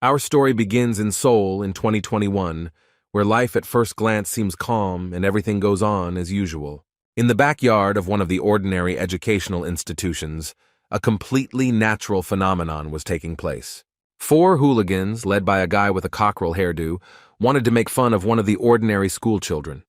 Our story begins in Seoul in 2021, where life at first glance seems calm and everything goes on as usual. In the backyard of one of the ordinary educational institutions, a completely natural phenomenon was taking place. Four hooligans, led by a guy with a cockerel hairdo, wanted to make fun of one of the ordinary schoolchildren.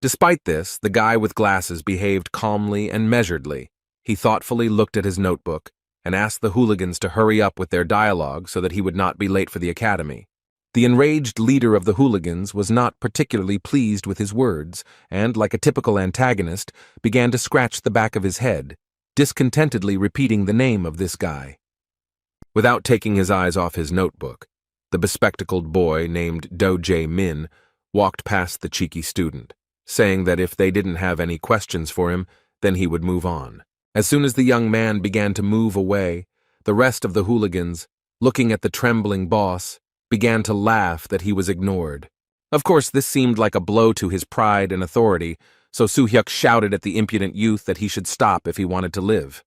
Despite this, the guy with glasses behaved calmly and measuredly. He thoughtfully looked at his notebook and asked the hooligans to hurry up with their dialogue so that he would not be late for the academy. The enraged leader of the hooligans was not particularly pleased with his words and, like a typical antagonist, began to scratch the back of his head, discontentedly repeating the name of this guy. Without taking his eyes off his notebook, the bespectacled boy named Do Jae-min walked past the cheeky student, saying that if they didn't have any questions for him, then he would move on. As soon as the young man began to move away, the rest of the hooligans, looking at the trembling boss, began to laugh that he was ignored. Of course, this seemed like a blow to his pride and authority, so Soo-hyuk shouted at the impudent youth that he should stop if he wanted to live.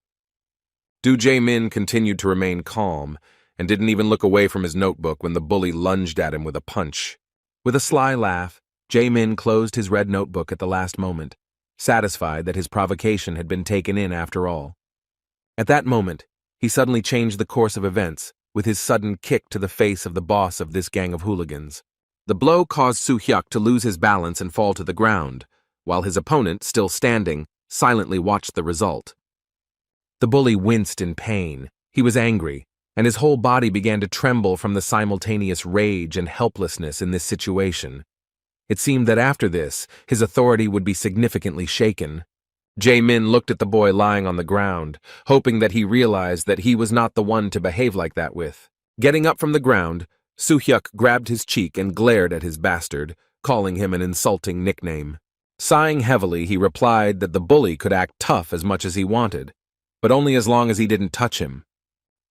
Do Jae-min continued to remain calm and didn't even look away from his notebook when the bully lunged at him with a punch. With a sly laugh, Jae-min closed his red notebook at the last moment, satisfied that his provocation had been taken in after all. At that moment, he suddenly changed the course of events with his sudden kick to the face of the boss of this gang of hooligans. The blow caused Soo-hyuk to lose his balance and fall to the ground, while his opponent, still standing, silently watched the result. The bully winced in pain. He was angry, and his whole body began to tremble from the simultaneous rage and helplessness in this situation. It seemed that after this, his authority would be significantly shaken. Jae-min looked at the boy lying on the ground, hoping that he realized that he was not the one to behave like that with. Getting up from the ground, Soo-hyuk grabbed his cheek and glared at his bastard, calling him an insulting nickname. Sighing heavily, he replied that the bully could act tough as much as he wanted, but only as long as he didn't touch him.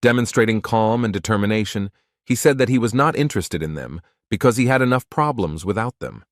Demonstrating calm and determination, he said that he was not interested in them because he had enough problems without them.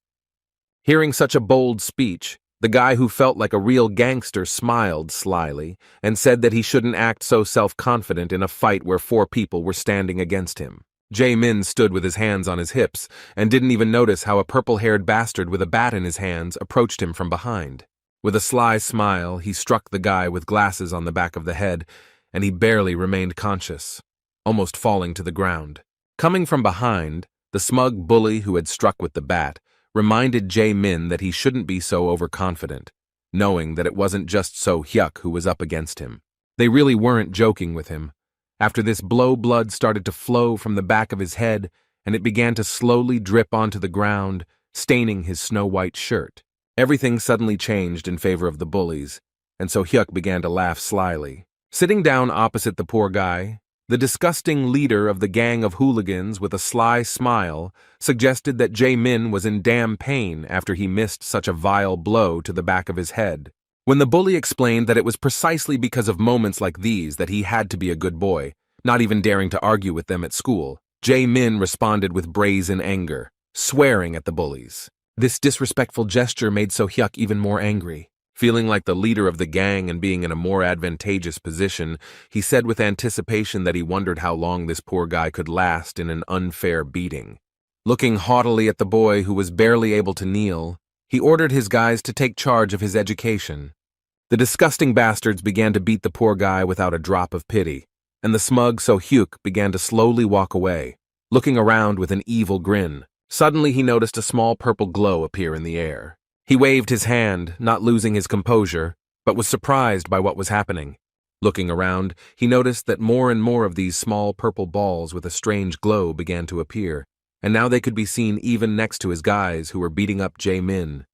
Hearing such a bold speech, the guy who felt like a real gangster smiled slyly and said that he shouldn't act so self-confident in a fight where four people were standing against him. Jae-min stood with his hands on his hips and didn't even notice how a purple-haired bastard with a bat in his hands approached him from behind. With a sly smile, he struck the guy with glasses on the back of the head, and he barely remained conscious, almost falling to the ground. Coming from behind, the smug bully who had struck with the bat reminded Jae-min that he shouldn't be so overconfident, knowing that it wasn't just Soo-hyuk who was up against him. They really weren't joking with him. After this blow, blood started to flow from the back of his head, and it began to slowly drip onto the ground, staining his snow-white shirt. Everything suddenly changed in favor of the bullies, and Soo-hyuk began to laugh slyly. Sitting down opposite the poor guy, the disgusting leader of the gang of hooligans with a sly smile suggested that Jae-min was in damn pain after he missed such a vile blow to the back of his head. When the bully explained that it was precisely because of moments like these that he had to be a good boy, not even daring to argue with them at school, Jae-min responded with brazen anger, swearing at the bullies. This disrespectful gesture made Soo-hyuk even more angry. Feeling like the leader of the gang and being in a more advantageous position, he said with anticipation that he wondered how long this poor guy could last in an unfair beating. Looking haughtily at the boy who was barely able to kneel, he ordered his guys to take charge of his education. The disgusting bastards began to beat the poor guy without a drop of pity, and the smug Soo-hyuk began to slowly walk away, looking around with an evil grin. Suddenly he noticed a small purple glow appear in the air. He waved his hand, not losing his composure, but was surprised by what was happening. Looking around, he noticed that more and more of these small purple balls with a strange glow began to appear, and now they could be seen even next to his guys who were beating up Jae-min.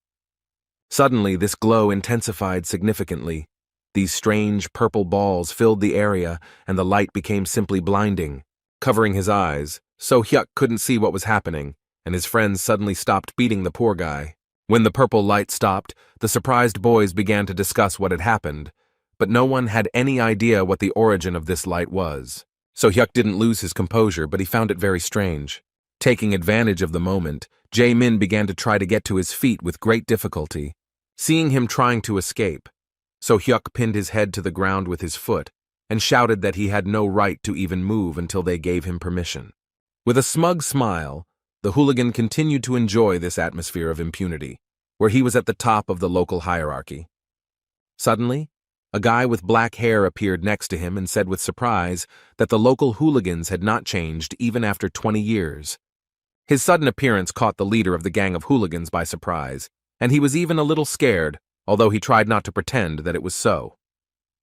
Suddenly, this glow intensified significantly. These strange purple balls filled the area, and the light became simply blinding. Covering his eyes, Soo-hyuk couldn't see what was happening, and his friends suddenly stopped beating the poor guy. When the purple light stopped, the surprised boys began to discuss what had happened, but no one had any idea what the origin of this light was. Soo-hyuk didn't lose his composure, but he found it very strange. Taking advantage of the moment, Jae-min began to try to get to his feet with great difficulty. Seeing him trying to escape, Soo-hyuk pinned his head to the ground with his foot and shouted that he had no right to even move until they gave him permission. With a smug smile, the hooligan continued to enjoy this atmosphere of impunity, where he was at the top of the local hierarchy. Suddenly, a guy with black hair appeared next to him and said with surprise that the local hooligans had not changed even after 20 years. His sudden appearance caught the leader of the gang of hooligans by surprise, and he was even a little scared, although he tried not to pretend that it was so.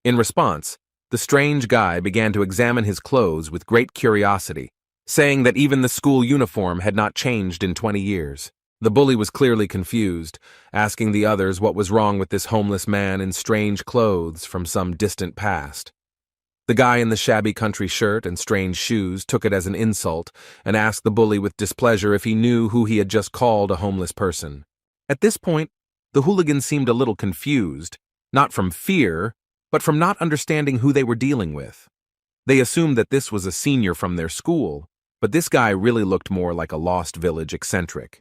In response, the strange guy began to examine his clothes with great curiosity, saying that even the school uniform had not changed in 20 years. The bully was clearly confused, asking the others what was wrong with this homeless man in strange clothes from some distant past. The guy in the shabby country shirt and strange shoes took it as an insult and asked the bully with displeasure if he knew who he had just called a homeless person. At this point, the hooligan seemed a little confused, not from fear, but from not understanding who they were dealing with. They assumed that this was a senior from their school, but this guy really looked more like a Lost Village eccentric.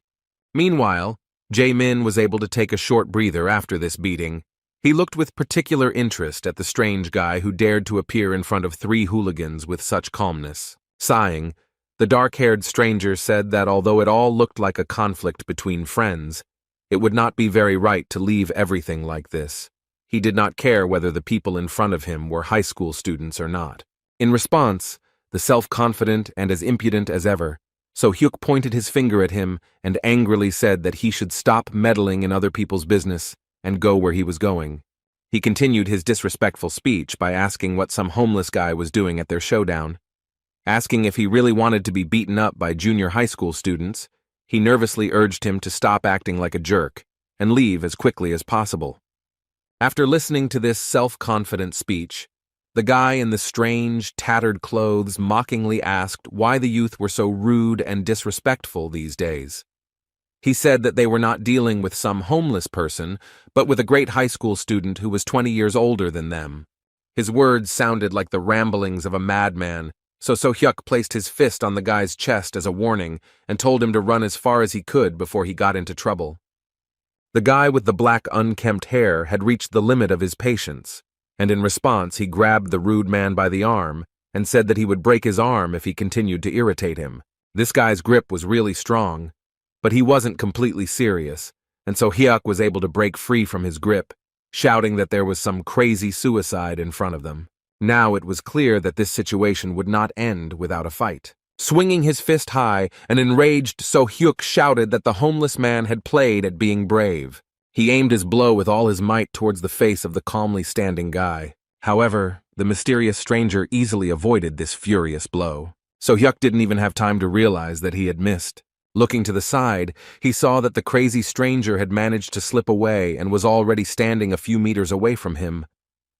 Meanwhile, Jae-min was able to take a short breather after this beating. He looked with particular interest at the strange guy who dared to appear in front of 3 hooligans with such calmness. Sighing, the dark-haired stranger said that although it all looked like a conflict between friends, it would not be very right to leave everything like this. He did not care whether the people in front of him were high school students or not. In response, the self-confident and as impudent as ever, So Hyuk pointed his finger at him and angrily said that he should stop meddling in other people's business and go where he was going. He continued his disrespectful speech by asking what some homeless guy was doing at their showdown. Asking if he really wanted to be beaten up by junior high school students, he nervously urged him to stop acting like a jerk and leave as quickly as possible. After listening to this self-confident speech, the guy in the strange, tattered clothes mockingly asked why the youth were so rude and disrespectful these days. He said that they were not dealing with some homeless person, but with a great high school student who was 20 years older than them. His words sounded like the ramblings of a madman, so Hyuk placed his fist on the guy's chest as a warning and told him to run as far as he could before he got into trouble. The guy with the black unkempt hair had reached the limit of his patience, and in response he grabbed the rude man by the arm and said that he would break his arm if he continued to irritate him. This guy's grip was really strong, but he wasn't completely serious, and so Hyuk was able to break free from his grip, shouting that there was some crazy suicide in front of them. Now it was clear that this situation would not end without a fight. Swinging his fist high, an enraged So Hyuk shouted that the homeless man had played at being brave. He aimed his blow with all his might towards the face of the calmly standing guy. However, the mysterious stranger easily avoided this furious blow. So Hyuk didn't even have time to realize that he had missed. Looking to the side, he saw that the crazy stranger had managed to slip away and was already standing a few meters away from him.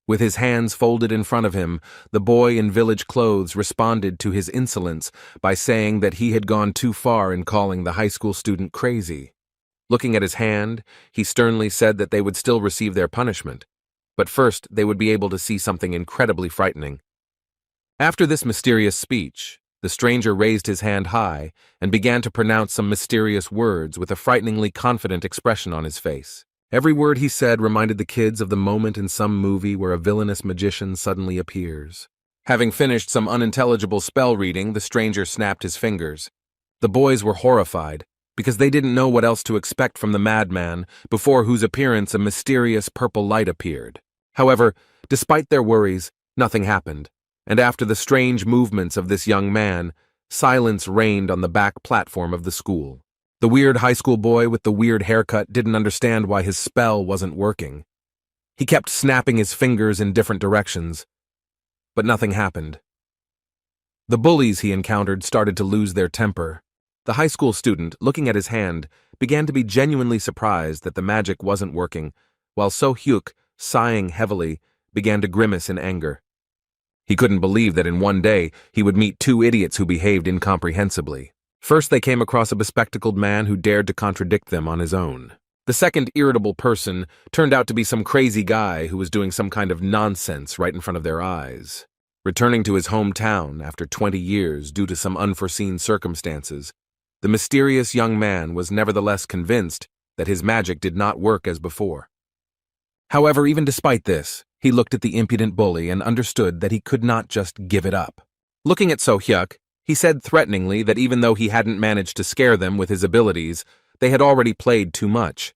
With his hands folded in front of him, the boy in village clothes responded to his insolence by saying that he had gone too far in calling the high school student crazy. Looking at his hand, he sternly said that they would still receive their punishment, but first they would be able to see something incredibly frightening. After this mysterious speech, the stranger raised his hand high and began to pronounce some mysterious words with a frighteningly confident expression on his face. Every word he said reminded the kids of the moment in some movie where a villainous magician suddenly appears. Having finished some unintelligible spell reading, the stranger snapped his fingers. The boys were horrified, because they didn't know what else to expect from the madman, before whose appearance a mysterious purple light appeared. However, despite their worries, nothing happened, and after the strange movements of this young man, silence reigned on the back platform of the school. The weird high school boy with the weird haircut didn't understand why his spell wasn't working. He kept snapping his fingers in different directions, but nothing happened. The bullies he encountered started to lose their temper. The high school student, looking at his hand, began to be genuinely surprised that the magic wasn't working, while So Hyuk, sighing heavily, began to grimace in anger. He couldn't believe that in one day he would meet 2 idiots who behaved incomprehensibly. First, they came across a bespectacled man who dared to contradict them on his own. The second irritable person turned out to be some crazy guy who was doing some kind of nonsense right in front of their eyes. Returning to his hometown after 20 years due to some unforeseen circumstances, the mysterious young man was nevertheless convinced that his magic did not work as before. However, even despite this, he looked at the impudent bully and understood that he could not just give it up. Looking at So Hyuk, He said threateningly that even though he hadn't managed to scare them with his abilities, they had already played too much.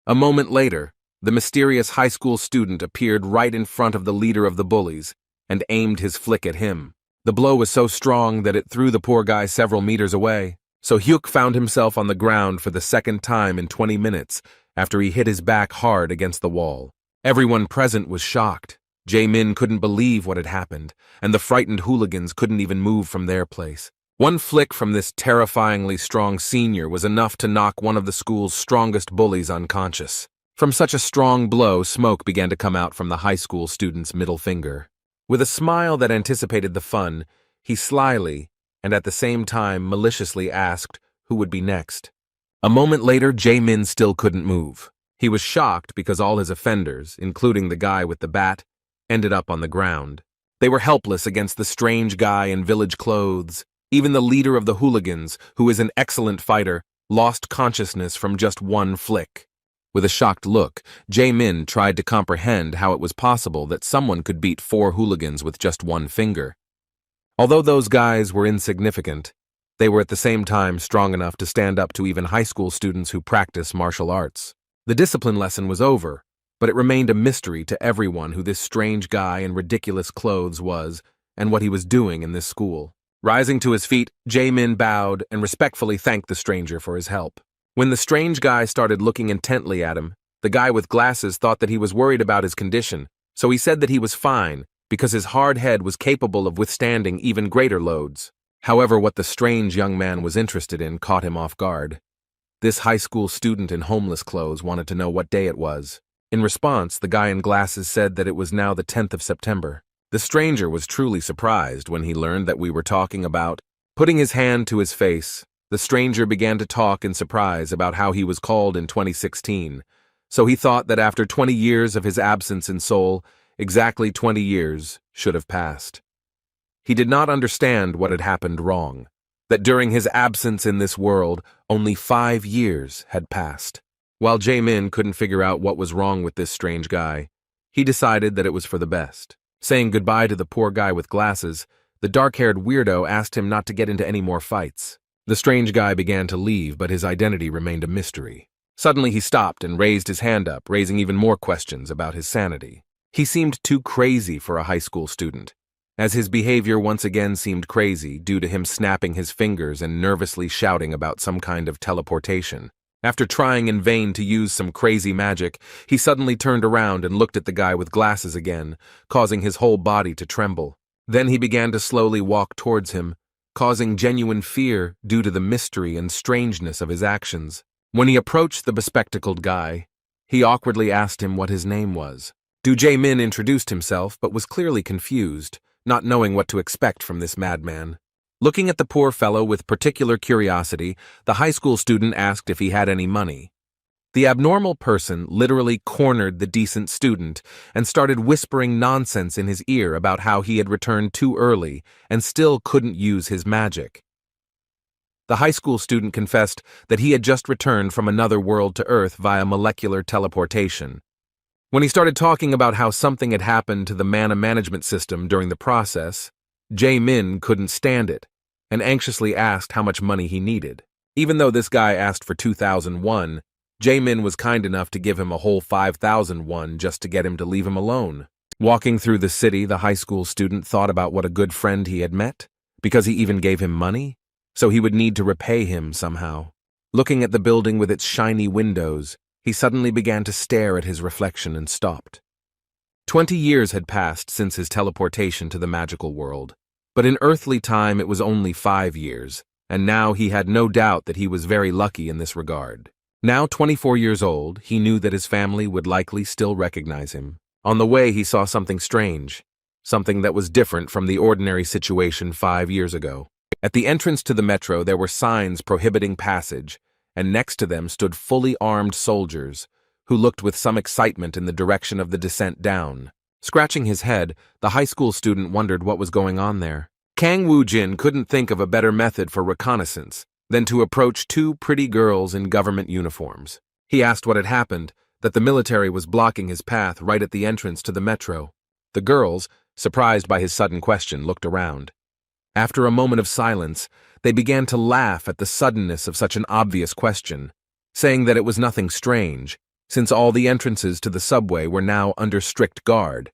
A moment later, the mysterious high school student appeared right in front of the leader of the bullies and aimed his flick at him. The blow was so strong that it threw the poor guy several meters away, so Hyuk found himself on the ground for the second time in 20 minutes after he hit his back hard against the wall. Everyone present was shocked. Jae-min couldn't believe what had happened, and the frightened hooligans couldn't even move from their place. One flick from this terrifyingly strong senior was enough to knock one of the school's strongest bullies unconscious. From such a strong blow, smoke began to come out from the high school student's middle finger. With a smile that anticipated the fun, he slyly, and at the same time maliciously asked who would be next. A moment later, Jae-min still couldn't move. He was shocked because all his offenders, including the guy with the bat, ended up on the ground. They were helpless against the strange guy in village clothes. Even the leader of the hooligans, who is an excellent fighter, lost consciousness from just one flick. With a shocked look, Jae-min tried to comprehend how it was possible that someone could beat 4 hooligans with just one finger. Although those guys were insignificant, they were at the same time strong enough to stand up to even high school students who practice martial arts. The discipline lesson was over, but it remained a mystery to everyone who this strange guy in ridiculous clothes was and what he was doing in this school. Rising to his feet, Jae-min bowed and respectfully thanked the stranger for his help. When the strange guy started looking intently at him, the guy with glasses thought that he was worried about his condition, so he said that he was fine because his hard head was capable of withstanding even greater loads. However, what the strange young man was interested in caught him off guard. This high school student in homeless clothes wanted to know what day it was. In response, the guy in glasses said that it was now the 10th of September. The stranger was truly surprised when he learned that we were talking about. Putting his hand to his face, the stranger began to talk in surprise about how he was called in 2016, so he thought that after 20 years of his absence in Seoul, exactly 20 years should have passed. He did not understand what had happened wrong, that during his absence in this world, only 5 years had passed. While Jae-min couldn't figure out what was wrong with this strange guy, he decided that it was for the best. Saying goodbye to the poor guy with glasses, the dark-haired weirdo asked him not to get into any more fights. The strange guy began to leave, but his identity remained a mystery. Suddenly he stopped and raised his hand up, raising even more questions about his sanity. He seemed too crazy for a high school student, as his behavior once again seemed crazy due to him snapping his fingers and nervously shouting about some kind of teleportation. After trying in vain to use some crazy magic, he suddenly turned around and looked at the guy with glasses again, causing his whole body to tremble. Then he began to slowly walk towards him, causing genuine fear due to the mystery and strangeness of his actions. When he approached the bespectacled guy, he awkwardly asked him what his name was. Jae-min introduced himself but was clearly confused, not knowing what to expect from this madman. Looking at the poor fellow with particular curiosity, the high school student asked if he had any money. The abnormal person literally cornered the decent student and started whispering nonsense in his ear about how he had returned too early and still couldn't use his magic. The high school student confessed that he had just returned from another world to Earth via molecular teleportation. When he started talking about how something had happened to the mana management system during the process, Jae-min couldn't stand it and anxiously asked how much money he needed. Even though this guy asked for 2,001, Jae-min was kind enough to give him a whole 5,001 just to get him to leave him alone. Walking through the city, the high school student thought about what a good friend he had met, because he even gave him money, so he would need to repay him somehow. Looking at the building with its shiny windows, he suddenly began to stare at his reflection and stopped. 20 years had passed since his teleportation to the magical world, but in earthly time it was only 5 years, and now he had no doubt that he was very lucky in this regard. Now 24 years old, he knew that his family would likely still recognize him. On the way, he saw something strange, something that was different from the ordinary situation 5 years ago. At the entrance to the metro, there were signs prohibiting passage, and next to them stood fully armed soldiers, who looked with some excitement in the direction of the descent down. Scratching his head, the high school student wondered what was going on there. Kang Woo-jin couldn't think of a better method for reconnaissance than to approach 2 pretty girls in government uniforms. He asked what had happened, that the military was blocking his path right at the entrance to the metro. The girls, surprised by his sudden question, looked around. After a moment of silence, they began to laugh at the suddenness of such an obvious question, saying that it was nothing strange, since all the entrances to the subway were now under strict guard.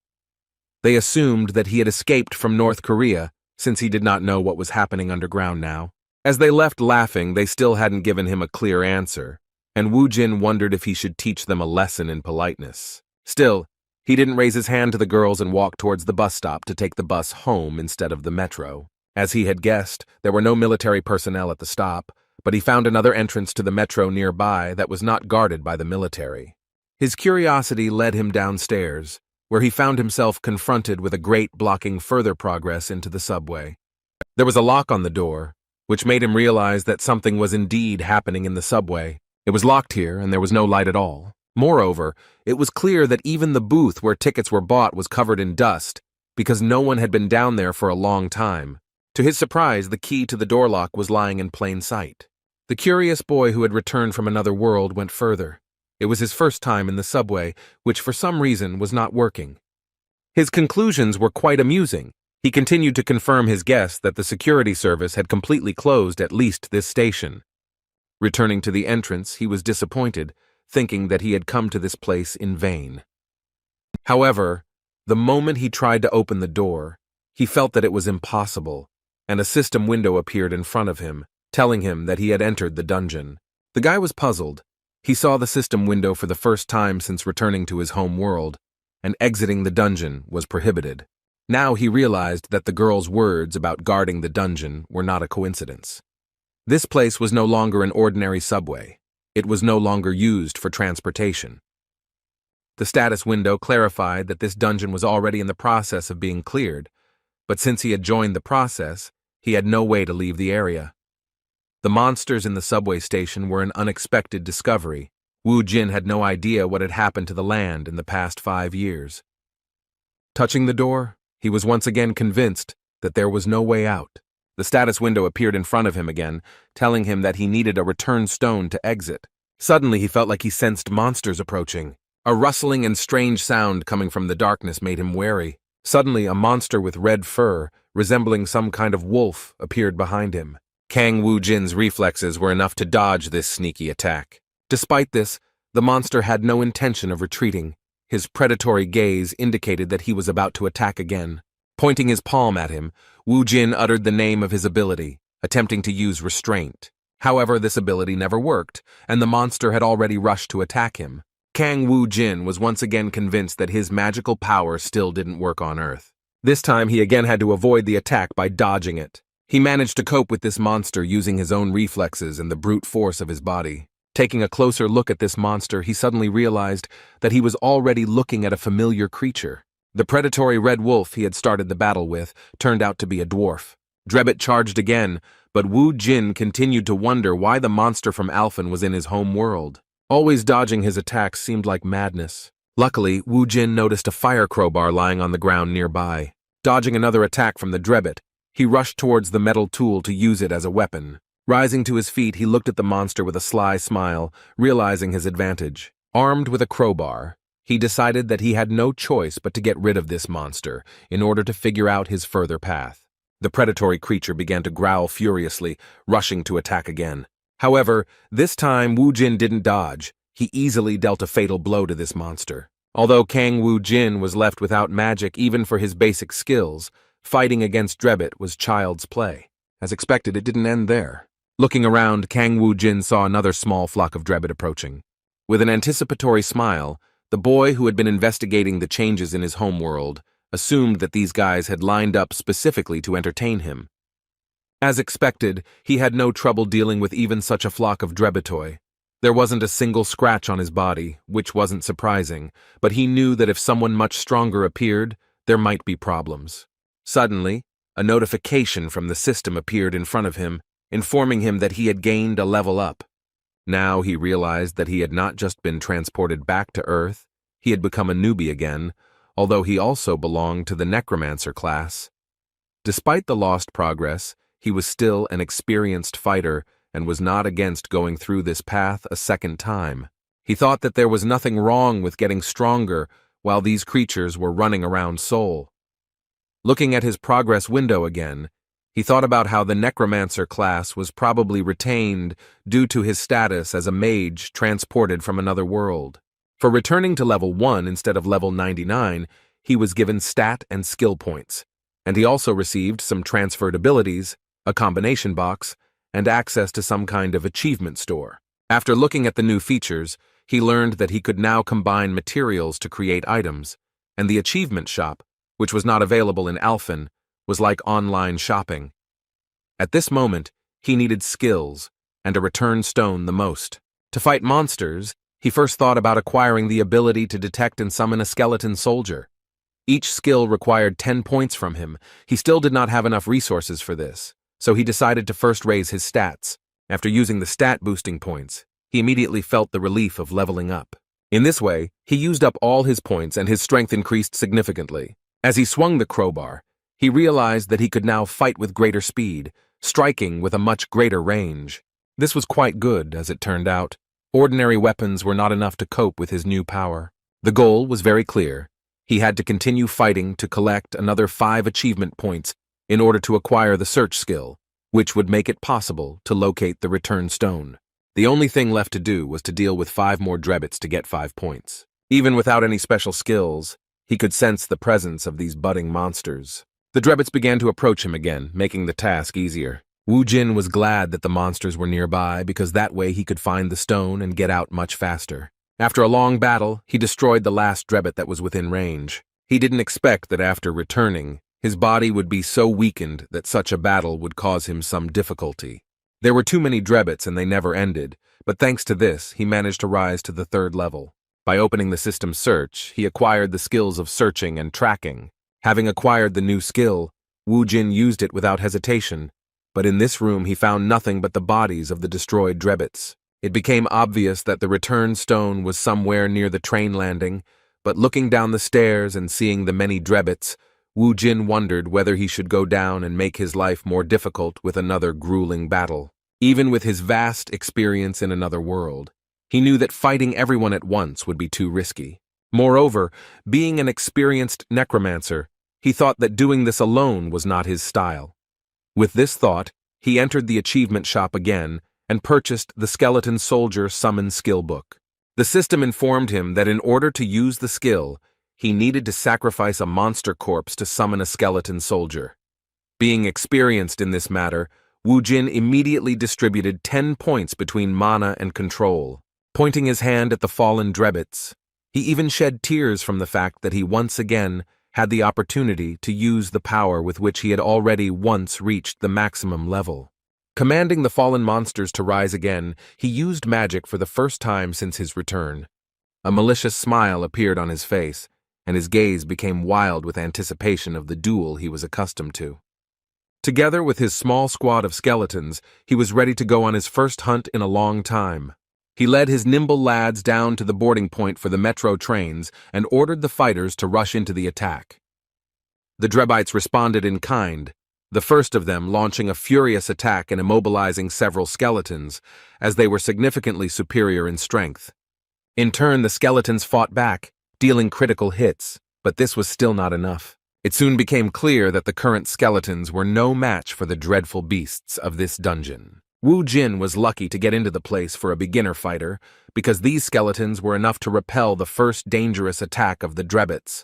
They assumed that he had escaped from North Korea, since he did not know what was happening underground now. As they left laughing, they still hadn't given him a clear answer, and Woo Jin wondered if he should teach them a lesson in politeness. Still, he didn't raise his hand to the girls and walk towards the bus stop to take the bus home instead of the metro. As he had guessed, there were no military personnel at the stop, but he found another entrance to the metro nearby that was not guarded by the military. His curiosity led him downstairs, where he found himself confronted with a grate blocking further progress into the subway. There was a lock on the door, which made him realize that something was indeed happening in the subway. It was locked here, and there was no light at all. Moreover, it was clear that even the booth where tickets were bought was covered in dust, because no one had been down there for a long time. To his surprise, the key to the door lock was lying in plain sight. The curious boy who had returned from another world went further. It was his first time in the subway, which for some reason was not working. His conclusions were quite amusing. He continued to confirm his guess that the security service had completely closed at least this station. Returning to the entrance, he was disappointed, thinking that he had come to this place in vain. However, the moment he tried to open the door, he felt that it was impossible, and a system window appeared in front of him, telling him that he had entered the dungeon. The guy was puzzled. He saw the system window for the first time since returning to his home world, and exiting the dungeon was prohibited. Now he realized that the girl's words about guarding the dungeon were not a coincidence. This place was no longer an ordinary subway. It was no longer used for transportation. The status window clarified that this dungeon was already in the process of being cleared, but since he had joined the process, he had no way to leave the area. The monsters in the subway station were an unexpected discovery. Woo Jin had no idea what had happened to the land in the past 5 years. Touching the door, he was once again convinced that there was no way out. The status window appeared in front of him again, telling him that he needed a return stone to exit. Suddenly he felt like he sensed monsters approaching. A rustling and strange sound coming from the darkness made him wary. Suddenly a monster with red fur, resembling some kind of wolf, appeared behind him. Kang Woo Jin's reflexes were enough to dodge this sneaky attack. Despite this, the monster had no intention of retreating. His predatory gaze indicated that he was about to attack again. Pointing his palm at him, Woo Jin uttered the name of his ability, attempting to use restraint. However, this ability never worked, and the monster had already rushed to attack him. Kang Woo Jin was once again convinced that his magical power still didn't work on Earth. This time he again had to avoid the attack by dodging it. He managed to cope with this monster using his own reflexes and the brute force of his body. Taking a closer look at this monster, he suddenly realized that he was already looking at a familiar creature. The predatory red wolf he had started the battle with turned out to be a dwarf. Drebit charged again, but Woo Jin continued to wonder why the monster from Alphen was in his home world. Always dodging his attacks seemed like madness. Luckily, Woo Jin noticed a fire crowbar lying on the ground nearby. Dodging another attack from the Drebit, he rushed towards the metal tool to use it as a weapon. Rising to his feet, he looked at the monster with a sly smile, realizing his advantage. Armed with a crowbar, he decided that he had no choice but to get rid of this monster in order to figure out his further path. The predatory creature began to growl furiously, rushing to attack again. However, this time Woo Jin didn't dodge. He easily dealt a fatal blow to this monster. Although Kang Woo Jin was left without magic even for his basic skills, fighting against Drebit was child's play. As expected, it didn't end there. Looking around, Kang Woo Jin saw another small flock of Drebit approaching. With an anticipatory smile, the boy who had been investigating the changes in his homeworld assumed that these guys had lined up specifically to entertain him. As expected, he had no trouble dealing with even such a flock of Drebitoi. There wasn't a single scratch on his body, which wasn't surprising, but he knew that if someone much stronger appeared, there might be problems. Suddenly, a notification from the system appeared in front of him, informing him that he had gained a level up. Now he realized that he had not just been transported back to Earth, he had become a newbie again, although he also belonged to the necromancer class. Despite the lost progress, he was still an experienced fighter and was not against going through this path a second time. He thought that there was nothing wrong with getting stronger while these creatures were running around Seoul. Looking at his progress window again, He thought about how the necromancer class was probably retained due to his status as a mage transported from another world. For returning to level 1 instead of level 99, he was given stat and skill points, and he also received some transferred abilities, a combination box, and access to some kind of achievement store. After looking at the new features, he learned that he could now combine materials to create items, and the achievement shop, which was not available in Alphen, was like online shopping. At this moment, he needed skills, and a return stone the most. To fight monsters, he first thought about acquiring the ability to detect and summon a skeleton soldier. Each skill required 10 points from him. He still did not have enough resources for this, so he decided to first raise his stats. After using the stat boosting points, he immediately felt the relief of leveling up. In this way, he used up all his points and his strength increased significantly. As he swung the crowbar, he realized that he could now fight with greater speed, striking with a much greater range. This was quite good, as it turned out. Ordinary weapons were not enough to cope with his new power. The goal was very clear. He had to continue fighting to collect another 5 achievement points in order to acquire the search skill, which would make it possible to locate the return stone. The only thing left to do was to deal with 5 more drebbits to get 5 points. Even without any special skills, he could sense the presence of these budding monsters. The drebbits began to approach him again, making the task easier. Wu Jin was glad that the monsters were nearby because that way he could find the stone and get out much faster. After a long battle, he destroyed the last drebbit that was within range. He didn't expect that after returning, his body would be so weakened that such a battle would cause him some difficulty. There were too many drebbits and they never ended, but thanks to this, he managed to rise to the 3rd level. By opening the system search, he acquired the skills of searching and tracking. Having acquired the new skill, Wu Jin used it without hesitation, but in this room he found nothing but the bodies of the destroyed drebbits. It became obvious that the return stone was somewhere near the train landing, but looking down the stairs and seeing the many drebbits, Wu Jin wondered whether he should go down and make his life more difficult with another grueling battle. Even with his vast experience in another world, he knew that fighting everyone at once would be too risky. Moreover, being an experienced necromancer, he thought that doing this alone was not his style. With this thought, he entered the achievement shop again and purchased the Skeleton Soldier Summon Skill Book. The system informed him that in order to use the skill, he needed to sacrifice a monster corpse to summon a skeleton soldier. Being experienced in this matter, Wu Jin immediately distributed 10 points between mana and control. Pointing his hand at the fallen drebbits, he even shed tears from the fact that he once again had the opportunity to use the power with which he had already once reached the maximum level. Commanding the fallen monsters to rise again, he used magic for the first time since his return. A malicious smile appeared on his face, and his gaze became wild with anticipation of the duel he was accustomed to. Together with his small squad of skeletons, he was ready to go on his first hunt in a long time. He led his nimble lads down to the boarding point for the metro trains and ordered the fighters to rush into the attack. The Drebbites responded in kind, the first of them launching a furious attack and immobilizing several skeletons, as they were significantly superior in strength. In turn, the skeletons fought back, dealing critical hits, but this was still not enough. It soon became clear that the current skeletons were no match for the dreadful beasts of this dungeon. Wu Jin was lucky to get into the place for a beginner fighter, because these skeletons were enough to repel the first dangerous attack of the drebbits.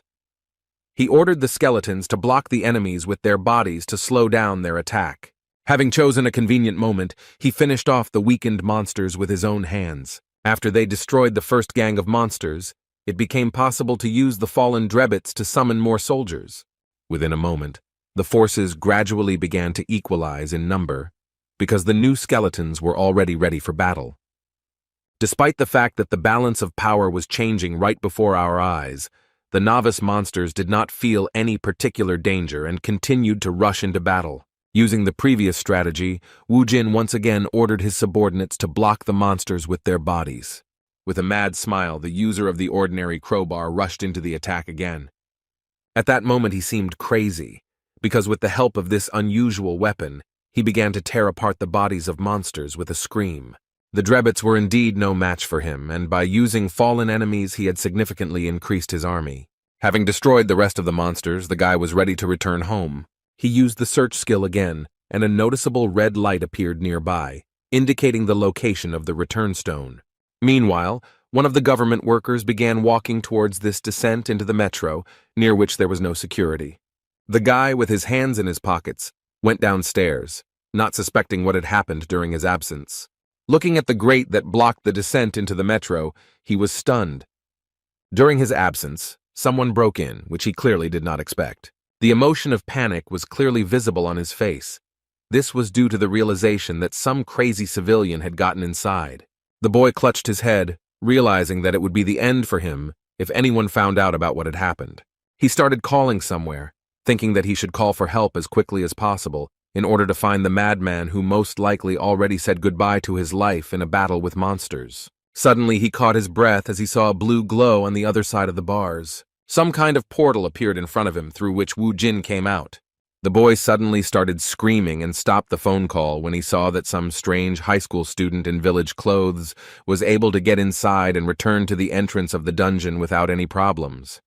He ordered the skeletons to block the enemies with their bodies to slow down their attack. Having chosen a convenient moment, he finished off the weakened monsters with his own hands. After they destroyed the first gang of monsters, it became possible to use the fallen drebbits to summon more soldiers. Within a moment, the forces gradually began to equalize in number, because the new skeletons were already ready for battle. Despite the fact that the balance of power was changing right before our eyes, the novice monsters did not feel any particular danger and continued to rush into battle. Using the previous strategy, Wu Jin once again ordered his subordinates to block the monsters with their bodies. With a mad smile, the user of the ordinary crowbar rushed into the attack again. At that moment he seemed crazy, because with the help of this unusual weapon, he began to tear apart the bodies of monsters with a scream. The drebbits were indeed no match for him, and by using fallen enemies he had significantly increased his army. Having destroyed the rest of the monsters, the guy was ready to return home. He used the search skill again, and a noticeable red light appeared nearby, indicating the location of the return stone. Meanwhile, one of the government workers began walking towards this descent into the metro, near which there was no security. The guy, with his hands in his pockets, went downstairs, not suspecting what had happened during his absence. Looking at the grate that blocked the descent into the metro, he was stunned. During his absence, someone broke in, which he clearly did not expect. The emotion of panic was clearly visible on his face. This was due to the realization that some crazy civilian had gotten inside. The boy clutched his head, realizing that it would be the end for him if anyone found out about what had happened. He started calling somewhere, thinking that he should call for help as quickly as possible in order to find the madman who most likely already said goodbye to his life in a battle with monsters. Suddenly, he caught his breath as he saw a blue glow on the other side of the bars. Some kind of portal appeared in front of him through which Wu Jin came out. The boy suddenly started screaming and stopped the phone call when he saw that some strange high school student in village clothes was able to get inside and return to the entrance of the dungeon without any problems.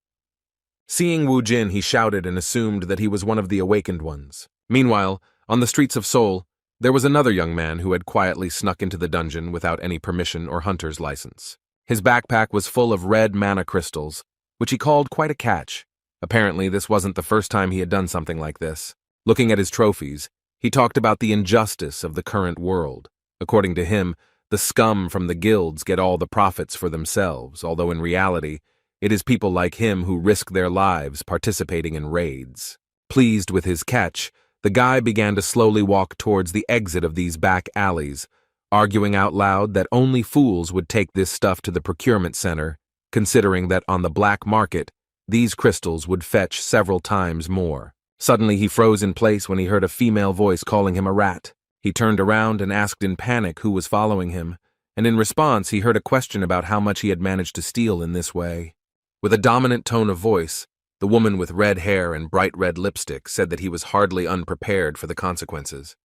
Seeing Wu Jin, he shouted and assumed that he was one of the awakened ones. Meanwhile, on the streets of Seoul, there was another young man who had quietly snuck into the dungeon without any permission or hunter's license. His backpack was full of red mana crystals, which he called quite a catch. Apparently, this wasn't the first time he had done something like this. Looking at his trophies, he talked about the injustice of the current world. According to him, the scum from the guilds get all the profits for themselves, although in reality, it is people like him who risk their lives participating in raids. Pleased with his catch, the guy began to slowly walk towards the exit of these back alleys, arguing out loud that only fools would take this stuff to the procurement center, considering that on the black market, these crystals would fetch several times more. Suddenly, he froze in place when he heard a female voice calling him a rat. He turned around and asked in panic who was following him, and in response, he heard a question about how much he had managed to steal in this way. With a dominant tone of voice, the woman with red hair and bright red lipstick said that he was hardly unprepared for the consequences.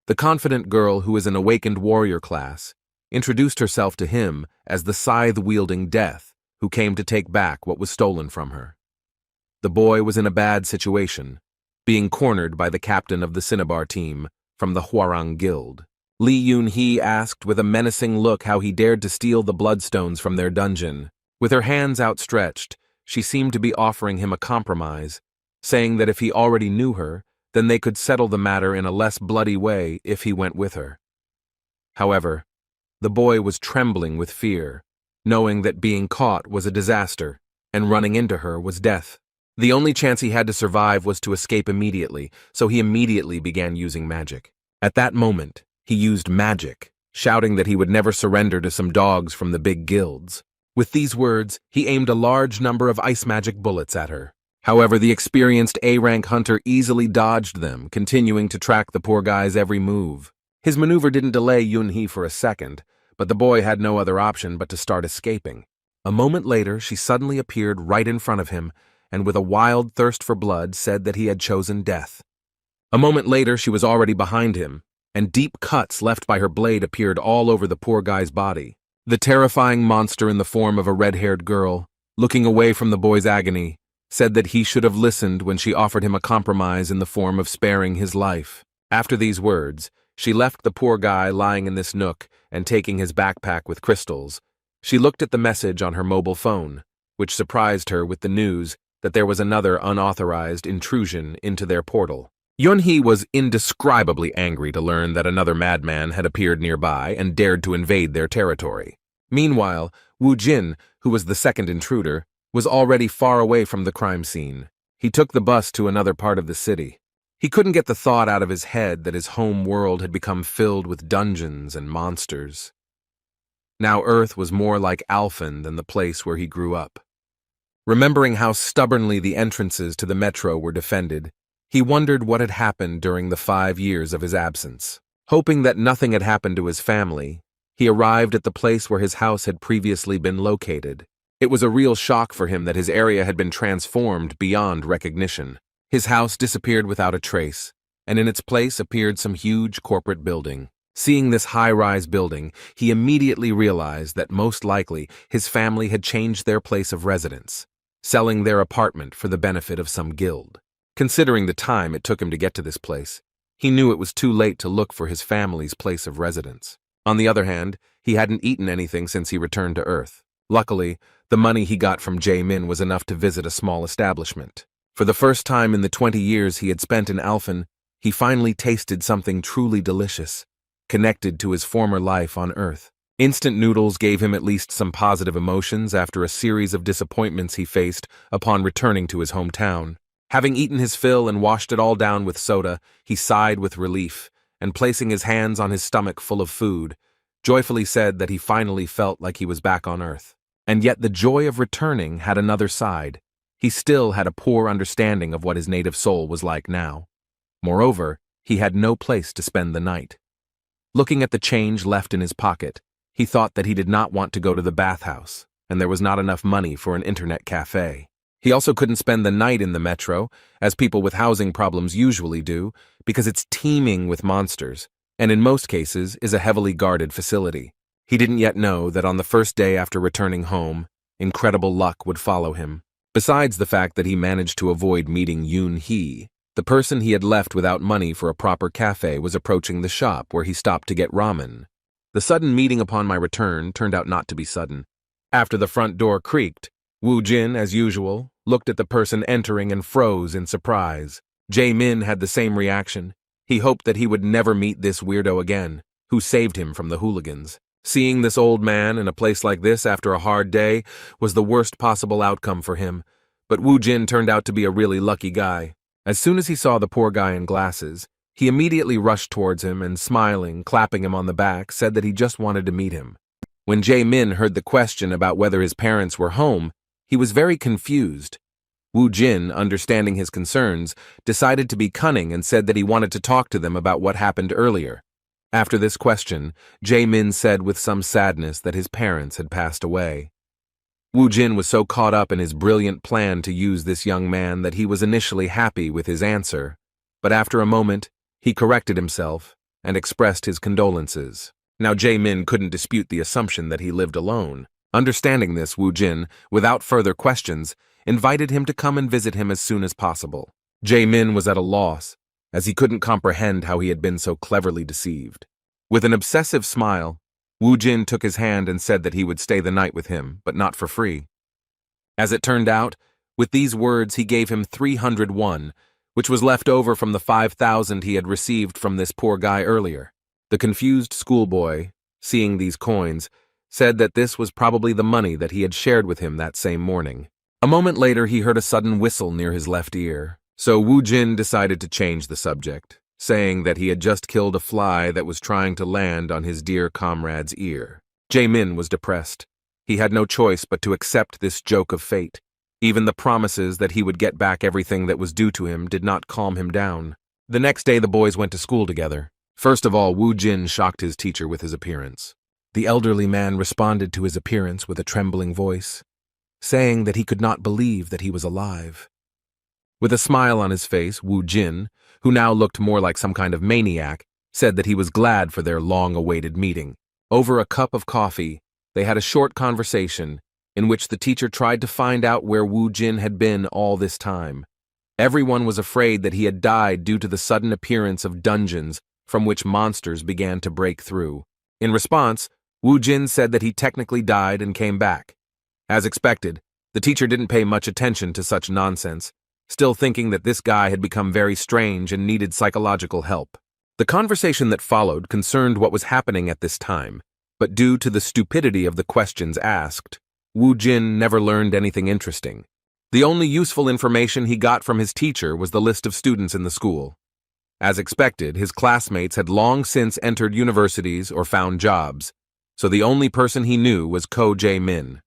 The confident girl, who is an awakened warrior class, introduced herself to him as the scythe-wielding Death, who came to take back what was stolen from her. The boy was in a bad situation, being cornered by the captain of the Cinnabar team from the Hwarang Guild. Lee Yoon-hee asked with a menacing look how he dared to steal the bloodstones from their dungeon. With her hands outstretched, she seemed to be offering him a compromise, saying that if he already knew her, then they could settle the matter in a less bloody way if he went with her. However, the boy was trembling with fear, knowing that being caught was a disaster, and running into her was death. The only chance he had to survive was to escape immediately, so he immediately began using magic. At that moment, he used magic, shouting that he would never surrender to some dogs from the big guilds. With these words, he aimed a large number of ice magic bullets at her. However, the experienced A-rank hunter easily dodged them, continuing to track the poor guy's every move. His maneuver didn't delay Yoon-hee for a second, but the boy had no other option but to start escaping. A moment later, she suddenly appeared right in front of him, and with a wild thirst for blood said that he had chosen death. A moment later, she was already behind him, and deep cuts left by her blade appeared all over the poor guy's body. The terrifying monster in the form of a red-haired girl, looking away from the boy's agony, said that he should have listened when she offered him a compromise in the form of sparing his life. After these words, she left the poor guy lying in this nook and taking his backpack with crystals. She looked at the message on her mobile phone, which surprised her with the news that there was another unauthorized intrusion into their portal. Yoon-hee was indescribably angry to learn that another madman had appeared nearby and dared to invade their territory. Meanwhile, Wu Jin, who was the second intruder, was already far away from the crime scene. He took the bus to another part of the city. He couldn't get the thought out of his head that his home world had become filled with dungeons and monsters. Now Earth was more like Alphen than the place where he grew up. Remembering how stubbornly the entrances to the metro were defended, he wondered what had happened during the 5 years of his absence. Hoping that nothing had happened to his family, he arrived at the place where his house had previously been located. It was a real shock for him that his area had been transformed beyond recognition. His house disappeared without a trace, and in its place appeared some huge corporate building. Seeing this high-rise building, he immediately realized that most likely his family had changed their place of residence, selling their apartment for the benefit of some guild. Considering the time it took him to get to this place, He knew it was too late to look for his family's place of residence. On the other hand, he hadn't eaten anything since he returned to Earth. Luckily, the money he got from Jae-min was enough to visit a small establishment. For the first time in the 20 years he had spent in Alphen, he finally tasted something truly delicious, connected to his former life on Earth. Instant noodles gave him at least some positive emotions after a series of disappointments he faced upon returning to his hometown. Having eaten his fill and washed it all down with soda, he sighed with relief, and placing his hands on his stomach full of food, joyfully said that he finally felt like he was back on Earth. And yet the joy of returning had another side. He still had a poor understanding of what his native soul was like now. Moreover, he had no place to spend the night. Looking at the change left in his pocket, he thought that he did not want to go to the bathhouse, and there was not enough money for an internet cafe. He also couldn't spend the night in the metro, as people with housing problems usually do, because it's teeming with monsters, and in most cases is a heavily guarded facility. He didn't yet know that on the first day after returning home, incredible luck would follow him. Besides the fact that he managed to avoid meeting Yoon-hee, the person he had left without money for a proper cafe was approaching the shop where he stopped to get ramen. The sudden meeting upon my return turned out not to be sudden. After the front door creaked, Woo Jin, as usual, looked at the person entering and froze in surprise. Jae-min had the same reaction. He hoped that he would never meet this weirdo again, who saved him from the hooligans. Seeing this old man in a place like this after a hard day was the worst possible outcome for him, but Woo Jin turned out to be a really lucky guy. As soon as he saw the poor guy in glasses, he immediately rushed towards him and, smiling, clapping him on the back, said that he just wanted to meet him. When Jae-min heard the question about whether his parents were home, he was very confused. Woo Jin, understanding his concerns, decided to be cunning and said that he wanted to talk to them about what happened earlier. After this question, Jae-min said with some sadness that his parents had passed away. Woo Jin was so caught up in his brilliant plan to use this young man that he was initially happy with his answer, but after a moment, he corrected himself and expressed his condolences. Now Jae-min couldn't dispute the assumption that he lived alone. Understanding this, Woo Jin, without further questions, invited him to come and visit him as soon as possible. Jae-min was at a loss, as he couldn't comprehend how he had been so cleverly deceived. With an obsessive smile, Woo Jin took his hand and said that he would stay the night with him, but not for free. As it turned out, with these words he gave him 300 won, which was left over from the 5,000 he had received from this poor guy earlier. The confused schoolboy, seeing these coins, said that this was probably the money that he had shared with him that same morning. A moment later he heard a sudden whistle near his left ear, so Woo Jin decided to change the subject, saying that he had just killed a fly that was trying to land on his dear comrade's ear. Jae-min was depressed. He had no choice but to accept this joke of fate. Even the promises that he would get back everything that was due to him did not calm him down. The next day the boys went to school together. First of all, Woo Jin shocked his teacher with his appearance. The elderly man responded to his appearance with a trembling voice, saying that he could not believe that he was alive. With a smile on his face, Woo Jin, who now looked more like some kind of maniac, said that he was glad for their long-awaited meeting. Over a cup of coffee, they had a short conversation in which the teacher tried to find out where Woo Jin had been all this time. Everyone was afraid that he had died due to the sudden appearance of dungeons from which monsters began to break through. In response, Woo Jin said that he technically died and came back. As expected, the teacher didn't pay much attention to such nonsense, still thinking that this guy had become very strange and needed psychological help. The conversation that followed concerned what was happening at this time, but due to the stupidity of the questions asked, Woo Jin never learned anything interesting. The only useful information he got from his teacher was the list of students in the school. As expected, his classmates had long since entered universities or found jobs, so the only person he knew was Ko Jae-min.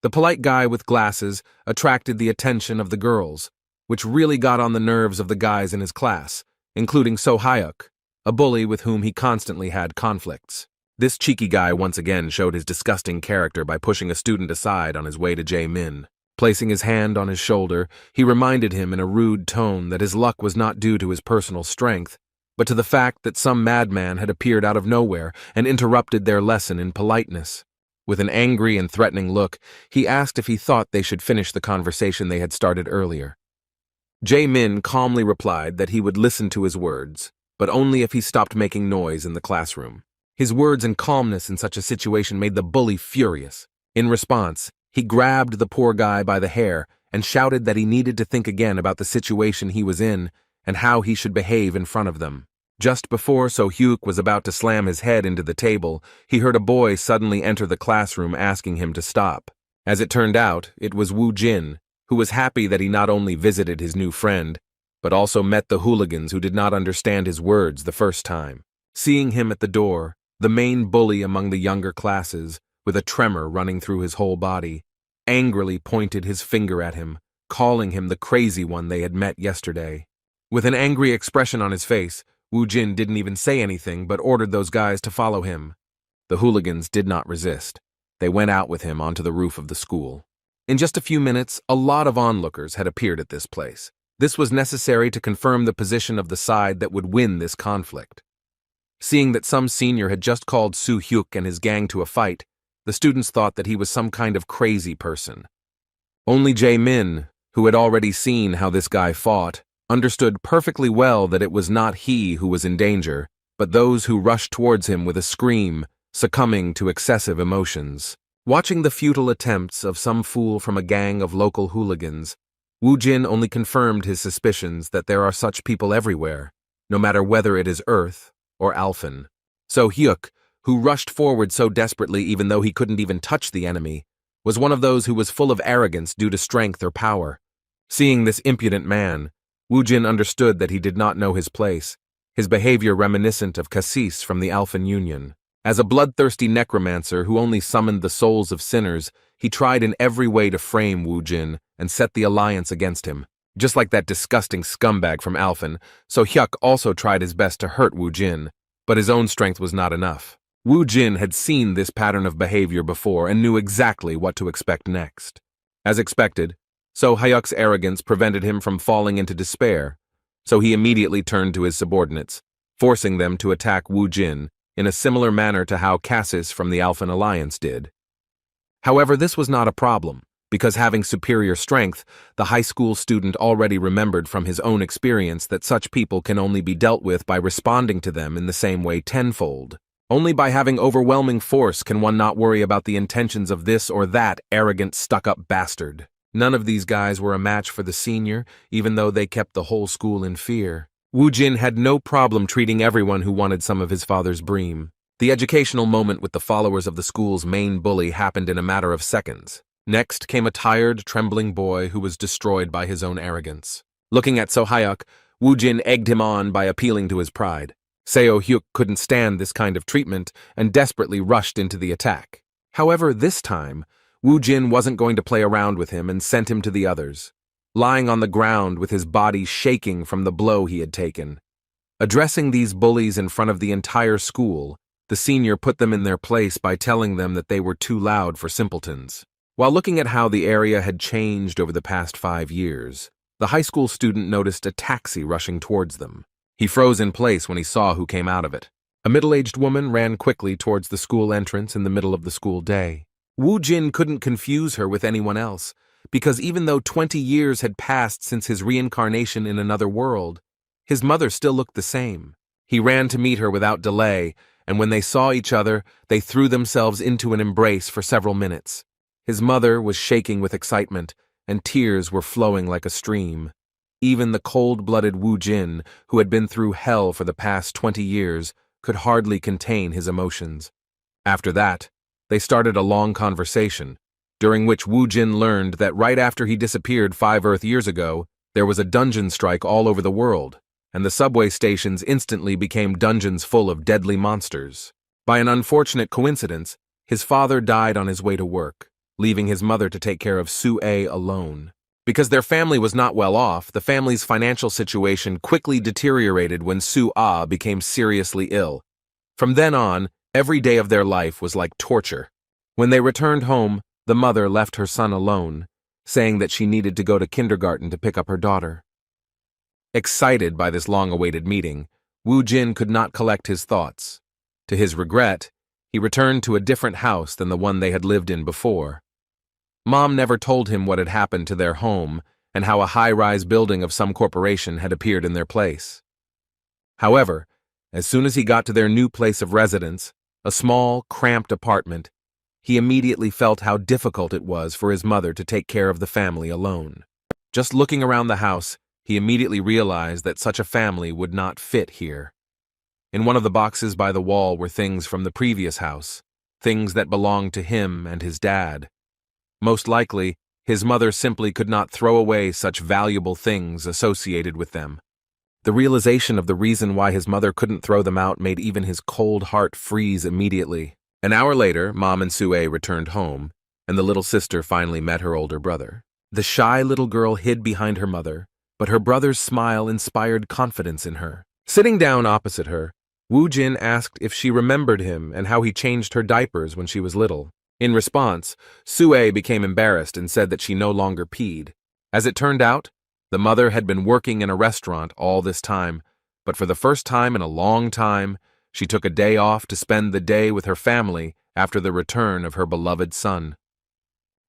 The polite guy with glasses attracted the attention of the girls, which really got on the nerves of the guys in his class, including So Hyuk, a bully with whom he constantly had conflicts. This cheeky guy once again showed his disgusting character by pushing a student aside on his way to Jae-min. Placing his hand on his shoulder, he reminded him in a rude tone that his luck was not due to his personal strength, but to the fact that some madman had appeared out of nowhere and interrupted their lesson in politeness. With an angry and threatening look, he asked if he thought they should finish the conversation they had started earlier. Jae-min calmly replied that he would listen to his words, but only if he stopped making noise in the classroom. His words and calmness in such a situation made the bully furious. In response, he grabbed the poor guy by the hair and shouted that he needed to think again about the situation he was in and how he should behave in front of them. Just before So-hyuk was about to slam his head into the table, he heard a boy suddenly enter the classroom asking him to stop. As it turned out, it was Woo-jin, who was happy that he not only visited his new friend, but also met the hooligans who did not understand his words the first time. Seeing him at the door, the main bully among the younger classes, with a tremor running through his whole body, angrily pointed his finger at him, calling him the crazy one they had met yesterday. With an angry expression on his face, Woo-jin didn't even say anything but ordered those guys to follow him. The hooligans did not resist. They went out with him onto the roof of the school. In just a few minutes, a lot of onlookers had appeared at this place. This was necessary to confirm the position of the side that would win this conflict. Seeing that some senior had just called So-hyuk and his gang to a fight, the students thought that he was some kind of crazy person. Only Jae-min, who had already seen how this guy fought, understood perfectly well that it was not he who was in danger, but those who rushed towards him with a scream, succumbing to excessive emotions. Watching the futile attempts of some fool from a gang of local hooligans, Woo-jin only confirmed his suspicions that there are such people everywhere, no matter whether it is Earth or Alphen. So-hyuk, who rushed forward so desperately even though he couldn't even touch the enemy, was one of those who was full of arrogance due to strength or power. Seeing this impudent man, Woo-jin understood that he did not know his place, his behavior reminiscent of Cassis from the Alphen Union. As a bloodthirsty necromancer who only summoned the souls of sinners, he tried in every way to frame Woo-jin and set the alliance against him. Just like that disgusting scumbag from Alphen, So-hyuk also tried his best to hurt Woo-jin, but his own strength was not enough. Woo-jin had seen this pattern of behavior before and knew exactly what to expect next. As expected, So-hyuk's arrogance prevented him from falling into despair, so he immediately turned to his subordinates, forcing them to attack Woo-jin in a similar manner to how Cassis from the Alphen Alliance did. However, this was not a problem, because having superior strength, the high school student already remembered from his own experience that such people can only be dealt with by responding to them in the same way tenfold. Only by having overwhelming force can one not worry about the intentions of this or that arrogant, stuck-up bastard. None of these guys were a match for the senior, even though they kept the whole school in fear. Woo-jin had no problem treating everyone who wanted some of his father's bream. The educational moment with the followers of the school's main bully happened in a matter of seconds. Next came a tired, trembling boy who was destroyed by his own arrogance. Looking at So-hyuk, Woo-jin egged him on by appealing to his pride. So-hyuk couldn't stand this kind of treatment and desperately rushed into the attack. However, this time, Woo-jin wasn't going to play around with him and sent him to the others, lying on the ground with his body shaking from the blow he had taken. Addressing these bullies in front of the entire school, the senior put them in their place by telling them that they were too loud for simpletons. While looking at how the area had changed over the past 5 years, the high school student noticed a taxi rushing towards them. He froze in place when he saw who came out of it. A middle-aged woman ran quickly towards the school entrance in the middle of the school day. Woo-jin couldn't confuse her with anyone else, because even though 20 years had passed since his reincarnation in another world, his mother still looked the same. He ran to meet her without delay, and when they saw each other, they threw themselves into an embrace for several minutes. His mother was shaking with excitement, and tears were flowing like a stream. Even the cold-blooded Woo-jin, who had been through hell for the past 20 years, could hardly contain his emotions. After that, they started a long conversation, during which Woo-jin learned that right after he disappeared 5 Earth years ago, there was a dungeon strike all over the world, and the subway stations instantly became dungeons full of deadly monsters. By an unfortunate coincidence, his father died on his way to work, leaving his mother to take care of Sue alone. Because their family was not well off, the family's financial situation quickly deteriorated when Sue became seriously ill. From then on, every day of their life was like torture. When they returned home, the mother left her son alone, saying that she needed to go to kindergarten to pick up her daughter. Excited by this long-awaited meeting, Woo-jin could not collect his thoughts. To his regret, he returned to a different house than the one they had lived in before. Mom never told him what had happened to their home and how a high-rise building of some corporation had appeared in their place. However, as soon as he got to their new place of residence, a small, cramped apartment, he immediately felt how difficult it was for his mother to take care of the family alone. Just looking around the house, he immediately realized that such a family would not fit here. In one of the boxes by the wall were things from the previous house, things that belonged to him and his dad. Most likely, his mother simply could not throw away such valuable things associated with them. The realization of the reason why his mother couldn't throw them out made even his cold heart freeze immediately. An hour later, Mom and Sue returned home, and the little sister finally met her older brother. The shy little girl hid behind her mother, but her brother's smile inspired confidence in her. Sitting down opposite her, Woo Jin asked if she remembered him and how he changed her diapers when she was little. In response, Sue became embarrassed and said that she no longer peed. As it turned out, the mother had been working in a restaurant all this time, but for the first time in a long time, she took a day off to spend the day with her family after the return of her beloved son.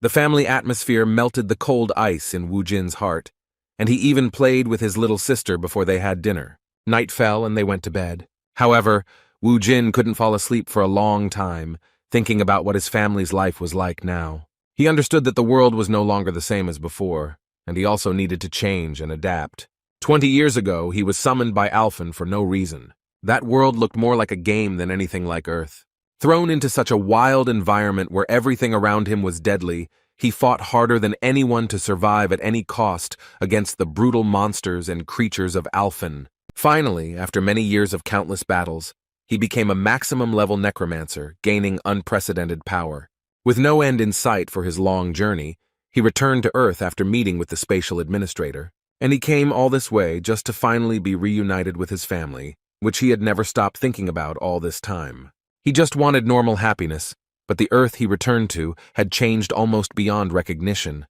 The family atmosphere melted the cold ice in Woo Jin's heart, and he even played with his little sister before they had dinner. Night fell and they went to bed. However, Woo Jin couldn't fall asleep for a long time, thinking about what his family's life was like now. He understood that the world was no longer the same as before, and he also needed to change and adapt. 20 years ago, he was summoned by Alphen for no reason. That world looked more like a game than anything like Earth. Thrown into such a wild environment where everything around him was deadly, he fought harder than anyone to survive at any cost against the brutal monsters and creatures of Alphen. Finally, after many years of countless battles, he became a maximum-level necromancer, gaining unprecedented power. With no end in sight for his long journey, he returned to Earth after meeting with the spatial administrator. And he came all this way just to finally be reunited with his family, which he had never stopped thinking about all this time. He just wanted normal happiness, but the Earth he returned to had changed almost beyond recognition.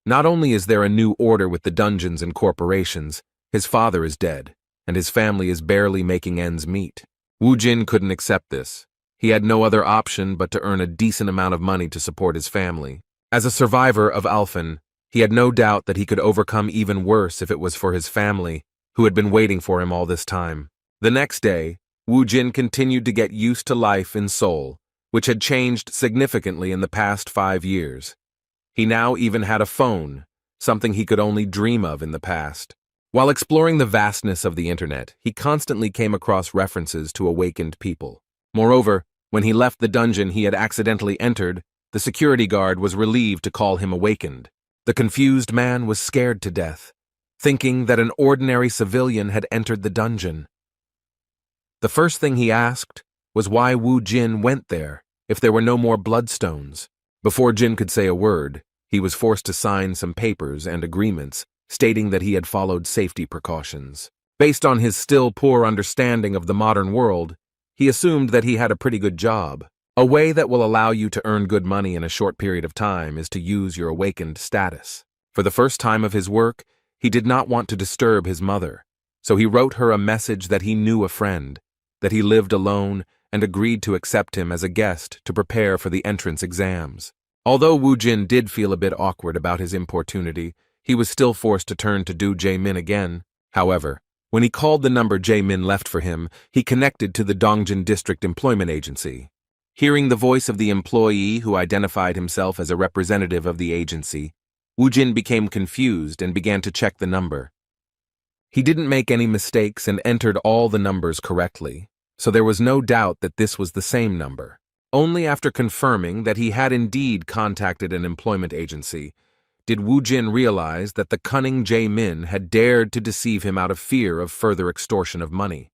Not only is there a new order with the dungeons and corporations, his father is dead, and his family is barely making ends meet. Woo Jin couldn't accept this. He had no other option but to earn a decent amount of money to support his family. As a survivor of Alphen, he had no doubt that he could overcome even worse if it was for his family, who had been waiting for him all this time. The next day, Woo Jin continued to get used to life in Seoul, which had changed significantly in the past 5 years. He now even had a phone, something he could only dream of in the past. While exploring the vastness of the internet, he constantly came across references to awakened people. Moreover, when he left the dungeon he had accidentally entered, the security guard was relieved to call him awakened. The confused man was scared to death, thinking that an ordinary civilian had entered the dungeon. The first thing he asked was why Woo Jin went there if there were no more bloodstones. Before Jin could say a word, he was forced to sign some papers and agreements, stating that he had followed safety precautions. Based on his still poor understanding of the modern world, he assumed that he had a pretty good job. A way that will allow you to earn good money in a short period of time is to use your awakened status. For the first time of his work, he did not want to disturb his mother, so he wrote her a message that he knew a friend, that he lived alone, and agreed to accept him as a guest to prepare for the entrance exams. Although Woo Jin did feel a bit awkward about his importunity, he was still forced to turn to Do Jae-min again. However, when he called the number Jae-min left for him, he connected to the Dongjin District Employment Agency. Hearing the voice of the employee who identified himself as a representative of the agency, Woo Jin became confused and began to check the number. He didn't make any mistakes and entered all the numbers correctly, so there was no doubt that this was the same number. Only after confirming that he had indeed contacted an employment agency did Woo Jin realize that the cunning Jae-min had dared to deceive him out of fear of further extortion of money.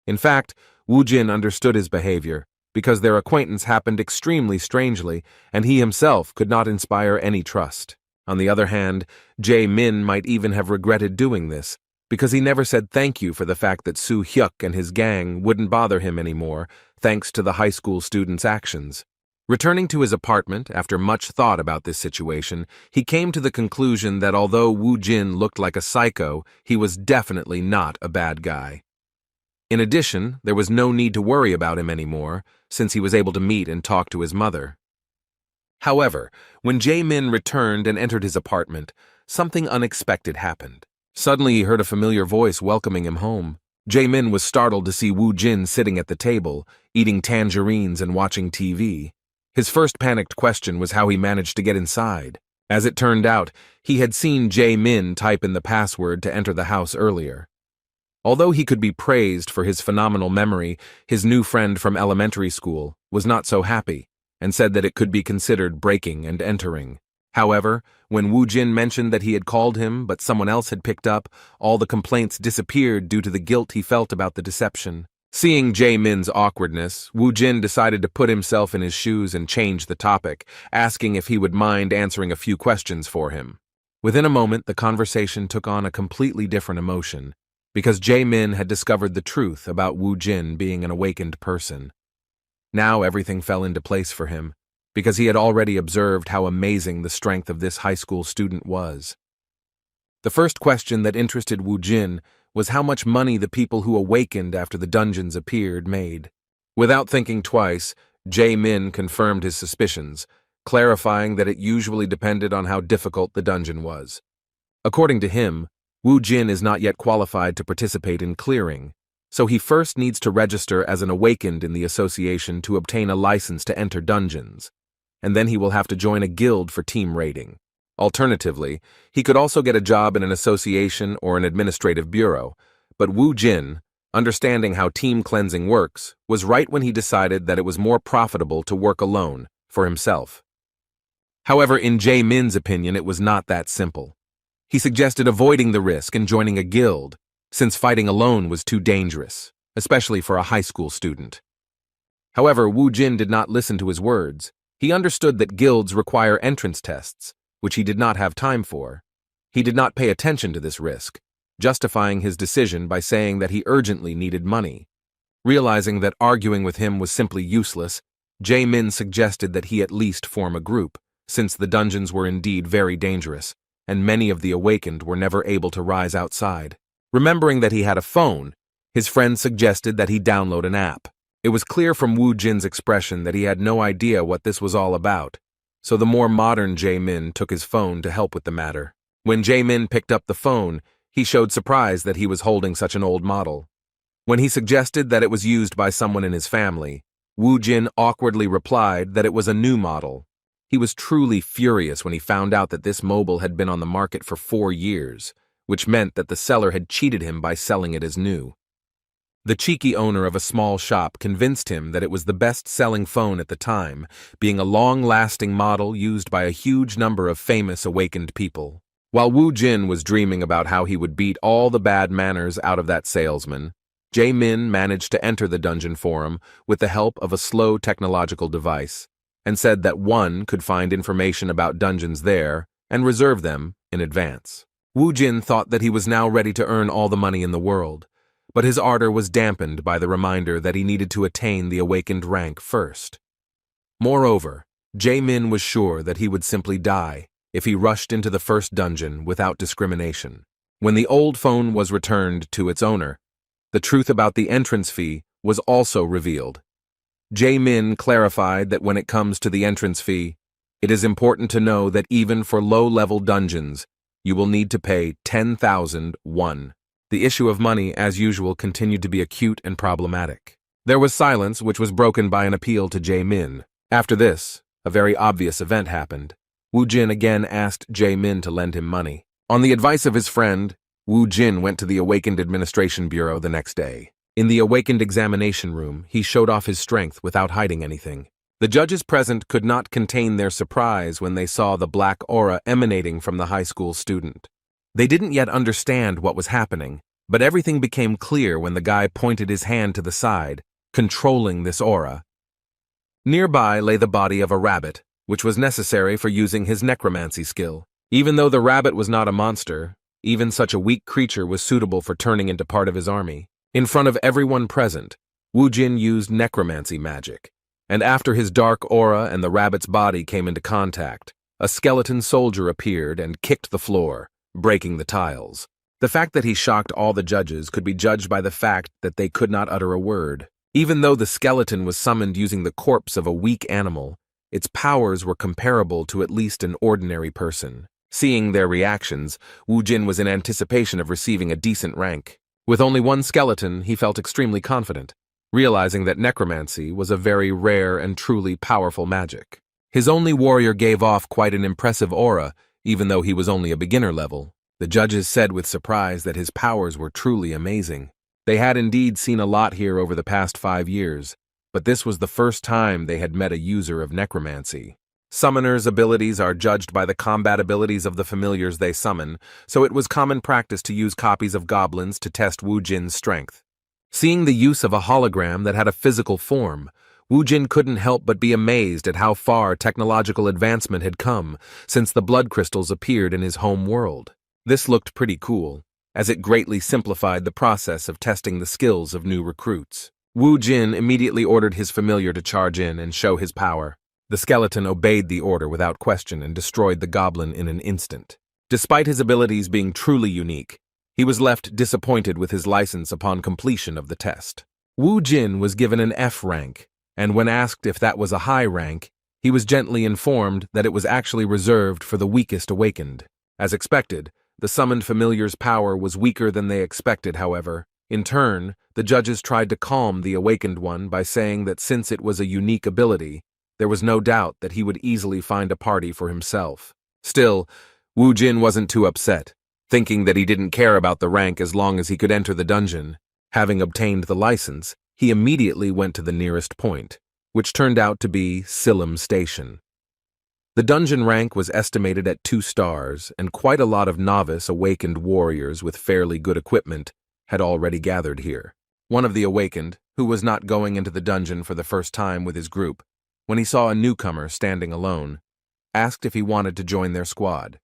In fact, Woo Jin understood his behavior because their acquaintance happened extremely strangely and he himself could not inspire any trust. On the other hand, Jae-min might even have regretted doing this because he never said thank you for the fact that Soo Hyuk and his gang wouldn't bother him anymore thanks to the high school student's actions. Returning to his apartment after much thought about this situation, he came to the conclusion that although Woo Jin looked like a psycho, he was definitely not a bad guy. In addition, there was no need to worry about him anymore, since he was able to meet and talk to his mother. However, when Jae-min returned and entered his apartment, something unexpected happened. Suddenly he heard a familiar voice welcoming him home. Jae-min was startled to see Woo Jin sitting at the table, eating tangerines and watching TV. His first panicked question was how he managed to get inside. As it turned out, he had seen Jae-min type in the password to enter the house earlier. Although he could be praised for his phenomenal memory, his new friend from elementary school was not so happy and said that it could be considered breaking and entering. However, when Woo Jin mentioned that he had called him but someone else had picked up, all the complaints disappeared due to the guilt he felt about the deception. Seeing Jae-min's awkwardness, Woo Jin decided to put himself in his shoes and change the topic, asking if he would mind answering a few questions for him. Within a moment, the conversation took on a completely different emotion, because Jae-min had discovered the truth about Woo Jin being an awakened person. Now everything fell into place for him, because he had already observed how amazing the strength of this high school student was. The first question that interested Woo Jin was how much money the people who awakened after the dungeons appeared made. Without thinking twice, Jae-min confirmed his suspicions, clarifying that it usually depended on how difficult the dungeon was. According to him, Woo Jin is not yet qualified to participate in clearing, so he first needs to register as an awakened in the association to obtain a license to enter dungeons, and then he will have to join a guild for team raiding. Alternatively, he could also get a job in an association or an administrative bureau, but Woo Jin, understanding how team cleansing works, was right when he decided that it was more profitable to work alone, for himself. However, in Jae-min's opinion, it was not that simple. He suggested avoiding the risk and joining a guild, since fighting alone was too dangerous, especially for a high school student. However, Woo Jin did not listen to his words. He understood that guilds require entrance tests, which he did not have time for. He did not pay attention to this risk, justifying his decision by saying that he urgently needed money. Realizing that arguing with him was simply useless, Jae-min suggested that he at least form a group, since the dungeons were indeed very dangerous, and many of the awakened were never able to rise outside. Remembering that he had a phone, his friend suggested that he download an app. It was clear from Woo Jin's expression that he had no idea what this was all about, so the more modern Jae-min took his phone to help with the matter. When Jae-min picked up the phone, he showed surprise that he was holding such an old model. When he suggested that it was used by someone in his family, Woo Jin awkwardly replied that it was a new model. He was truly furious when he found out that this mobile had been on the market for 4 years, which meant that the seller had cheated him by selling it as new. The cheeky owner of a small shop convinced him that it was the best-selling phone at the time, being a long-lasting model used by a huge number of famous awakened people. While Woo Jin was dreaming about how he would beat all the bad manners out of that salesman, Jae-min managed to enter the dungeon forum with the help of a slow technological device, and said that one could find information about dungeons there and reserve them in advance. Woo Jin thought that he was now ready to earn all the money in the world, but his ardor was dampened by the reminder that he needed to attain the awakened rank first. Moreover, Jae-min was sure that he would simply die if he rushed into the first dungeon without discrimination. When the old phone was returned to its owner, the truth about the entrance fee was also revealed. Jae-min clarified that when it comes to the entrance fee, it is important to know that even for low-level dungeons, you will need to pay 10,000 won. The issue of money, as usual, continued to be acute and problematic. There was silence, which was broken by an appeal to Jae-min. After this, a very obvious event happened. Woo Jin again asked Jae-min to lend him money. On the advice of his friend, Woo Jin went to the Awakened Administration Bureau the next day. In the Awakened examination room, he showed off his strength without hiding anything. The judges present could not contain their surprise when they saw the black aura emanating from the high school student. They didn't yet understand what was happening, but everything became clear when the guy pointed his hand to the side, controlling this aura. Nearby lay the body of a rabbit, which was necessary for using his necromancy skill. Even though the rabbit was not a monster, even such a weak creature was suitable for turning into part of his army. In front of everyone present, Woo Jin used necromancy magic, and after his dark aura and the rabbit's body came into contact, a skeleton soldier appeared and kicked the floor, breaking the tiles. The fact that he shocked all the judges could be judged by the fact that they could not utter a word. Even though the skeleton was summoned using the corpse of a weak animal, its powers were comparable to at least an ordinary person. Seeing their reactions, Woo Jin was in anticipation of receiving a decent rank. With only one skeleton, he felt extremely confident, realizing that necromancy was a very rare and truly powerful magic. His only warrior gave off quite an impressive aura, even though he was only a beginner level. The judges said with surprise that his powers were truly amazing. They had indeed seen a lot here over the past 5 years, but this was the first time they had met a user of necromancy. Summoners' abilities are judged by the combat abilities of the familiars they summon, so it was common practice to use copies of goblins to test Wu Jin's strength. Seeing the use of a hologram that had a physical form, Wu Jin couldn't help but be amazed at how far technological advancement had come since the blood crystals appeared in his home world. This looked pretty cool, as it greatly simplified the process of testing the skills of new recruits. Wu Jin immediately ordered his familiar to charge in and show his power. The skeleton obeyed the order without question and destroyed the goblin in an instant. Despite his abilities being truly unique, he was left disappointed with his license upon completion of the test. Wu Jin was given an F rank, and when asked if that was a high rank, he was gently informed that it was actually reserved for the weakest awakened. As expected, the summoned familiar's power was weaker than they expected, however. In turn, the judges tried to calm the awakened one by saying that since it was a unique ability, there was no doubt that he would easily find a party for himself. Still, Wu Jin wasn't too upset, thinking that he didn't care about the rank as long as he could enter the dungeon. Having obtained the license, he immediately went to the nearest point, which turned out to be Silim Station. The dungeon rank was estimated at 2 stars, and quite a lot of novice awakened warriors with fairly good equipment had already gathered here. One of the awakened, who was not going into the dungeon for the first time with his group, when he saw a newcomer standing alone, asked if he wanted to join their squad.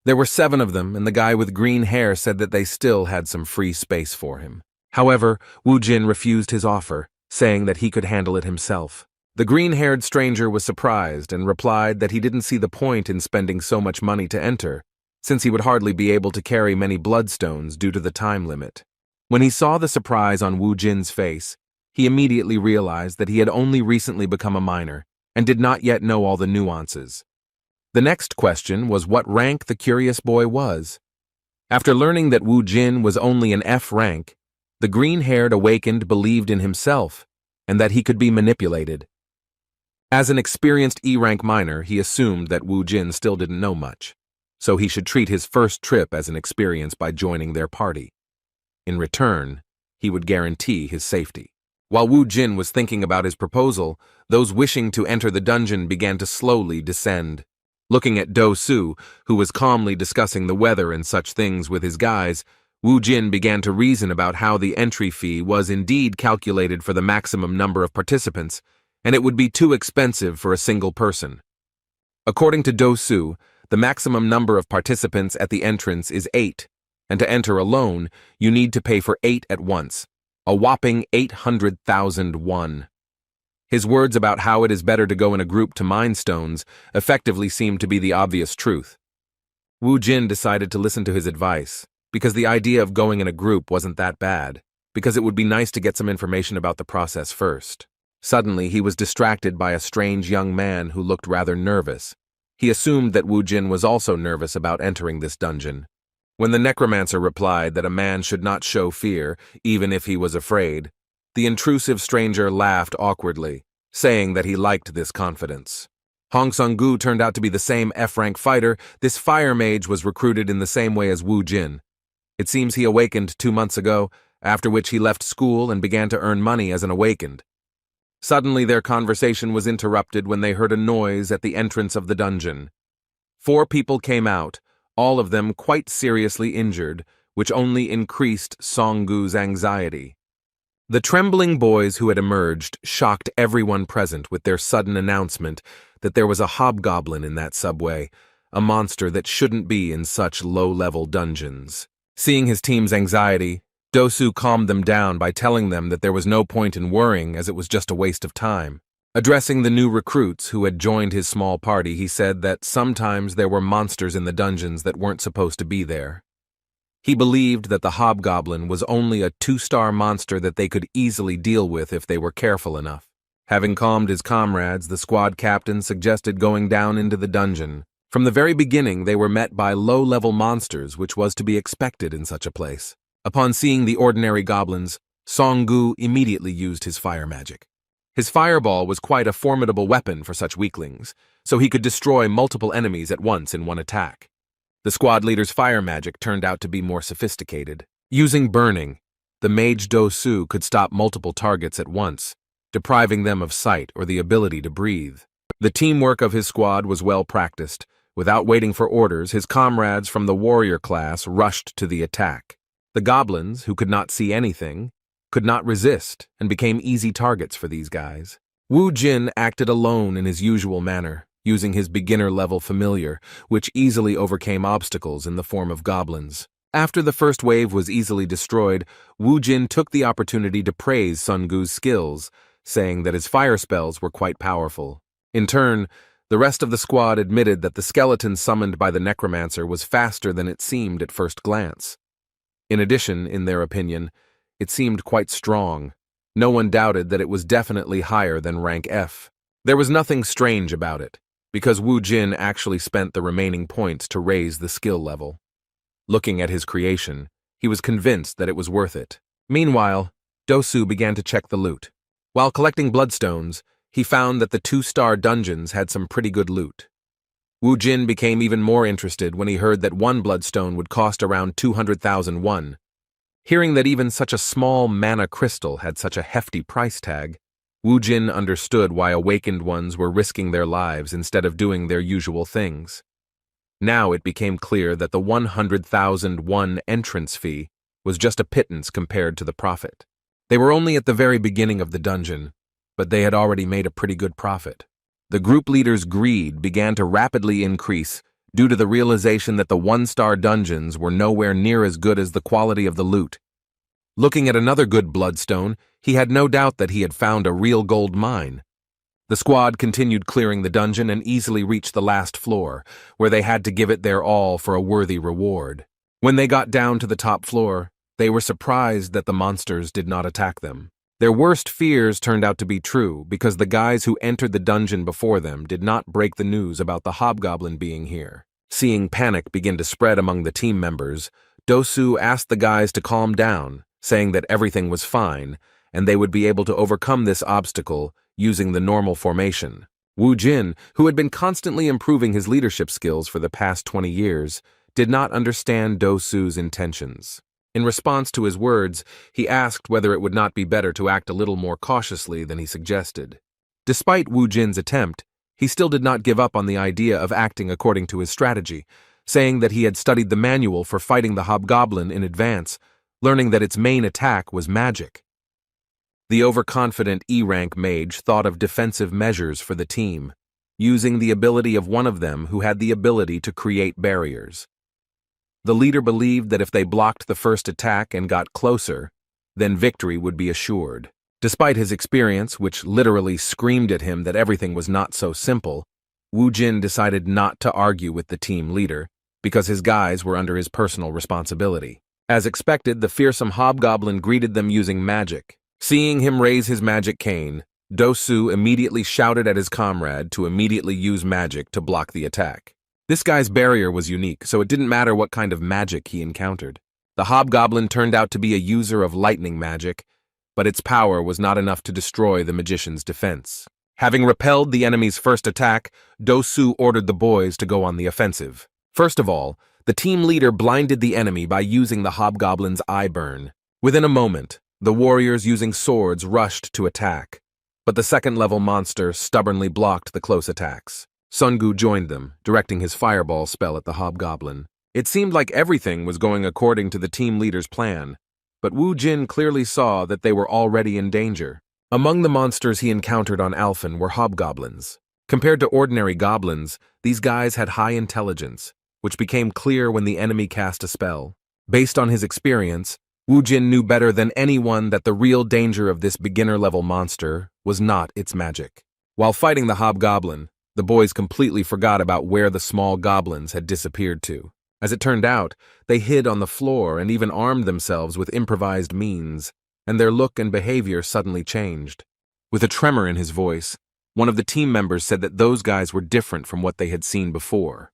There were 7 of them, and the guy with green hair said that they still had some free space for him. However, Wu Jin refused his offer, saying that he could handle it himself. The green-haired stranger was surprised and replied that he didn't see the point in spending so much money to enter, since he would hardly be able to carry many bloodstones due to the time limit. When he saw the surprise on Wu Jin's face, he immediately realized that he had only recently become a minor and did not yet know all the nuances. The next question was what rank the curious boy was. After learning that Wu Jin was only an F rank, the green-haired awakened believed in himself and that he could be manipulated. As an experienced E-rank minor, he assumed that Wu Jin still didn't know much, so he should treat his first trip as an experience by joining their party. In return, he would guarantee his safety. While Wu Jin was thinking about his proposal, those wishing to enter the dungeon began to slowly descend. Looking at Do Su, who was calmly discussing the weather and such things with his guys, Wu Jin began to reason about how the entry fee was indeed calculated for the maximum number of participants, and it would be too expensive for a single person. According to Do Su, the maximum number of participants at the entrance is 8, and to enter alone, you need to pay for 8 at once. A whopping 800,000 won. His words about how it is better to go in a group to mine stones effectively seemed to be the obvious truth. Wu Jin decided to listen to his advice, because the idea of going in a group wasn't that bad, because it would be nice to get some information about the process first. Suddenly, he was distracted by a strange young man who looked rather nervous. He assumed that Wu Jin was also nervous about entering this dungeon. When the necromancer replied that a man should not show fear, even if he was afraid, the intrusive stranger laughed awkwardly, saying that he liked this confidence. Hong Sung-gu turned out to be the same F-rank fighter. This fire mage was recruited in the same way as Wu Jin. It seems he awakened 2 months ago, after which he left school and began to earn money as an awakened. Suddenly their conversation was interrupted when they heard a noise at the entrance of the dungeon. 4 people came out, all of them quite seriously injured, which only increased Song-gu's anxiety. The trembling boys who had emerged shocked everyone present with their sudden announcement that there was a hobgoblin in that subway, a monster that shouldn't be in such low-level dungeons. Seeing his team's anxiety, Do Su calmed them down by telling them that there was no point in worrying as it was just a waste of time. Addressing the new recruits who had joined his small party, he said that sometimes there were monsters in the dungeons that weren't supposed to be there. He believed that the hobgoblin was only a 2-star monster that they could easily deal with if they were careful enough. Having calmed his comrades, the squad captain suggested going down into the dungeon. From the very beginning, they were met by low-level monsters, which was to be expected in such a place. Upon seeing the ordinary goblins, Song-gu immediately used his fire magic. His fireball was quite a formidable weapon for such weaklings, so he could destroy multiple enemies at once in one attack. The squad leader's fire magic turned out to be more sophisticated. Using burning, the mage Do-su could stop multiple targets at once, depriving them of sight or the ability to breathe. The teamwork of his squad was well practiced. Without waiting for orders, his comrades from the warrior class rushed to the attack. The goblins, who could not see anything, could not resist and became easy targets for these guys. Wu Jin acted alone in his usual manner, using his beginner-level familiar, which easily overcame obstacles in the form of goblins. After the first wave was easily destroyed, Wu Jin took the opportunity to praise Sun Gu's skills, saying that his fire spells were quite powerful. In turn, the rest of the squad admitted that the skeleton summoned by the necromancer was faster than it seemed at first glance. In addition, in their opinion, it seemed quite strong. No one doubted that it was definitely higher than rank F. There was nothing strange about it, because Wu Jin actually spent the remaining points to raise the skill level. Looking at his creation, he was convinced that it was worth it. Meanwhile, Do-su began to check the loot. While collecting bloodstones, he found that the 2-star dungeons had some pretty good loot. Wu Jin became even more interested when he heard that one bloodstone would cost around 200,000 won. Hearing that even such a small mana crystal had such a hefty price tag, Wu Jin understood why awakened ones were risking their lives instead of doing their usual things. Now it became clear that the 100,000 won entrance fee was just a pittance compared to the profit. They were only at the very beginning of the dungeon, but they had already made a pretty good profit. The group leader's greed began to rapidly increase due to the realization that the 1-star dungeons were nowhere near as good as the quality of the loot. Looking at another good bloodstone, he had no doubt that he had found a real gold mine. The squad continued clearing the dungeon and easily reached the last floor, where they had to give it their all for a worthy reward. When they got down to the top floor, they were surprised that the monsters did not attack them. Their worst fears turned out to be true because the guys who entered the dungeon before them did not break the news about the hobgoblin being here. Seeing panic begin to spread among the team members, Do-su asked the guys to calm down, saying that everything was fine and they would be able to overcome this obstacle using the normal formation. Wu Jin, who had been constantly improving his leadership skills for the past 20 years, did not understand Do-su's intentions. In response to his words, he asked whether it would not be better to act a little more cautiously than he suggested. Despite Wu Jin's attempt, he still did not give up on the idea of acting according to his strategy, saying that he had studied the manual for fighting the hobgoblin in advance, learning that its main attack was magic. The overconfident E-rank mage thought of defensive measures for the team, using the ability of one of them who had the ability to create barriers. The leader believed that if they blocked the first attack and got closer, then victory would be assured. Despite his experience, which literally screamed at him that everything was not so simple, Wu Jin decided not to argue with the team leader because his guys were under his personal responsibility. As expected, the fearsome hobgoblin greeted them using magic. Seeing him raise his magic cane, Do-su immediately shouted at his comrade to immediately use magic to block the attack. This guy's barrier was unique, so it didn't matter what kind of magic he encountered. The hobgoblin turned out to be a user of lightning magic, but its power was not enough to destroy the magician's defense. Having repelled the enemy's first attack, Do-su ordered the boys to go on the offensive. First of all, the team leader blinded the enemy by using the hobgoblin's eye burn. Within a moment, the warriors using swords rushed to attack, but the second-level monster stubbornly blocked the close attacks. Sun-gu joined them, directing his fireball spell at the hobgoblin. It seemed like everything was going according to the team leader's plan, but Wu Jin clearly saw that they were already in danger. Among the monsters he encountered on Alphen were hobgoblins. Compared to ordinary goblins, these guys had high intelligence, which became clear when the enemy cast a spell. Based on his experience, Wu Jin knew better than anyone that the real danger of this beginner-level monster was not its magic. While fighting the hobgoblin, the boys completely forgot about where the small goblins had disappeared to. As it turned out, they hid on the floor and even armed themselves with improvised means, and their look and behavior suddenly changed. With a tremor in his voice, one of the team members said that those guys were different from what they had seen before.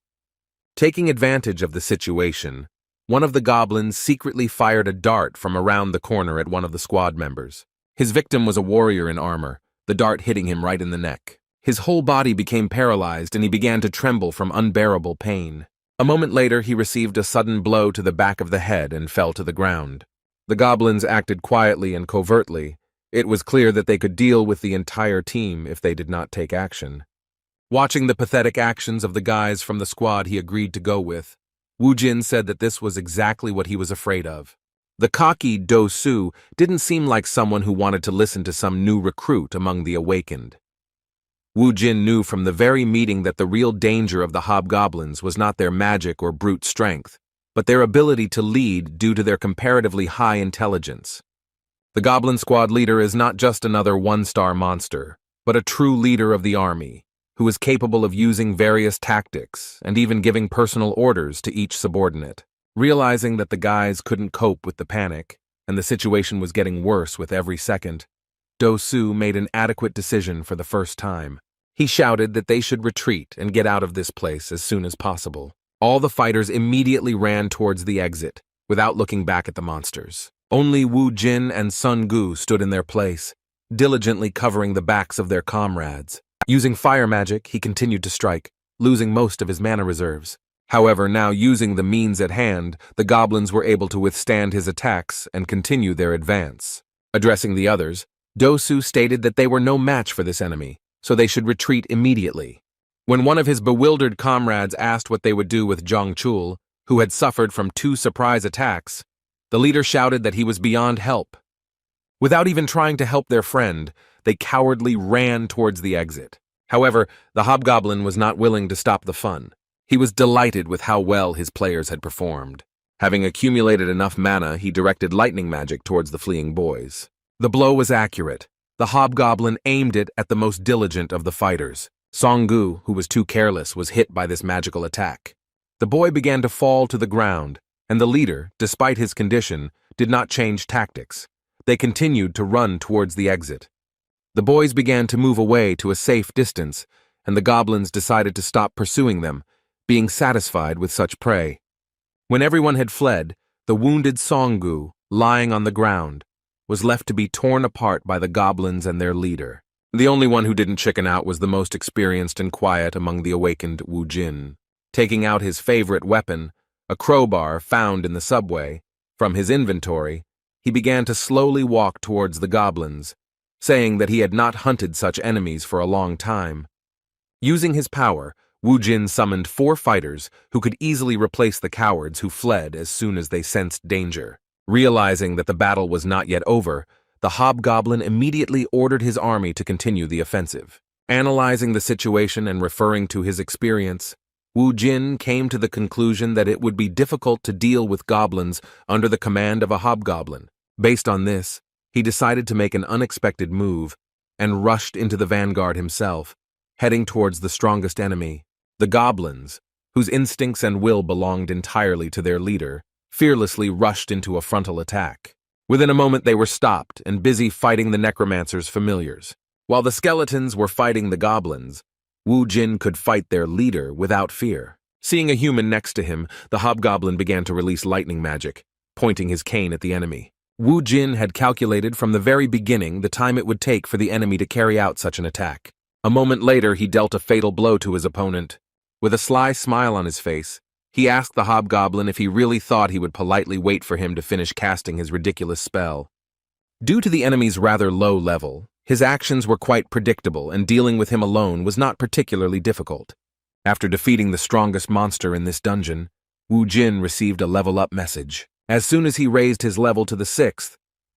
Taking advantage of the situation, one of the goblins secretly fired a dart from around the corner at one of the squad members. His victim was a warrior in armor, the dart hitting him right in the neck. His whole body became paralyzed and he began to tremble from unbearable pain. A moment later, he received a sudden blow to the back of the head and fell to the ground. The goblins acted quietly and covertly. It was clear that they could deal with the entire team if they did not take action. Watching the pathetic actions of the guys from the squad he agreed to go with, Wu Jin said that this was exactly what he was afraid of. The cocky Do Su didn't seem like someone who wanted to listen to some new recruit among the awakened. Wu Jin knew from the very meeting that the real danger of the hobgoblins was not their magic or brute strength, but their ability to lead due to their comparatively high intelligence. The goblin squad leader is not just another one-star monster, but a true leader of the army, who is capable of using various tactics and even giving personal orders to each subordinate. Realizing that the guys couldn't cope with the panic, and the situation was getting worse with every second, Do Su made an adequate decision for the first time. He shouted that they should retreat and get out of this place as soon as possible. All the fighters immediately ran towards the exit, without looking back at the monsters. Only Wu Jin and Sun Gu stood in their place, diligently covering the backs of their comrades. Using fire magic, he continued to strike, losing most of his mana reserves. However, now using the means at hand, the goblins were able to withstand his attacks and continue their advance. Addressing the others, Do Su stated that they were no match for this enemy, so they should retreat immediately. When one of his bewildered comrades asked what they would do with Zhang Chul, who had suffered from 2 surprise attacks, the leader shouted that he was beyond help. Without even trying to help their friend, they cowardly ran towards the exit. However, the hobgoblin was not willing to stop the fun. He was delighted with how well his players had performed. Having accumulated enough mana, he directed lightning magic towards the fleeing boys. The blow was accurate. The hobgoblin aimed it at the most diligent of the fighters. Song Gu, who was too careless, was hit by this magical attack. The boy began to fall to the ground, and the leader, despite his condition, did not change tactics. They continued to run towards the exit. The boys began to move away to a safe distance, and the goblins decided to stop pursuing them, being satisfied with such prey. When everyone had fled, the wounded Song Gu, lying on the ground, was left to be torn apart by the goblins and their leader. The only one who didn't chicken out was the most experienced and quiet among the awakened Wu Jin. Taking out his favorite weapon, a crowbar found in the subway, from his inventory, he began to slowly walk towards the goblins, saying that he had not hunted such enemies for a long time. Using his power, Wu Jin summoned 4 fighters who could easily replace the cowards who fled as soon as they sensed danger. Realizing that the battle was not yet over, the hobgoblin immediately ordered his army to continue the offensive. Analyzing the situation and referring to his experience, Wu Jin came to the conclusion that it would be difficult to deal with goblins under the command of a hobgoblin. Based on this, he decided to make an unexpected move and rushed into the vanguard himself, heading towards the strongest enemy, the goblins, whose instincts and will belonged entirely to their leader, fearlessly rushed into a frontal attack. Within a moment they were stopped and busy fighting the necromancer's familiars. While the skeletons were fighting the goblins, Wu Jin could fight their leader without fear. Seeing a human next to him, the hobgoblin began to release lightning magic, pointing his cane at the enemy. Wu Jin had calculated from the very beginning the time it would take for the enemy to carry out such an attack. A moment later, he dealt a fatal blow to his opponent. With a sly smile on his face, he asked the hobgoblin if he really thought he would politely wait for him to finish casting his ridiculous spell. Due to the enemy's rather low level, his actions were quite predictable, and dealing with him alone was not particularly difficult. After defeating the strongest monster in this dungeon, Wu Jin received a level-up message. As soon as he raised his level to the 6th,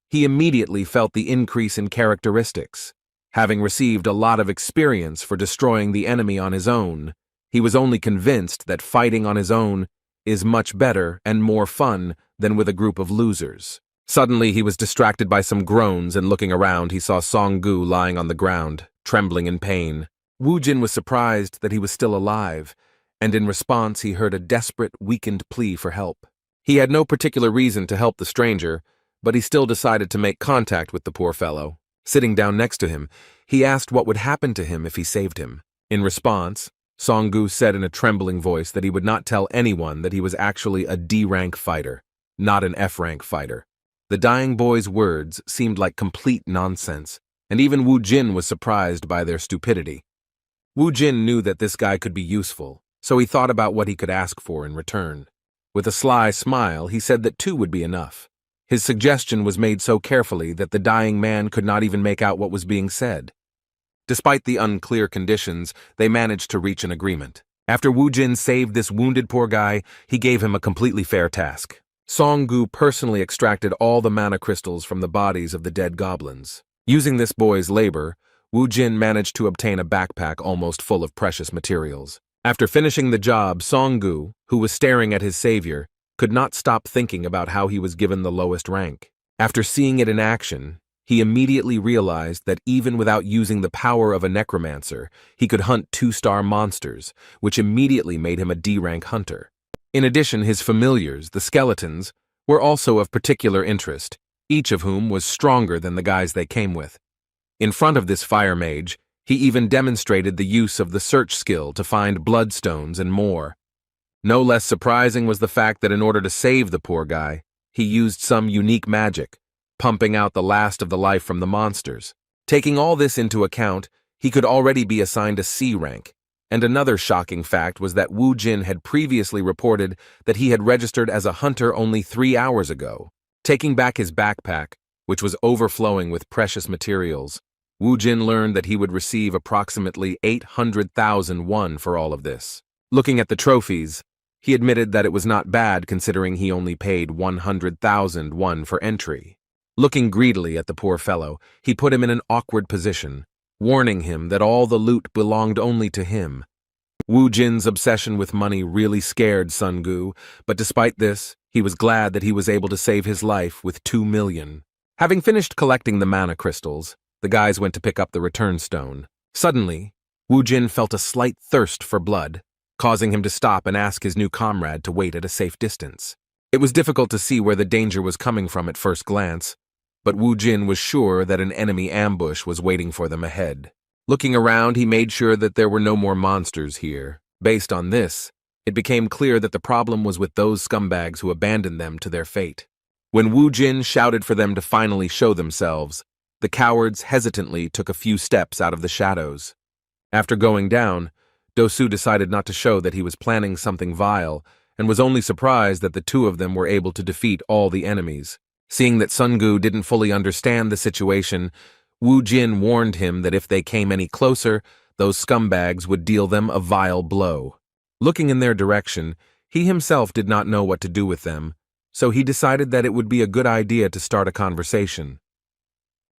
he immediately felt the increase in characteristics. Having received a lot of experience for destroying the enemy on his own, he was only convinced that fighting on his own is much better and more fun than with a group of losers. Suddenly, he was distracted by some groans, and looking around, he saw Song Gu lying on the ground, trembling in pain. Wu Jin was surprised that he was still alive, and in response, he heard a desperate, weakened plea for help. He had no particular reason to help the stranger, but he still decided to make contact with the poor fellow. Sitting down next to him, he asked what would happen to him if he saved him. In response, Song-gu said in a trembling voice that he would not tell anyone that he was actually a D-rank fighter, not an F-rank fighter. The dying boy's words seemed like complete nonsense, and even Wu Jin was surprised by their stupidity. Wu Jin knew that this guy could be useful, so he thought about what he could ask for in return. With a sly smile, he said that 2 would be enough. His suggestion was made so carefully that the dying man could not even make out what was being said. Despite the unclear conditions, they managed to reach an agreement. After Wu Jin saved this wounded poor guy, he gave him a completely fair task. Song-gu personally extracted all the mana crystals from the bodies of the dead goblins. Using this boy's labor, Wu Jin managed to obtain a backpack almost full of precious materials. After finishing the job, Song-gu, who was staring at his savior, could not stop thinking about how he was given the lowest rank. After seeing it in action, he immediately realized that even without using the power of a necromancer, he could hunt 2-star monsters, which immediately made him a D-rank hunter. In addition, his familiars, the skeletons, were also of particular interest, each of whom was stronger than the guys they came with. In front of this fire mage, he even demonstrated the use of the search skill to find bloodstones and more. No less surprising was the fact that in order to save the poor guy, he used some unique magic, pumping out the last of the life from the monsters. Taking all this into account, he could already be assigned a C rank. And another shocking fact was that Wu Jin had previously reported that he had registered as a hunter only 3 hours ago. Taking back his backpack, which was overflowing with precious materials, Wu Jin learned that he would receive approximately 800,000 won for all of this. Looking at the trophies, he admitted that it was not bad considering he only paid 100,000 won for entry. Looking greedily at the poor fellow, he put him in an awkward position, warning him that all the loot belonged only to him. Wu Jin's obsession with money really scared Song-gu, but despite this, he was glad that he was able to save his life with 2 million. Having finished collecting the mana crystals, the guys went to pick up the return stone. Suddenly, Wu Jin felt a slight thirst for blood, causing him to stop and ask his new comrade to wait at a safe distance. It was difficult to see where the danger was coming from at first glance, but Wu Jin was sure that an enemy ambush was waiting for them ahead. Looking around, he made sure that there were no more monsters here. Based on this, it became clear that the problem was with those scumbags who abandoned them to their fate. When Wu Jin shouted for them to finally show themselves, the cowards hesitantly took a few steps out of the shadows. After going down, Do-su decided not to show that he was planning something vile, and was only surprised that the 2 of them were able to defeat all the enemies. Seeing that Song-gu didn't fully understand the situation, Wu Jin warned him that if they came any closer, those scumbags would deal them a vile blow. Looking in their direction, he himself did not know what to do with them, so he decided that it would be a good idea to start a conversation.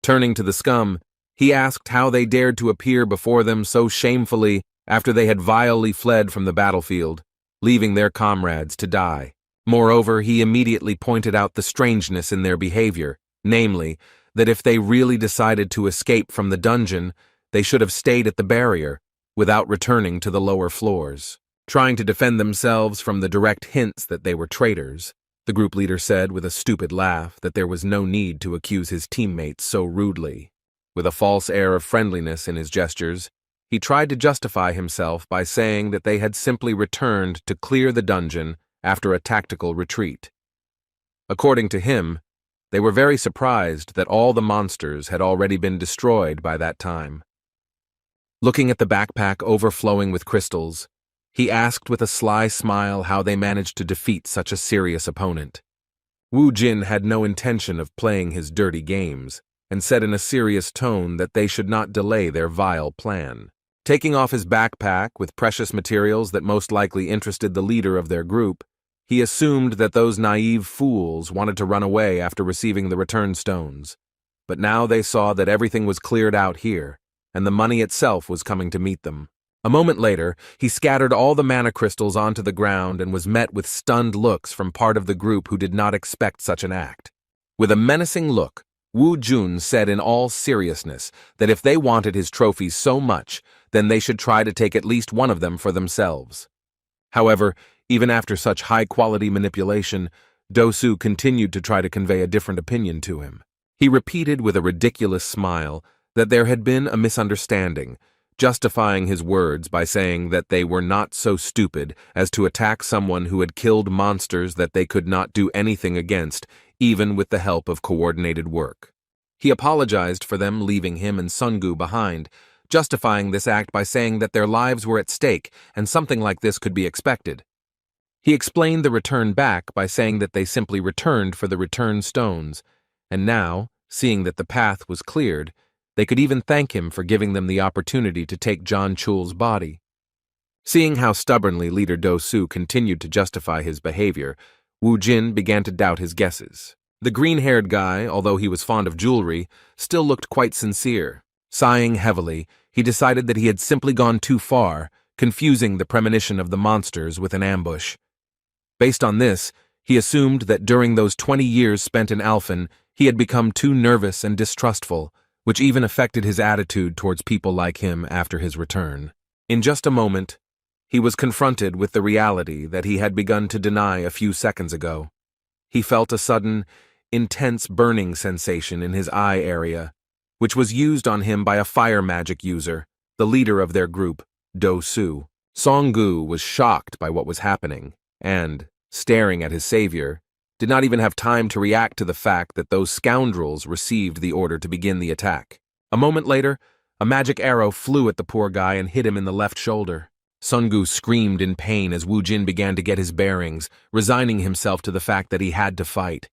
Turning to the scum, he asked how they dared to appear before them so shamefully after they had vilely fled from the battlefield, leaving their comrades to die. Moreover, he immediately pointed out the strangeness in their behavior, namely, that if they really decided to escape from the dungeon, they should have stayed at the barrier, without returning to the lower floors. Trying to defend themselves from the direct hints that they were traitors, the group leader said with a stupid laugh that there was no need to accuse his teammates so rudely. With a false air of friendliness in his gestures, he tried to justify himself by saying that they had simply returned to clear the dungeon after a tactical retreat. According to him, they were very surprised that all the monsters had already been destroyed by that time. Looking at the backpack overflowing with crystals, he asked with a sly smile how they managed to defeat such a serious opponent. Wu Jin had no intention of playing his dirty games, and said in a serious tone that they should not delay their vile plan. Taking off his backpack with precious materials that most likely interested the leader of their group, he assumed that those naive fools wanted to run away after receiving the return stones. But now they saw that everything was cleared out here, and the money itself was coming to meet them. A moment later, he scattered all the mana crystals onto the ground and was met with stunned looks from part of the group who did not expect such an act. With a menacing look, Wu Jun said in all seriousness that if they wanted his trophies so much, then they should try to take at least one of them for themselves. However, even after such high-quality manipulation, Do-su continued to try to convey a different opinion to him. He repeated with a ridiculous smile that there had been a misunderstanding, justifying his words by saying that they were not so stupid as to attack someone who had killed monsters that they could not do anything against, even with the help of coordinated work. He apologized for them leaving him and Sungu behind, justifying this act by saying that their lives were at stake and something like this could be expected. He explained the return back by saying that they simply returned for the return stones, and now, seeing that the path was cleared, they could even thank him for giving them the opportunity to take John Chul's body. Seeing how stubbornly leader Do-Su continued to justify his behavior, Wu Jin began to doubt his guesses. The green-haired guy, although he was fond of jewelry, still looked quite sincere. Sighing heavily, he decided that he had simply gone too far, confusing the premonition of the monsters with an ambush. Based on this, he assumed that during those 20 years spent in Alphen, he had become too nervous and distrustful, which even affected his attitude towards people like him after his return. In just a moment, he was confronted with the reality that he had begun to deny a few seconds ago. He felt a sudden, intense burning sensation in his eye area, which was used on him by a fire magic user, the leader of their group, Do-Su. Song-gu was shocked by what was happening, and, staring at his savior, did not even have time to react to the fact that those scoundrels received the order to begin the attack. A moment later, a magic arrow flew at the poor guy and hit him in the left shoulder. Song-gu screamed in pain as Wu Jin began to get his bearings, resigning himself to the fact that he had to fight.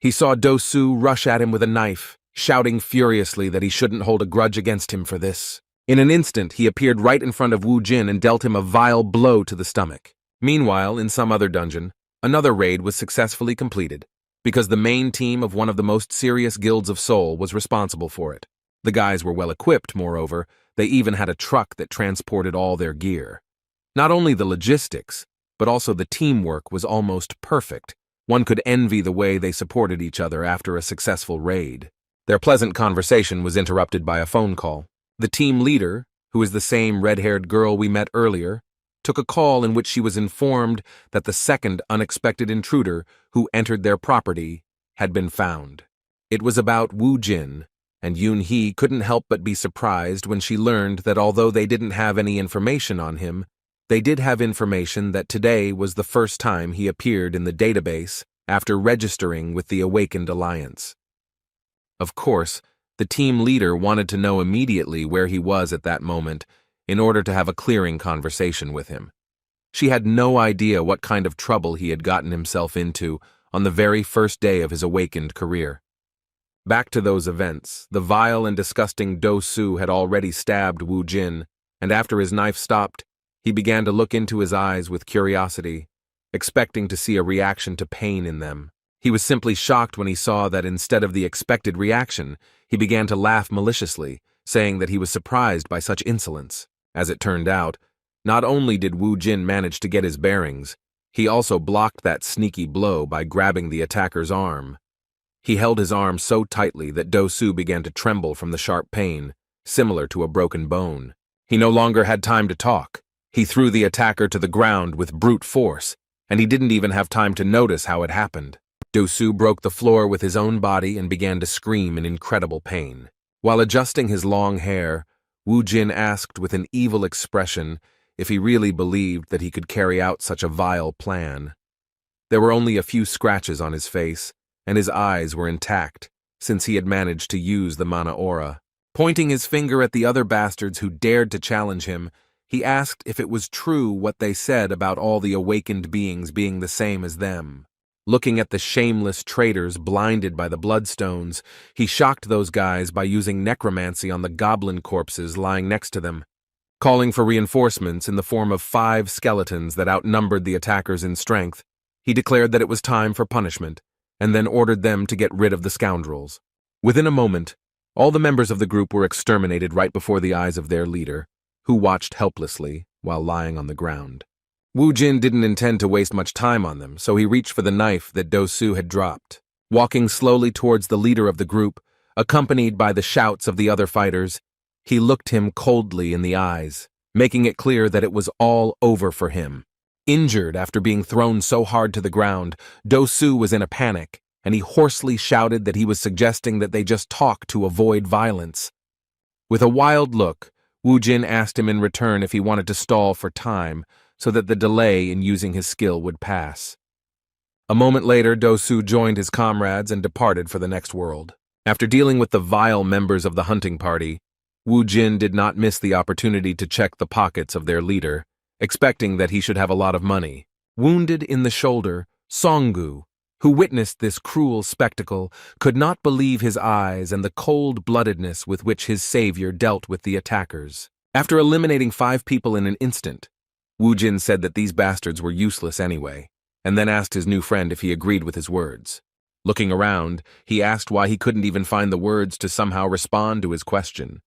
He saw Do-Su rush at him with a knife, shouting furiously that he shouldn't hold a grudge against him for this. In an instant, he appeared right in front of Wu Jin and dealt him a vile blow to the stomach. Meanwhile, in some other dungeon, another raid was successfully completed, because the main team of one of the most serious guilds of Seoul was responsible for it. The guys were well equipped, moreover. They even had a truck that transported all their gear. Not only the logistics, but also the teamwork was almost perfect. One could envy the way they supported each other after a successful raid. Their pleasant conversation was interrupted by a phone call. The team leader, who is the same red-haired girl we met earlier, took a call in which she was informed that the second unexpected intruder who entered their property had been found. It was about Wu Jin, and Yoon-hee couldn't help but be surprised when she learned that although they didn't have any information on him, they did have information that today was the first time he appeared in the database after registering with the Awakened Alliance. Of course, the team leader wanted to know immediately where he was at that moment in order to have a clearing conversation with him. She had no idea what kind of trouble he had gotten himself into on the very first day of his awakened career. Back to those events, the vile and disgusting Do-Su had already stabbed Wu Jin, and after his knife stopped, he began to look into his eyes with curiosity, expecting to see a reaction to pain in them. He was simply shocked when he saw that instead of the expected reaction, he began to laugh maliciously, saying that he was surprised by such insolence. As it turned out, not only did Wu Jin manage to get his bearings, he also blocked that sneaky blow by grabbing the attacker's arm. He held his arm so tightly that Do-Su began to tremble from the sharp pain, similar to a broken bone. He no longer had time to talk. He threw the attacker to the ground with brute force, and he didn't even have time to notice how it happened. Do-Su broke the floor with his own body and began to scream in incredible pain. While adjusting his long hair, Wu Jin asked with an evil expression if he really believed that he could carry out such a vile plan. There were only a few scratches on his face, and his eyes were intact, since he had managed to use the mana aura. Pointing his finger at the other bastards who dared to challenge him, he asked if it was true what they said about all the awakened beings being the same as them. Looking at the shameless traitors blinded by the bloodstones, he shocked those guys by using necromancy on the goblin corpses lying next to them. Calling for reinforcements in the form of 5 skeletons that outnumbered the attackers in strength, he declared that it was time for punishment, and then ordered them to get rid of the scoundrels. Within a moment, all the members of the group were exterminated right before the eyes of their leader, who watched helplessly while lying on the ground. Wu Jin didn't intend to waste much time on them, so he reached for the knife that Do-Su had dropped. Walking slowly towards the leader of the group, accompanied by the shouts of the other fighters, he looked him coldly in the eyes, making it clear that it was all over for him. Injured after being thrown so hard to the ground, Do-Su was in a panic, and he hoarsely shouted that he was suggesting that they just talk to avoid violence. With a wild look, Wu Jin asked him in return if he wanted to stall for time so that the delay in using his skill would pass. A moment later, Do Su joined his comrades and departed for the next world. After dealing with the vile members of the hunting party, Wu Jin did not miss the opportunity to check the pockets of their leader, expecting that he should have a lot of money. Wounded in the shoulder, Songgu, who witnessed this cruel spectacle, could not believe his eyes and the cold-bloodedness with which his savior dealt with the attackers. After eliminating 5 people in an instant, Wu Jin said that these bastards were useless anyway, and then asked his new friend if he agreed with his words. Looking around, he asked why he couldn't even find the words to somehow respond to his question.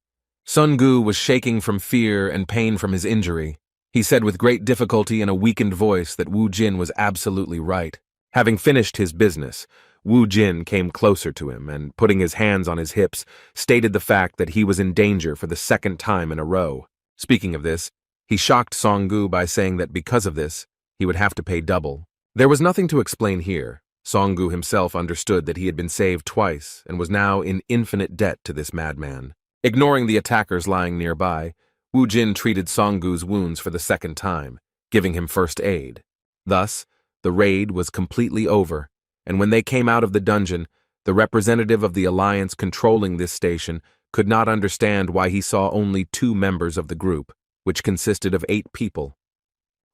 Songgu was shaking from fear and pain from his injury. He said with great difficulty in a weakened voice that Wu Jin was absolutely right. Having finished his business, Wu Jin came closer to him and, putting his hands on his hips, stated the fact that he was in danger for the 2nd time in a row. Speaking of this, he shocked Songgu by saying that because of this, he would have to pay double. There was nothing to explain here. Songgu himself understood that he had been saved twice and was now in infinite debt to this madman. Ignoring the attackers lying nearby, Wu Jin treated Songgu's wounds for the 2nd time, giving him first aid. Thus, the raid was completely over, and when they came out of the dungeon, the representative of the alliance controlling this station could not understand why he saw only 2 members of the group, which consisted of 8 people.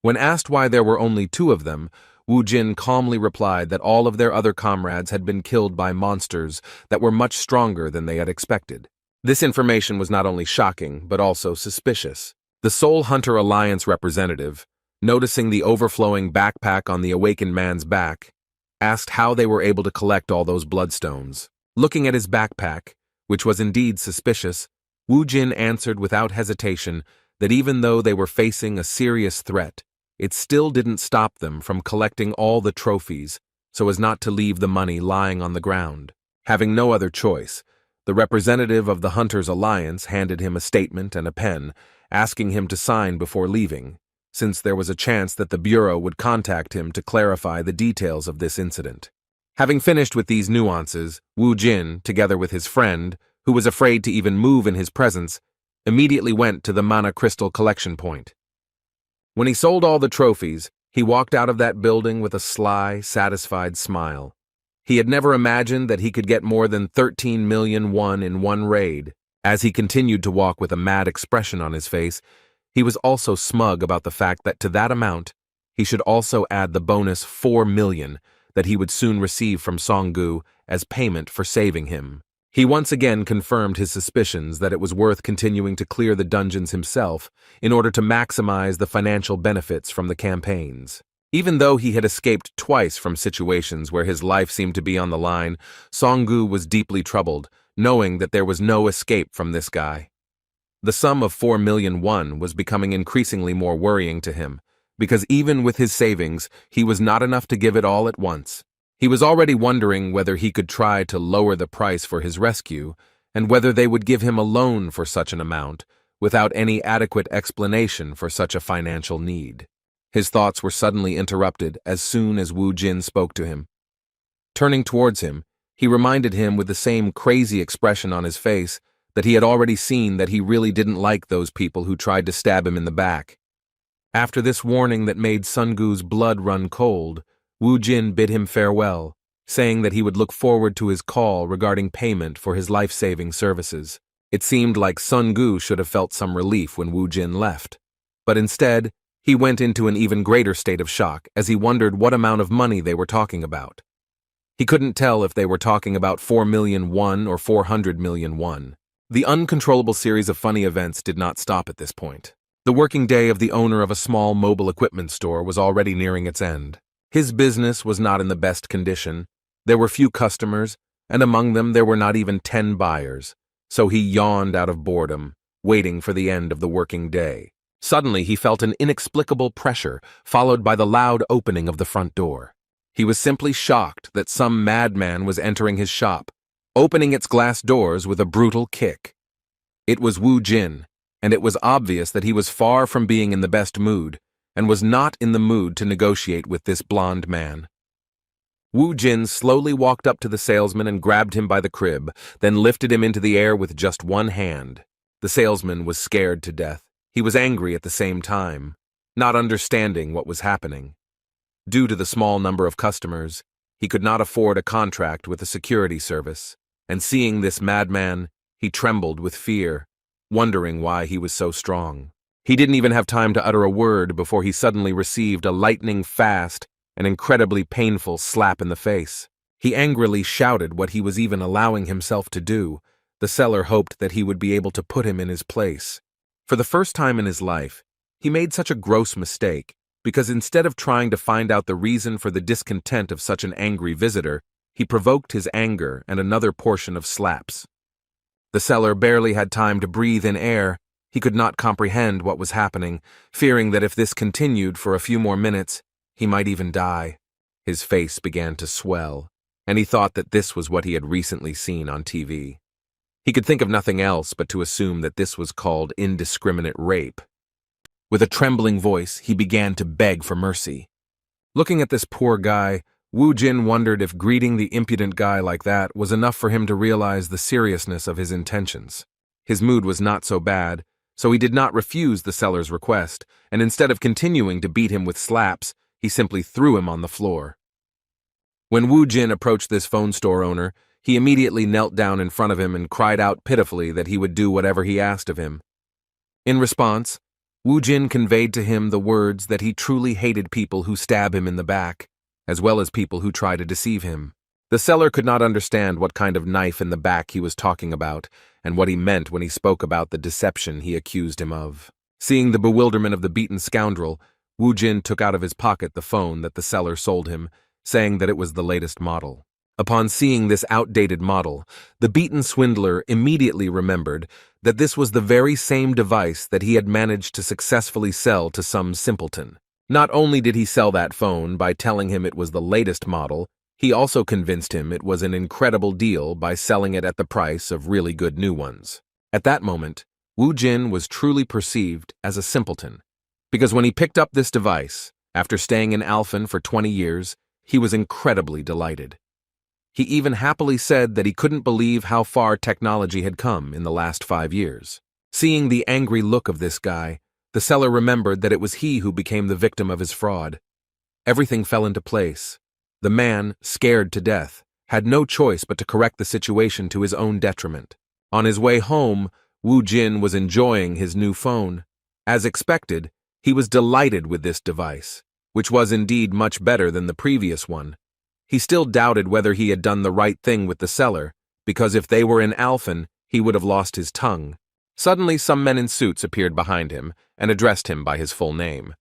When asked why there were only 2 of them, Wu Jin calmly replied that all of their other comrades had been killed by monsters that were much stronger than they had expected. This information was not only shocking, but also suspicious. The Soul Hunter Alliance representative, noticing the overflowing backpack on the awakened man's back, asked how they were able to collect all those bloodstones. Looking at his backpack, which was indeed suspicious, Wu Jin answered without hesitation that even though they were facing a serious threat, it still didn't stop them from collecting all the trophies so as not to leave the money lying on the ground. Having no other choice, the representative of the Hunters Alliance handed him a statement and a pen, asking him to sign before leaving, since there was a chance that the Bureau would contact him to clarify the details of this incident. Having finished with these nuances, Wu Jin, together with his friend, who was afraid to even move in his presence, immediately went to the mana crystal collection point. When he sold all the trophies, he walked out of that building with a sly, satisfied smile. He had never imagined that he could get more than 13 million won in one raid. As he continued to walk with a mad expression on his face, he was also smug about the fact that to that amount, he should also add the bonus 4 million that he would soon receive from Songgu as payment for saving him. He once again confirmed his suspicions that it was worth continuing to clear the dungeons himself in order to maximize the financial benefits from the campaigns. Even though he had escaped twice from situations where his life seemed to be on the line, Songgu was deeply troubled, knowing that there was no escape from this guy. The sum of 4 million won was becoming increasingly more worrying to him, because even with his savings, he was not enough to give it all at once. He was already wondering whether he could try to lower the price for his rescue, and whether they would give him a loan for such an amount, without any adequate explanation for such a financial need. His thoughts were suddenly interrupted as soon as Wu Jin spoke to him. Turning towards him, he reminded him with the same crazy expression on his face that he had already seen that he really didn't like those people who tried to stab him in the back. After this warning that made Songgu's blood run cold, Wu Jin bid him farewell, saying that he would look forward to his call regarding payment for his life-saving services. It seemed like Songgu should have felt some relief when Wu Jin left, but instead, he went into an even greater state of shock as he wondered what amount of money they were talking about. He couldn't tell if they were talking about 4 million won or 400 million won. The uncontrollable series of funny events did not stop at this point. The working day of the owner of a small mobile equipment store was already nearing its end. His business was not in the best condition. There were few customers, and among them there were not even 10 buyers, so he yawned out of boredom, waiting for the end of the working day. Suddenly he felt an inexplicable pressure, followed by the loud opening of the front door. He was simply shocked that some madman was entering his shop, opening its glass doors with a brutal kick. It was Wu Jin, and it was obvious that he was far from being in the best mood, and was not in the mood to negotiate with this blonde man. Wu Jin slowly walked up to the salesman and grabbed him by the crib, then lifted him into the air with just one hand. The salesman was scared to death. He was angry at the same time, not understanding what was happening. Due to the small number of customers, he could not afford a contract with a security service, and seeing this madman, he trembled with fear, wondering why he was so strong. He didn't even have time to utter a word before he suddenly received a lightning-fast and incredibly painful slap in the face. He angrily shouted what he was even allowing himself to do. The seller hoped that he would be able to put him in his place. For the first time in his life, he made such a gross mistake, because instead of trying to find out the reason for the discontent of such an angry visitor, he provoked his anger and another portion of slaps. The seller barely had time to breathe in air. He could not comprehend what was happening, fearing that if this continued for a few more minutes, he might even die. His face began to swell, and he thought that this was what he had recently seen on TV. He could think of nothing else but to assume that this was called indiscriminate rape. With a trembling voice, he began to beg for mercy. Looking at this poor guy, Wu Jin wondered if greeting the impudent guy like that was enough for him to realize the seriousness of his intentions. His mood was not so bad, so he did not refuse the seller's request, and instead of continuing to beat him with slaps, he simply threw him on the floor. When Wu Jin approached this phone store owner, he immediately knelt down in front of him and cried out pitifully that he would do whatever he asked of him. In response, Wu Jin conveyed to him the words that he truly hated people who stab him in the back, as well as people who try to deceive him. The seller could not understand what kind of knife in the back he was talking about, and what he meant when he spoke about the deception he accused him of. Seeing the bewilderment of the beaten scoundrel, Wu Jin took out of his pocket the phone that the seller sold him, saying that it was the latest model. Upon seeing this outdated model, the beaten swindler immediately remembered that this was the very same device that he had managed to successfully sell to some simpleton. Not only did he sell that phone by telling him it was the latest model, he also convinced him it was an incredible deal by selling it at the price of really good new ones. At that moment, Wu Jin was truly perceived as a simpleton, because when he picked up this device, after staying in Alphen for 20 years, he was incredibly delighted. He even happily said that he couldn't believe how far technology had come in the last 5 years. Seeing the angry look of this guy, the seller remembered that it was he who became the victim of his fraud. Everything fell into place. The man, scared to death, had no choice but to correct the situation to his own detriment. On his way home, Wu Jin was enjoying his new phone. As expected, he was delighted with this device, which was indeed much better than the previous one. He still doubted whether he had done the right thing with the seller, because if they were in Alphen, he would have lost his tongue. Suddenly, some men in suits appeared behind him and addressed him by his full name.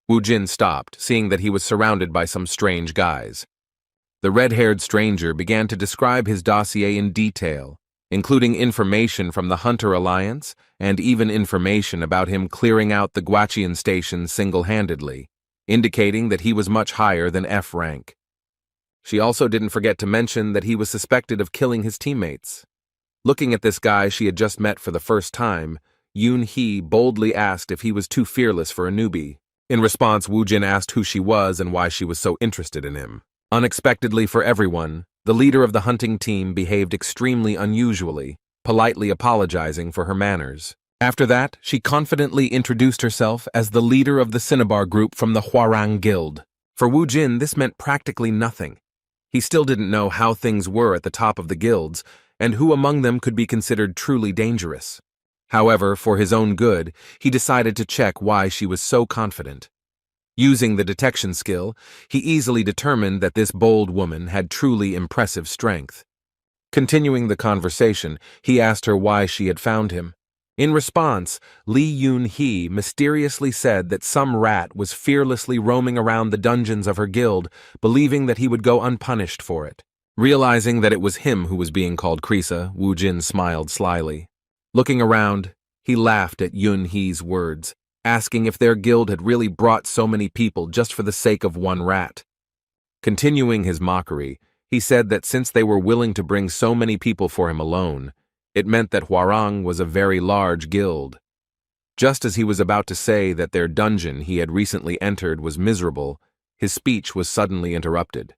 Wu Jin stopped, seeing that he was surrounded by some strange guys. The red-haired stranger began to describe his dossier in detail, including information from the Hunter Alliance and even information about him clearing out the Guachian station single-handedly, indicating that he was much higher than F rank. She also didn't forget to mention that he was suspected of killing his teammates. Looking at this guy she had just met for the first time, Yoon-hee boldly asked if he was too fearless for a newbie. In response, Wu Jin asked who she was and why she was so interested in him. Unexpectedly for everyone, the leader of the hunting team behaved extremely unusually, politely apologizing for her manners. After that, she confidently introduced herself as the leader of the Cinnabar group from the Hwarang Guild. For Wu Jin, this meant practically nothing. He still didn't know how things were at the top of the guilds, and who among them could be considered truly dangerous. However, for his own good, he decided to check why she was so confident. Using the detection skill, he easily determined that this bold woman had truly impressive strength. Continuing the conversation, he asked her why she had found him. In response, Lee Yoon-hee mysteriously said that some rat was fearlessly roaming around the dungeons of her guild, believing that he would go unpunished for it. Realizing that it was him who was being called Krisa, Wu Jin smiled slyly. Looking around, he laughed at Yoon-hee's words, asking if their guild had really brought so many people just for the sake of one rat. Continuing his mockery, he said that since they were willing to bring so many people for him alone, it meant that Hwarang was a very large guild. Just as he was about to say that their dungeon he had recently entered was miserable, his speech was suddenly interrupted.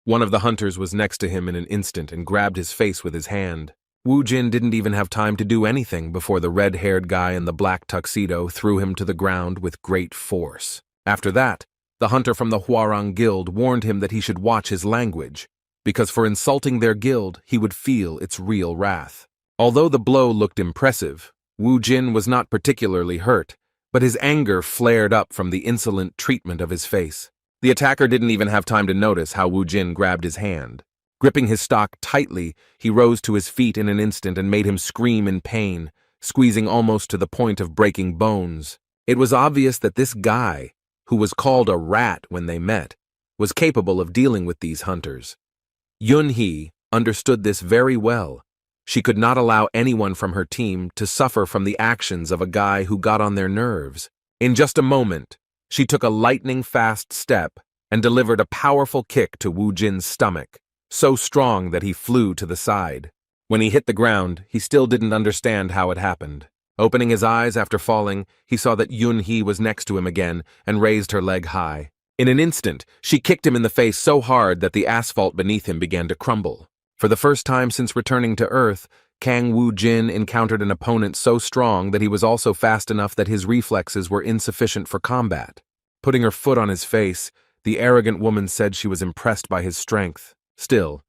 One of the hunters was next to him in an instant and grabbed his face with his hand. Wu Jin didn't even have time to do anything before the red-haired guy in the black tuxedo threw him to the ground with great force. After that, the hunter from the Hwarang Guild warned him that he should watch his language, because for insulting their guild, he would feel its real wrath. Although the blow looked impressive, Wu Jin was not particularly hurt, but his anger flared up from the insolent treatment of his face. The attacker didn't even have time to notice how Wu Jin grabbed his hand. Gripping his stock tightly, he rose to his feet in an instant and made him scream in pain, squeezing almost to the point of breaking bones. It was obvious that this guy, who was called a rat when they met, was capable of dealing with these hunters. Yun-hee understood this very well. She could not allow anyone from her team to suffer from the actions of a guy who got on their nerves. In just a moment, she took a lightning-fast step and delivered a powerful kick to Wu Jin's stomach, so strong that he flew to the side. When he hit the ground, he still didn't understand how it happened. Opening his eyes after falling, he saw that Yun-hee was next to him again and raised her leg high. In an instant, she kicked him in the face so hard that the asphalt beneath him began to crumble. For the first time since returning to Earth, Kang Wu Jin encountered an opponent so strong that he was also fast enough that his reflexes were insufficient for combat. Putting her foot on his face, the arrogant woman said she was impressed by his strength. Still,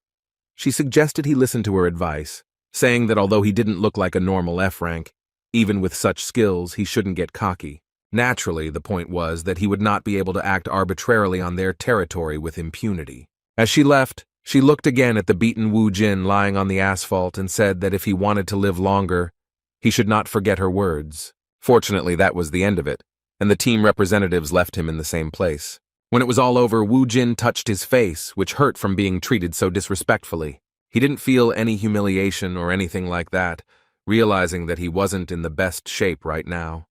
she suggested he listen to her advice, saying that although he didn't look like a normal F rank, even with such skills he shouldn't get cocky. Naturally, the point was that he would not be able to act arbitrarily on their territory with impunity. As she left, she looked again at the beaten Wu Jin lying on the asphalt and said that if he wanted to live longer, he should not forget her words. Fortunately, that was the end of it, and the team representatives left him in the same place. When it was all over, Wu Jin touched his face, which hurt from being treated so disrespectfully. He didn't feel any humiliation or anything like that, realizing that he wasn't in the best shape right now.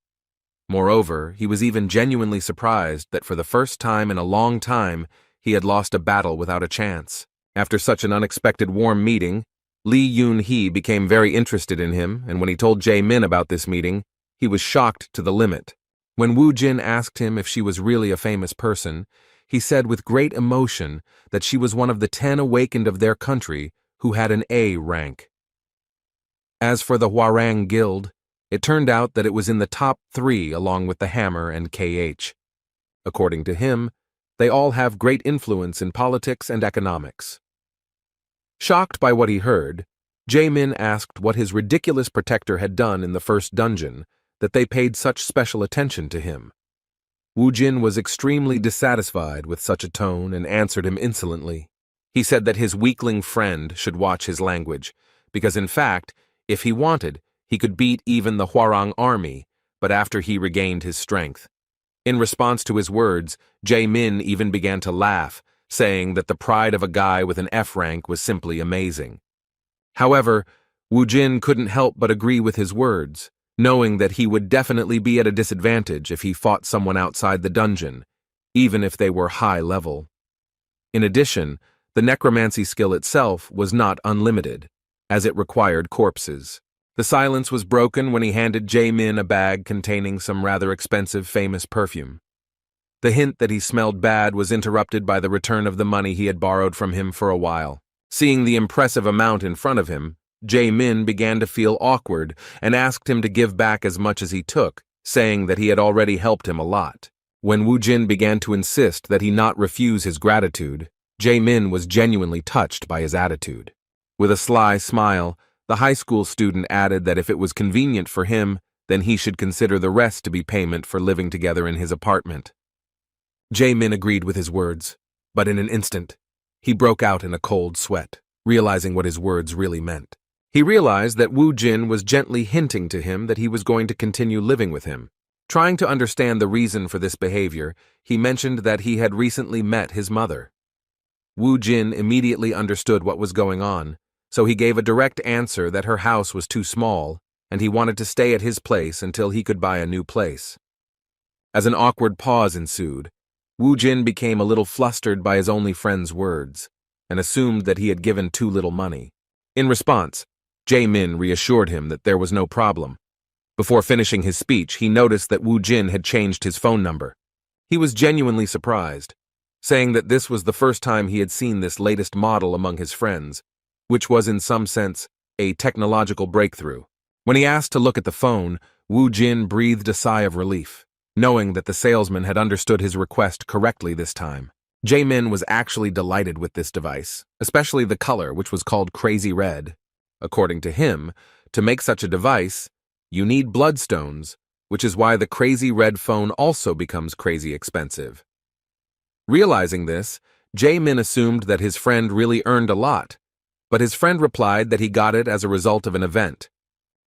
Moreover, he was even genuinely surprised that for the first time in a long time, he had lost a battle without a chance. After such an unexpected warm meeting, Lee Yun-hee became very interested in him, and when he told Jae-min about this meeting, he was shocked to the limit. When Wu Jin asked him if she was really a famous person, he said with great emotion that she was one of the 10 awakened of their country who had an A rank. As for the Hwarang Guild, it turned out that it was in the top 3 along with the Hammer and KH. According to him, they all have great influence in politics and economics. Shocked by what he heard, Jae-min asked what his ridiculous protector had done in the first dungeon that they paid such special attention to him. Wu Jin was extremely dissatisfied with such a tone and answered him insolently. He said that his weakling friend should watch his language, because in fact, if he wanted, he could beat even the Hwarang army, but after he regained his strength. In response to his words, Jae-min even began to laugh, saying that the pride of a guy with an F rank was simply amazing. However, Wu Jin couldn't help but agree with his words, knowing that he would definitely be at a disadvantage if he fought someone outside the dungeon, even if they were high level. In addition, the necromancy skill itself was not unlimited, as it required corpses. The silence was broken when he handed Jae-min a bag containing some rather expensive famous perfume. The hint that he smelled bad was interrupted by the return of the money he had borrowed from him for a while. Seeing the impressive amount in front of him, Jae-min began to feel awkward and asked him to give back as much as he took, saying that he had already helped him a lot. When Wu Jin began to insist that he not refuse his gratitude, Jae-min was genuinely touched by his attitude. With a sly smile, the high school student added that if it was convenient for him, then he should consider the rest to be payment for living together in his apartment. Jae-min agreed with his words, but in an instant, he broke out in a cold sweat, realizing what his words really meant. He realized that Wu Jin was gently hinting to him that he was going to continue living with him. Trying to understand the reason for this behavior, he mentioned that he had recently met his mother. Wu Jin immediately understood what was going on, so he gave a direct answer that her house was too small, and he wanted to stay at his place until he could buy a new place. As an awkward pause ensued, Wu Jin became a little flustered by his only friend's words, and assumed that he had given too little money. In response, Jae-min reassured him that there was no problem. Before finishing his speech, he noticed that Wu Jin had changed his phone number. He was genuinely surprised, saying that this was the first time he had seen this latest model among his friends, which was in some sense a technological breakthrough. When he asked to look at the phone, Wu Jin breathed a sigh of relief, knowing that the salesman had understood his request correctly this time. Jae-min was actually delighted with this device, especially the color, which was called Crazy Red. According to him, to make such a device, you need bloodstones, which is why the Crazy Red phone also becomes crazy expensive. Realizing this, Jae-min assumed that his friend really earned a lot, but his friend replied that he got it as a result of an event.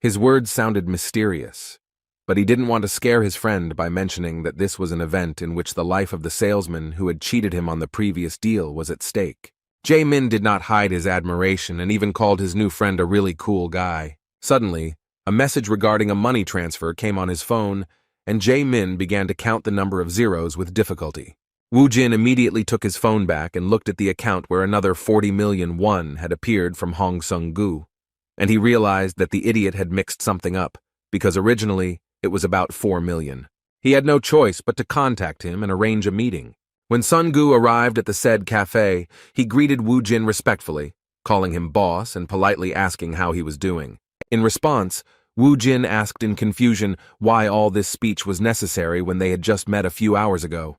His words sounded mysterious, but he didn't want to scare his friend by mentioning that this was an event in which the life of the salesman who had cheated him on the previous deal was at stake. Jae-min did not hide his admiration and even called his new friend a really cool guy. Suddenly, a message regarding a money transfer came on his phone, and Jae-min began to count the number of zeros with difficulty. Wu Jin immediately took his phone back and looked at the account where another 40 million won had appeared from Hong Sung-gu, and he realized that the idiot had mixed something up, because originally it was about 4 million. He had no choice but to contact him and arrange a meeting. When Sun-gu arrived at the said cafe, he greeted Wu Jin respectfully, calling him boss and politely asking how he was doing. In response, Wu Jin asked in confusion why all this speech was necessary when they had just met a few hours ago.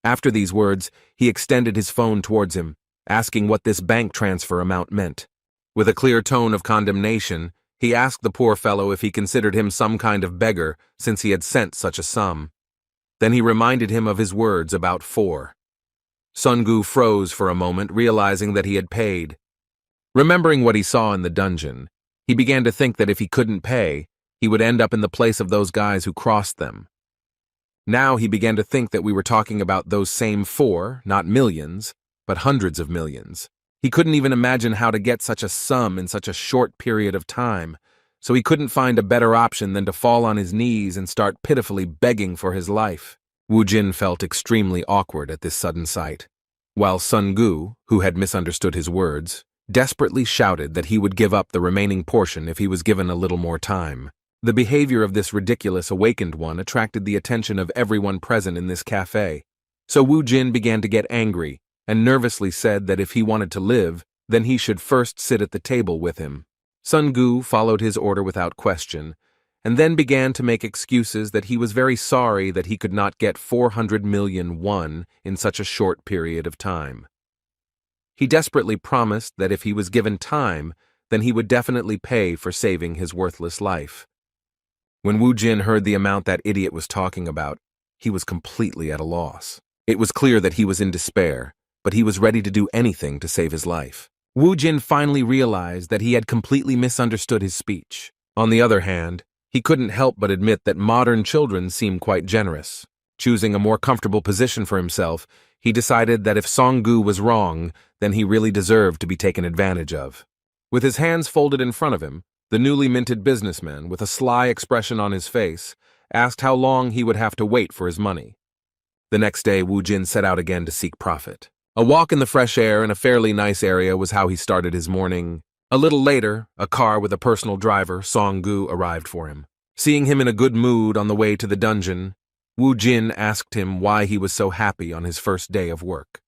After these words, he extended his phone towards him, asking what this bank transfer amount meant. With a clear tone of condemnation, he asked the poor fellow if he considered him some kind of beggar since he had sent such a sum. Then he reminded him of his words about 4. Sun-gu froze for a moment, realizing that he had paid. Remembering what he saw in the dungeon, he began to think that if he couldn't pay, he would end up in the place of those guys who crossed them. Now he began to think that we were talking about those same 4, not millions, but hundreds of millions. He couldn't even imagine how to get such a sum in such a short period of time, so he couldn't find a better option than to fall on his knees and start pitifully begging for his life. Wu Jin felt extremely awkward at this sudden sight, while Sun-gu, who had misunderstood his words, desperately shouted that he would give up the remaining portion if he was given a little more time. The behavior of this ridiculous awakened one attracted the attention of everyone present in this cafe, so Wu Jin began to get angry and nervously said that if he wanted to live, then he should first sit at the table with him. Sun-gu followed his order without question, and then began to make excuses that he was very sorry that he could not get 400 million won in such a short period of time. He desperately promised that if he was given time, then he would definitely pay for saving his worthless life. When Wu Jin heard the amount that idiot was talking about, he was completely at a loss. It was clear that he was in despair, but he was ready to do anything to save his life. Wu Jin finally realized that he had completely misunderstood his speech. On the other hand, he couldn't help but admit that modern children seem quite generous. Choosing a more comfortable position for himself, he decided that if Song-gu was wrong, then he really deserved to be taken advantage of. With his hands folded in front of him, the newly minted businessman, with a sly expression on his face, asked how long he would have to wait for his money. The next day, Wu Jin set out again to seek profit. A walk in the fresh air in a fairly nice area was how he started his morning. A little later, a car with a personal driver, Song-gu, arrived for him. Seeing him in a good mood on the way to the dungeon, Wu Jin asked him why he was so happy on his first day of work.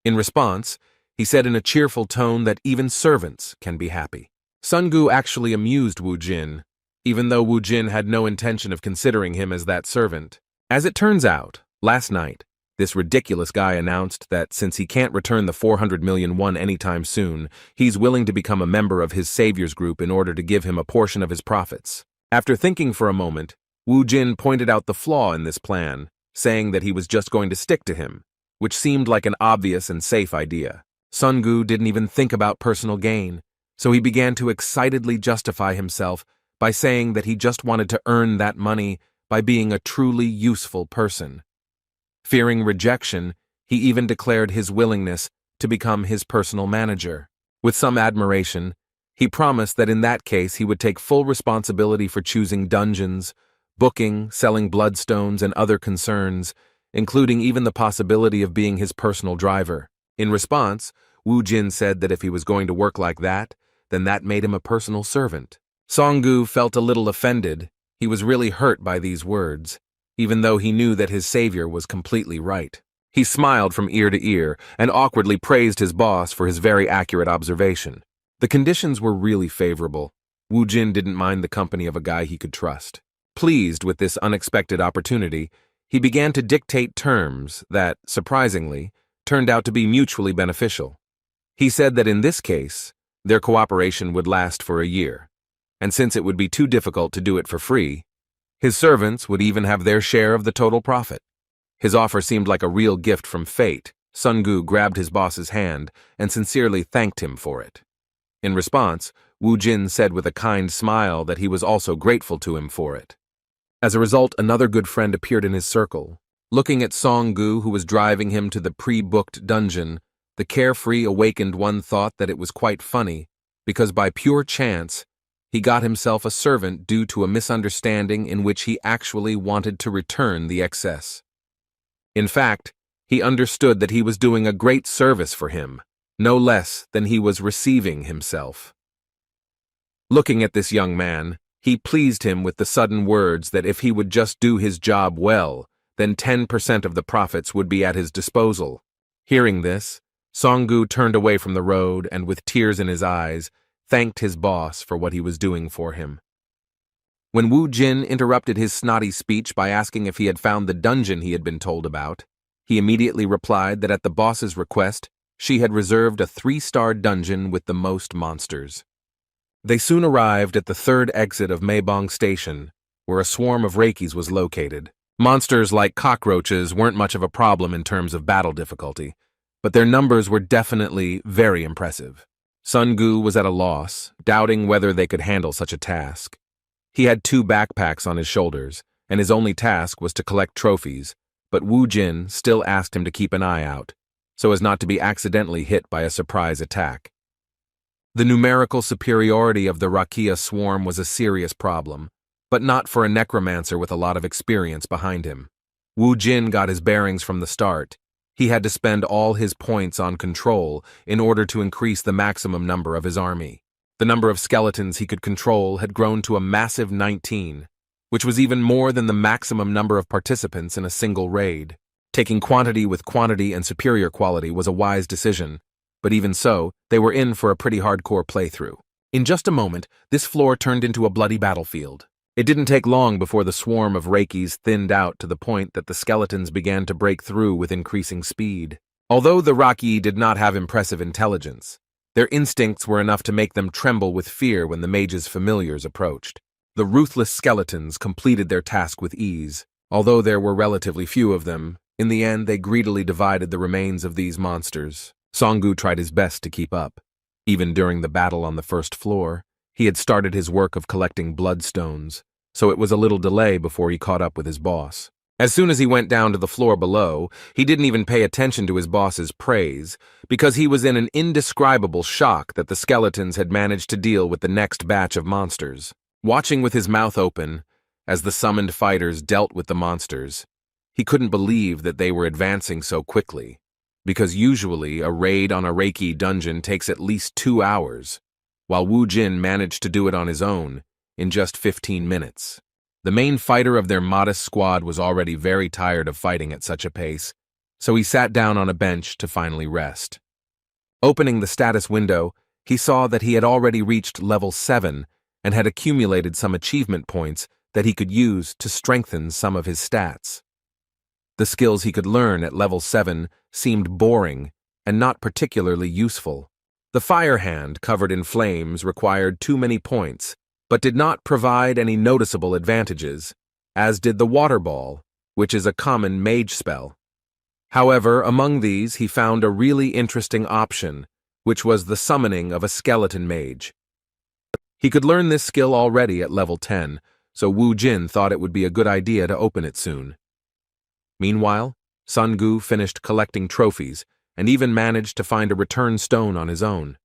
In response, he said in a cheerful tone that even servants can be happy. Sun-gu actually amused Wu Jin, even though Wu Jin had no intention of considering him as that servant. As it turns out, last night, this ridiculous guy announced that since he can't return the 400 million won anytime soon, he's willing to become a member of his saviors group in order to give him a portion of his profits. After thinking for a moment, Wu Jin pointed out the flaw in this plan, saying that he was just going to stick to him, which seemed like an obvious and safe idea. Sun-gu didn't even think about personal gain, so he began to excitedly justify himself by saying that he just wanted to earn that money by being a truly useful person. Fearing rejection, he even declared his willingness to become his personal manager. With some admiration, he promised that in that case he would take full responsibility for choosing dungeons, booking, selling bloodstones, and other concerns, including even the possibility of being his personal driver. In response, Wu Jin said that if he was going to work like that, then that made him a personal servant. Song-gu felt a little offended. He was really hurt by these words, even though he knew that his savior was completely right. He smiled from ear to ear and awkwardly praised his boss for his very accurate observation. The conditions were really favorable. Wu Jin didn't mind the company of a guy he could trust. Pleased with this unexpected opportunity, he began to dictate terms that, surprisingly, turned out to be mutually beneficial. He said that in this case, their cooperation would last for a year, and since it would be too difficult to do it for free, his servants would even have their share of the total profit. His offer seemed like a real gift from fate. Sun Gu grabbed his boss's hand and sincerely thanked him for it. In response, Wu Jin said with a kind smile that he was also grateful to him for it. As a result, another good friend appeared in his circle. Looking at Song Gu, who was driving him to the pre-booked dungeon, the carefree awakened one thought that it was quite funny, because by pure chance, he got himself a servant due to a misunderstanding in which he actually wanted to return the excess. In fact, he understood that he was doing a great service for him, no less than he was receiving himself. Looking at this young man, he pleased him with the sudden words that if he would just do his job well, then 10% of the profits would be at his disposal. Hearing this, Song Gu turned away from the road and, with tears in his eyes, thanked his boss for what he was doing for him. When Wu Jin interrupted his snotty speech by asking if he had found the dungeon he had been told about, he immediately replied that at the boss's request, she had reserved a 3-star dungeon with the most monsters. They soon arrived at the third exit of Maebong Station, where a swarm of Reikis was located. Monsters like cockroaches weren't much of a problem in terms of battle difficulty, but their numbers were definitely very impressive. Sun Gu was at a loss, doubting whether they could handle such a task. He had 2 backpacks on his shoulders, and his only task was to collect trophies, but Wu Jin still asked him to keep an eye out, so as not to be accidentally hit by a surprise attack. The numerical superiority of the Rakia swarm was a serious problem, but not for a necromancer with a lot of experience behind him. Wu Jin got his bearings from the start. He had to spend all his points on control in order to increase the maximum number of his army. The number of skeletons he could control had grown to a massive 19, which was even more than the maximum number of participants in a single raid. Taking quantity with quantity and superior quality was a wise decision, but even so, they were in for a pretty hardcore playthrough. In just a moment, this floor turned into a bloody battlefield. It didn't take long before the swarm of Reikis thinned out to the point that the skeletons began to break through with increasing speed. Although the Raki did not have impressive intelligence, their instincts were enough to make them tremble with fear when the mage's familiars approached. The ruthless skeletons completed their task with ease. Although there were relatively few of them, in the end they greedily divided the remains of these monsters. Song Gu tried his best to keep up. Even during the battle on the first floor, he had started his work of collecting bloodstones, so it was a little delay before he caught up with his boss. As soon as he went down to the floor below, he didn't even pay attention to his boss's praise, because he was in an indescribable shock that the skeletons had managed to deal with the next batch of monsters. Watching with his mouth open, as the summoned fighters dealt with the monsters, he couldn't believe that they were advancing so quickly, because usually a raid on a Reiki dungeon takes at least 2 hours, while Wu Jin managed to do it on his own in just 15 minutes. The main fighter of their modest squad was already very tired of fighting at such a pace, so he sat down on a bench to finally rest. Opening the status window, he saw that he had already reached level 7 and had accumulated some achievement points that he could use to strengthen some of his stats. The skills he could learn at level 7 seemed boring and not particularly useful. The fire hand covered in flames required too many points, but did not provide any noticeable advantages, as did the water ball, which is a common mage spell. However, among these he found a really interesting option, which was the summoning of a skeleton mage. He could learn this skill already at level 10, so Wu Jin thought it would be a good idea to open it soon. Meanwhile, Sun Gu finished collecting trophies and even managed to find a return stone on his own.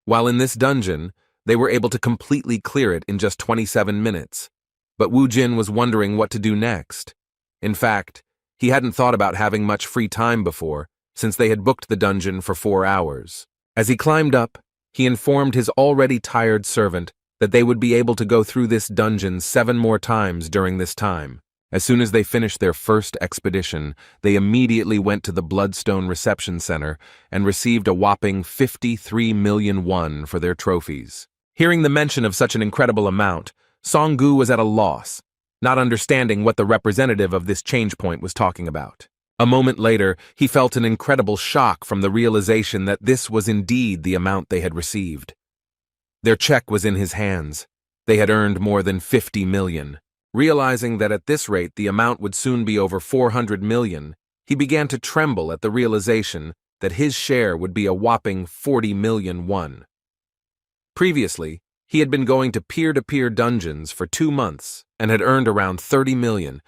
While in this dungeon, they were able to completely clear it in just 27 minutes, but Wu Jin was wondering what to do next. In fact, he hadn't thought about having much free time before, since they had booked the dungeon for 4 hours. As he climbed up, he informed his already tired servant that they would be able to go through this dungeon 7 more times during this time, As soon as they finished their first expedition, they immediately went to the Bloodstone Reception Center and received a whopping 53 million won for their trophies. Hearing the mention of such an incredible amount, Songgu was at a loss, not understanding what the representative of this change point was talking about. A moment later, he felt an incredible shock from the realization that this was indeed the amount they had received. Their check was in his hands. They had earned more than 50 million. Realizing that at this rate the amount would soon be over 400 million, he began to tremble at the realization that his share would be a whopping 40 million won. Previously, he had been going to peer-to-peer dungeons for 2 months and had earned around 30 million,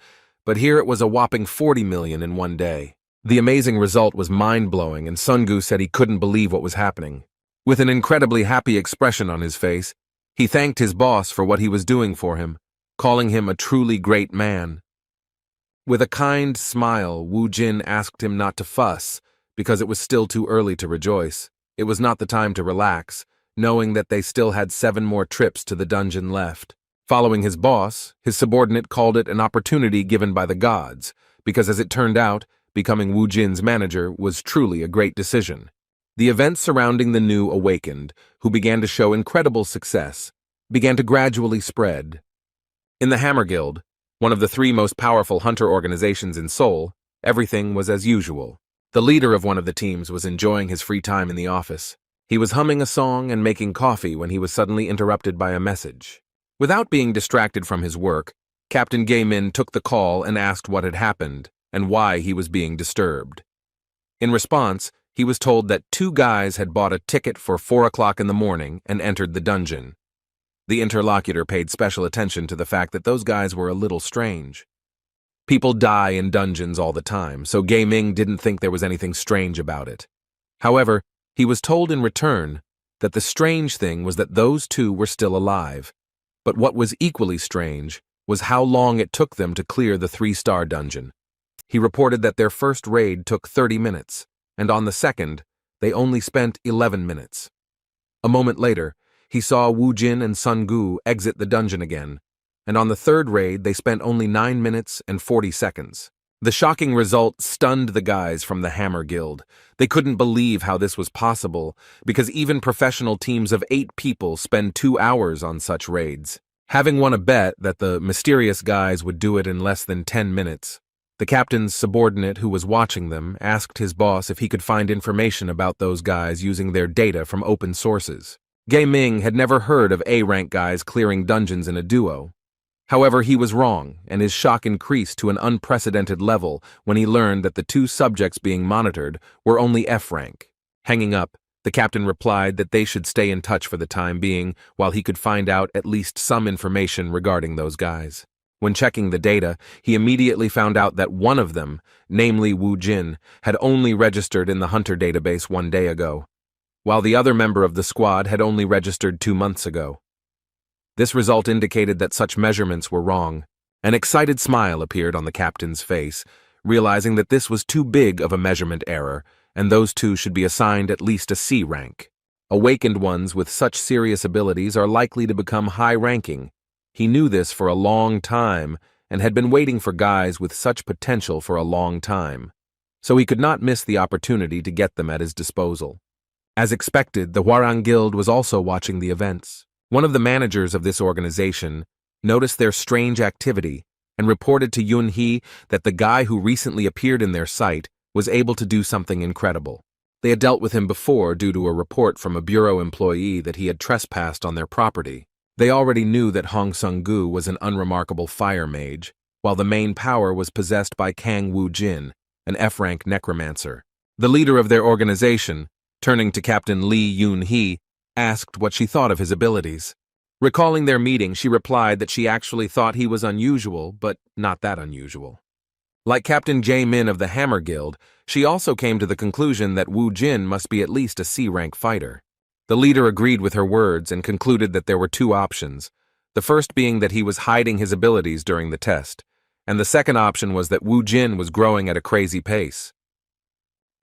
but here it was a whopping 40 million in one day. The amazing result was mind-blowing, and Songgu said he couldn't believe what was happening. With an incredibly happy expression on his face, he thanked his boss for what he was doing for him, calling him a truly great man. With a kind smile, Wu Jin asked him not to fuss, because it was still too early to rejoice. It was not the time to relax, knowing that they still had 7 more trips to the dungeon left. Following his boss, his subordinate called it an opportunity given by the gods, because as it turned out, becoming Wu Jin's manager was truly a great decision. The events surrounding the new awakened, who began to show incredible success, began to gradually spread. In the Hammer Guild, one of the 3 most powerful hunter organizations in Seoul, everything was as usual. The leader of one of the teams was enjoying his free time in the office. He was humming a song and making coffee when he was suddenly interrupted by a message. Without being distracted from his work, Captain Gay-min took the call and asked what had happened and why he was being disturbed. In response, he was told that 2 guys had bought a ticket for 4 o'clock in the morning and entered the dungeon. The interlocutor paid special attention to the fact that those guys were a little strange. People die in dungeons all the time, so Gay-ming didn't think there was anything strange about it. However, he was told in return that the strange thing was that those 2 were still alive. But what was equally strange was how long it took them to clear the 3-star dungeon. He reported that their first raid took 30 minutes, and on the second, they only spent 11 minutes. A moment later, he saw Wu Jin and Songgu exit the dungeon again, and on the 3rd raid they spent only 9 minutes and 40 seconds. The shocking result stunned the guys from the Hammer Guild. They couldn't believe how this was possible, because even professional teams of 8 people spend 2 hours on such raids. Having won a bet that the mysterious guys would do it in less than 10 minutes, the captain's subordinate who was watching them asked his boss if he could find information about those guys using their data from open sources. Gay-ming had never heard of A-rank guys clearing dungeons in a duo. However, he was wrong, and his shock increased to an unprecedented level when he learned that the 2 subjects being monitored were only F rank. Hanging up, the captain replied that they should stay in touch for the time being while he could find out at least some information regarding those guys. When checking the data, he immediately found out that one of them, namely Wu Jin, had only registered in the hunter database 1 day ago, while the other member of the squad had only registered 2 months ago. This result indicated that such measurements were wrong. An excited smile appeared on the captain's face, realizing that this was too big of a measurement error, and those 2 should be assigned at least a C rank. Awakened ones with such serious abilities are likely to become high-ranking. He knew this for a long time, and had been waiting for guys with such potential for a long time, so he could not miss the opportunity to get them at his disposal. As expected, the Hwarang Guild was also watching the events. One of the managers of this organization noticed their strange activity and reported to Yun-hee that the guy who recently appeared in their sight was able to do something incredible. They had dealt with him before due to a report from a bureau employee that he had trespassed on their property. They already knew that Hong Sung-gu was an unremarkable fire mage, while the main power was possessed by Kang Woo-jin, an F-rank necromancer. The leader of their organization, turning to Captain Lee Yun-hee, asked what she thought of his abilities. Recalling their meeting, she replied that she actually thought he was unusual, but not that unusual. Like Captain Jae-min of the Hammer Guild, she also came to the conclusion that Wu Jin must be at least a C-rank fighter. The leader agreed with her words and concluded that there were 2 options, the first being that he was hiding his abilities during the test, and the second option was that Wu Jin was growing at a crazy pace.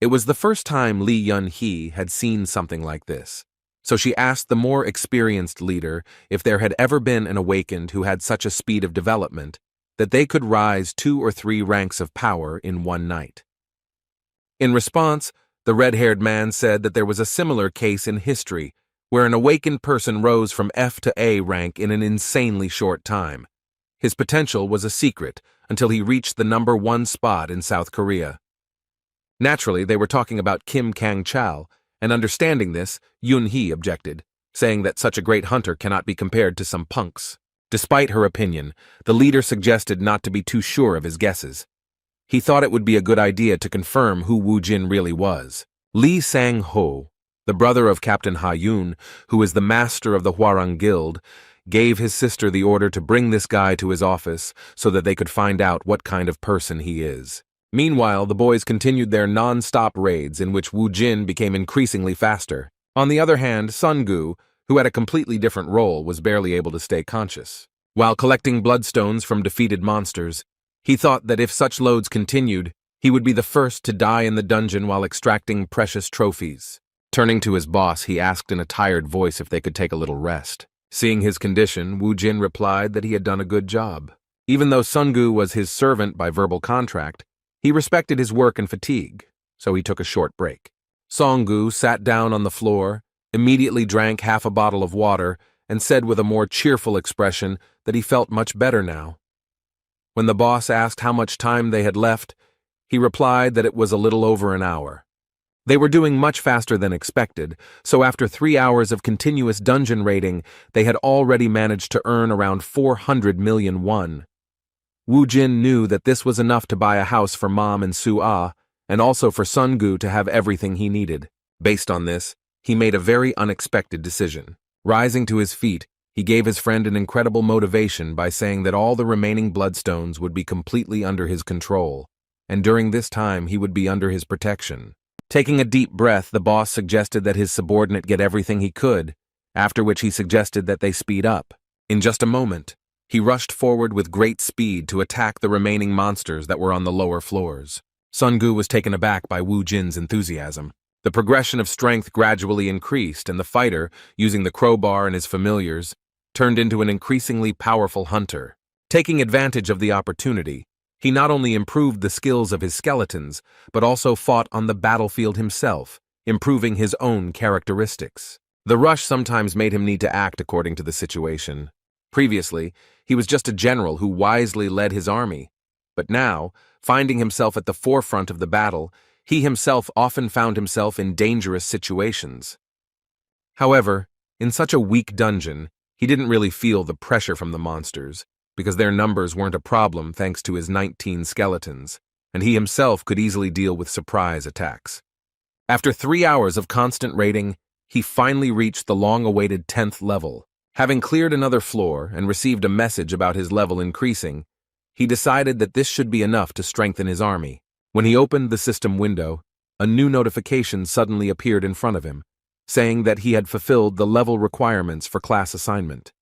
It was the first time Lee Yun-hee had seen something like this. So she asked the more experienced leader if there had ever been an awakened who had such a speed of development, that they could rise 2 or 3 ranks of power in one night. In response, the red-haired man said that there was a similar case in history where an awakened person rose from F to A rank in an insanely short time. His potential was a secret until he reached the #1 spot in South Korea. Naturally, they were talking about Kim Kang-chal, and understanding this, Yoon-hee objected, saying that such a great hunter cannot be compared to some punks. Despite her opinion, the leader suggested not to be too sure of his guesses. He thought it would be a good idea to confirm who Woo Jin really was. Lee Sang-ho, the brother of Captain Ha-yoon, who is the master of the Hwarang Guild, gave his sister the order to bring this guy to his office so that they could find out what kind of person he is. Meanwhile, the boys continued their non-stop raids in which Woo Jin became increasingly faster. On the other hand, Sun-gu, who had a completely different role, was barely able to stay conscious. While collecting bloodstones from defeated monsters, he thought that if such loads continued, he would be the first to die in the dungeon while extracting precious trophies. Turning to his boss, he asked in a tired voice if they could take a little rest. Seeing his condition, Woo Jin replied that he had done a good job. Even though Sun-gu was his servant by verbal contract, he respected his work and fatigue, so he took a short break. Song-gu sat down on the floor, immediately drank half a bottle of water, and said with a more cheerful expression that he felt much better now. When the boss asked how much time they had left, he replied that it was a little over an hour. They were doing much faster than expected, so after 3 hours of continuous dungeon raiding, they had already managed to earn around 400 million won. Woo Jin knew that this was enough to buy a house for Mom and Su-ah, and also for Sun-gu to have everything he needed. Based on this, he made a very unexpected decision. Rising to his feet, he gave his friend an incredible motivation by saying that all the remaining bloodstones would be completely under his control, and during this time he would be under his protection. Taking a deep breath, the boss suggested that his subordinate get everything he could, after which he suggested that they speed up. In just a moment, he rushed forward with great speed to attack the remaining monsters that were on the lower floors. Sun-gu was taken aback by Woo Jin's enthusiasm. The progression of strength gradually increased, and the fighter, using the crowbar and his familiars, turned into an increasingly powerful hunter. Taking advantage of the opportunity, he not only improved the skills of his skeletons, but also fought on the battlefield himself, improving his own characteristics. The rush sometimes made him need to act according to the situation. Previously, he was just a general who wisely led his army, but now, finding himself at the forefront of the battle, he himself often found himself in dangerous situations. However, in such a weak dungeon, he didn't really feel the pressure from the monsters, because their numbers weren't a problem thanks to his 19 skeletons, and he himself could easily deal with surprise attacks. After 3 hours of constant raiding, he finally reached the long-awaited 10th level. Having cleared another floor and received a message about his level increasing, he decided that this should be enough to strengthen his army. When he opened the system window, a new notification suddenly appeared in front of him, saying that he had fulfilled the level requirements for class assignment.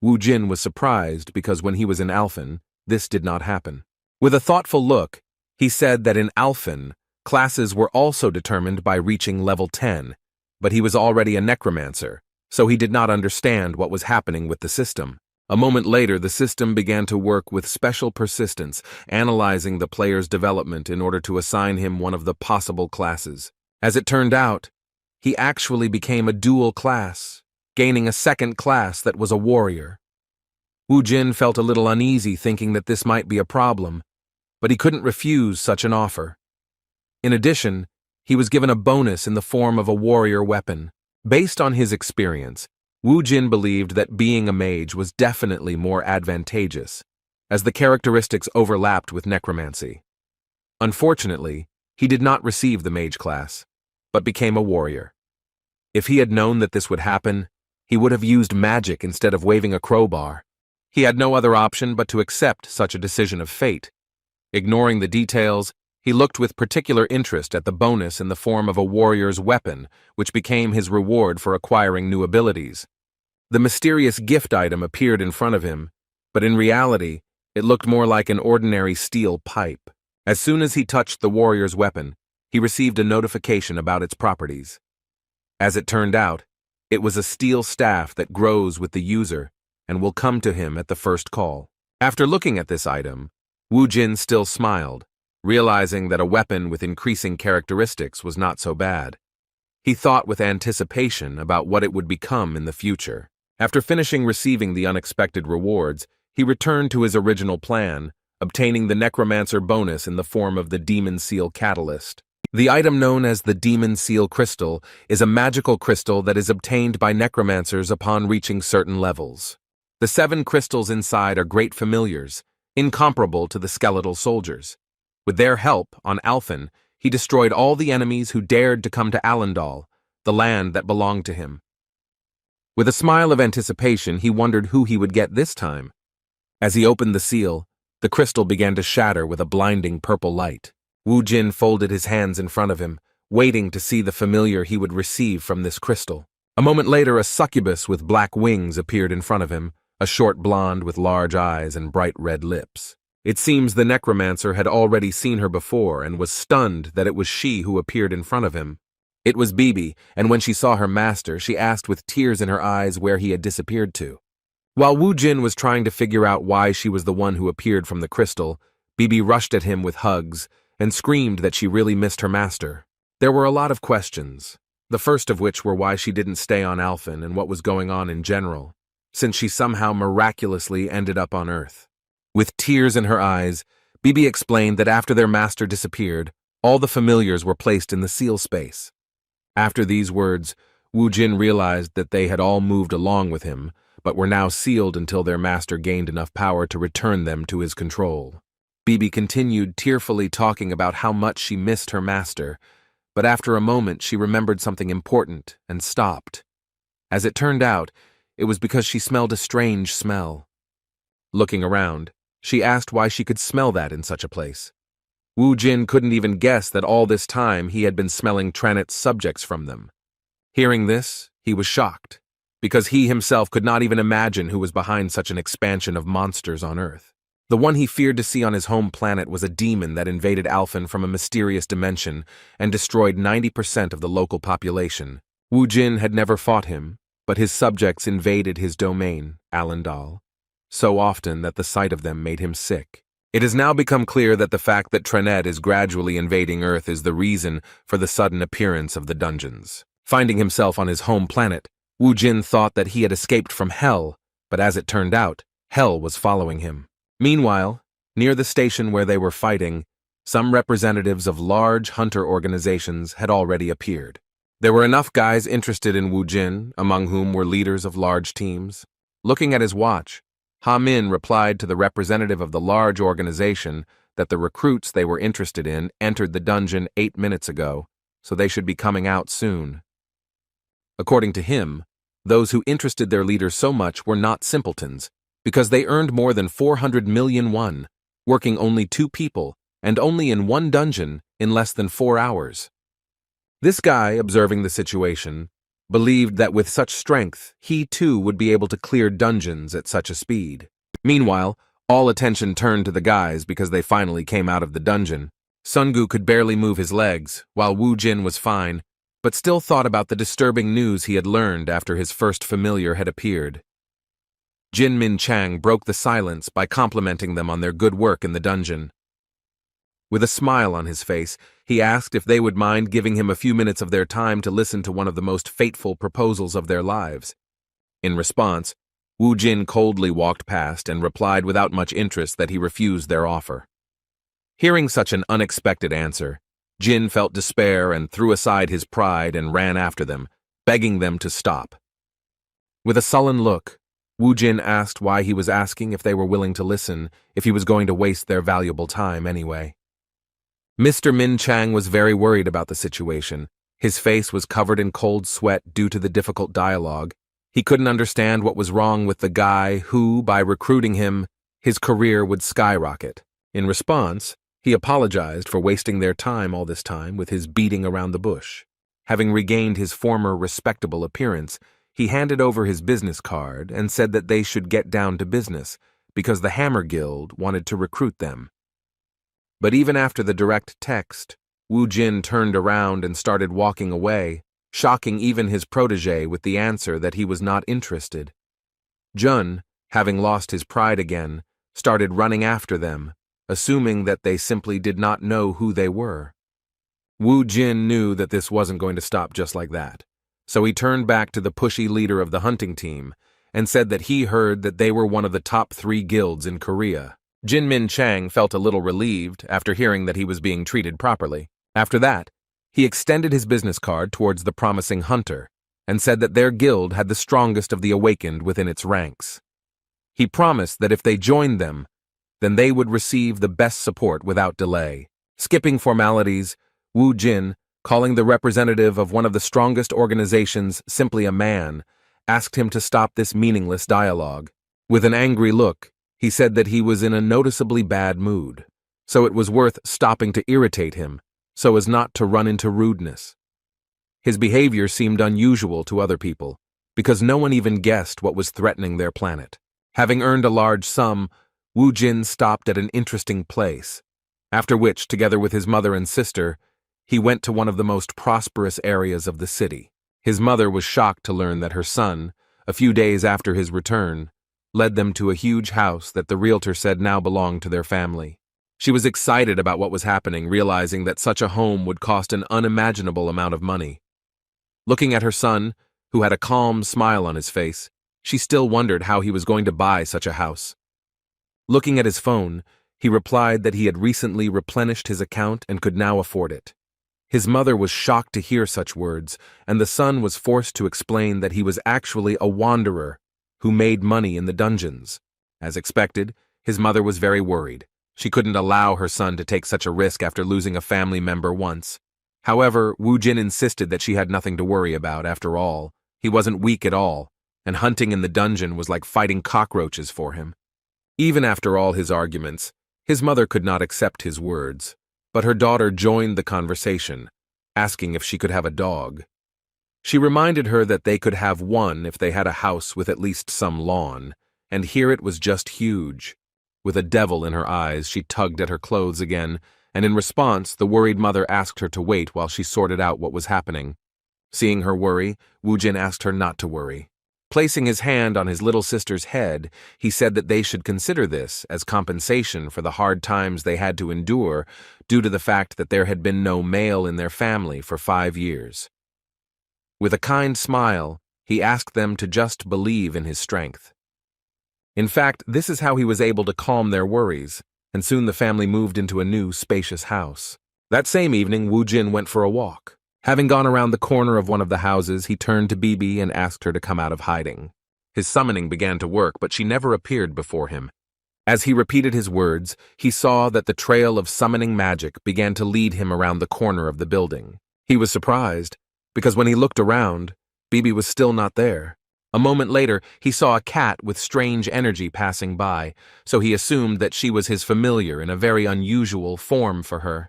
Woo Jin was surprised because when he was in Alphen, this did not happen. With a thoughtful look, he said that in Alphen, classes were also determined by reaching level 10, but he was already a necromancer, so he did not understand what was happening with the system. A moment later, the system began to work with special persistence, analyzing the player's development in order to assign him one of the possible classes. As it turned out, he actually became a dual class, gaining a second class that was a warrior. Woo Jin felt a little uneasy thinking that this might be a problem, but he couldn't refuse such an offer. In addition, he was given a bonus in the form of a warrior weapon. Based on his experience, Woo Jin believed that being a mage was definitely more advantageous, as the characteristics overlapped with necromancy. Unfortunately, he did not receive the mage class, but became a warrior. If he had known that this would happen, he would have used magic instead of waving a crowbar. He had no other option but to accept such a decision of fate. Ignoring the details, he looked with particular interest at the bonus in the form of a warrior's weapon, which became his reward for acquiring new abilities. The mysterious gift item appeared in front of him, but in reality, it looked more like an ordinary steel pipe. As soon as he touched the warrior's weapon, he received a notification about its properties. As it turned out, it was a steel staff that grows with the user and will come to him at the first call. After looking at this item, Wu Jin still smiled, realizing that a weapon with increasing characteristics was not so bad. He thought with anticipation about what it would become in the future. After finishing receiving the unexpected rewards, he returned to his original plan, obtaining the Necromancer bonus in the form of the Demon Seal Catalyst. The item known as the Demon Seal Crystal is a magical crystal that is obtained by necromancers upon reaching certain levels. The 7 crystals inside are great familiars, incomparable to the skeletal soldiers. With their help, on Alphen, he destroyed all the enemies who dared to come to Allendal, the land that belonged to him. With a smile of anticipation, he wondered who he would get this time. As he opened the seal, the crystal began to shatter with a blinding purple light. Wu Jin folded his hands in front of him, waiting to see the familiar he would receive from this crystal. A moment later, a succubus with black wings appeared in front of him, a short blonde with large eyes and bright red lips. It seems the necromancer had already seen her before and was stunned that it was she who appeared in front of him. It was Bibi, and when she saw her master, she asked with tears in her eyes where he had disappeared to. While Wu Jin was trying to figure out why she was the one who appeared from the crystal, Bibi rushed at him with hugs and screamed that she really missed her master. There were a lot of questions, the first of which were why she didn't stay on Alphen and what was going on in general, since she somehow miraculously ended up on Earth. With tears in her eyes, Bibi explained that after their master disappeared, all the familiars were placed in the seal space. After these words, Wu Jin realized that they had all moved along with him, but were now sealed until their master gained enough power to return them to his control. Bibi continued tearfully talking about how much she missed her master, but after a moment she remembered something important and stopped. As it turned out, it was because she smelled a strange smell. Looking around, she asked why she could smell that in such a place. Wu Jin couldn't even guess that all this time he had been smelling Tranet's subjects from them. Hearing this, he was shocked, because he himself could not even imagine who was behind such an expansion of monsters on Earth. The one he feared to see on his home planet was a demon that invaded Alphen from a mysterious dimension and destroyed 90% of the local population. Wu Jin had never fought him, but his subjects invaded his domain, Allendal, so often that the sight of them made him sick. It has now become clear that the fact that Tranet is gradually invading Earth is the reason for the sudden appearance of the dungeons. Finding himself on his home planet, Wu Jin thought that he had escaped from Hell, but as it turned out, Hell was following him. Meanwhile, near the station where they were fighting, some representatives of large hunter organizations had already appeared. There were enough guys interested in Wu Jin, among whom were leaders of large teams. Looking at his watch, Ha Min replied to the representative of the large organization that the recruits they were interested in entered the dungeon 8 minutes ago, so they should be coming out soon. According to him, those who interested their leader so much were not simpletons, because they earned more than 400 million won, working only 2 people, and only in 1 dungeon in less than 4 hours. This guy, observing the situation, believed that with such strength, he too would be able to clear dungeons at such a speed. Meanwhile, all attention turned to the guys because they finally came out of the dungeon. Sungu could barely move his legs, while Wu Jin was fine, but still thought about the disturbing news he had learned after his first familiar had appeared. Jin Min Chang broke the silence by complimenting them on their good work in the dungeon. With a smile on his face, he asked if they would mind giving him a few minutes of their time to listen to one of the most fateful proposals of their lives. In response, Wu Jin coldly walked past and replied without much interest that he refused their offer. Hearing such an unexpected answer, Jin felt despair and threw aside his pride and ran after them, begging them to stop. With a sullen look, Wu Jin asked why he was asking if they were willing to listen, if he was going to waste their valuable time anyway. Mr. Min Chang was very worried about the situation. His face was covered in cold sweat due to the difficult dialogue. He couldn't understand what was wrong with the guy who, by recruiting him, his career would skyrocket. In response, he apologized for wasting their time all this time with his beating around the bush. Having regained his former respectable appearance, he handed over his business card and said that they should get down to business because the Hammer Guild wanted to recruit them. But even after the direct text, Wu Jin turned around and started walking away, shocking even his protege with the answer that he was not interested. Jun, having lost his pride again, started running after them, assuming that they simply did not know who they were. Wu Jin knew that this wasn't going to stop just like that, so he turned back to the pushy leader of the hunting team and said that he heard that they were one of the top 3 guilds in Korea. Jin Min Chang felt a little relieved after hearing that he was being treated properly. After that, he extended his business card towards the promising hunter and said that their guild had the strongest of the awakened within its ranks. He promised that if they joined them, then they would receive the best support without delay. Skipping formalities, Wu Jin, calling the representative of one of the strongest organizations simply a man, asked him to stop this meaningless dialogue. With an angry look, he said that he was in a noticeably bad mood, so it was worth stopping to irritate him, so as not to run into rudeness. His behavior seemed unusual to other people, because no one even guessed what was threatening their planet. Having earned a large sum, Wu Jin stopped at an interesting place, after which, together with his mother and sister, he went to one of the most prosperous areas of the city. His mother was shocked to learn that her son, a few days after his return, led them to a huge house that the realtor said now belonged to their family. She was excited about what was happening, realizing that such a home would cost an unimaginable amount of money. Looking at her son, who had a calm smile on his face, she still wondered how he was going to buy such a house. Looking at his phone, he replied that he had recently replenished his account and could now afford it. His mother was shocked to hear such words, and the son was forced to explain that he was actually a wanderer who made money in the dungeons. As expected, his mother was very worried. She couldn't allow her son to take such a risk after losing a family member once. However, Wu Jin insisted that she had nothing to worry about. After all, he wasn't weak at all, and hunting in the dungeon was like fighting cockroaches for him. Even after all his arguments, his mother could not accept his words. But her daughter joined the conversation, asking if she could have a dog. She reminded her that they could have one if they had a house with at least some lawn, and here it was just huge. With a devil in her eyes, she tugged at her clothes again, and in response, the worried mother asked her to wait while she sorted out what was happening. Seeing her worry, Wu Jin asked her not to worry. Placing his hand on his little sister's head, he said that they should consider this as compensation for the hard times they had to endure due to the fact that there had been no male in their family for 5 years. With a kind smile, he asked them to just believe in his strength. In fact, this is how he was able to calm their worries, and soon the family moved into a new, spacious house. That same evening, Wu Jin went for a walk. Having gone around the corner of one of the houses, he turned to Bibi and asked her to come out of hiding. His summoning began to work, but she never appeared before him. As he repeated his words, he saw that the trail of summoning magic began to lead him around the corner of the building. He was surprised, because when he looked around, Bibi was still not there. A moment later, he saw a cat with strange energy passing by, so he assumed that she was his familiar in a very unusual form for her.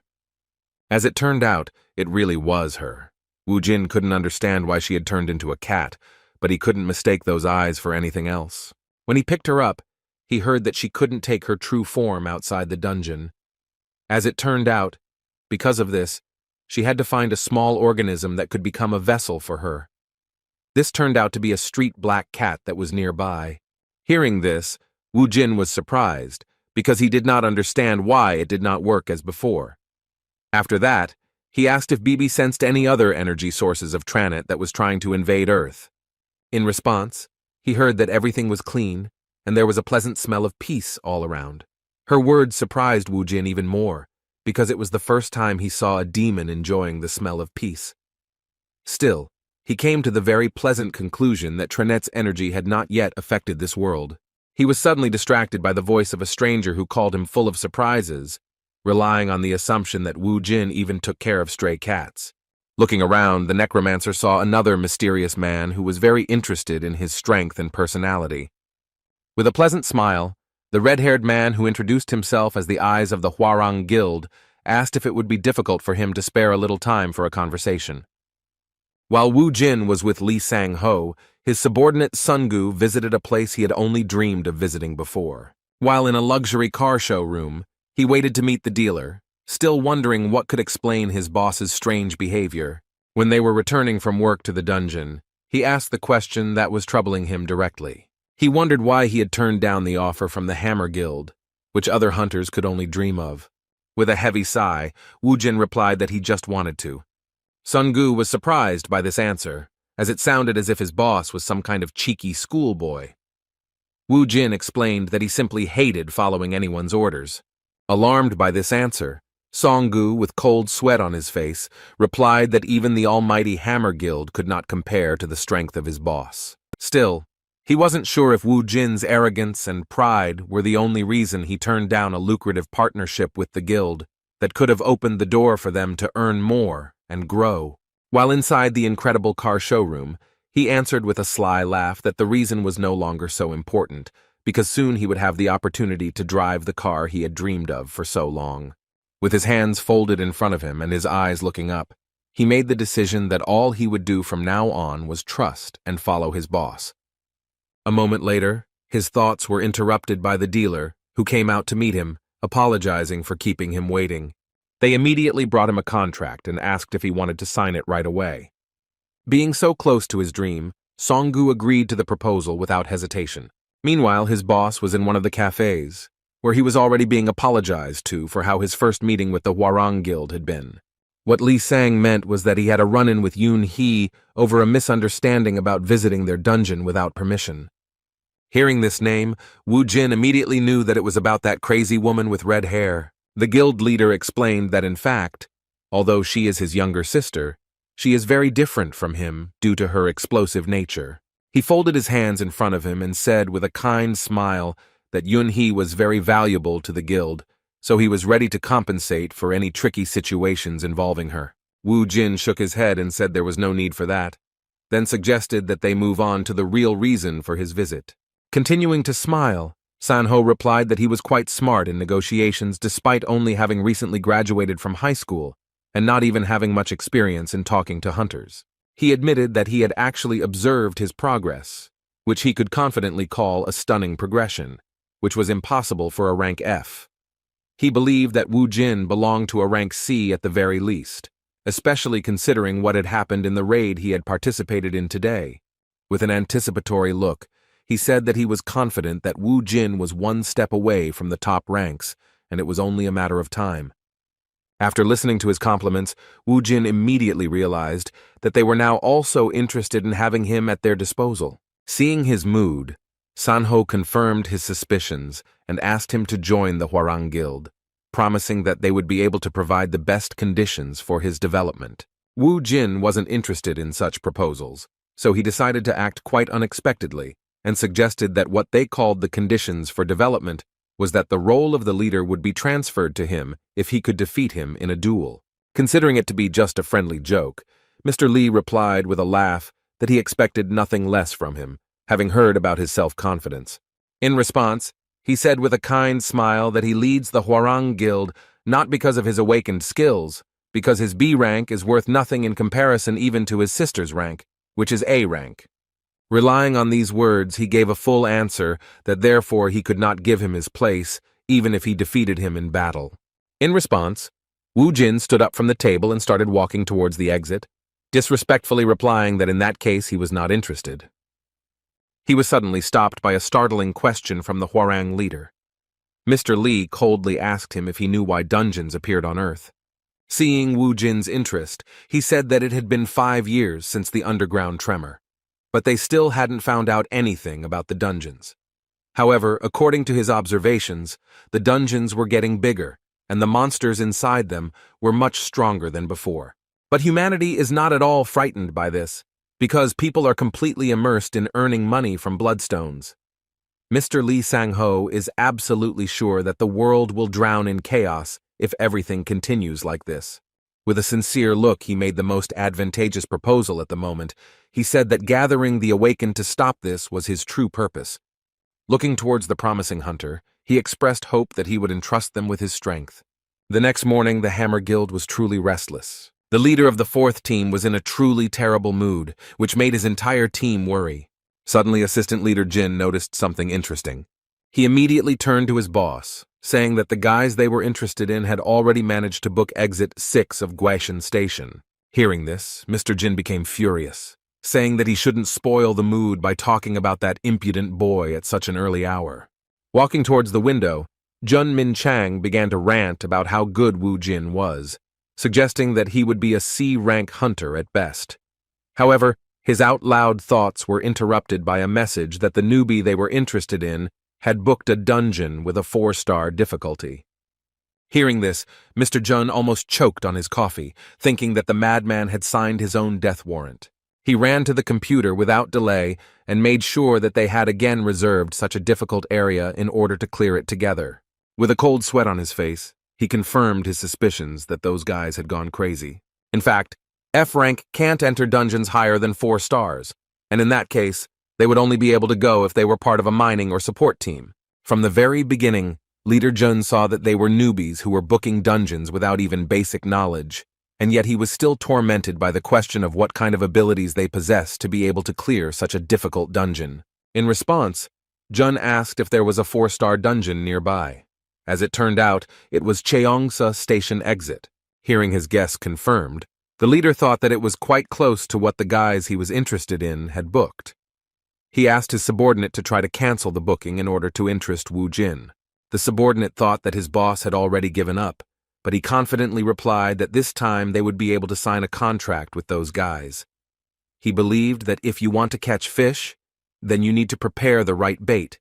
As it turned out, it really was her. Wu Jin couldn't understand why she had turned into a cat, but he couldn't mistake those eyes for anything else. When he picked her up, he heard that she couldn't take her true form outside the dungeon. As it turned out, because of this, she had to find a small organism that could become a vessel for her. This turned out to be a street black cat that was nearby. Hearing this, Wu Jin was surprised, because he did not understand why it did not work as before. After that, he asked if Bibi sensed any other energy sources of Tranit that was trying to invade Earth. In response, he heard that everything was clean, and there was a pleasant smell of peace all around. Her words surprised Wu Jin even more, because it was the first time he saw a demon enjoying the smell of peace. Still, he came to the very pleasant conclusion that Tranet's energy had not yet affected this world. He was suddenly distracted by the voice of a stranger who called him full of surprises, relying on the assumption that Wu Jin even took care of stray cats. Looking around, the necromancer saw another mysterious man who was very interested in his strength and personality. With a pleasant smile, the red-haired man who introduced himself as the Eyes of the Hwarang Guild asked if it would be difficult for him to spare a little time for a conversation. While Wu Jin was with Li Sang-ho, his subordinate Sungu visited a place he had only dreamed of visiting before. While in a luxury car showroom, he waited to meet the dealer, still wondering what could explain his boss's strange behavior. When they were returning from work to the dungeon, he asked the question that was troubling him directly. He wondered why he had turned down the offer from the Hammer Guild, which other hunters could only dream of. With a heavy sigh, Wu Jin replied that he just wanted to. Sun Gu was surprised by this answer, as it sounded as if his boss was some kind of cheeky schoolboy. Wu Jin explained that he simply hated following anyone's orders. Alarmed by this answer, Song Gu, with cold sweat on his face, replied that even the almighty Hammer Guild could not compare to the strength of his boss. Still, he wasn't sure if Wu Jin's arrogance and pride were the only reason he turned down a lucrative partnership with the guild that could have opened the door for them to earn more and grow. While inside the incredible car showroom, he answered with a sly laugh that the reason was no longer so important, because soon he would have the opportunity to drive the car he had dreamed of for so long. With his hands folded in front of him and his eyes looking up, he made the decision that all he would do from now on was trust and follow his boss. A moment later, his thoughts were interrupted by the dealer, who came out to meet him, apologizing for keeping him waiting. They immediately brought him a contract and asked if he wanted to sign it right away. Being so close to his dream, Song Gu agreed to the proposal without hesitation. Meanwhile, his boss was in one of the cafes, where he was already being apologized to for how his first meeting with the Hwarang Guild had been. What Li Sang meant was that he had a run-in with Yoon Hee over a misunderstanding about visiting their dungeon without permission. Hearing this name, Wu Jin immediately knew that it was about that crazy woman with red hair. The guild leader explained that in fact, although she is his younger sister, she is very different from him due to her explosive nature. He folded his hands in front of him and said with a kind smile that Yoon Hee was very valuable to the guild, so he was ready to compensate for any tricky situations involving her. Wu Jin shook his head and said there was no need for that, then suggested that they move on to the real reason for his visit. Continuing to smile, Sanho replied that he was quite smart in negotiations despite only having recently graduated from high school and not even having much experience in talking to hunters. He admitted that he had actually observed his progress, which he could confidently call a stunning progression, which was impossible for a rank F. He believed that Wu Jin belonged to a rank C at the very least, especially considering what had happened in the raid he had participated in today. With an anticipatory look, he said that he was confident that Wu Jin was one step away from the top ranks, and it was only a matter of time. After listening to his compliments, Wu Jin immediately realized that they were now also interested in having him at their disposal. Seeing his mood, Sanho confirmed his suspicions and asked him to join the Hwarang Guild, promising that they would be able to provide the best conditions for his development. Wu Jin wasn't interested in such proposals, so he decided to act quite unexpectedly and suggested that what they called the conditions for development was that the role of the leader would be transferred to him if he could defeat him in a duel. Considering it to be just a friendly joke, Mr. Li replied with a laugh that he expected nothing less from him, having heard about his self-confidence. In response, he said with a kind smile that he leads the Hwarang Guild not because of his awakened skills, because his B rank is worth nothing in comparison even to his sister's rank, which is A rank. Relying on these words, he gave a full answer that therefore he could not give him his place, even if he defeated him in battle. In response, Wu Jin stood up from the table and started walking towards the exit, disrespectfully replying that in that case he was not interested. He was suddenly stopped by a startling question from the Hwarang leader. Mr. Li coldly asked him if he knew why dungeons appeared on Earth. Seeing Wu Jin's interest, he said that it had been 5 years since the underground tremor, but they still hadn't found out anything about the dungeons. However, according to his observations, the dungeons were getting bigger, and the monsters inside them were much stronger than before. But humanity is not at all frightened by this, because people are completely immersed in earning money from bloodstones. Mr. Li Sang-ho is absolutely sure that the world will drown in chaos if everything continues like this. With a sincere look, he made the most advantageous proposal at the moment. He said that gathering the awakened to stop this was his true purpose. Looking towards the promising hunter, he expressed hope that he would entrust them with his strength. The next morning, the Hammer Guild was truly restless. The leader of the 4th team was in a truly terrible mood, which made his entire team worry. Suddenly, Assistant Leader Jin noticed something interesting. He immediately turned to his boss, saying that the guys they were interested in had already managed to book exit 6 of Guaishan Station. Hearing this, Mr. Jin became furious. saying that he shouldn't spoil the mood by talking about that impudent boy at such an early hour. Walking towards the window, Jun Min Chang began to rant about how good Wu Jin was, suggesting that he would be a C-rank hunter at best. However, his out-loud thoughts were interrupted by a message that the newbie they were interested in had booked a dungeon with a 4-star difficulty. Hearing this, Mr. Jun almost choked on his coffee, thinking that the madman had signed his own death warrant. He ran to the computer without delay and made sure that they had again reserved such a difficult area in order to clear it together. With a cold sweat on his face, he confirmed his suspicions that those guys had gone crazy. In fact, F rank can't enter dungeons higher than 4 stars, and in that case, they would only be able to go if they were part of a mining or support team. From the very beginning, Leader Jun saw that they were newbies who were booking dungeons without even basic knowledge, and yet he was still tormented by the question of what kind of abilities they possessed to be able to clear such a difficult dungeon. In response, Jun asked if there was a 4-star dungeon nearby. As it turned out, it was Cheongsa Station Exit. Hearing his guess confirmed, the leader thought that it was quite close to what the guys he was interested in had booked. He asked his subordinate to try to cancel the booking in order to interest Wu Jin. The subordinate thought that his boss had already given up, but he confidently replied that this time they would be able to sign a contract with those guys. He believed that if you want to catch fish, then you need to prepare the right bait,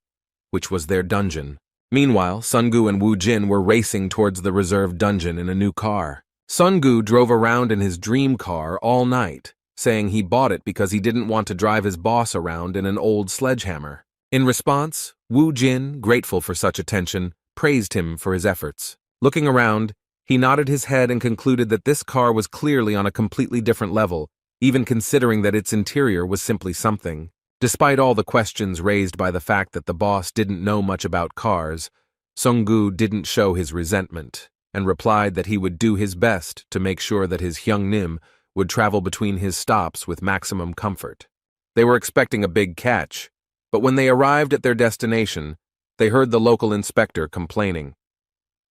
which was their dungeon. Meanwhile, Sungu and Wu Jin were racing towards the reserved dungeon in a new car. Sungu drove around in his dream car all night, saying he bought it because he didn't want to drive his boss around in an old sledgehammer. In response, Wu Jin, grateful for such attention, praised him for his efforts. Looking around, he nodded his head and concluded that this car was clearly on a completely different level, even considering that its interior was simply something. Despite all the questions raised by the fact that the boss didn't know much about cars, Sungu didn't show his resentment, and replied that he would do his best to make sure that his Hyungnim would travel between his stops with maximum comfort. They were expecting a big catch, but when they arrived at their destination, they heard the local inspector complaining.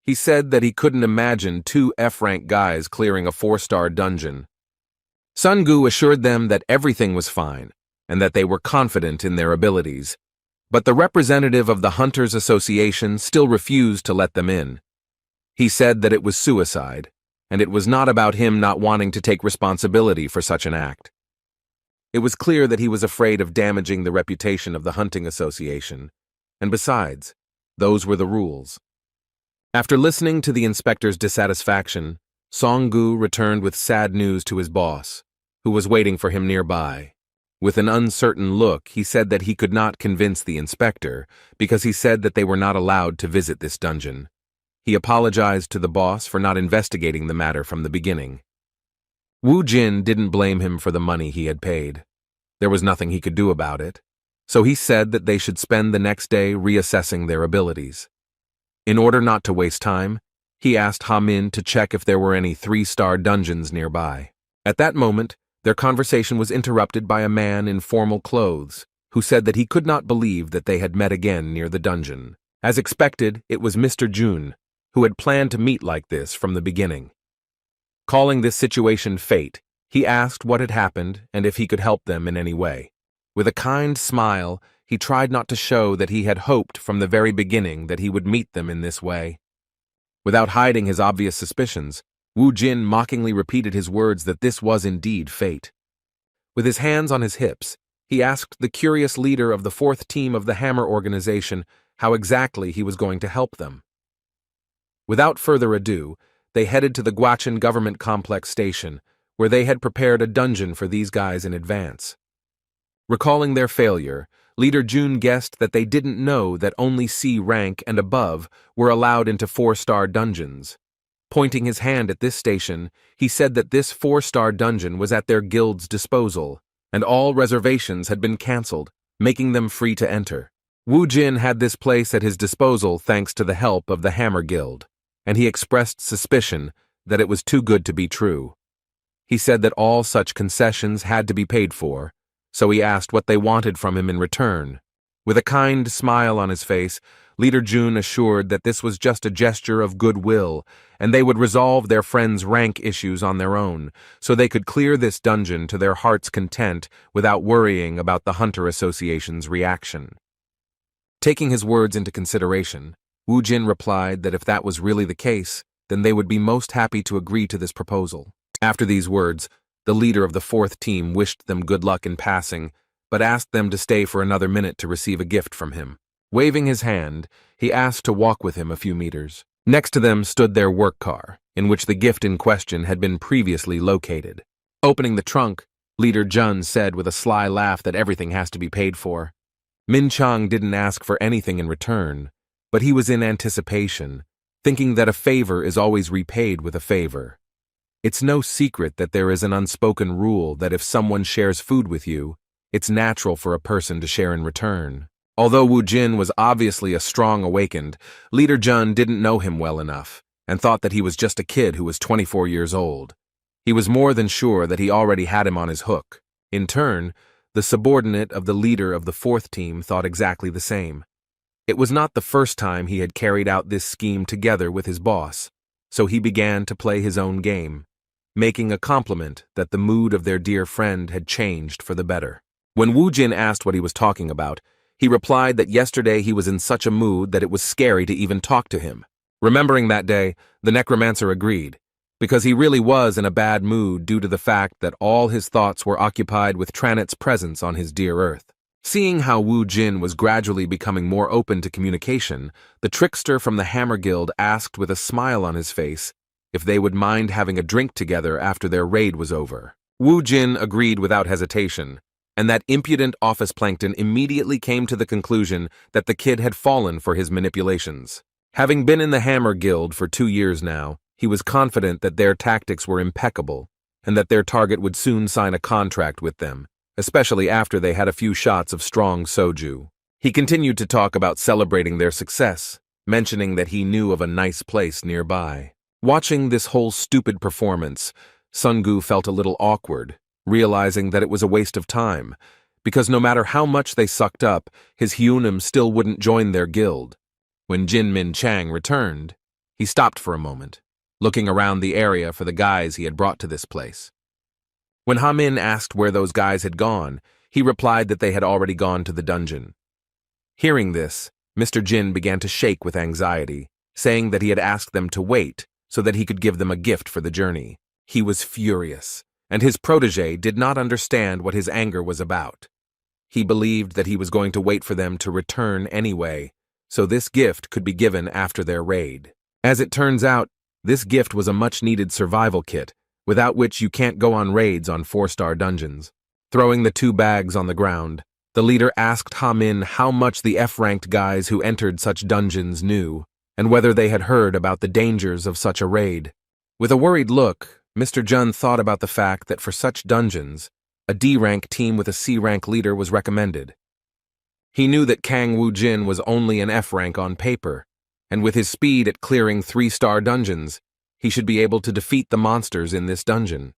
He said that he couldn't imagine 2 F-rank guys clearing a 4-star dungeon. Sungu assured them that everything was fine, and that they were confident in their abilities, but the representative of the Hunters Association still refused to let them in. He said that it was suicide, and it was not about him not wanting to take responsibility for such an act. It was clear that he was afraid of damaging the reputation of the Hunting Association, and besides, those were the rules. After listening to the inspector's dissatisfaction, Songgu returned with sad news to his boss, who was waiting for him nearby. With an uncertain look, he said that he could not convince the inspector because he said that they were not allowed to visit this dungeon. He apologized to the boss for not investigating the matter from the beginning. Wu Jin didn't blame him for the money he had paid. There was nothing he could do about it, so he said that they should spend the next day reassessing their abilities. In order not to waste time, he asked Ha Min to check if there were any 3-star dungeons nearby. At that moment, their conversation was interrupted by a man in formal clothes, who said that he could not believe that they had met again near the dungeon. As expected, it was Mr. Jun, who had planned to meet like this from the beginning. Calling this situation fate, he asked what had happened and if he could help them in any way. With a kind smile, he tried not to show that he had hoped from the very beginning that he would meet them in this way. Without hiding his obvious suspicions, Wu Jin mockingly repeated his words that this was indeed fate. With his hands on his hips, he asked the curious leader of the 4th team of the Hammer organization how exactly he was going to help them. Without further ado, they headed to the Guachin Government Complex station, where they had prepared a dungeon for these guys in advance. Recalling their failure, Leader Jun guessed that they didn't know that only C rank and above were allowed into 4-star dungeons. Pointing his hand at this station, he said that this 4-star dungeon was at their guild's disposal, and all reservations had been cancelled, making them free to enter. Wu Jin had this place at his disposal thanks to the help of the Hammer Guild, and he expressed suspicion that it was too good to be true. He said that all such concessions had to be paid for, so he asked what they wanted from him in return. With a kind smile on his face, Leader Jun assured that this was just a gesture of goodwill, and they would resolve their friends' rank issues on their own, so they could clear this dungeon to their heart's content without worrying about the Hunter Association's reaction. Taking his words into consideration, Wu Jin replied that if that was really the case, then they would be most happy to agree to this proposal. After these words, the leader of the fourth team wished them good luck in passing, but asked them to stay for another minute to receive a gift from him. Waving his hand, he asked to walk with him a few meters. Next to them stood their work car, in which the gift in question had been previously located. Opening the trunk, Leader Jun said with a sly laugh that everything has to be paid for. Min Chang didn't ask for anything in return, but he was in anticipation, thinking that a favor is always repaid with a favor. It's no secret that there is an unspoken rule that if someone shares food with you, it's natural for a person to share in return. Although Wu Jin was obviously a strong awakened, Leader Jun didn't know him well enough, and thought that he was just a kid who was 24 years old. He was more than sure that he already had him on his hook. In turn, the subordinate of the leader of the fourth team thought exactly the same. It was not the first time he had carried out this scheme together with his boss, so he began to play his own game, making a compliment that the mood of their dear friend had changed for the better. When Wu Jin asked what he was talking about, he replied that yesterday he was in such a mood that it was scary to even talk to him. Remembering that day, the necromancer agreed, because he really was in a bad mood due to the fact that all his thoughts were occupied with Tranit's presence on his dear Earth. Seeing how Wu Jin was gradually becoming more open to communication, the trickster from the Hammer Guild asked with a smile on his face if they would mind having a drink together after their raid was over. Wu Jin agreed without hesitation, and that impudent office plankton immediately came to the conclusion that the kid had fallen for his manipulations. Having been in the Hammer Guild for 2 years now, he was confident that their tactics were impeccable, and that their target would soon sign a contract with them, especially after they had a few shots of strong soju. He continued to talk about celebrating their success, mentioning that he knew of a nice place nearby. Watching this whole stupid performance, Sungu felt a little awkward, realizing that it was a waste of time, because no matter how much they sucked up, his Hyunim still wouldn't join their guild. When Jin Min Chang returned, he stopped for a moment, looking around the area for the guys he had brought to this place. When Ha Min asked where those guys had gone, he replied that they had already gone to the dungeon. Hearing this, Mr. Jin began to shake with anxiety, saying that he had asked them to wait so that he could give them a gift for the journey. He was furious, and his protege did not understand what his anger was about. He believed that he was going to wait for them to return anyway, so this gift could be given after their raid. As it turns out, this gift was a much-needed survival kit, without which you can't go on raids on 4-star dungeons. Throwing the 2 bags on the ground, the leader asked Ha Min how much the F-ranked guys who entered such dungeons knew, and whether they had heard about the dangers of such a raid. With a worried look, Mr. Jun thought about the fact that for such dungeons, a D-rank team with a C-rank leader was recommended. He knew that Kang Wu Jin was only an F-rank on paper, and with his speed at clearing 3-star dungeons, he should be able to defeat the monsters in this dungeon.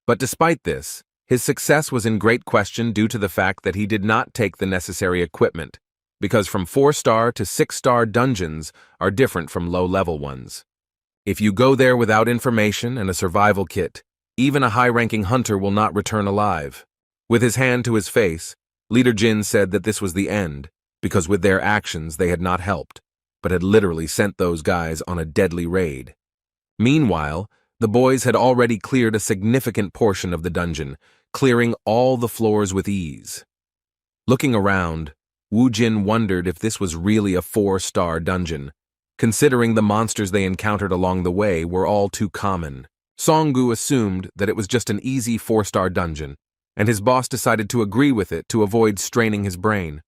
But despite this, his success was in great question due to the fact that he did not take the necessary equipment, because from 4-star to 6-star dungeons are different from low-level ones. If you go there without information and a survival kit, even a high-ranking hunter will not return alive. With his hand to his face, Leader Jin said that this was the end, because with their actions they had not helped, but had literally sent those guys on a deadly raid. Meanwhile, the boys had already cleared a significant portion of the dungeon, clearing all the floors with ease. Looking around, Wu Jin wondered if this was really a 4-star dungeon, considering the monsters they encountered along the way were all too common. Songgu assumed that it was just an easy 4-star dungeon, and his boss decided to agree with it to avoid straining his brain.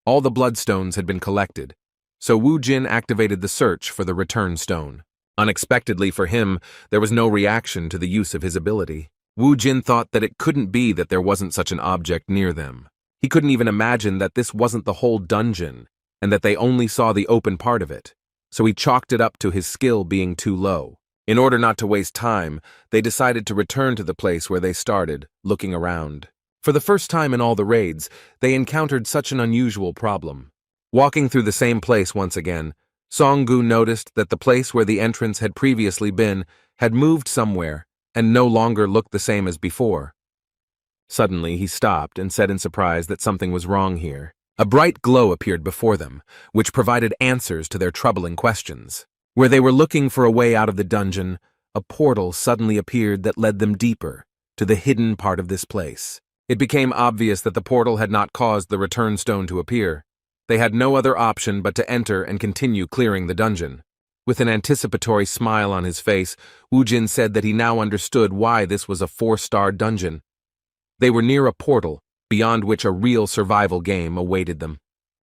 All the bloodstones had been collected, so Wu Jin activated the search for the return stone. Unexpectedly for him, there was no reaction to the use of his ability. Wu Jin thought that it couldn't be that there wasn't such an object near them. He couldn't even imagine that this wasn't the whole dungeon, and that they only saw the open part of it, so he chalked it up to his skill being too low. In order not to waste time, they decided to return to the place where they started, looking around. For the first time in all the raids, they encountered such an unusual problem. Walking through the same place once again, Song-gu noticed that the place where the entrance had previously been had moved somewhere and no longer looked the same as before. Suddenly, he stopped and said in surprise that something was wrong here. A bright glow appeared before them, which provided answers to their troubling questions. Where they were looking for a way out of the dungeon, a portal suddenly appeared that led them deeper, to the hidden part of this place. It became obvious that the portal had not caused the return stone to appear. They had no other option but to enter and continue clearing the dungeon. With an anticipatory smile on his face, Woojin said that he now understood why this was a 4-star dungeon. They were near a portal, beyond which a real survival game awaited them.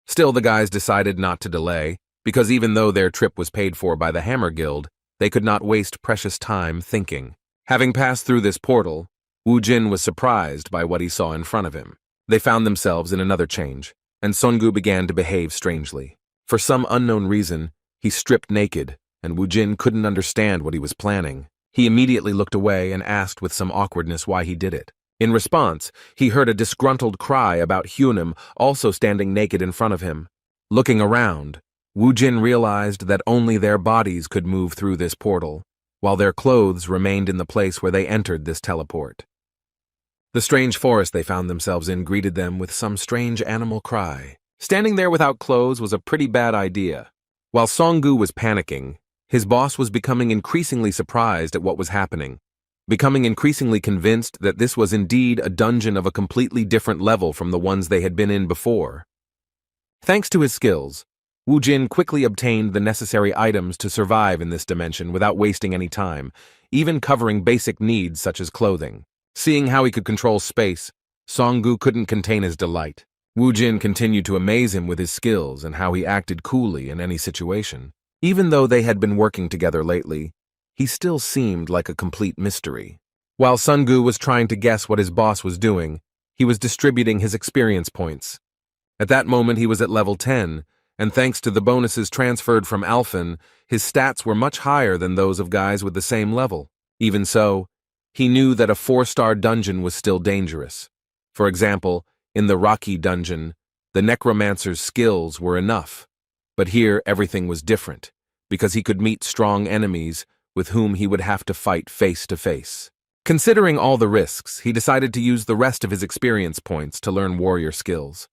Still, the guys decided not to delay, because even though their trip was paid for by the Hammer Guild, they could not waste precious time thinking. Having passed through this portal, Woojin was surprised by what he saw in front of him. They found themselves in another change, and Song-gu began to behave strangely. For some unknown reason, he stripped naked, and Woojin couldn't understand what he was planning. He immediately looked away and asked with some awkwardness why he did it. In response, he heard a disgruntled cry about Hyunam also standing naked in front of him. Looking around, Woojin realized that only their bodies could move through this portal, while their clothes remained in the place where they entered this teleport. The strange forest they found themselves in greeted them with some strange animal cry. Standing there without clothes was a pretty bad idea. While Song-gu was panicking, his boss was becoming increasingly surprised at what was happening, becoming increasingly convinced that this was indeed a dungeon of a completely different level from the ones they had been in before. Thanks to his skills, Woojin quickly obtained the necessary items to survive in this dimension without wasting any time, even covering basic needs such as clothing. Seeing how he could control space, Song-gu couldn't contain his delight. Woojin continued to amaze him with his skills and how he acted coolly in any situation. Even though they had been working together lately, he still seemed like a complete mystery. While Song-gu was trying to guess what his boss was doing, he was distributing his experience points. At that moment he was at level 10, and thanks to the bonuses transferred from Alphen, his stats were much higher than those of guys with the same level. Even so, he knew that a 4-star dungeon was still dangerous. For example, in the Rocky dungeon, the necromancer's skills were enough. But here everything was different, because he could meet strong enemies with whom he would have to fight face to face. Considering all the risks, he decided to use the rest of his experience points to learn warrior skills.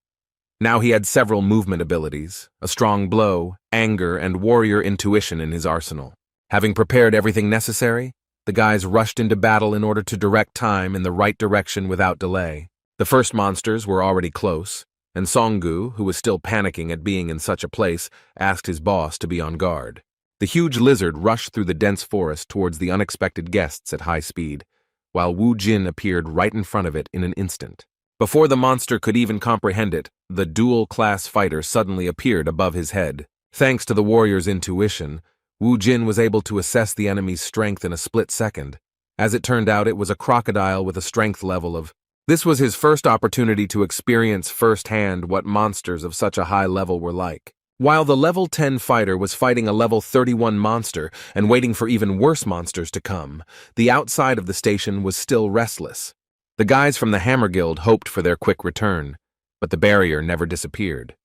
Now he had several movement abilities, a strong blow, anger, and warrior intuition in his arsenal. Having prepared everything necessary, the guys rushed into battle in order to direct time in the right direction without delay. The first monsters were already close, and Song-gu, who was still panicking at being in such a place, asked his boss to be on guard. The huge lizard rushed through the dense forest towards the unexpected guests at high speed, while Woojin appeared right in front of it in an instant. Before the monster could even comprehend it, the dual-class fighter suddenly appeared above his head. Thanks to the warrior's intuition, Woojin was able to assess the enemy's strength in a split second. As it turned out, it was a crocodile with a strength level of... This was his first opportunity to experience firsthand what monsters of such a high level were like. While the level 10 fighter was fighting a level 31 monster and waiting for even worse monsters to come, the outside of the station was still restless. The guys from the Hammer Guild hoped for their quick return, but the barrier never disappeared.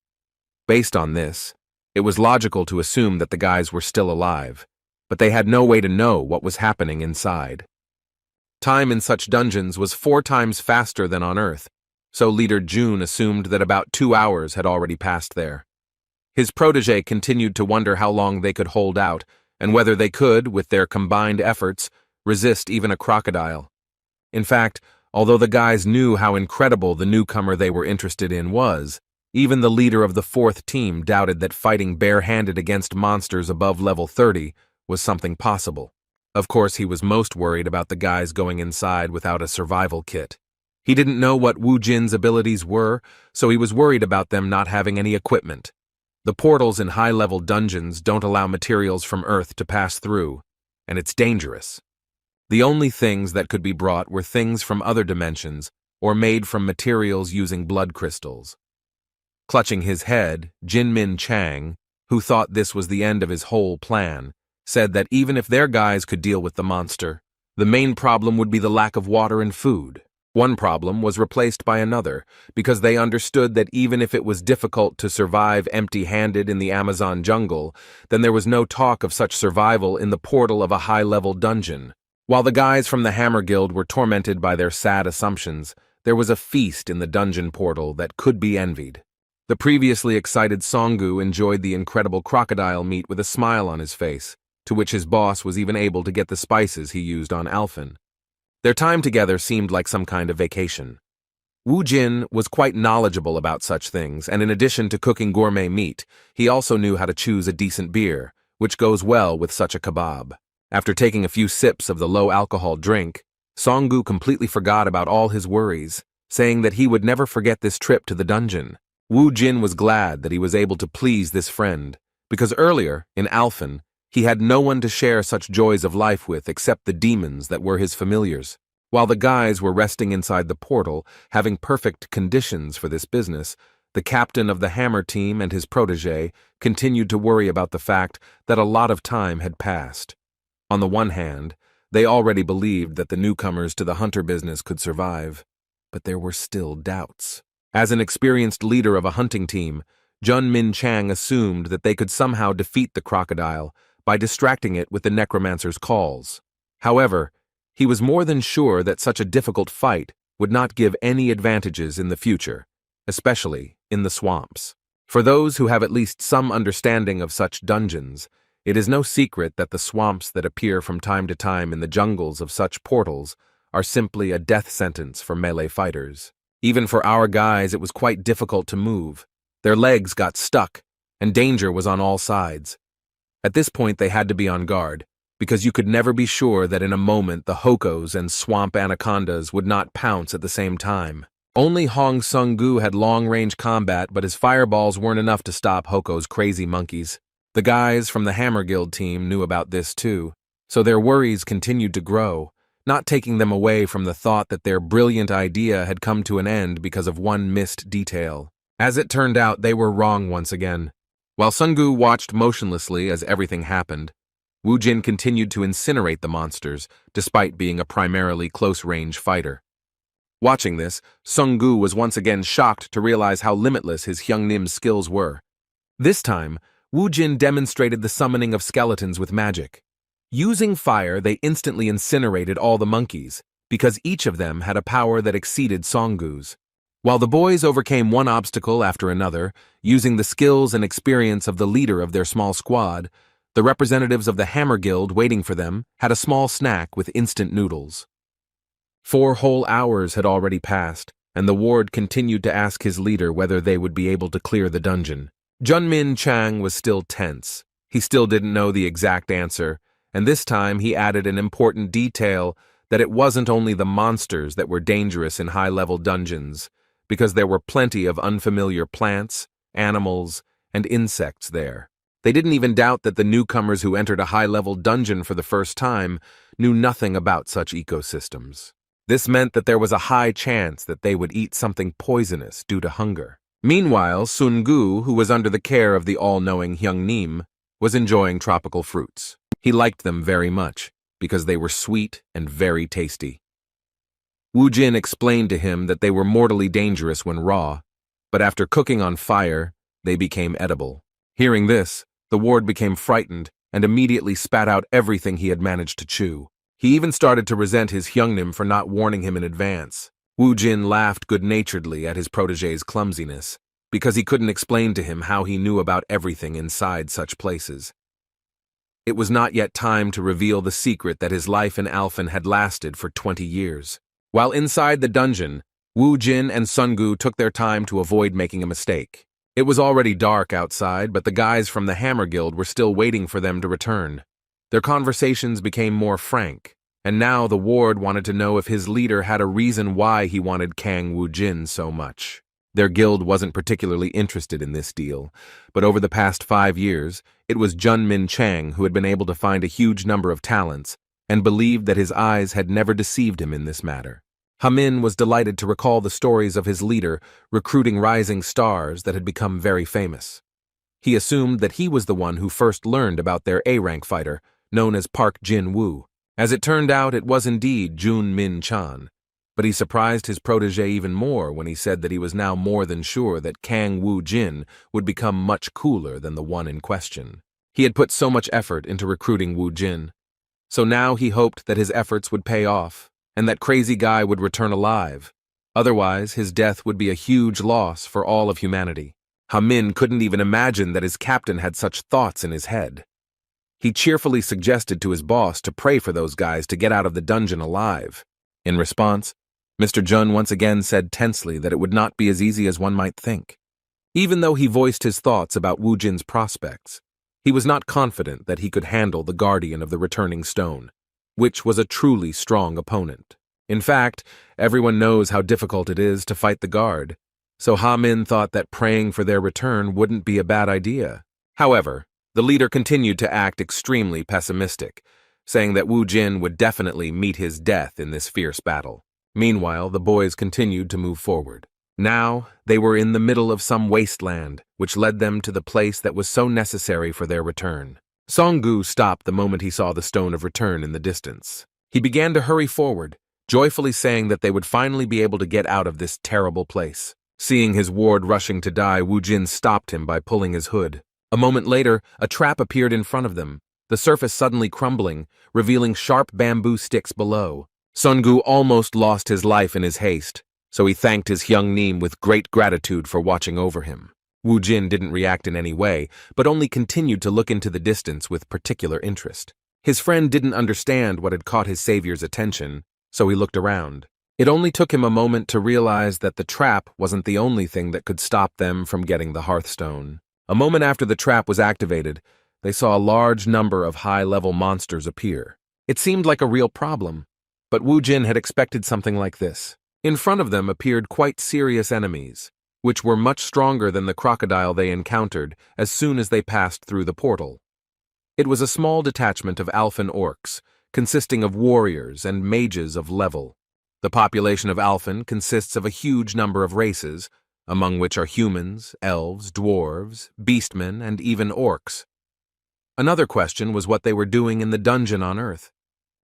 Based on this, it was logical to assume that the guys were still alive, but they had no way to know what was happening inside. Time in such dungeons was 4 times faster than on Earth, so Leader June assumed that about 2 hours had already passed there. His protege continued to wonder how long they could hold out, and whether they could, with their combined efforts, resist even a crocodile. In fact, although the guys knew how incredible the newcomer they were interested in was, even the leader of the 4th team doubted that fighting bare-handed against monsters above level 30 was something possible. Of course, he was most worried about the guys going inside without a survival kit. He didn't know what Woojin's abilities were, so he was worried about them not having any equipment. The portals in high-level dungeons don't allow materials from Earth to pass through, and it's dangerous. The only things that could be brought were things from other dimensions or made from materials using blood crystals. Clutching his head, Jinmin Chang, who thought this was the end of his whole plan, said that even if their guys could deal with the monster, the main problem would be the lack of water and food. One problem was replaced by another, because they understood that even if it was difficult to survive empty-handed in the Amazon jungle, then there was no talk of such survival in the portal of a high-level dungeon. While the guys from the Hammer Guild were tormented by their sad assumptions, there was a feast in the dungeon portal that could be envied. The previously excited Songu enjoyed the incredible crocodile meat with a smile on his face, to which his boss was even able to get the spices he used on Alphen. Their time together seemed like some kind of vacation. Wu Jin was quite knowledgeable about such things, and in addition to cooking gourmet meat, he also knew how to choose a decent beer, which goes well with such a kebab. After taking a few sips of the low-alcohol drink, Songu completely forgot about all his worries, saying that he would never forget this trip to the dungeon. Wu Jin was glad that he was able to please this friend, because earlier, in Alphen, he had no one to share such joys of life with except the demons that were his familiars. While the guys were resting inside the portal, having perfect conditions for this business, the captain of the Hammer team and his protege continued to worry about the fact that a lot of time had passed. On the one hand, they already believed that the newcomers to the hunter business could survive, but there were still doubts. As an experienced leader of a hunting team, Jun Min Chang assumed that they could somehow defeat the crocodile by distracting it with the necromancer's calls. However, he was more than sure that such a difficult fight would not give any advantages in the future, especially in the swamps. For those who have at least some understanding of such dungeons, it is no secret that the swamps that appear from time to time in the jungles of such portals are simply a death sentence for melee fighters. Even for our guys, it was quite difficult to move. Their legs got stuck, and danger was on all sides. At this point, they had to be on guard, because you could never be sure that in a moment the Hokos and swamp anacondas would not pounce at the same time. Only Hong Sung-gu had long-range combat, but his fireballs weren't enough to stop Hoko's crazy monkeys. The guys from the Hammer Guild team knew about this too, so their worries continued to grow, not taking them away from the thought that their brilliant idea had come to an end because of one missed detail. As it turned out, they were wrong once again. While Sung-gu watched motionlessly as everything happened, Wu Jin continued to incinerate the monsters, despite being a primarily close-range fighter. Watching this, Sung-gu was once again shocked to realize how limitless his Hyungnim's skills were. This time, Wu Jin demonstrated the summoning of skeletons with magic. Using fire, they instantly incinerated all the monkeys, because each of them had a power that exceeded Song-gu's. While the boys overcame one obstacle after another, using the skills and experience of the leader of their small squad, the representatives of the Hammer Guild waiting for them had a small snack with instant noodles. 4 whole hours had already passed, and the ward continued to ask his leader whether they would be able to clear the dungeon. Jun Min Chang was still tense. He still didn't know the exact answer, and this time he added an important detail that it wasn't only the monsters that were dangerous in high-level dungeons, because there were plenty of unfamiliar plants, animals, and insects there. They didn't even doubt that the newcomers who entered a high-level dungeon for the first time knew nothing about such ecosystems. This meant that there was a high chance that they would eat something poisonous due to hunger. Meanwhile, Sun-gu, who was under the care of the all-knowing Hyung-nim, was enjoying tropical fruits. He liked them very much, because they were sweet and very tasty. Wu Jin explained to him that they were mortally dangerous when raw, but after cooking on fire, they became edible. Hearing this, the ward became frightened and immediately spat out everything he had managed to chew. He even started to resent his Hyungnim for not warning him in advance. Wu Jin laughed good-naturedly at his protege's clumsiness, because he couldn't explain to him how he knew about everything inside such places. It was not yet time to reveal the secret that his life in Alphen had lasted for 20 years. While inside the dungeon, Wu Jin and Sun-gu took their time to avoid making a mistake. It was already dark outside, but the guys from the Hammer Guild were still waiting for them to return. Their conversations became more frank, and now the ward wanted to know if his leader had a reason why he wanted Kang Wu Jin so much. Their guild wasn't particularly interested in this deal, but over the past 5 years, it was Jun Min Chang who had been able to find a huge number of talents, and believed that his eyes had never deceived him in this matter. Hamin was delighted to recall the stories of his leader recruiting rising stars that had become very famous. He assumed that he was the one who first learned about their A-rank fighter, known as Park Jin-woo. As it turned out, it was indeed Jun Min Chan. But he surprised his protege even more when he said that he was now more than sure that Kang Woo-jin would become much cooler than the one in question. He had put so much effort into recruiting Woo-jin, so now he hoped that his efforts would pay off, and that crazy guy would return alive. Otherwise, his death would be a huge loss for all of humanity. Ha-min couldn't even imagine that his captain had such thoughts in his head. He cheerfully suggested to his boss to pray for those guys to get out of the dungeon alive. In response, Mr. Jun once again said tensely that it would not be as easy as one might think. Even though he voiced his thoughts about Woo-jin's prospects, he was not confident that he could handle the guardian of the returning stone, which was a truly strong opponent. In fact, everyone knows how difficult it is to fight the guard, so Ha-min thought that praying for their return wouldn't be a bad idea. However, the leader continued to act extremely pessimistic, saying that Woo-jin would definitely meet his death in this fierce battle. Meanwhile, the boys continued to move forward. Now, they were in the middle of some wasteland, which led them to the place that was so necessary for their return. Song-gu stopped the moment he saw the stone of return in the distance. He began to hurry forward, joyfully saying that they would finally be able to get out of this terrible place. Seeing his ward rushing to die, Woo-jin stopped him by pulling his hood. A moment later, a trap appeared in front of them, the surface suddenly crumbling, revealing sharp bamboo sticks below. Song-gu almost lost his life in his haste, so he thanked his Hyung-nim with great gratitude for watching over him. Woo-jin didn't react in any way, but only continued to look into the distance with particular interest. His friend didn't understand what had caught his savior's attention, so he looked around. It only took him a moment to realize that the trap wasn't the only thing that could stop them from getting the hearthstone. A moment after the trap was activated, they saw a large number of high-level monsters appear. It seemed like a real problem, but Woo-jin had expected something like this. In front of them appeared quite serious enemies, which were much stronger than the crocodile they encountered as soon as they passed through the portal. It was a small detachment of Alphan orcs, consisting of warriors and mages of level. The population of Alphan consists of a huge number of races, among which are humans, elves, dwarves, beastmen, and even orcs. Another question was what they were doing in the dungeon on Earth.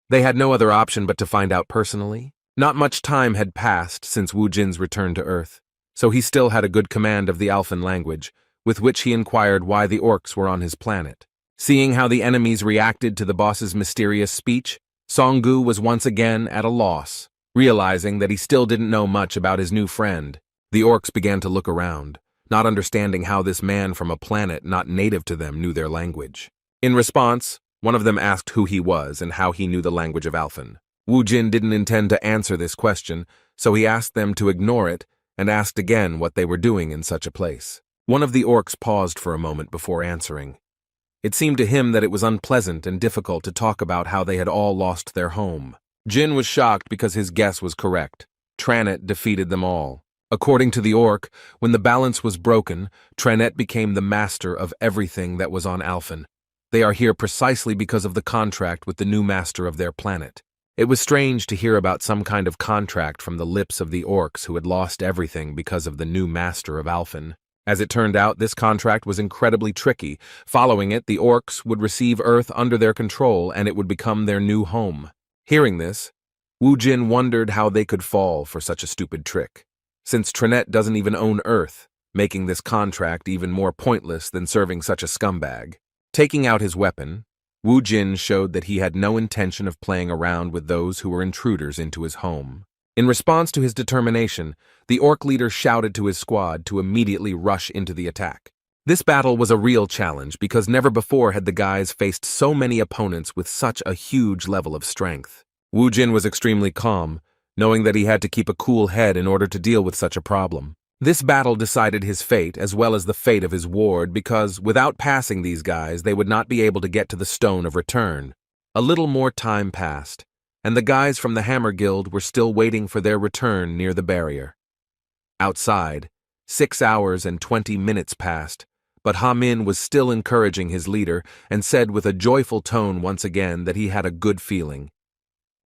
They had no other option but to find out personally. Not much time had passed since Woo-jin's return to Earth, so he still had a good command of the Alphan language, with which he inquired why the orcs were on his planet. Seeing how the enemies reacted to the boss's mysterious speech, Song-gu was once again at a loss, realizing that he still didn't know much about his new friend. The orcs began to look around, not understanding how this man from a planet not native to them knew their language. In response, one of them asked who he was and how he knew the language of Alphan. Woo-jin didn't intend to answer this question, so he asked them to ignore it and asked again what they were doing in such a place. One of the orcs paused for a moment before answering. It seemed to him that it was unpleasant and difficult to talk about how they had all lost their home. Jin was shocked because his guess was correct. Tranet defeated them all. According to the orc, when the balance was broken, Tranet became the master of everything that was on Alphan. They are here precisely because of the contract with the new master of their planet. It was strange to hear about some kind of contract from the lips of the orcs who had lost everything because of the new master of Alphan. As it turned out, this contract was incredibly tricky. Following it, the orcs would receive Earth under their control and it would become their new home. Hearing this, Woo-jin wondered how they could fall for such a stupid trick, since Tranet doesn't even own Earth, making this contract even more pointless than serving such a scumbag. Taking out his weapon, Woo-jin showed that he had no intention of playing around with those who were intruders into his home. In response to his determination, the orc leader shouted to his squad to immediately rush into the attack. This battle was a real challenge because never before had the guys faced so many opponents with such a huge level of strength. Woo-jin was extremely calm, knowing that he had to keep a cool head in order to deal with such a problem. This battle decided his fate as well as the fate of his ward because, without passing these guys, they would not be able to get to the Stone of Return. A little more time passed, and the guys from the Hammer Guild were still waiting for their return near the barrier. Outside, 6 hours and 20 minutes passed, but Ha-min was still encouraging his leader and said with a joyful tone once again that he had a good feeling.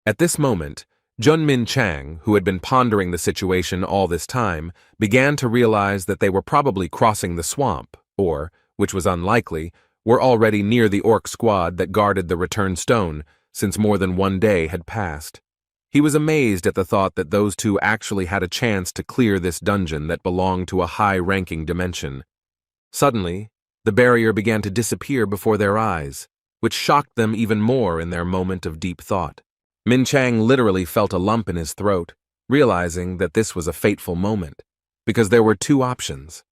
At this moment, Jun-min Chang, who had been pondering the situation all this time, began to realize that they were probably crossing the swamp, or, which was unlikely, were already near the orc squad that guarded the return stone, since more than one day had passed. He was amazed at the thought that those two actually had a chance to clear this dungeon that belonged to a high-ranking dimension. Suddenly, the barrier began to disappear before their eyes, which shocked them even more in their moment of deep thought. Min Chang literally felt a lump in his throat, realizing that this was a fateful moment, because there were two options.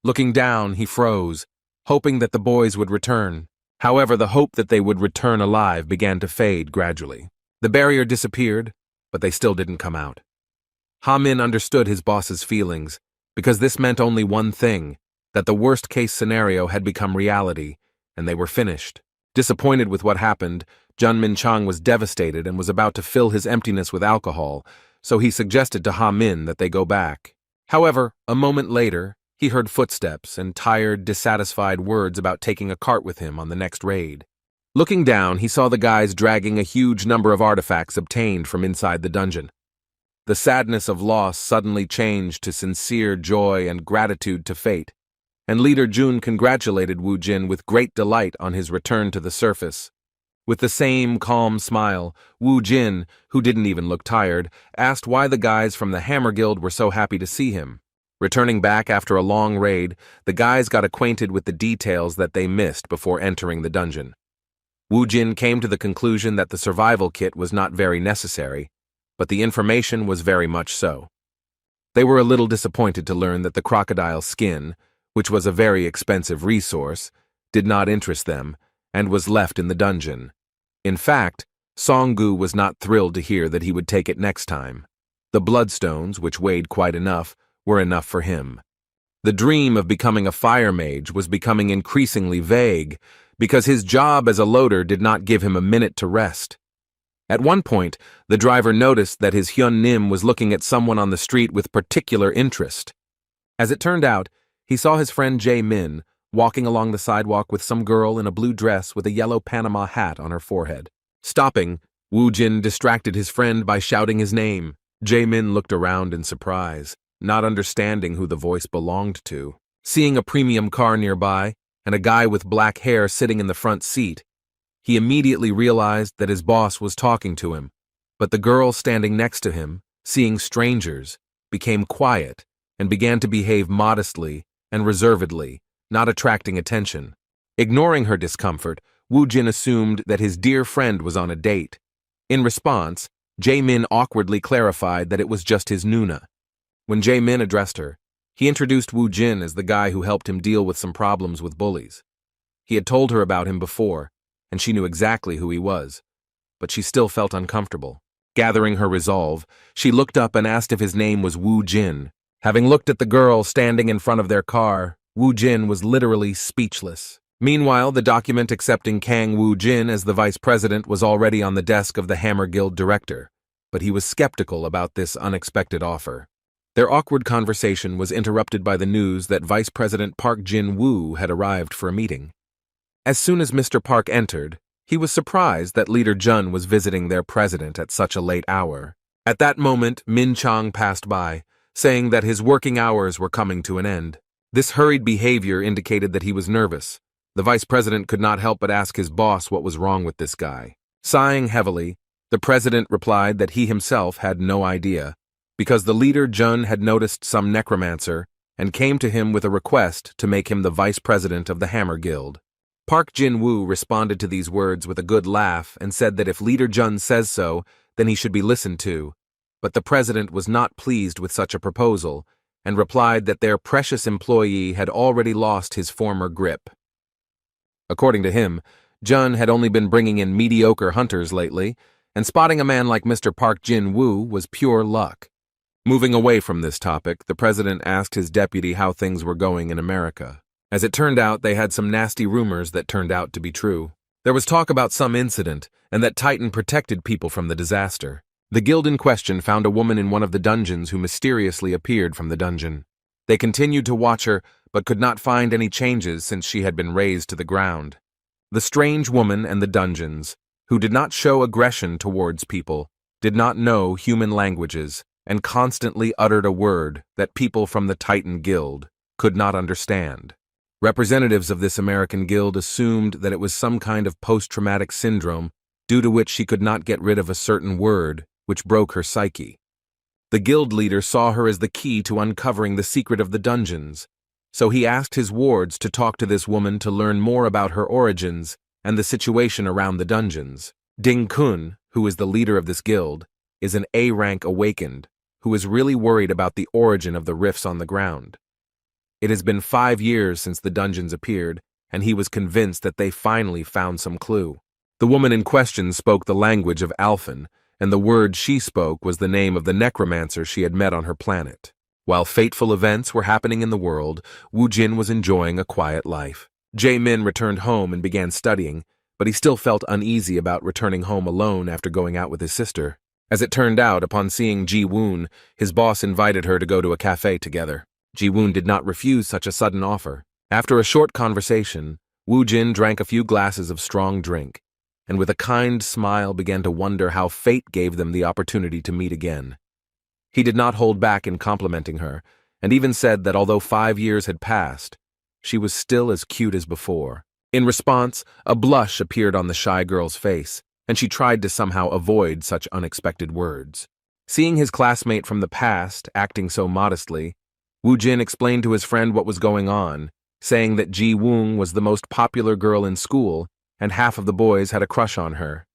Looking down, he froze, hoping that the boys would return. However, the hope that they would return alive began to fade gradually. The barrier disappeared, but they still didn't come out. Ha Min understood his boss's feelings, because this meant only one thing, that the worst-case scenario had become reality, and they were finished. Disappointed with what happened, Jun Min Chang was devastated and was about to fill his emptiness with alcohol, so he suggested to Ha Min that they go back. However, a moment later, he heard footsteps and tired, dissatisfied words about taking a cart with him on the next raid. Looking down, he saw the guys dragging a huge number of artifacts obtained from inside the dungeon. The sadness of loss suddenly changed to sincere joy and gratitude to fate, and Leader Jun congratulated Wu Jin with great delight on his return to the surface. With the same calm smile, Wu Jin, who didn't even look tired, asked why the guys from the Hammer Guild were so happy to see him. Returning back after a long raid, the guys got acquainted with the details that they missed before entering the dungeon. Wu Jin came to the conclusion that the survival kit was not very necessary, but the information was very much so. They were a little disappointed to learn that the crocodile skin, which was a very expensive resource, did not interest them, and was left in the dungeon. In fact, Songgu was not thrilled to hear that he would take it next time. The bloodstones, which weighed quite enough, were enough for him. The dream of becoming a fire mage was becoming increasingly vague, because his job as a loader did not give him a minute to rest. At one point, the driver noticed that his Hyun Nim was looking at someone on the street with particular interest. As it turned out, he saw his friend Jae Min walking along the sidewalk with some girl in a blue dress with a yellow Panama hat on her forehead. Stopping, Wu Jin distracted his friend by shouting his name. Jae Min looked around in surprise, not understanding who the voice belonged to. Seeing a premium car nearby and a guy with black hair sitting in the front seat, he immediately realized that his boss was talking to him, but the girl standing next to him, seeing strangers, became quiet and began to behave modestly and reservedly, not attracting attention. Ignoring her discomfort, Wu Jin assumed that his dear friend was on a date. In response, Jae Min awkwardly clarified that it was just his Nuna. When Jae Min addressed her, he introduced Wu Jin as the guy who helped him deal with some problems with bullies. He had told her about him before, and she knew exactly who he was, but she still felt uncomfortable. Gathering her resolve, she looked up and asked if his name was Wu Jin. Having looked at the girl standing in front of their car, Wu Jin was literally speechless. Meanwhile, the document accepting Kang Wu Jin as the vice president was already on the desk of the Hammer Guild director, but he was skeptical about this unexpected offer. Their awkward conversation was interrupted by the news that Vice President Park Jin-woo had arrived for a meeting. As soon as Mr. Park entered, he was surprised that Leader Jun was visiting their president at such a late hour. At that moment, Min Chang passed by, saying that his working hours were coming to an end. This hurried behavior indicated that he was nervous. The vice president could not help but ask his boss what was wrong with this guy. Sighing heavily, the president replied that he himself had no idea, because the leader Jun had noticed some necromancer and came to him with a request to make him the vice president of the Hammer Guild. Park Jin-woo responded to these words with a good laugh and said that if Leader Jun says so, then he should be listened to. But the president was not pleased with such a proposal and replied that their precious employee had already lost his former grip. According to him, Jun had only been bringing in mediocre hunters lately, and spotting a man like Mr. Park Jin-woo was pure luck. Moving away from this topic, the president asked his deputy how things were going in America. As it turned out, they had some nasty rumors that turned out to be true. There was talk about some incident, and that Titan protected people from the disaster. The guild in question found a woman in one of the dungeons who mysteriously appeared from the dungeon. They continued to watch her, but could not find any changes since she had been razed to the ground. The strange woman and the dungeons, who did not show aggression towards people, did not know human languages, and constantly uttered a word that people from the Titan Guild could not understand. Representatives of this American guild assumed that it was some kind of post-traumatic syndrome due to which she could not get rid of a certain word which broke her psyche. The guild leader saw her as the key to uncovering the secret of the dungeons, so he asked his wards to talk to this woman to learn more about her origins and the situation around the dungeons. Ding Kun, who is the leader of this guild, is an A-rank awakened, who is really worried about the origin of the rifts on the ground. It has been 5 years since the dungeons appeared, and he was convinced that they finally found some clue. The woman in question spoke the language of Alphan, and the word she spoke was the name of the necromancer she had met on her planet. While fateful events were happening in the world, Wu Jin was enjoying a quiet life. Jae Min returned home and began studying, but he still felt uneasy about returning home alone after going out with his sister. As it turned out, upon seeing Ji Woon, his boss invited her to go to a cafe together. Ji Woon did not refuse such a sudden offer. After a short conversation, Wu Jin drank a few glasses of strong drink, and with a kind smile began to wonder how fate gave them the opportunity to meet again. He did not hold back in complimenting her, and even said that although 5 years had passed, she was still as cute as before. In response, a blush appeared on the shy girl's face, and she tried to somehow avoid such unexpected words. Seeing his classmate from the past acting so modestly, Wu Jin explained to his friend what was going on, saying that Ji Woon was the most popular girl in school, and half of the boys had a crush on her.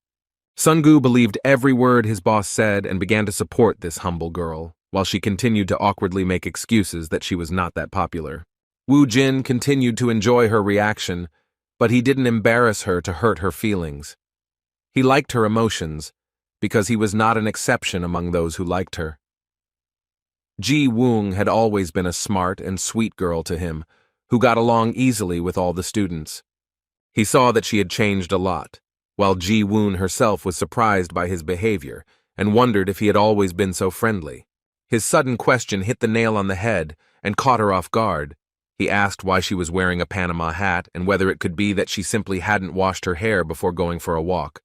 Sungu believed every word his boss said and began to support this humble girl, while she continued to awkwardly make excuses that she was not that popular. Wu Jin continued to enjoy her reaction, but he didn't embarrass her to hurt her feelings. He liked her emotions, because he was not an exception among those who liked her. Ji Woon had always been a smart and sweet girl to him, who got along easily with all the students. He saw that she had changed a lot, while Ji Woon herself was surprised by his behavior and wondered if he had always been so friendly. His sudden question hit the nail on the head and caught her off guard. He asked why she was wearing a Panama hat and whether it could be that she simply hadn't washed her hair before going for a walk.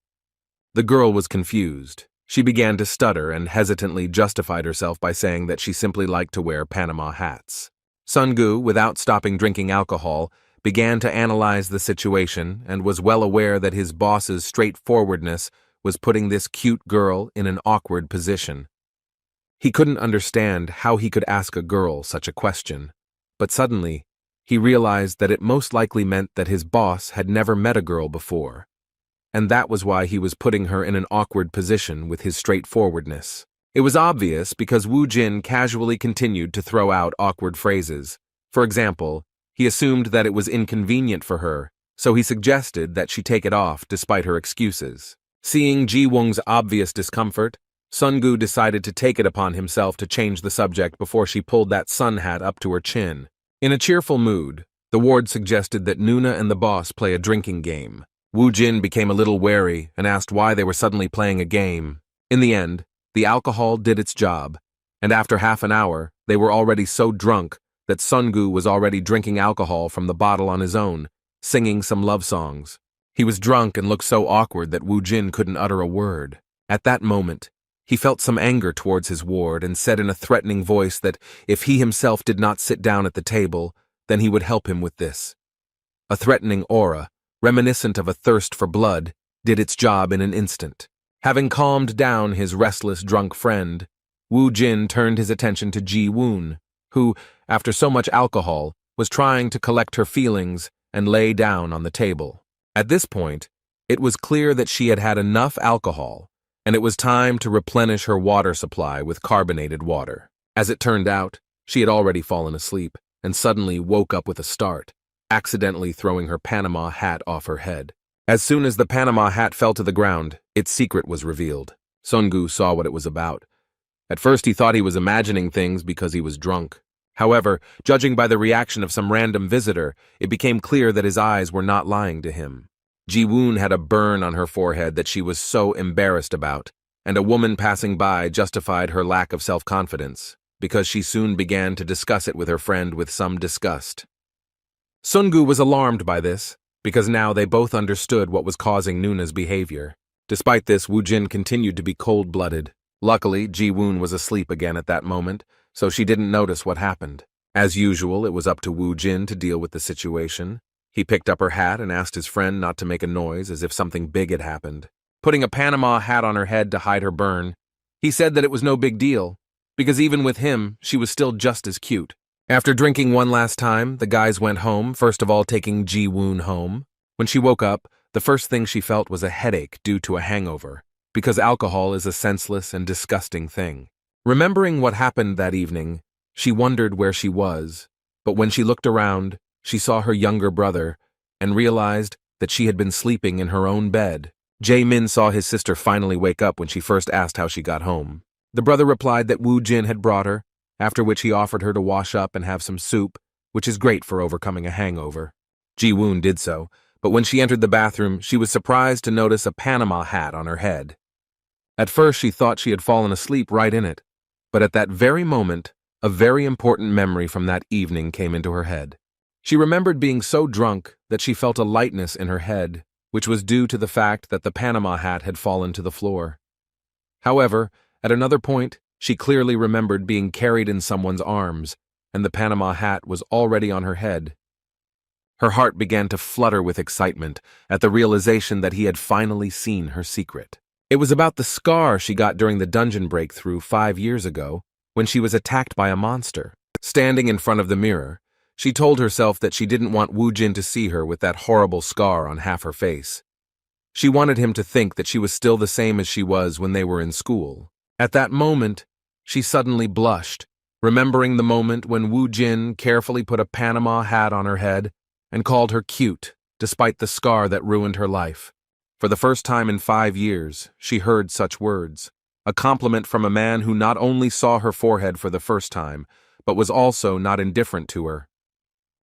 The girl was confused. She began to stutter and hesitantly justified herself by saying that she simply liked to wear Panama hats. Sungu, without stopping drinking alcohol, began to analyze the situation and was well aware that his boss's straightforwardness was putting this cute girl in an awkward position. He couldn't understand how he could ask a girl such a question, but suddenly he realized that it most likely meant that his boss had never met a girl before, and that was why he was putting her in an awkward position with his straightforwardness. It was obvious because Wu Jin casually continued to throw out awkward phrases. For example, he assumed that it was inconvenient for her, so he suggested that she take it off despite her excuses. Seeing Ji Woon's obvious discomfort, Sungu decided to take it upon himself to change the subject before she pulled that sun hat up to her chin. In a cheerful mood, the ward suggested that Nuna and the boss play a drinking game. Wu Jin became a little wary and asked why they were suddenly playing a game. In the end, the alcohol did its job, and after half an hour, they were already so drunk that Sungu was already drinking alcohol from the bottle on his own, singing some love songs. He was drunk and looked so awkward that Wu Jin couldn't utter a word. At that moment, he felt some anger towards his ward and said in a threatening voice that if he himself did not sit down at the table, then he would help him with this. A threatening aura, reminiscent of a thirst for blood, did its job in an instant. Having calmed down his restless drunk friend, Wu Jin turned his attention to Ji Woon, who, after so much alcohol, was trying to collect her feelings and lay down on the table. At this point, it was clear that she had had enough alcohol, and it was time to replenish her water supply with carbonated water. As it turned out, she had already fallen asleep and suddenly woke up with a start, accidentally throwing her Panama hat off her head. As soon as the Panama hat fell to the ground, its secret was revealed. Sungu saw what it was about. At first he thought he was imagining things because he was drunk. However, judging by the reaction of some random visitor, it became clear that his eyes were not lying to him. Ji Woon had a burn on her forehead that she was so embarrassed about, and a woman passing by justified her lack of self-confidence, because she soon began to discuss it with her friend with some disgust. Sungu was alarmed by this, because now they both understood what was causing Nuna's behavior. Despite this, Wu Jin continued to be cold-blooded. Luckily, Ji Woon was asleep again at that moment, so she didn't notice what happened. As usual, it was up to Wu Jin to deal with the situation. He picked up her hat and asked his friend not to make a noise as if something big had happened. Putting a Panama hat on her head to hide her burn, He said that it was no big deal, because even with him, she was still just as cute. After drinking one last time, the guys went home, first of all taking Ji-woon home. When she woke up, the first thing she felt was a headache due to a hangover, because alcohol is a senseless and disgusting thing. Remembering what happened that evening, she wondered where she was, but when she looked around, she saw her younger brother and realized that she had been sleeping in her own bed. Jae-min saw his sister finally wake up when she first asked how she got home. The brother replied that Woo-jin had brought her, after which he offered her to wash up and have some soup, which is great for overcoming a hangover. Ji-woon did so, but when she entered the bathroom, she was surprised to notice a Panama hat on her head. At first, she thought she had fallen asleep right in it, but at that very moment, a very important memory from that evening came into her head. She remembered being so drunk that she felt a lightness in her head, which was due to the fact that the Panama hat had fallen to the floor. However, at another point, she clearly remembered being carried in someone's arms, and the Panama hat was already on her head. Her heart began to flutter with excitement at the realization that he had finally seen her secret. It was about the scar she got during the dungeon breakthrough 5 years ago, when she was attacked by a monster. Standing in front of the mirror, she told herself that she didn't want Woo-jin to see her with that horrible scar on half her face. She wanted him to think that she was still the same as she was when they were in school. At that moment, she suddenly blushed, remembering the moment when Woo-jin carefully put a Panama hat on her head and called her cute, despite the scar that ruined her life. For the first time in 5 years, she heard such words, a compliment from a man who not only saw her forehead for the first time, but was also not indifferent to her.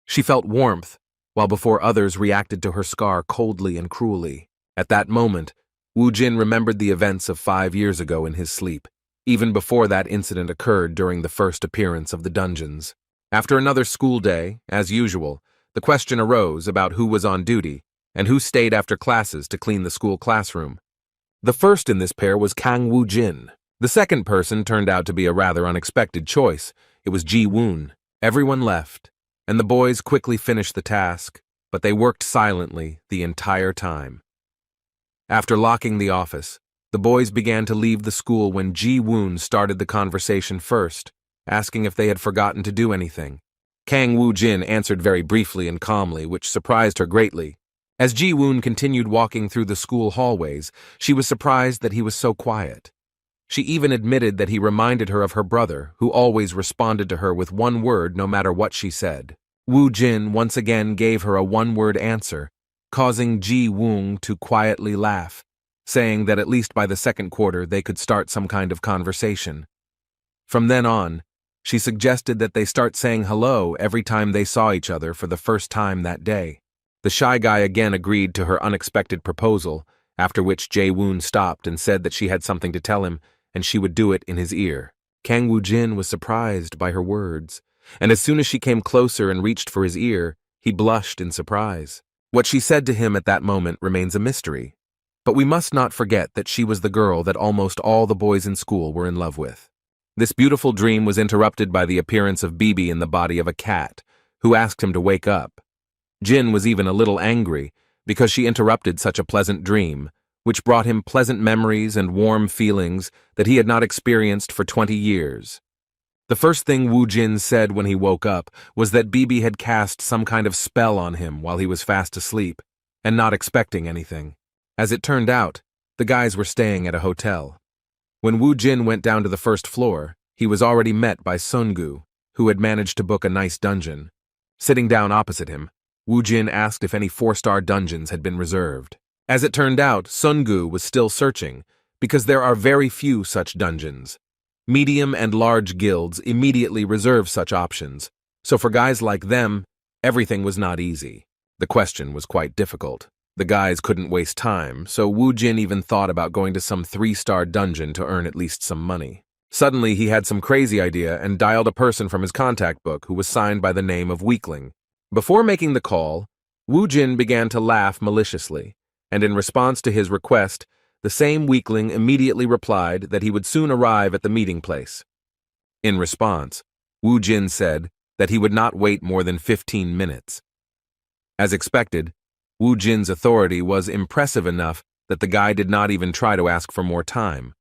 She felt warmth, while before others reacted to her scar coldly and cruelly. At that moment, Woo-jin remembered the events of 5 years ago in his sleep, even before that incident occurred during the first appearance of the dungeons. After another school day, as usual, the question arose about who was on duty and who stayed after classes to clean the school classroom. The first in this pair was Kang Woo-jin. The second person turned out to be a rather unexpected choice. It was Ji-woon. Everyone left, and the boys quickly finished the task, but they worked silently the entire time. After locking the office, the boys began to leave the school when Ji-woon started the conversation first, asking if they had forgotten to do anything. Kang Woo-jin answered very briefly and calmly, which surprised her greatly. As Ji-woon continued walking through the school hallways, she was surprised that he was so quiet. She even admitted that he reminded her of her brother, who always responded to her with one word no matter what she said. Woo-jin once again gave her a one-word answer, causing Ji-woon to quietly laugh, saying that at least by the second quarter they could start some kind of conversation. From then on, she suggested that they start saying hello every time they saw each other for the first time that day. The shy guy again agreed to her unexpected proposal, after which Jae-woon stopped and said that she had something to tell him and she would do it in his ear. Kang Woo-jin was surprised by her words, and as soon as she came closer and reached for his ear, he blushed in surprise. What she said to him at that moment remains a mystery, but we must not forget that she was the girl that almost all the boys in school were in love with. This beautiful dream was interrupted by the appearance of Bibi in the body of a cat, who asked him to wake up. Jin was even a little angry because she interrupted such a pleasant dream, which brought him pleasant memories and warm feelings that he had not experienced for 20 years. The first thing Woo-jin said when he woke up was that Bibi had cast some kind of spell on him while he was fast asleep, and not expecting anything. As it turned out, the guys were staying at a hotel. When Woo-jin went down to the first floor, he was already met by Sungu, who had managed to book a nice dungeon. Sitting down opposite him, Woo-jin asked if any 4-star dungeons had been reserved. As it turned out, Sungu was still searching, because there are very few such dungeons. Medium and large guilds immediately reserve such options, so for guys like them, everything was not easy. The question was quite difficult. The guys couldn't waste time, so Woo-jin even thought about going to some 3-star dungeon to earn at least some money. Suddenly, he had some crazy idea and dialed a person from his contact book who was signed by the name of Weakling. Before making the call, Woo-jin began to laugh maliciously, and in response to his request, the same Weakling immediately replied that he would soon arrive at the meeting place. In response, Woo-jin said that he would not wait more than 15 minutes. As expected, Woo-jin's authority was impressive enough that the guy did not even try to ask for more time.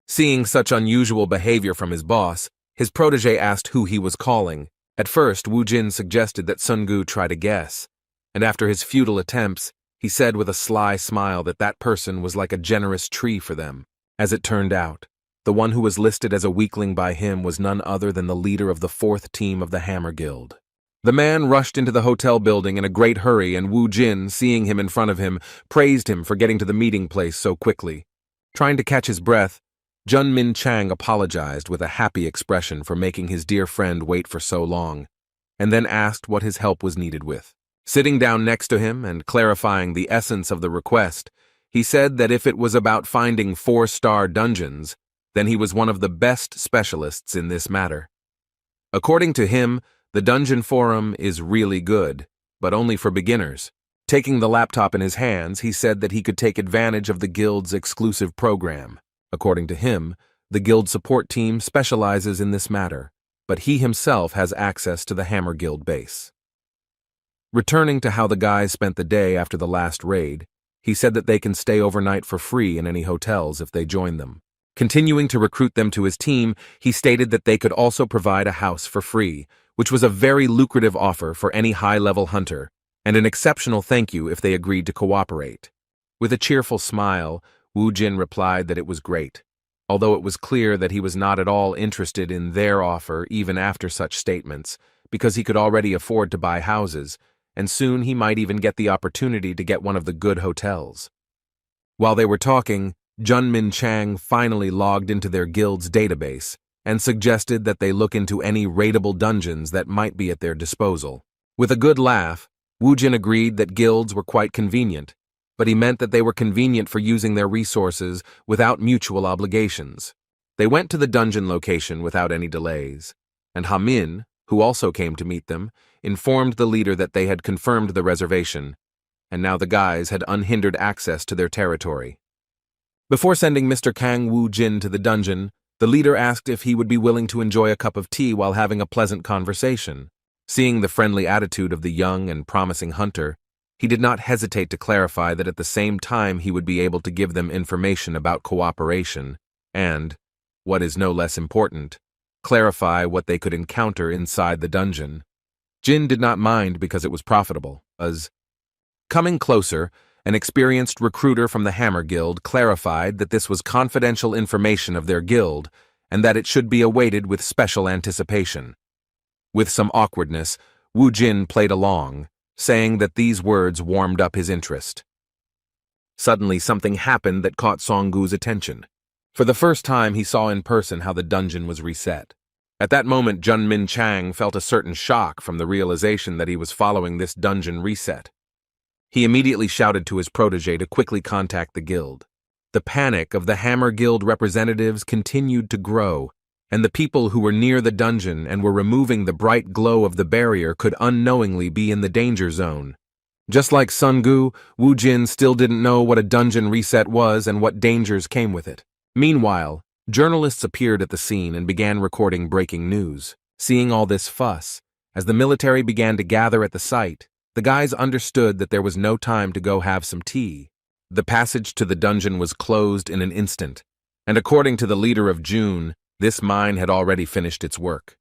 Seeing such unusual behavior from his boss, his protege asked who he was calling. At first, Wu Jin suggested that Sun Gu try to guess, and after his futile attempts, he said with a sly smile that that person was like a generous tree for them. As it turned out, the one who was listed as a weakling by him was none other than the leader of the 4th team of the Hammer Guild. The man rushed into the hotel building in a great hurry, and Wu Jin, seeing him in front of him, praised him for getting to the meeting place so quickly. Trying to catch his breath, Jun Min Chang apologized with a happy expression for making his dear friend wait for so long, and then asked what his help was needed with. Sitting down next to him and clarifying the essence of the request, he said that if it was about finding 4-star dungeons, then he was one of the best specialists in this matter. According to him, the dungeon forum is really good, but only for beginners. Taking the laptop in his hands, he said that he could take advantage of the guild's exclusive program. According to him, the guild support team specializes in this matter, but he himself has access to the Hammer Guild base. Returning to how the guys spent the day after the last raid, he said that they can stay overnight for free in any hotels if they join them. Continuing to recruit them to his team, he stated that they could also provide a house for free, which was a very lucrative offer for any high-level hunter, and an exceptional thank you if they agreed to cooperate. With a cheerful smile, Wu Jin replied that it was great, although it was clear that he was not at all interested in their offer even after such statements, because he could already afford to buy houses, and soon he might even get the opportunity to get one of the good hotels. While they were talking, Jun Min Chang finally logged into their guild's database and suggested that they look into any raidable dungeons that might be at their disposal. With a good laugh, Wu Jin agreed that guilds were quite convenient, but he meant that they were convenient for using their resources without mutual obligations. They went to the dungeon location without any delays, and Ha Min, who also came to meet them, informed the leader that they had confirmed the reservation, and now the guys had unhindered access to their territory. Before sending Mr. Kang Wu Jin to the dungeon, the leader asked if he would be willing to enjoy a cup of tea while having a pleasant conversation. Seeing the friendly attitude of the young and promising hunter, he did not hesitate to clarify that at the same time he would be able to give them information about cooperation and, what is no less important, clarify what they could encounter inside the dungeon. Jin did not mind because it was profitable, as coming closer, an experienced recruiter from the Hammer Guild clarified that this was confidential information of their guild and that it should be awaited with special anticipation. With some awkwardness, Wu Jin played along, saying that these words warmed up his interest. Suddenly, something happened that caught Songgu's attention. For the first time, he saw in person how the dungeon was reset. At that moment, Jun Min Chang felt a certain shock from the realization that he was following this dungeon reset. He immediately shouted to his protege to quickly contact the guild. The panic of the Hammer Guild representatives continued to grow, and the people who were near the dungeon and were removing the bright glow of the barrier could unknowingly be in the danger zone. Just like Sun Gu, Wu Jin still didn't know what a dungeon reset was and what dangers came with it. Meanwhile, journalists appeared at the scene and began recording breaking news. Seeing all this fuss, as the military began to gather at the site, the guys understood that there was no time to go have some tea. The passage to the dungeon was closed in an instant, and according to the leader of June, this mine had already finished its work.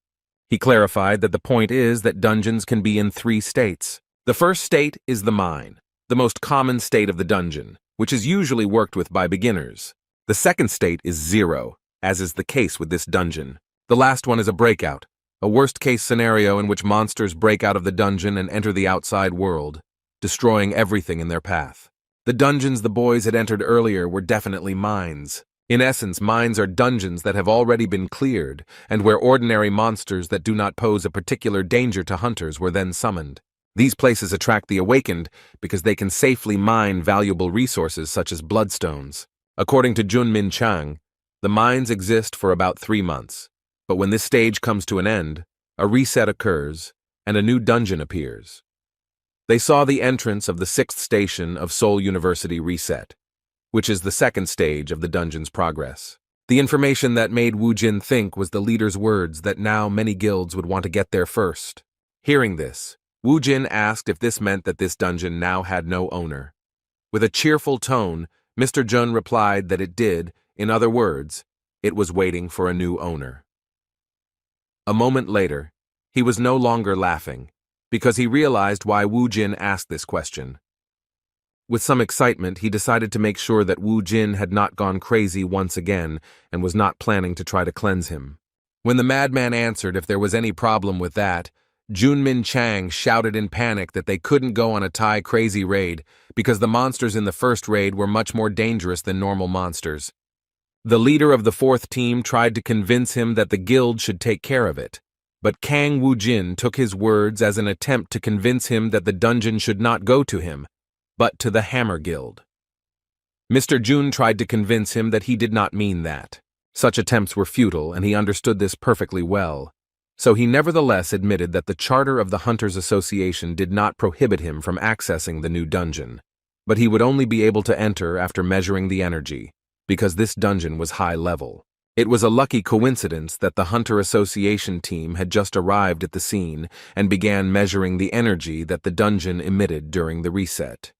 He clarified that the point is that dungeons can be in 3 states. The first state is the mine, the most common state of the dungeon, which is usually worked with by beginners. The second state is 0, as is the case with this dungeon. The last one is a breakout, a worst-case scenario in which monsters break out of the dungeon and enter the outside world, destroying everything in their path. The dungeons the boys had entered earlier were definitely mines. In essence, mines are dungeons that have already been cleared, and where ordinary monsters that do not pose a particular danger to hunters were then summoned. These places attract the awakened because they can safely mine valuable resources such as bloodstones. According to Jun Min Chang, the mines exist for about 3 months. But when this stage comes to an end, a reset occurs, and a new dungeon appears. They saw the entrance of the 6th station of Seoul University reset, which is the second stage of the dungeon's progress. The information that made Wu Jin think was the leader's words that now many guilds would want to get there first. Hearing this, Wu Jin asked if this meant that this dungeon now had no owner. With a cheerful tone, Mr. Jun replied that it did. In other words, it was waiting for a new owner. A moment later, he was no longer laughing, because he realized why Wu Jin asked this question. With some excitement, he decided to make sure that Wu Jin had not gone crazy once again and was not planning to try to cleanse him. When the madman answered if there was any problem with that, Junmin Chang shouted in panic that they couldn't go on a Thai crazy raid because the monsters in the first raid were much more dangerous than normal monsters. The leader of the fourth team tried to convince him that the guild should take care of it, but Kang Woo-jin took his words as an attempt to convince him that the dungeon should not go to him, but to the Hammer Guild. Mr. Jun tried to convince him that he did not mean that. Such attempts were futile, and he understood this perfectly well. So he nevertheless admitted that the charter of the Hunters Association did not prohibit him from accessing the new dungeon, but he would only be able to enter after measuring the energy, because this dungeon was high level. It was a lucky coincidence that the Hunter Association team had just arrived at the scene and began measuring the energy that the dungeon emitted during the reset.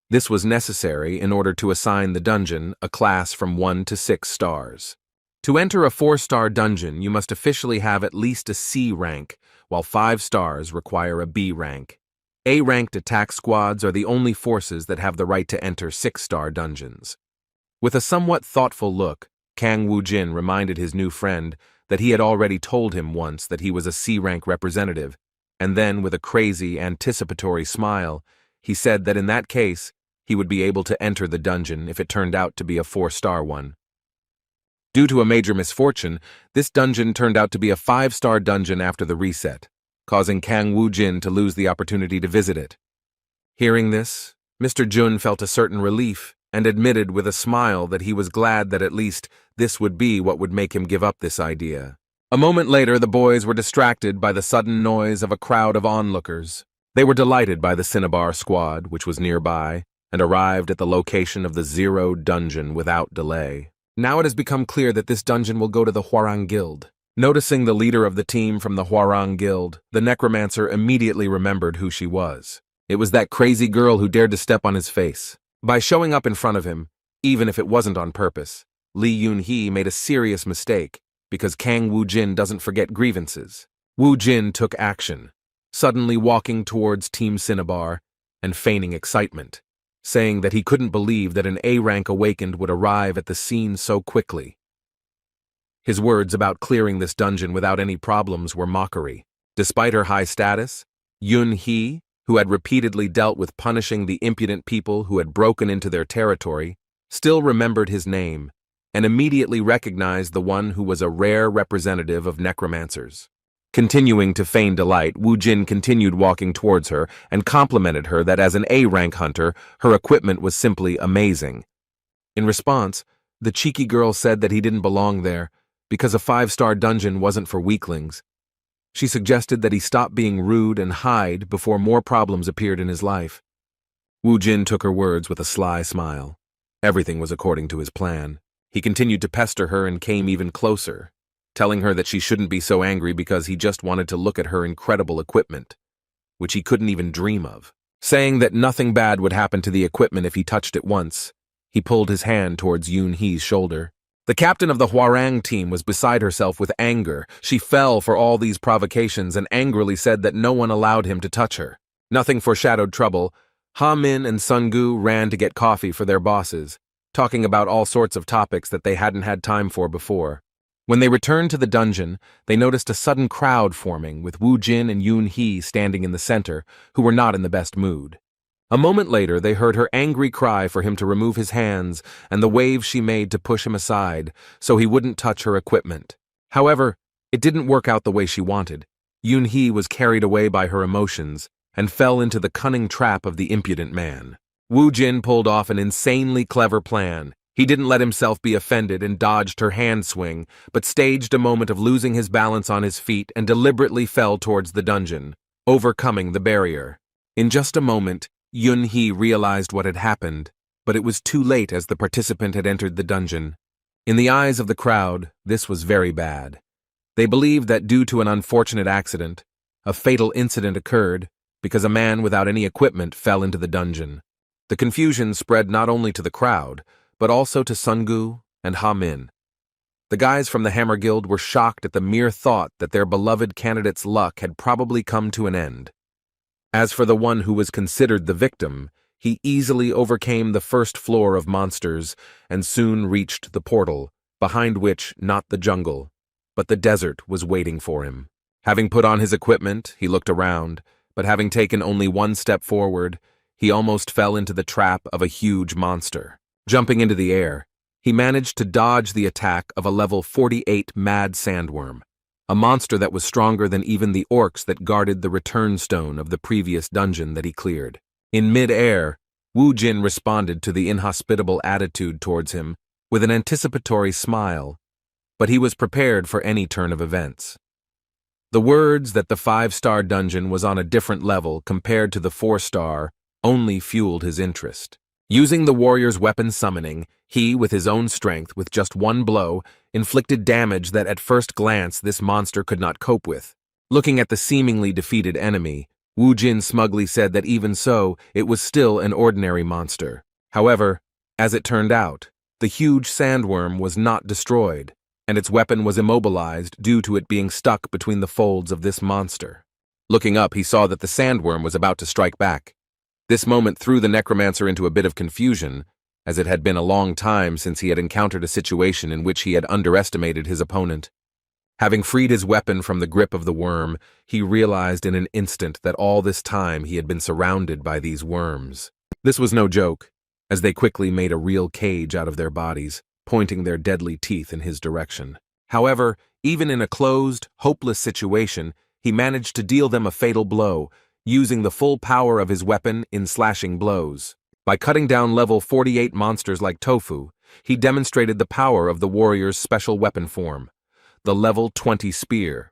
This was necessary in order to assign the dungeon a class from 1 to 6 stars. To enter a 4-star dungeon, you must officially have at least a C rank, while 5 stars require a B rank. A-ranked attack squads are the only forces that have the right to enter 6-star dungeons. With a somewhat thoughtful look, Kang Woo-jin reminded his new friend that he had already told him once that he was a C-rank representative, and then, with a crazy, anticipatory smile, he said that in that case, he would be able to enter the dungeon if it turned out to be a 4-star one. Due to a major misfortune, this dungeon turned out to be a 5-star dungeon after the reset, causing Kang Woo-jin to lose the opportunity to visit it. Hearing this, Mr. Jun felt a certain relief and admitted with a smile that he was glad that at least this would be what would make him give up this idea. A moment later, the boys were distracted by the sudden noise of a crowd of onlookers. They were delighted by the Cinnabar squad, which was nearby, and arrived at the location of the Zero dungeon without delay. Now it has become clear that this dungeon will go to the Hwarang Guild. Noticing the leader of the team from the Hwarang Guild, the necromancer immediately remembered who she was. It was that crazy girl who dared to step on his face. By showing up in front of him, even if it wasn't on purpose, Lee Yun-hee made a serious mistake, because Kang Woo-jin doesn't forget grievances. Woo-jin took action, suddenly walking towards Team Cinnabar and feigning excitement, saying that he couldn't believe that an A-rank awakened would arrive at the scene so quickly. His words about clearing this dungeon without any problems were mockery. Despite her high status, Yun-hee, who had repeatedly dealt with punishing the impudent people who had broken into their territory, still remembered his name and immediately recognized the one who was a rare representative of necromancers. Continuing to feign delight, Woo-jin continued walking towards her and complimented her that as an A-rank hunter, her equipment was simply amazing. In response, the cheeky girl said that he didn't belong there because a 5-star dungeon wasn't for weaklings. She suggested that he stop being rude and hide before more problems appeared in his life. Woo-jin took her words with a sly smile. Everything was according to his plan. He continued to pester her and came even closer, telling her that she shouldn't be so angry because he just wanted to look at her incredible equipment, which he couldn't even dream of. Saying that nothing bad would happen to the equipment if he touched it once, he pulled his hand towards Yun-hee's shoulder. The captain of the Hwarang team was beside herself with anger. She fell for all these provocations and angrily said that no one allowed him to touch her. Nothing foreshadowed trouble. Ha-min and Sun-gu ran to get coffee for their bosses, talking about all sorts of topics that they hadn't had time for before. When they returned to the dungeon, they noticed a sudden crowd forming, with Woo-jin and Yun-hee standing in the center, who were not in the best mood. A moment later, they heard her angry cry for him to remove his hands and the wave she made to push him aside so he wouldn't touch her equipment. However, it didn't work out the way she wanted. Yun-hee was carried away by her emotions and fell into the cunning trap of the impudent man. Woo-jin pulled off an insanely clever plan. He didn't let himself be offended and dodged her hand swing, but staged a moment of losing his balance on his feet and deliberately fell towards the dungeon, overcoming the barrier. In just a moment, Yun-hee realized what had happened, but it was too late as the participant had entered the dungeon. In the eyes of the crowd, this was very bad. They believed that due to an unfortunate accident, a fatal incident occurred because a man without any equipment fell into the dungeon. The confusion spread not only to the crowd, but also to Sun-gu and Ha-min. The guys from the Hammer Guild were shocked at the mere thought that their beloved candidate's luck had probably come to an end. As for the one who was considered the victim, he easily overcame the first floor of monsters and soon reached the portal, behind which not the jungle, but the desert was waiting for him. Having put on his equipment, he looked around, but having taken only one step forward, he almost fell into the trap of a huge monster. Jumping into the air, he managed to dodge the attack of a level 48 mad sandworm, a monster that was stronger than even the orcs that guarded the return stone of the previous dungeon that he cleared. In mid-air, Wu Jin responded to the inhospitable attitude towards him with an anticipatory smile, but he was prepared for any turn of events. The words that the 5-star dungeon was on a different level compared to the 4-star only fueled his interest. Using the warrior's weapon summoning, he, with his own strength, with just one blow, inflicted damage that at first glance this monster could not cope with. Looking at the seemingly defeated enemy, Wu Jin smugly said that even so, it was still an ordinary monster. However, as it turned out, the huge sandworm was not destroyed, and its weapon was immobilized due to it being stuck between the folds of this monster. Looking up, he saw that the sandworm was about to strike back. This moment threw the necromancer into a bit of confusion, as it had been a long time since he had encountered a situation in which he had underestimated his opponent. Having freed his weapon from the grip of the worm, he realized in an instant that all this time he had been surrounded by these worms. This was no joke, as they quickly made a real cage out of their bodies, pointing their deadly teeth in his direction. However, even in a closed, hopeless situation, he managed to deal them a fatal blow, using the full power of his weapon in slashing blows. By cutting down level 48 monsters like Tofu, he demonstrated the power of the warrior's special weapon form, the level 20 spear.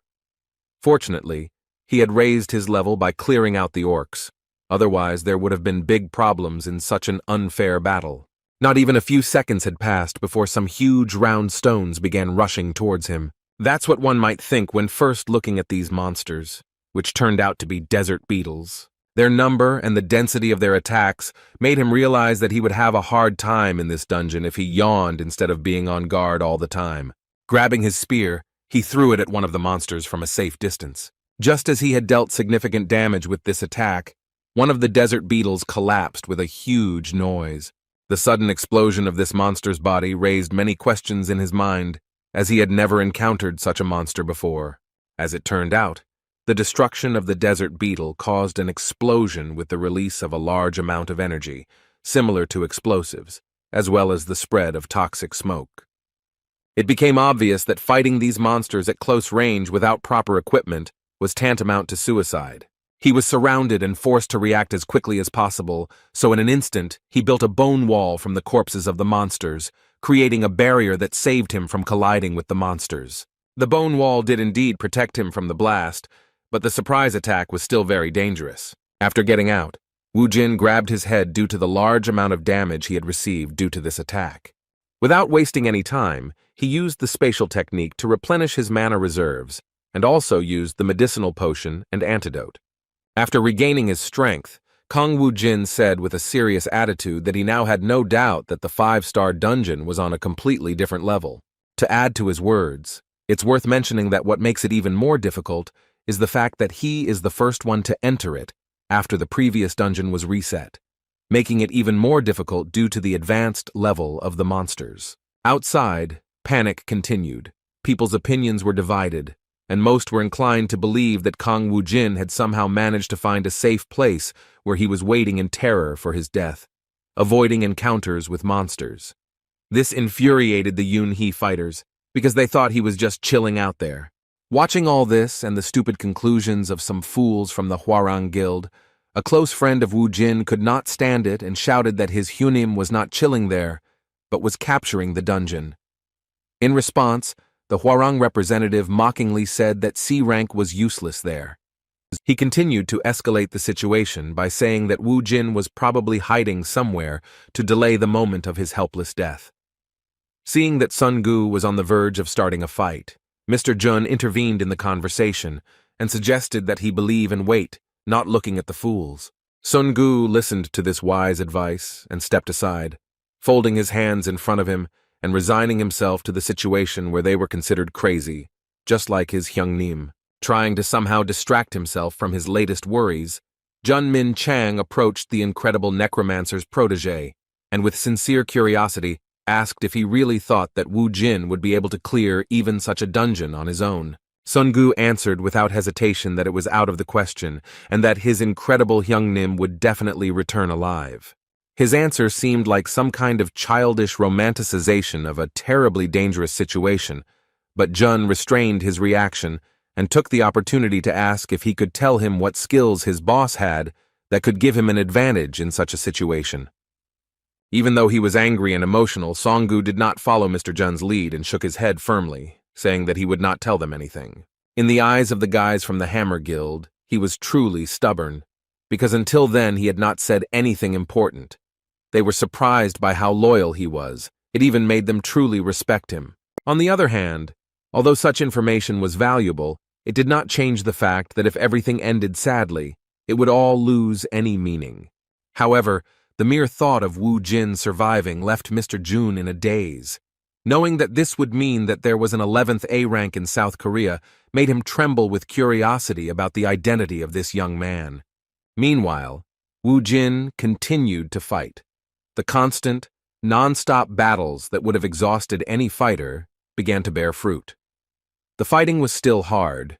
Fortunately, he had raised his level by clearing out the orcs. Otherwise, there would have been big problems in such an unfair battle. Not even a few seconds had passed before some huge round stones began rushing towards him. That's what one might think when first looking at these monsters, which turned out to be desert beetles. Their number and the density of their attacks made him realize that he would have a hard time in this dungeon if he yawned instead of being on guard all the time. Grabbing his spear, he threw it at one of the monsters from a safe distance. Just as he had dealt significant damage with this attack, one of the desert beetles collapsed with a huge noise. The sudden explosion of this monster's body raised many questions in his mind, as he had never encountered such a monster before. As it turned out, the destruction of the desert beetle caused an explosion with the release of a large amount of energy, similar to explosives, as well as the spread of toxic smoke. It became obvious that fighting these monsters at close range without proper equipment was tantamount to suicide. He was surrounded and forced to react as quickly as possible, so in an instant he built a bone wall from the corpses of the monsters, creating a barrier that saved him from colliding with the monsters. The bone wall did indeed protect him from the blast, but the surprise attack was still very dangerous. After getting out, Wu Jin grabbed his head due to the large amount of damage he had received due to this attack. Without wasting any time, he used the spatial technique to replenish his mana reserves, and also used the medicinal potion and antidote. After regaining his strength, Kong Wu Jin said with a serious attitude that he now had no doubt that the 5-star dungeon was on a completely different level. To add to his words, it's worth mentioning that what makes it even more difficult is the fact that he is the first one to enter it after the previous dungeon was reset, making it even more difficult due to the advanced level of the monsters. Outside, panic continued. People's opinions were divided, and most were inclined to believe that Kong Wu Jin had somehow managed to find a safe place where he was waiting in terror for his death, avoiding encounters with monsters. This infuriated the Yunhe fighters, because they thought he was just chilling out there. Watching all this and the stupid conclusions of some fools from the Hwarang Guild, a close friend of Wu Jin could not stand it and shouted that his Hunim was not chilling there, but was capturing the dungeon. In response, the Hwarang representative mockingly said that C rank was useless there. He continued to escalate the situation by saying that Wu Jin was probably hiding somewhere to delay the moment of his helpless death. Seeing that Sun Gu was on the verge of starting a fight, Mr. Jun intervened in the conversation and suggested that he believe and wait, not looking at the fools. Sun Gu listened to this wise advice and stepped aside, folding his hands in front of him and resigning himself to the situation where they were considered crazy, just like his Hyungnim. Trying to somehow distract himself from his latest worries, Junmin Chang approached the incredible necromancer's protege, and with sincere curiosity asked if he really thought that Wu Jin would be able to clear even such a dungeon on his own. Sungu answered without hesitation that it was out of the question, and that his incredible Hyungnim would definitely return alive. His answer seemed like some kind of childish romanticization of a terribly dangerous situation, but Jun restrained his reaction and took the opportunity to ask if he could tell him what skills his boss had that could give him an advantage in such a situation. Even though he was angry and emotional, Songgu did not follow Mr. Jun's lead and shook his head firmly, saying that he would not tell them anything. In the eyes of the guys from the Hammer Guild, he was truly stubborn, because until then he had not said anything important. They were surprised by how loyal he was. It even made them truly respect him. On the other hand, although such information was valuable, it did not change the fact that if everything ended sadly, it would all lose any meaning. However, the mere thought of Wu Jin surviving left Mr. Jun in a daze. Knowing that this would mean that there was an 11th A rank in South Korea made him tremble with curiosity about the identity of this young man. Meanwhile, Wu Jin continued to fight. The constant, non-stop battles that would have exhausted any fighter began to bear fruit. The fighting was still hard,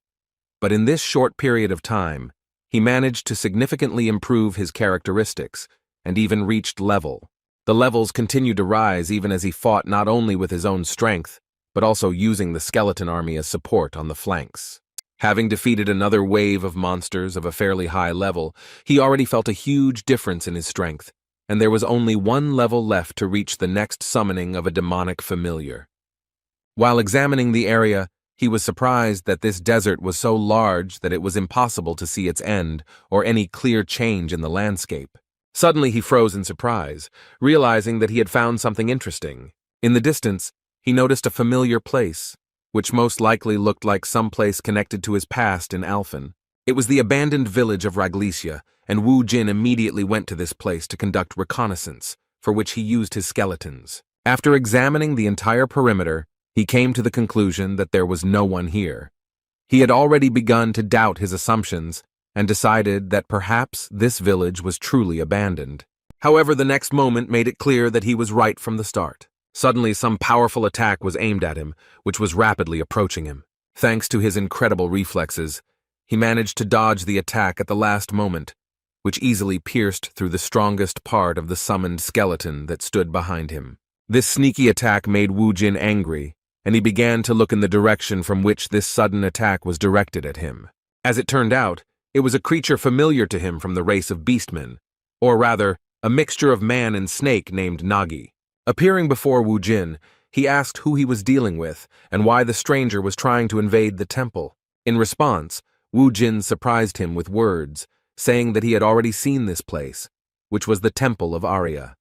but in this short period of time, he managed to significantly improve his characteristics and even reached level. The levels continued to rise even as he fought not only with his own strength, but also using the skeleton army as support on the flanks. Having defeated another wave of monsters of a fairly high level, he already felt a huge difference in his strength, and there was only one level left to reach the next summoning of a demonic familiar. While examining the area, he was surprised that this desert was so large that it was impossible to see its end or any clear change in the landscape. Suddenly he froze in surprise, realizing that he had found something interesting. In the distance, he noticed a familiar place, which most likely looked like some place connected to his past in Alphen. It was the abandoned village of Raglesia, and Wu Jin immediately went to this place to conduct reconnaissance, for which he used his skeletons. After examining the entire perimeter, he came to the conclusion that there was no one here. He had already begun to doubt his assumptions and decided that perhaps this village was truly abandoned. However, the next moment made it clear that he was right from the start. Suddenly, some powerful attack was aimed at him, which was rapidly approaching him. Thanks to his incredible reflexes, he managed to dodge the attack at the last moment, which easily pierced through the strongest part of the summoned skeleton that stood behind him. This sneaky attack made Wu Jin angry, and he began to look in the direction from which this sudden attack was directed at him. As it turned out, it was a creature familiar to him from the race of beastmen, or rather, a mixture of man and snake named Nagi. Appearing before Wu Jin, he asked who he was dealing with and why the stranger was trying to invade the temple. In response, Wu Jin surprised him with words, saying that he had already seen this place, which was the temple of Arya.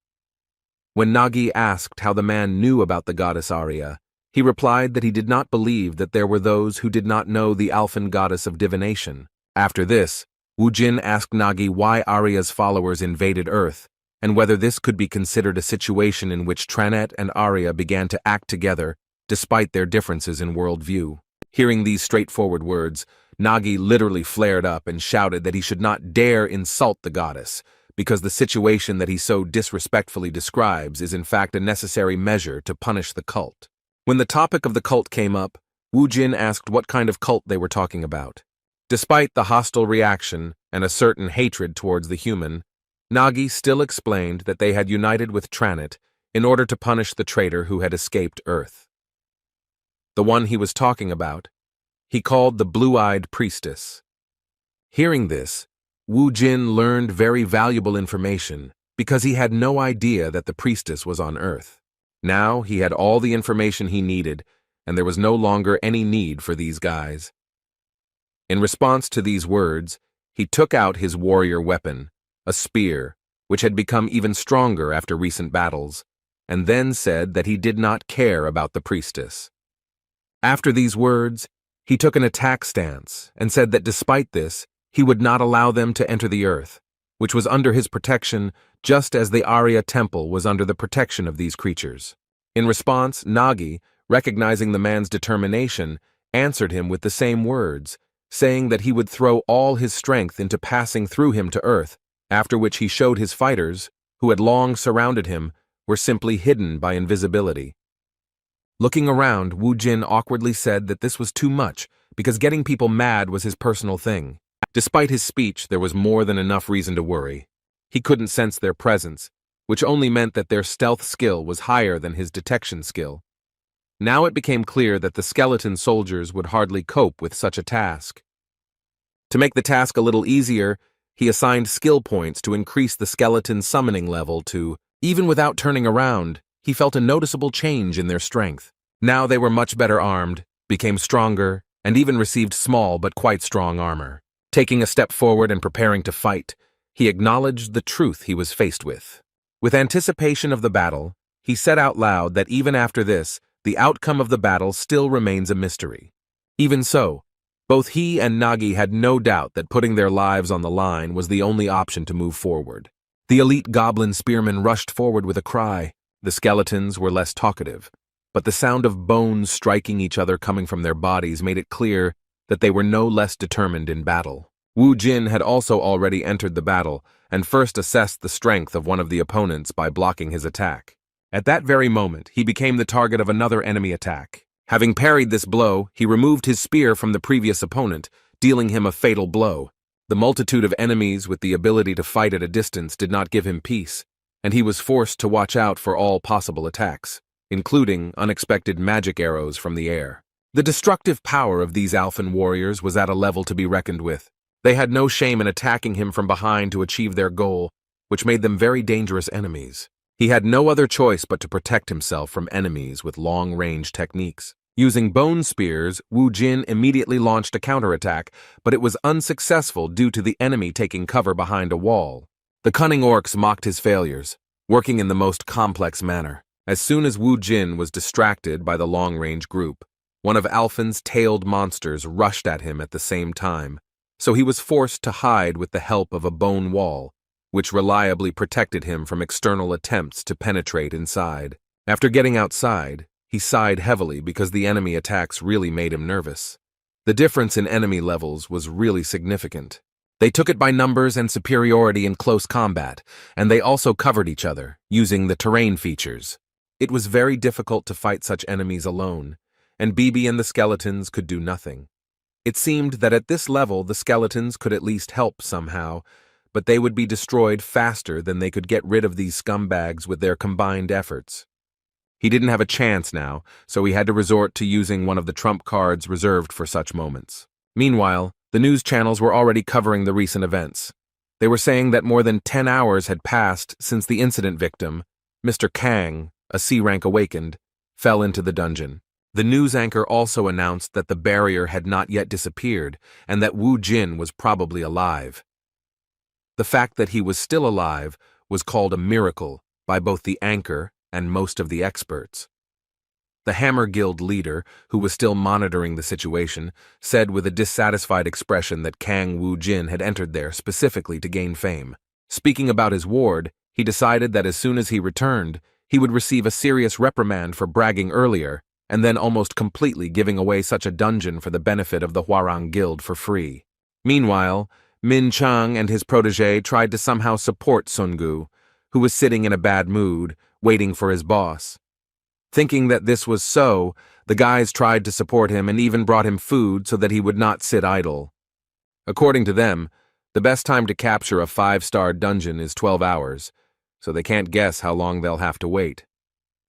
When Nagi asked how the man knew about the goddess Arya, he replied that he did not believe that there were those who did not know the Alphen goddess of divination. After this, Wu Jin asked Nagi why Arya's followers invaded Earth, and whether this could be considered a situation in which Tranet and Arya began to act together despite their differences in worldview. Hearing these straightforward words, Nagi literally flared up and shouted that he should not dare insult the goddess, because the situation that he so disrespectfully describes is in fact a necessary measure to punish the cult. When the topic of the cult came up, Wu Jin asked what kind of cult they were talking about. Despite the hostile reaction and a certain hatred towards the human, Nagi still explained that they had united with Tranet in order to punish the traitor who had escaped Earth. The one he was talking about, he called the blue-eyed priestess. Hearing this, Wu Jin learned very valuable information because he had no idea that the priestess was on Earth. Now he had all the information he needed, and there was no longer any need for these guys. In response to these words, he took out his warrior weapon, a spear, which had become even stronger after recent battles, and then said that he did not care about the priestess. After these words, he took an attack stance and said that despite this, he would not allow them to enter the Earth, which was under his protection just as the Arya temple was under the protection of these creatures. In response, Nagi, recognizing the man's determination, answered him with the same words, saying that he would throw all his strength into passing through him to Earth, after which he showed his fighters, who had long surrounded him, were simply hidden by invisibility. Looking around, Wu Jin awkwardly said that this was too much, because getting people mad was his personal thing. Despite his speech, there was more than enough reason to worry. He couldn't sense their presence, which only meant that their stealth skill was higher than his detection skill. Now it became clear that the skeleton soldiers would hardly cope with such a task. To make the task a little easier, he assigned skill points to increase the skeleton summoning level to, even without turning around, he felt a noticeable change in their strength. Now they were much better armed, became stronger, and even received small but quite strong armor. Taking a step forward and preparing to fight, he acknowledged the truth he was faced with. With anticipation of the battle, he said out loud that even after this, the outcome of the battle still remains a mystery. Even so, both he and Nagi had no doubt that putting their lives on the line was the only option to move forward. The elite goblin spearmen rushed forward with a cry. The skeletons were less talkative, but the sound of bones striking each other coming from their bodies made it clear that they were no less determined in battle. Wu Jin had also already entered the battle and first assessed the strength of one of the opponents by blocking his attack. At that very moment, he became the target of another enemy attack. Having parried this blow, he removed his spear from the previous opponent, dealing him a fatal blow. The multitude of enemies with the ability to fight at a distance did not give him peace, and he was forced to watch out for all possible attacks, including unexpected magic arrows from the air. The destructive power of these Alphan warriors was at a level to be reckoned with. They had no shame in attacking him from behind to achieve their goal, which made them very dangerous enemies. He had no other choice but to protect himself from enemies with long-range techniques. Using bone spears, Wu Jin immediately launched a counterattack, but it was unsuccessful due to the enemy taking cover behind a wall. The cunning orcs mocked his failures, working in the most complex manner. As soon as Wu Jin was distracted by the long-range group, one of Alphan's tailed monsters rushed at him at the same time, so he was forced to hide with the help of a bone wall, which reliably protected him from external attempts to penetrate inside. After getting outside, he sighed heavily because the enemy attacks really made him nervous. The difference in enemy levels was really significant. They took it by numbers and superiority in close combat, and they also covered each other, using the terrain features. It was very difficult to fight such enemies alone, and Bibi and the skeletons could do nothing. It seemed that at this level the skeletons could at least help somehow, but they would be destroyed faster than they could get rid of these scumbags with their combined efforts. He didn't have a chance now, so he had to resort to using one of the trump cards reserved for such moments. Meanwhile, the news channels were already covering the recent events. They were saying that more than 10 hours had passed since the incident victim, Mr. Kang, a C-rank awakened, fell into the dungeon. The news anchor also announced that the barrier had not yet disappeared and that Wu Jin was probably alive. The fact that he was still alive was called a miracle by both the anchor and most of the experts. The Hammer Guild leader, who was still monitoring the situation, said with a dissatisfied expression that Kang Wu Jin had entered there specifically to gain fame. Speaking about his ward, he decided that as soon as he returned, he would receive a serious reprimand for bragging earlier, and then almost completely giving away such a dungeon for the benefit of the Hwarang Guild for free. Meanwhile, Min Chang and his protege tried to somehow support Sun Gu, who was sitting in a bad mood, waiting for his boss. Thinking that this was so, the guys tried to support him and even brought him food so that he would not sit idle. According to them, the best time to capture a 5-star dungeon is 12 hours, so they can't guess how long they'll have to wait.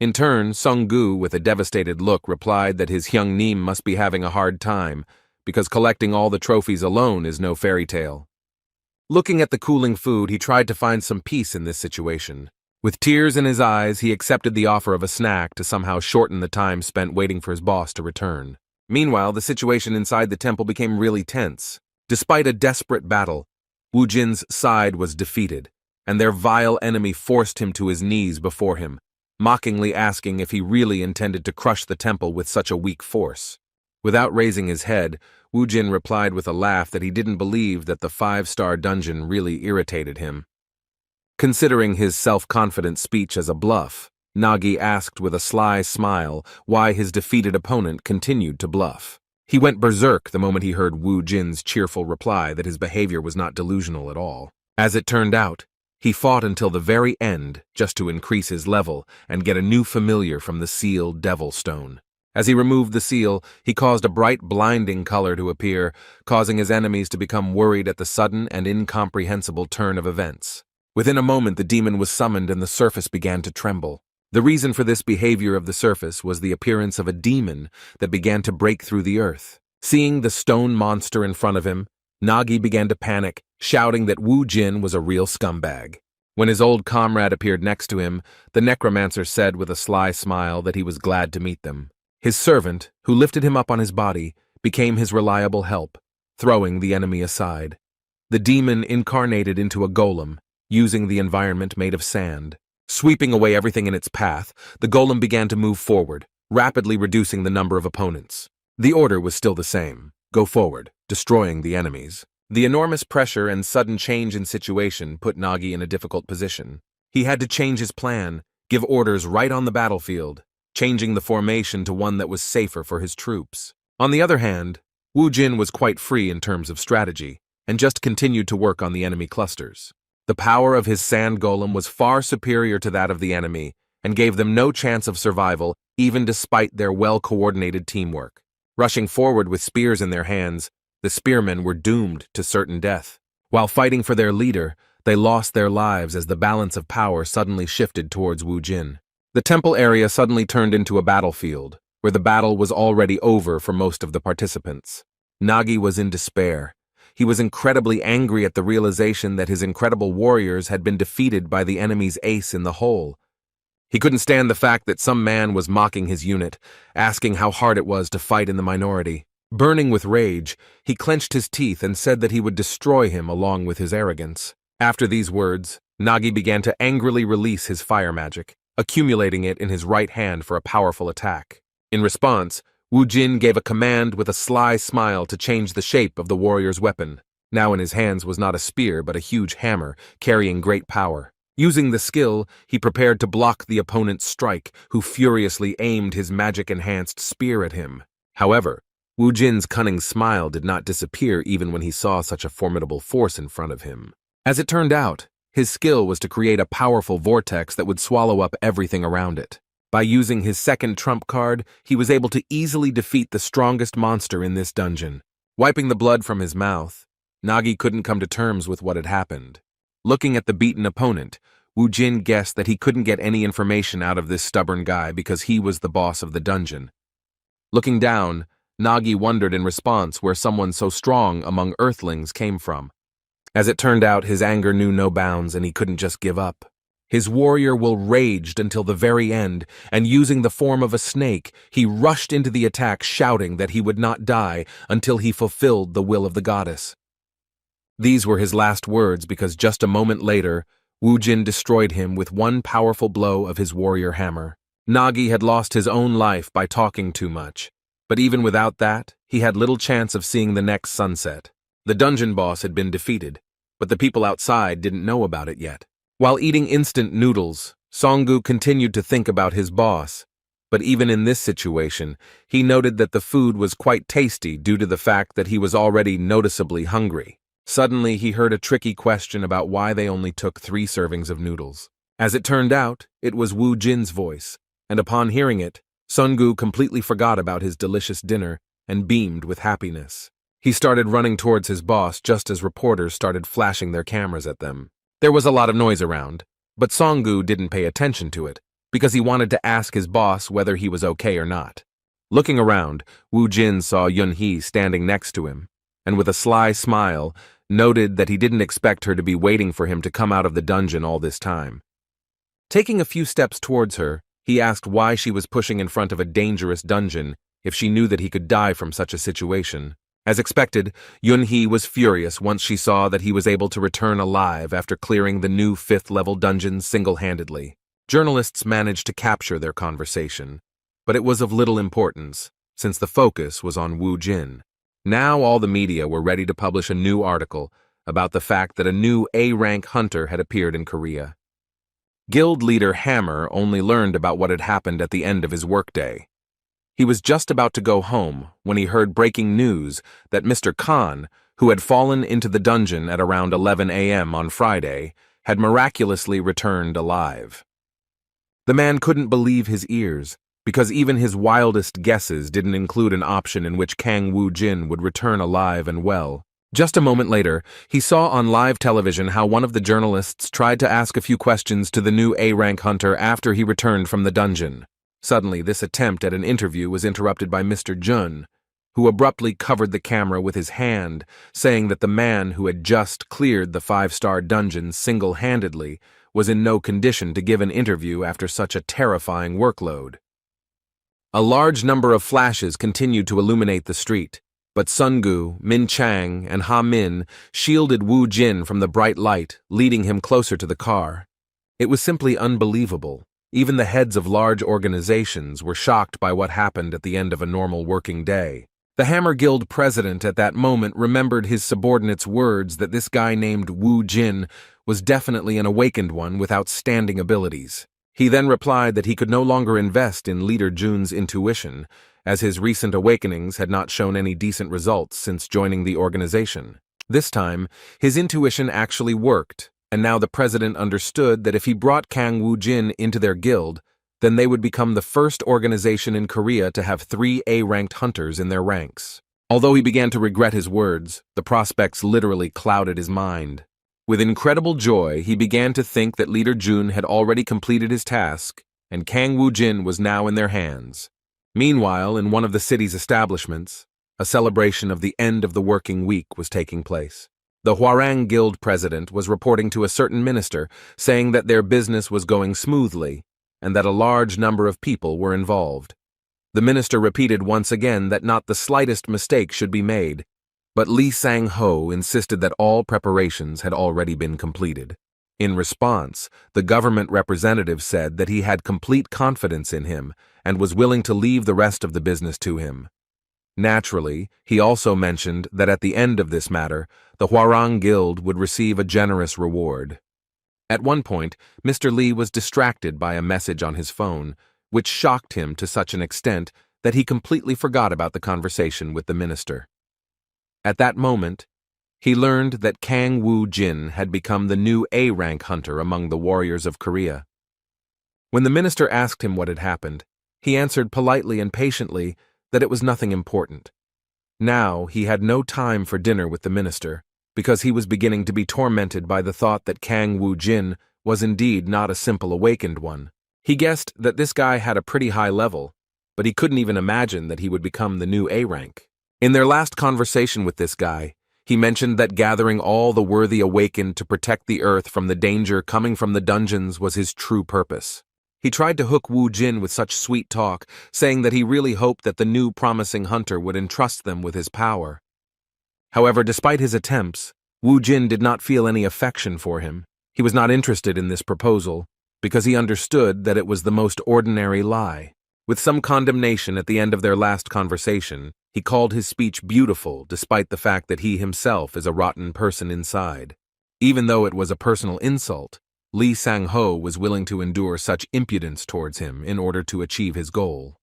In turn, Sung Gu, with a devastated look, replied that his Hyung Nim must be having a hard time, because collecting all the trophies alone is no fairy tale. Looking at the cooling food, he tried to find some peace in this situation. With tears in his eyes, he accepted the offer of a snack to somehow shorten the time spent waiting for his boss to return. Meanwhile, the situation inside the temple became really tense. Despite a desperate battle, Wu Jin's side was defeated, and their vile enemy forced him to his knees before him, mockingly asking if he really intended to crush the temple with such a weak force. Without raising his head, Wu Jin replied with a laugh that he didn't believe that the 5-star dungeon really irritated him. Considering his self-confident speech as a bluff, Nagi asked with a sly smile why his defeated opponent continued to bluff. He went berserk the moment he heard Wu Jin's cheerful reply that his behavior was not delusional at all. As it turned out, he fought until the very end just to increase his level and get a new familiar from the seal Devil Stone. As he removed the seal, he caused a bright, blinding color to appear, causing his enemies to become worried at the sudden and incomprehensible turn of events. Within a moment, the demon was summoned and the surface began to tremble. The reason for this behavior of the surface was the appearance of a demon that began to break through the earth. Seeing the stone monster in front of him, Nagi began to panic, shouting that Wu Jin was a real scumbag. When his old comrade appeared next to him, the necromancer said with a sly smile that he was glad to meet them. His servant, who lifted him up on his body, became his reliable help, throwing the enemy aside. The demon incarnated into a golem, using the environment made of sand. Sweeping away everything in its path, the golem began to move forward, rapidly reducing the number of opponents. The order was still the same: go forward, destroying the enemies. The enormous pressure and sudden change in situation put Nagi in a difficult position. He had to change his plan, give orders right on the battlefield, changing the formation to one that was safer for his troops. On the other hand, Wu Jin was quite free in terms of strategy, and just continued to work on the enemy clusters. The power of his sand golem was far superior to that of the enemy, and gave them no chance of survival, even despite their well-coordinated teamwork. Rushing forward with spears in their hands, the spearmen were doomed to certain death. While fighting for their leader, they lost their lives as the balance of power suddenly shifted towards Wu Jin. The temple area suddenly turned into a battlefield, where the battle was already over for most of the participants. Nagi was in despair. He was incredibly angry at the realization that his incredible warriors had been defeated by the enemy's ace in the hole. He couldn't stand the fact that some man was mocking his unit, asking how hard it was to fight in the minority. Burning with rage, he clenched his teeth and said that he would destroy him along with his arrogance. After these words, Nagi began to angrily release his fire magic, accumulating it in his right hand for a powerful attack. In response, Wu Jin gave a command with a sly smile to change the shape of the warrior's weapon. Now in his hands was not a spear but a huge hammer, carrying great power. Using the skill, he prepared to block the opponent's strike, who furiously aimed his magic-enhanced spear at him. However, Wu Jin's cunning smile did not disappear even when he saw such a formidable force in front of him. As it turned out, his skill was to create a powerful vortex that would swallow up everything around it. By using his second trump card, he was able to easily defeat the strongest monster in this dungeon. Wiping the blood from his mouth, Nagi couldn't come to terms with what had happened. Looking at the beaten opponent, Wu Jin guessed that he couldn't get any information out of this stubborn guy because he was the boss of the dungeon. Looking down, Nagi wondered in response where someone so strong among earthlings came from. As it turned out, his anger knew no bounds and he couldn't just give up. His warrior will raged until the very end, and using the form of a snake, he rushed into the attack shouting that he would not die until he fulfilled the will of the goddess. These were his last words because just a moment later, Wu Jin destroyed him with one powerful blow of his warrior hammer. Nagi had lost his own life by talking too much, but even without that, he had little chance of seeing the next sunset. The dungeon boss had been defeated, but the people outside didn't know about it yet. While eating instant noodles, Songgu continued to think about his boss, but even in this situation, he noted that the food was quite tasty due to the fact that he was already noticeably hungry. Suddenly, he heard a tricky question about why they only took 3 servings of noodles. As it turned out, it was Wu Jin's voice, and upon hearing it, Songgu completely forgot about his delicious dinner and beamed with happiness. He started running towards his boss just as reporters started flashing their cameras at them. There was a lot of noise around, but Songgu didn't pay attention to it, because he wanted to ask his boss whether he was okay or not. Looking around, Wu Jin saw Yunhee standing next to him, and with a sly smile, noted that he didn't expect her to be waiting for him to come out of the dungeon all this time. Taking a few steps towards her, he asked why she was pushing in front of a dangerous dungeon if she knew that he could die from such a situation. As expected, Yunhee was furious once she saw that he was able to return alive after clearing the new 5th-level dungeon single-handedly. Journalists managed to capture their conversation, but it was of little importance, since the focus was on Wu Jin. Now all the media were ready to publish a new article about the fact that a new A-rank hunter had appeared in Korea. Guild leader Hammer only learned about what had happened at the end of his workday. He was just about to go home when he heard breaking news that Mr. Khan, who had fallen into the dungeon at around 11 a.m. on Friday, had miraculously returned alive. The man couldn't believe his ears, because even his wildest guesses didn't include an option in which Kang Woo-jin would return alive and well. Just a moment later, he saw on live television how one of the journalists tried to ask a few questions to the new A-rank hunter after he returned from the dungeon. Suddenly, this attempt at an interview was interrupted by Mr. Jun, who abruptly covered the camera with his hand, saying that the man who had just cleared the 5-star dungeon single-handedly was in no condition to give an interview after such a terrifying workload. A large number of flashes continued to illuminate the street, but Sungu, Min Chang, and Ha Min shielded Wu Jin from the bright light, leading him closer to the car. It was simply unbelievable. Even the heads of large organizations were shocked by what happened at the end of a normal working day. The Hammer Guild president at that moment remembered his subordinate's words that this guy named Wu Jin was definitely an awakened one with outstanding abilities. He then replied that he could no longer invest in Leader Jun's intuition, as his recent awakenings had not shown any decent results since joining the organization. This time, his intuition actually worked, and now the president understood that if he brought Kang Woo-jin into their guild, then they would become the first organization in Korea to have 3 A-ranked hunters in their ranks. Although he began to regret his words, the prospects literally clouded his mind. With incredible joy, he began to think that Leader Jun had already completed his task, and Kang Woo-jin was now in their hands. Meanwhile, in one of the city's establishments, a celebration of the end of the working week was taking place. The Hwarang Guild president was reporting to a certain minister, saying that their business was going smoothly, and that a large number of people were involved. The minister repeated once again that not the slightest mistake should be made, but Lee Sang-ho insisted that all preparations had already been completed. In response, the government representative said that he had complete confidence in him and was willing to leave the rest of the business to him. Naturally, he also mentioned that at the end of this matter, the Hwarang Guild would receive a generous reward. At one point, Mr. Lee was distracted by a message on his phone, which shocked him to such an extent that he completely forgot about the conversation with the minister. At that moment, he learned that Kang Woo-jin had become the new A-rank hunter among the warriors of Korea. When the minister asked him what had happened, he answered politely and patiently that it was nothing important. Now he had no time for dinner with the minister, because he was beginning to be tormented by the thought that Kang Woo-jin was indeed not a simple awakened one. He guessed that this guy had a pretty high level, but he couldn't even imagine that he would become the new A-rank. In their last conversation with this guy, he mentioned that gathering all the worthy awakened to protect the earth from the danger coming from the dungeons was his true purpose. He tried to hook Wu Jin with such sweet talk, saying that he really hoped that the new promising hunter would entrust them with his power. However, despite his attempts, Wu Jin did not feel any affection for him. He was not interested in this proposal, because he understood that it was the most ordinary lie. With some condemnation at the end of their last conversation, he called his speech beautiful despite the fact that he himself is a rotten person inside. Even though it was a personal insult, Lee Sang-ho was willing to endure such impudence towards him in order to achieve his goal.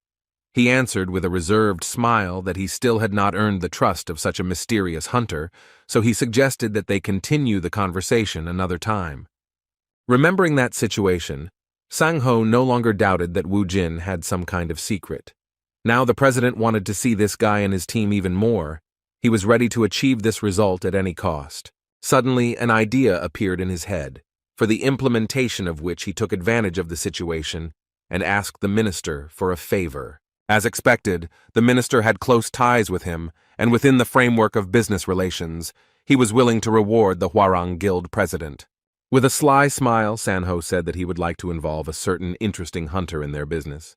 He answered with a reserved smile that he still had not earned the trust of such a mysterious hunter, so he suggested that they continue the conversation another time. Remembering that situation, Sang-ho no longer doubted that Wu Jin had some kind of secret. Now the president wanted to see this guy and his team even more. He was ready to achieve this result at any cost. Suddenly, an idea appeared in his head, for the implementation of which he took advantage of the situation and asked the minister for a favor. As expected, the minister had close ties with him, and within the framework of business relations, he was willing to reward the Hwarang Guild president. With a sly smile, Sang-ho said that he would like to involve a certain interesting hunter in their business.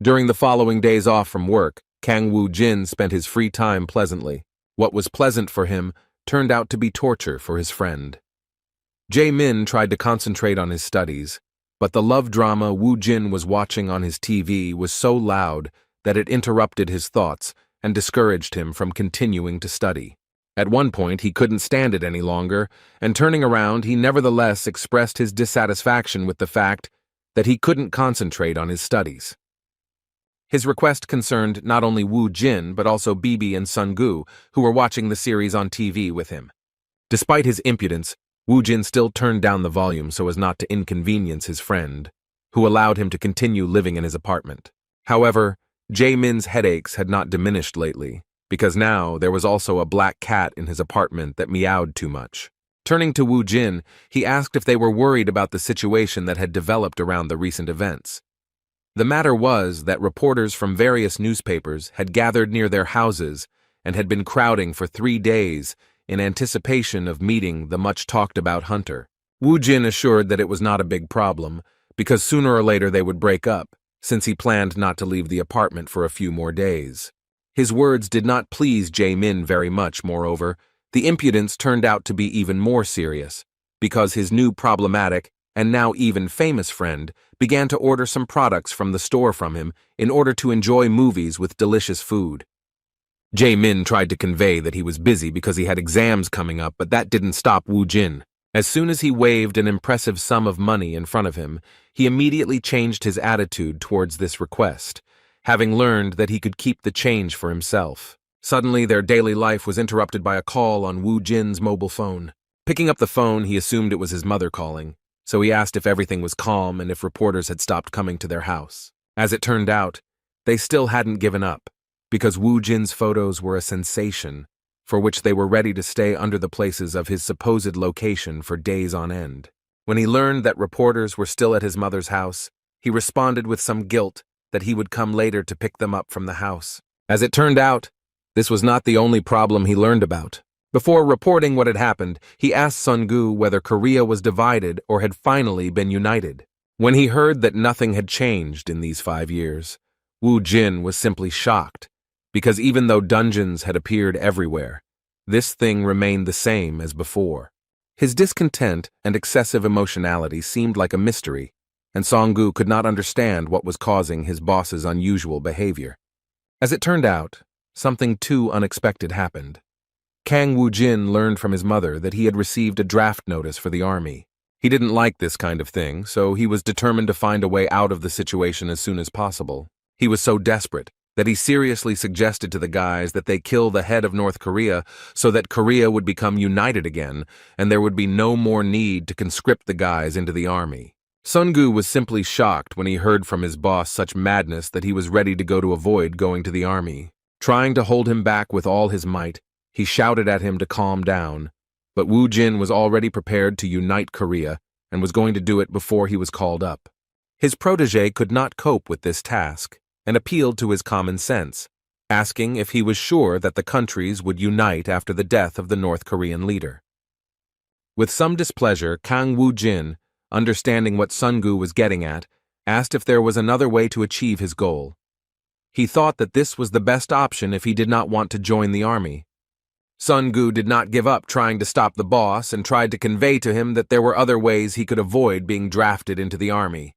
During the following days off from work, Kang Woo-jin spent his free time pleasantly. What was pleasant for him turned out to be torture for his friend. Jae-min tried to concentrate on his studies, but the love drama Wu Jin was watching on his TV was so loud that it interrupted his thoughts and discouraged him from continuing to study. At one point, he couldn't stand it any longer, and turning around, he nevertheless expressed his dissatisfaction with the fact that he couldn't concentrate on his studies. His request concerned not only Wu Jin but also Bibi and Sun Gu, who were watching the series on TV with him. Despite his impudence, Wu Jin still turned down the volume so as not to inconvenience his friend, who allowed him to continue living in his apartment. However, Jae-min's headaches had not diminished lately, because now there was also a black cat in his apartment that meowed too much. Turning to Wu Jin, he asked if they were worried about the situation that had developed around the recent events. The matter was that reporters from various newspapers had gathered near their houses and had been crowding for 3 days in anticipation of meeting the much-talked-about hunter. Wu Jin assured that it was not a big problem, because sooner or later they would break up, since he planned not to leave the apartment for a few more days. His words did not please Jae-min very much, moreover. The impudence turned out to be even more serious, because his new problematic and now even famous friend began to order some products from the store from him in order to enjoy movies with delicious food. Jae-min tried to convey that he was busy because he had exams coming up, but that didn't stop Wu Jin. As soon as he waved an impressive sum of money in front of him, he immediately changed his attitude towards this request, having learned that he could keep the change for himself. Suddenly, their daily life was interrupted by a call on Wu Jin's mobile phone. Picking up the phone, he assumed it was his mother calling, so he asked if everything was calm and if reporters had stopped coming to their house. As it turned out, they still hadn't given up, because Wu Jin's photos were a sensation, for which they were ready to stay under the places of his supposed location for days on end. When he learned that reporters were still at his mother's house, he responded with some guilt that he would come later to pick them up from the house. As it turned out, this was not the only problem he learned about. Before reporting what had happened, he asked Sun Gu whether Korea was divided or had finally been united. When he heard that nothing had changed in these 5 years, Wu Jin was simply shocked, because even though dungeons had appeared everywhere, this thing remained the same as before. His discontent and excessive emotionality seemed like a mystery, and Sun Gu could not understand what was causing his boss's unusual behavior. As it turned out, something too unexpected happened. Kang Wu Jin learned from his mother that he had received a draft notice for the army. He didn't like this kind of thing, so he was determined to find a way out of the situation as soon as possible. He was so desperate that he seriously suggested to the guys that they kill the head of North Korea so that Korea would become united again and there would be no more need to conscript the guys into the army. Sun Gu was simply shocked when he heard from his boss such madness that he was ready to go to avoid going to the army. Trying to hold him back with all his might, he shouted at him to calm down, but Wu Jin was already prepared to unite Korea and was going to do it before he was called up. His protege could not cope with this task and appealed to his common sense, asking if he was sure that the countries would unite after the death of the North Korean leader. With some displeasure, Kang Wu Jin, understanding what Sun Gu was getting at, asked if there was another way to achieve his goal. He thought that this was the best option if he did not want to join the army. Sun Gu did not give up trying to stop the boss and tried to convey to him that there were other ways he could avoid being drafted into the army.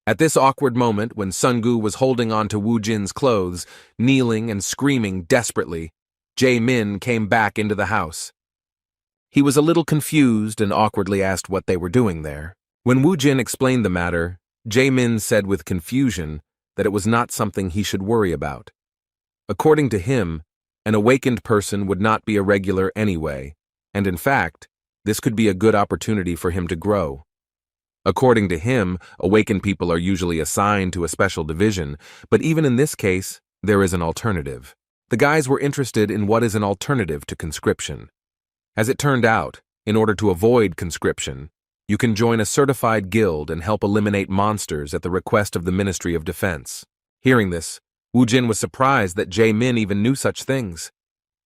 At this awkward moment, when Sun Gu was holding on to Wu Jin's clothes, kneeling and screaming desperately, Jae-min came back into the house. He was a little confused and awkwardly asked what they were doing there. When Wu Jin explained the matter, Jae-min said with confusion that it was not something he should worry about. According to him, an awakened person would not be irregular anyway, and in fact, this could be a good opportunity for him to grow. According to him, awakened people are usually assigned to a special division, but even in this case, there is an alternative. The guys were interested in what is an alternative to conscription. As it turned out, in order to avoid conscription, you can join a certified guild and help eliminate monsters at the request of the Ministry of Defense. Hearing this, Wu Jin was surprised that Jae-min even knew such things.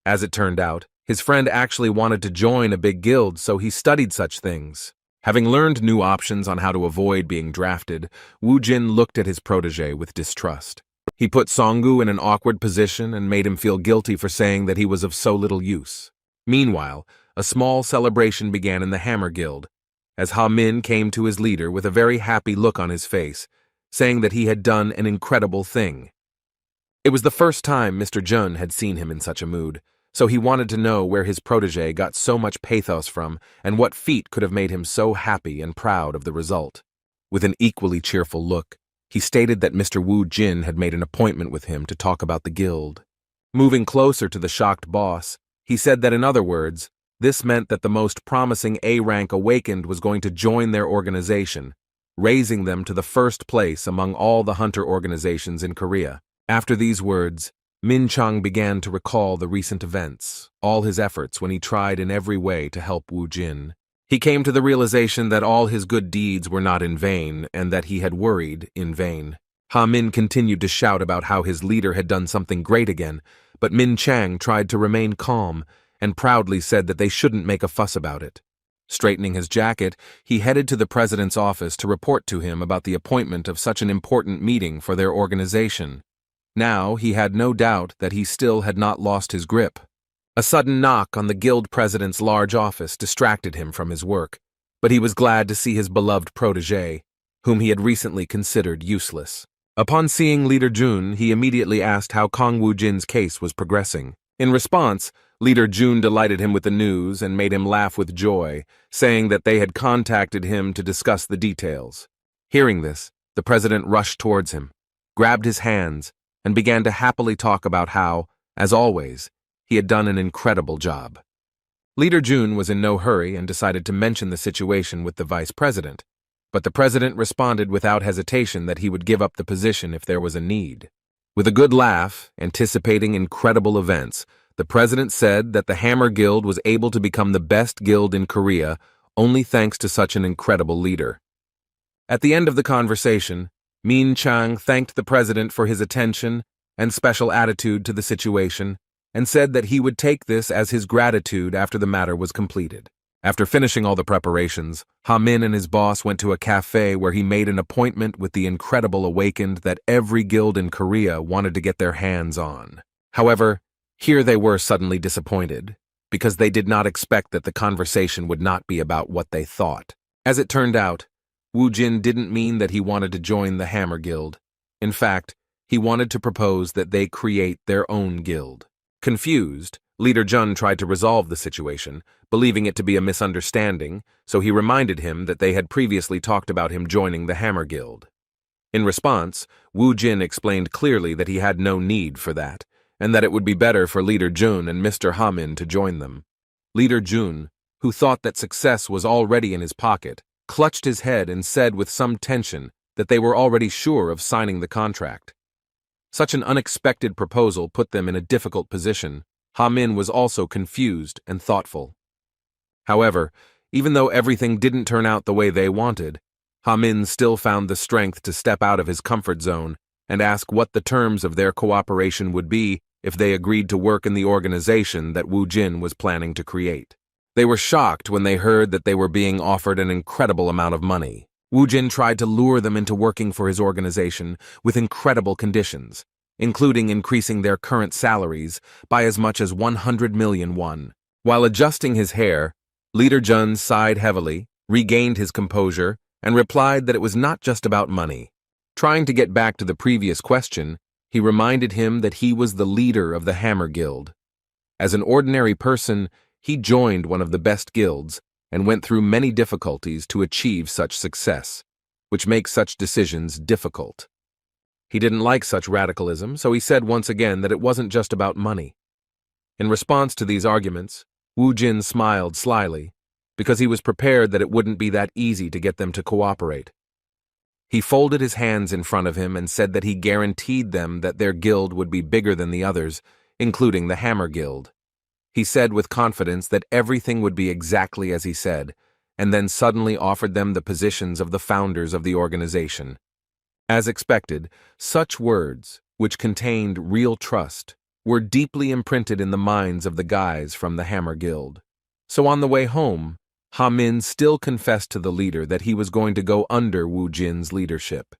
As it turned out, his friend actually wanted to join a big guild, so he studied such things. Having learned new options on how to avoid being drafted, Wu Jin looked at his protege with distrust. He put Sun Gu in an awkward position and made him feel guilty for saying that he was of so little use. Meanwhile, a small celebration began in the Hammer Guild, as Ha-min came to his leader with a very happy look on his face, saying that he had done an incredible thing. It was the first time Mr. Jun had seen him in such a mood, So he wanted to know where his protege got so much pathos from and what feat could have made him so happy and proud of the result. With an equally cheerful look, he stated that Mr. Wu Jin had made an appointment with him to talk about the guild. Moving closer to the shocked boss, he said that in other words, this meant that the most promising A-rank awakened was going to join their organization, raising them to the first place among all the hunter organizations in Korea. After these words, Min Chang began to recall the recent events, all his efforts when he tried in every way to help Wu Jin. He came to the realization that all his good deeds were not in vain and that he had worried in vain. Ha Min continued to shout about how his leader had done something great again, but Min Chang tried to remain calm and proudly said that they shouldn't make a fuss about it. Straightening his jacket, he headed to the president's office to report to him about the appointment of such an important meeting for their organization. Now he had no doubt that he still had not lost his grip. A sudden knock on the guild president's large office distracted him from his work, but he was glad to see his beloved protege, whom he had recently considered useless. Upon seeing Leader Jun, he immediately asked how Kong Wu Jin's case was progressing. In response, Leader Jun delighted him with the news and made him laugh with joy, saying that they had contacted him to discuss the details. Hearing this, the president rushed towards him, grabbed his hands, and began to happily talk about how, as always, he had done an incredible job. Leader Jun was in no hurry and decided to mention the situation with the vice president, but the president responded without hesitation that he would give up the position if there was a need. With a good laugh, anticipating incredible events, the president said that the Hammer Guild was able to become the best guild in Korea only thanks to such an incredible leader. At the end of the conversation, Min Chang thanked the president for his attention and special attitude to the situation and said that he would take this as his gratitude after the matter was completed. After finishing all the preparations, Ha Min and his boss went to a cafe where he made an appointment with the incredible awakened that every guild in Korea wanted to get their hands on. However, here they were suddenly disappointed, because they did not expect that the conversation would not be about what they thought. As it turned out, Wu Jin didn't mean that he wanted to join the Hammer Guild. In fact, he wanted to propose that they create their own guild. Confused, Leader Jun tried to resolve the situation, believing it to be a misunderstanding, so he reminded him that they had previously talked about him joining the Hammer Guild. In response, Wu Jin explained clearly that he had no need for that, and that it would be better for Leader Jun and Mr. Ha Min to join them. Leader Jun, who thought that success was already in his pocket, clutched his head and said with some tension that they were already sure of signing the contract. Such an unexpected proposal put them in a difficult position. Ha Min was also confused and thoughtful. However, even though everything didn't turn out the way they wanted, Ha Min still found the strength to step out of his comfort zone and ask what the terms of their cooperation would be if they agreed to work in the organization that Wu Jin was planning to create. They were shocked when they heard that they were being offered an incredible amount of money. Wu Jin tried to lure them into working for his organization with incredible conditions, including increasing their current salaries by as much as 100 million won. While adjusting his hair, Leader Jun sighed heavily, regained his composure, and replied that it was not just about money. Trying to get back to the previous question, he reminded him that he was the leader of the Hammer Guild. As an ordinary person, he joined one of the best guilds and went through many difficulties to achieve such success, which makes such decisions difficult. He didn't like such radicalism, so he said once again that it wasn't just about money. In response to these arguments, Wu Jin smiled slyly, because he was prepared that it wouldn't be that easy to get them to cooperate. He folded his hands in front of him and said that he guaranteed them that their guild would be bigger than the others, including the Hammer Guild. He said with confidence that everything would be exactly as he said, and then suddenly offered them the positions of the founders of the organization. As expected, such words, which contained real trust, were deeply imprinted in the minds of the guys from the Hammer Guild. So on the way home, Ha Min still confessed to the leader that he was going to go under Wu Jin's leadership.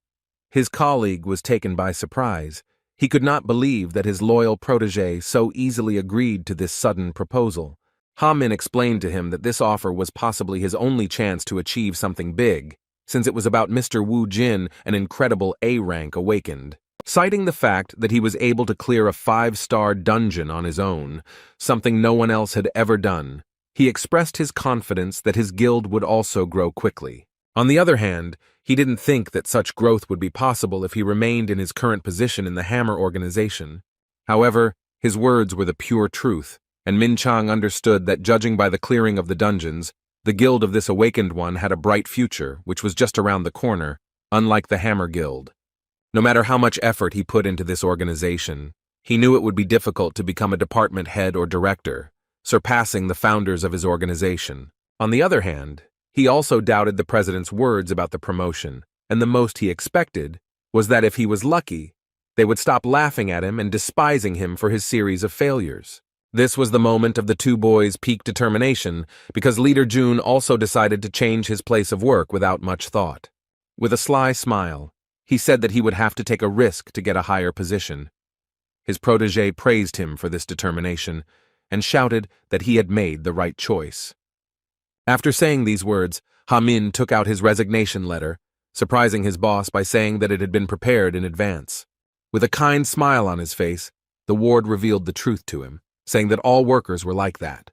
His colleague was taken by surprise. He could not believe that his loyal protege so easily agreed to this sudden proposal. Ha Min explained to him that this offer was possibly his only chance to achieve something big, since it was about Mr. Wu Jin, an incredible A-rank awakened. citing the fact that he was able to clear a 5-star dungeon on his own, something no one else had ever done. He expressed his confidence that his guild would also grow quickly. On the other hand, he didn't think that such growth would be possible if he remained in his current position in the Hammer organization. However, his words were the pure truth, and Min Chang understood that judging by the clearing of the dungeons, the guild of this awakened one had a bright future, which was just around the corner, unlike the Hammer Guild. No matter how much effort he put into this organization, he knew it would be difficult to become a department head or director, surpassing the founders of his organization. On the other hand, he also doubted the president's words about the promotion, and the most he expected was that if he was lucky, they would stop laughing at him and despising him for his series of failures. This was the moment of the two boys' peak determination, because Leader Jun also decided to change his place of work without much thought. With a sly smile, he said that he would have to take a risk to get a higher position. His protégé praised him for this determination and shouted that he had made the right choice. After saying these words, Ha-min took out his resignation letter, surprising his boss by saying that it had been prepared in advance. With a kind smile on his face, the ward revealed the truth to him, saying that all workers were like that.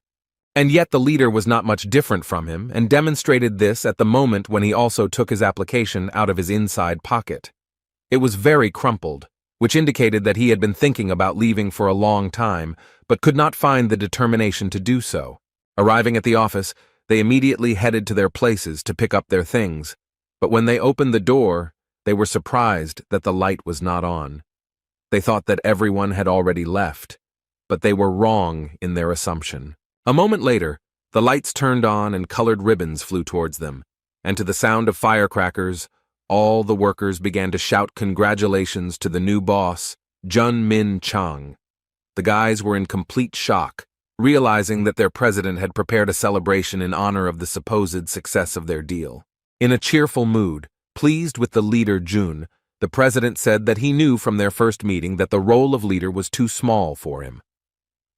And yet the leader was not much different from him and demonstrated this at the moment when he also took his application out of his inside pocket. It was very crumpled, which indicated that he had been thinking about leaving for a long time, but could not find the determination to do so. Arriving at the office, they immediately headed to their places to pick up their things, but when they opened the door, they were surprised that the light was not on. They thought that everyone had already left, but they were wrong in their assumption. A moment later, the lights turned on and colored ribbons flew towards them, and to the sound of firecrackers, all the workers began to shout congratulations to the new boss, Jun Min Chang. The guys were in complete shock, realizing that their president had prepared a celebration in honor of the supposed success of their deal. In a cheerful mood, pleased with the leader Jun, the president said that he knew from their first meeting that the role of leader was too small for him.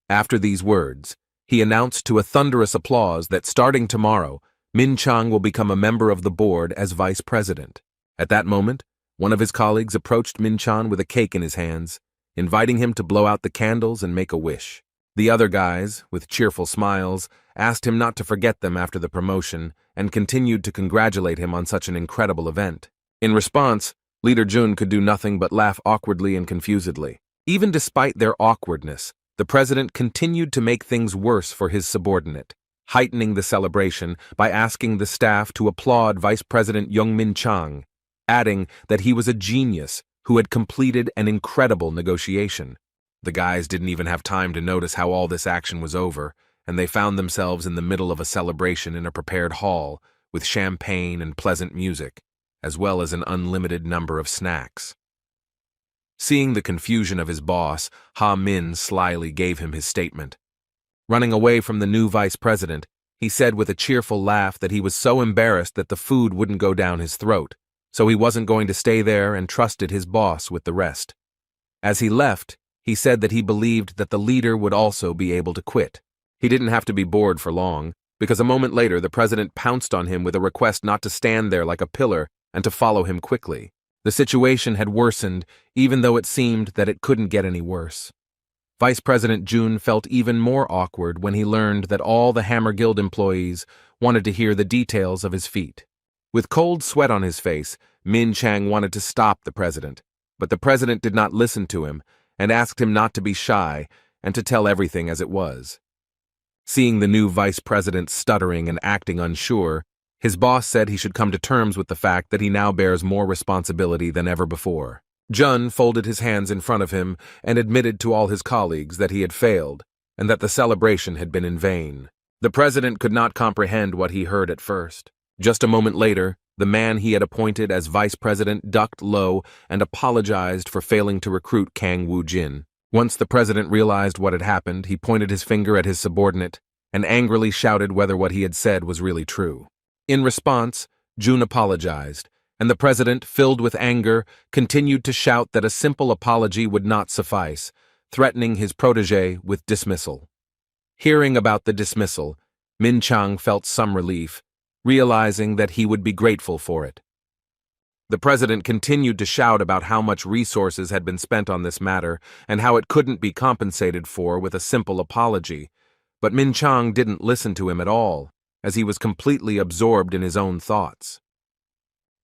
After these words, he announced to a thunderous applause that starting tomorrow, Min Chang will become a member of the board as vice president. At that moment, one of his colleagues approached Min Chang with a cake in his hands, inviting him to blow out the candles and make a wish. The other guys, with cheerful smiles, asked him not to forget them after the promotion and continued to congratulate him on such an incredible event. In response, Leader Jun could do nothing but laugh awkwardly and confusedly. Even despite their awkwardness, the president continued to make things worse for his subordinate, heightening the celebration by asking the staff to applaud Vice President Min Chang, adding that he was a genius who had completed an incredible negotiation. The guys didn't even have time to notice how all this action was over, and they found themselves in the middle of a celebration in a prepared hall with champagne and pleasant music, as well as an unlimited number of snacks. Seeing the confusion of his boss, Ha-min slyly gave him his statement. Running away from the new vice president, he said with a cheerful laugh that he was so embarrassed that the food wouldn't go down his throat, so he wasn't going to stay there and trusted his boss with the rest. As he left, he said that he believed that the leader would also be able to quit. He didn't have to be bored for long, because a moment later the president pounced on him with a request not to stand there like a pillar and to follow him quickly. The situation had worsened, even though it seemed that it couldn't get any worse. Vice President Jun felt even more awkward when he learned that all the Hammer Guild employees wanted to hear the details of his feat. With cold sweat on his face, Min Chang wanted to stop the president, but the president did not listen to him and asked him not to be shy and to tell everything as it was. Seeing the new vice president stuttering and acting unsure, his boss said he should come to terms with the fact that he now bears more responsibility than ever before. Jun folded his hands in front of him and admitted to all his colleagues that he had failed and that the celebration had been in vain. The president could not comprehend what he heard at first. Just a moment later, the man he had appointed as vice president ducked low and apologized for failing to recruit Kang Woo-jin. Once the president realized what had happened, he pointed his finger at his subordinate and angrily shouted whether what he had said was really true. In response, Jun apologized, and the president, filled with anger, continued to shout that a simple apology would not suffice, threatening his protégé with dismissal. Hearing about the dismissal, Min Chang felt some relief, realizing that he would be grateful for it. The president continued to shout about how much resources had been spent on this matter and how it couldn't be compensated for with a simple apology. But Min Chang didn't listen to him at all, as he was completely absorbed in his own thoughts.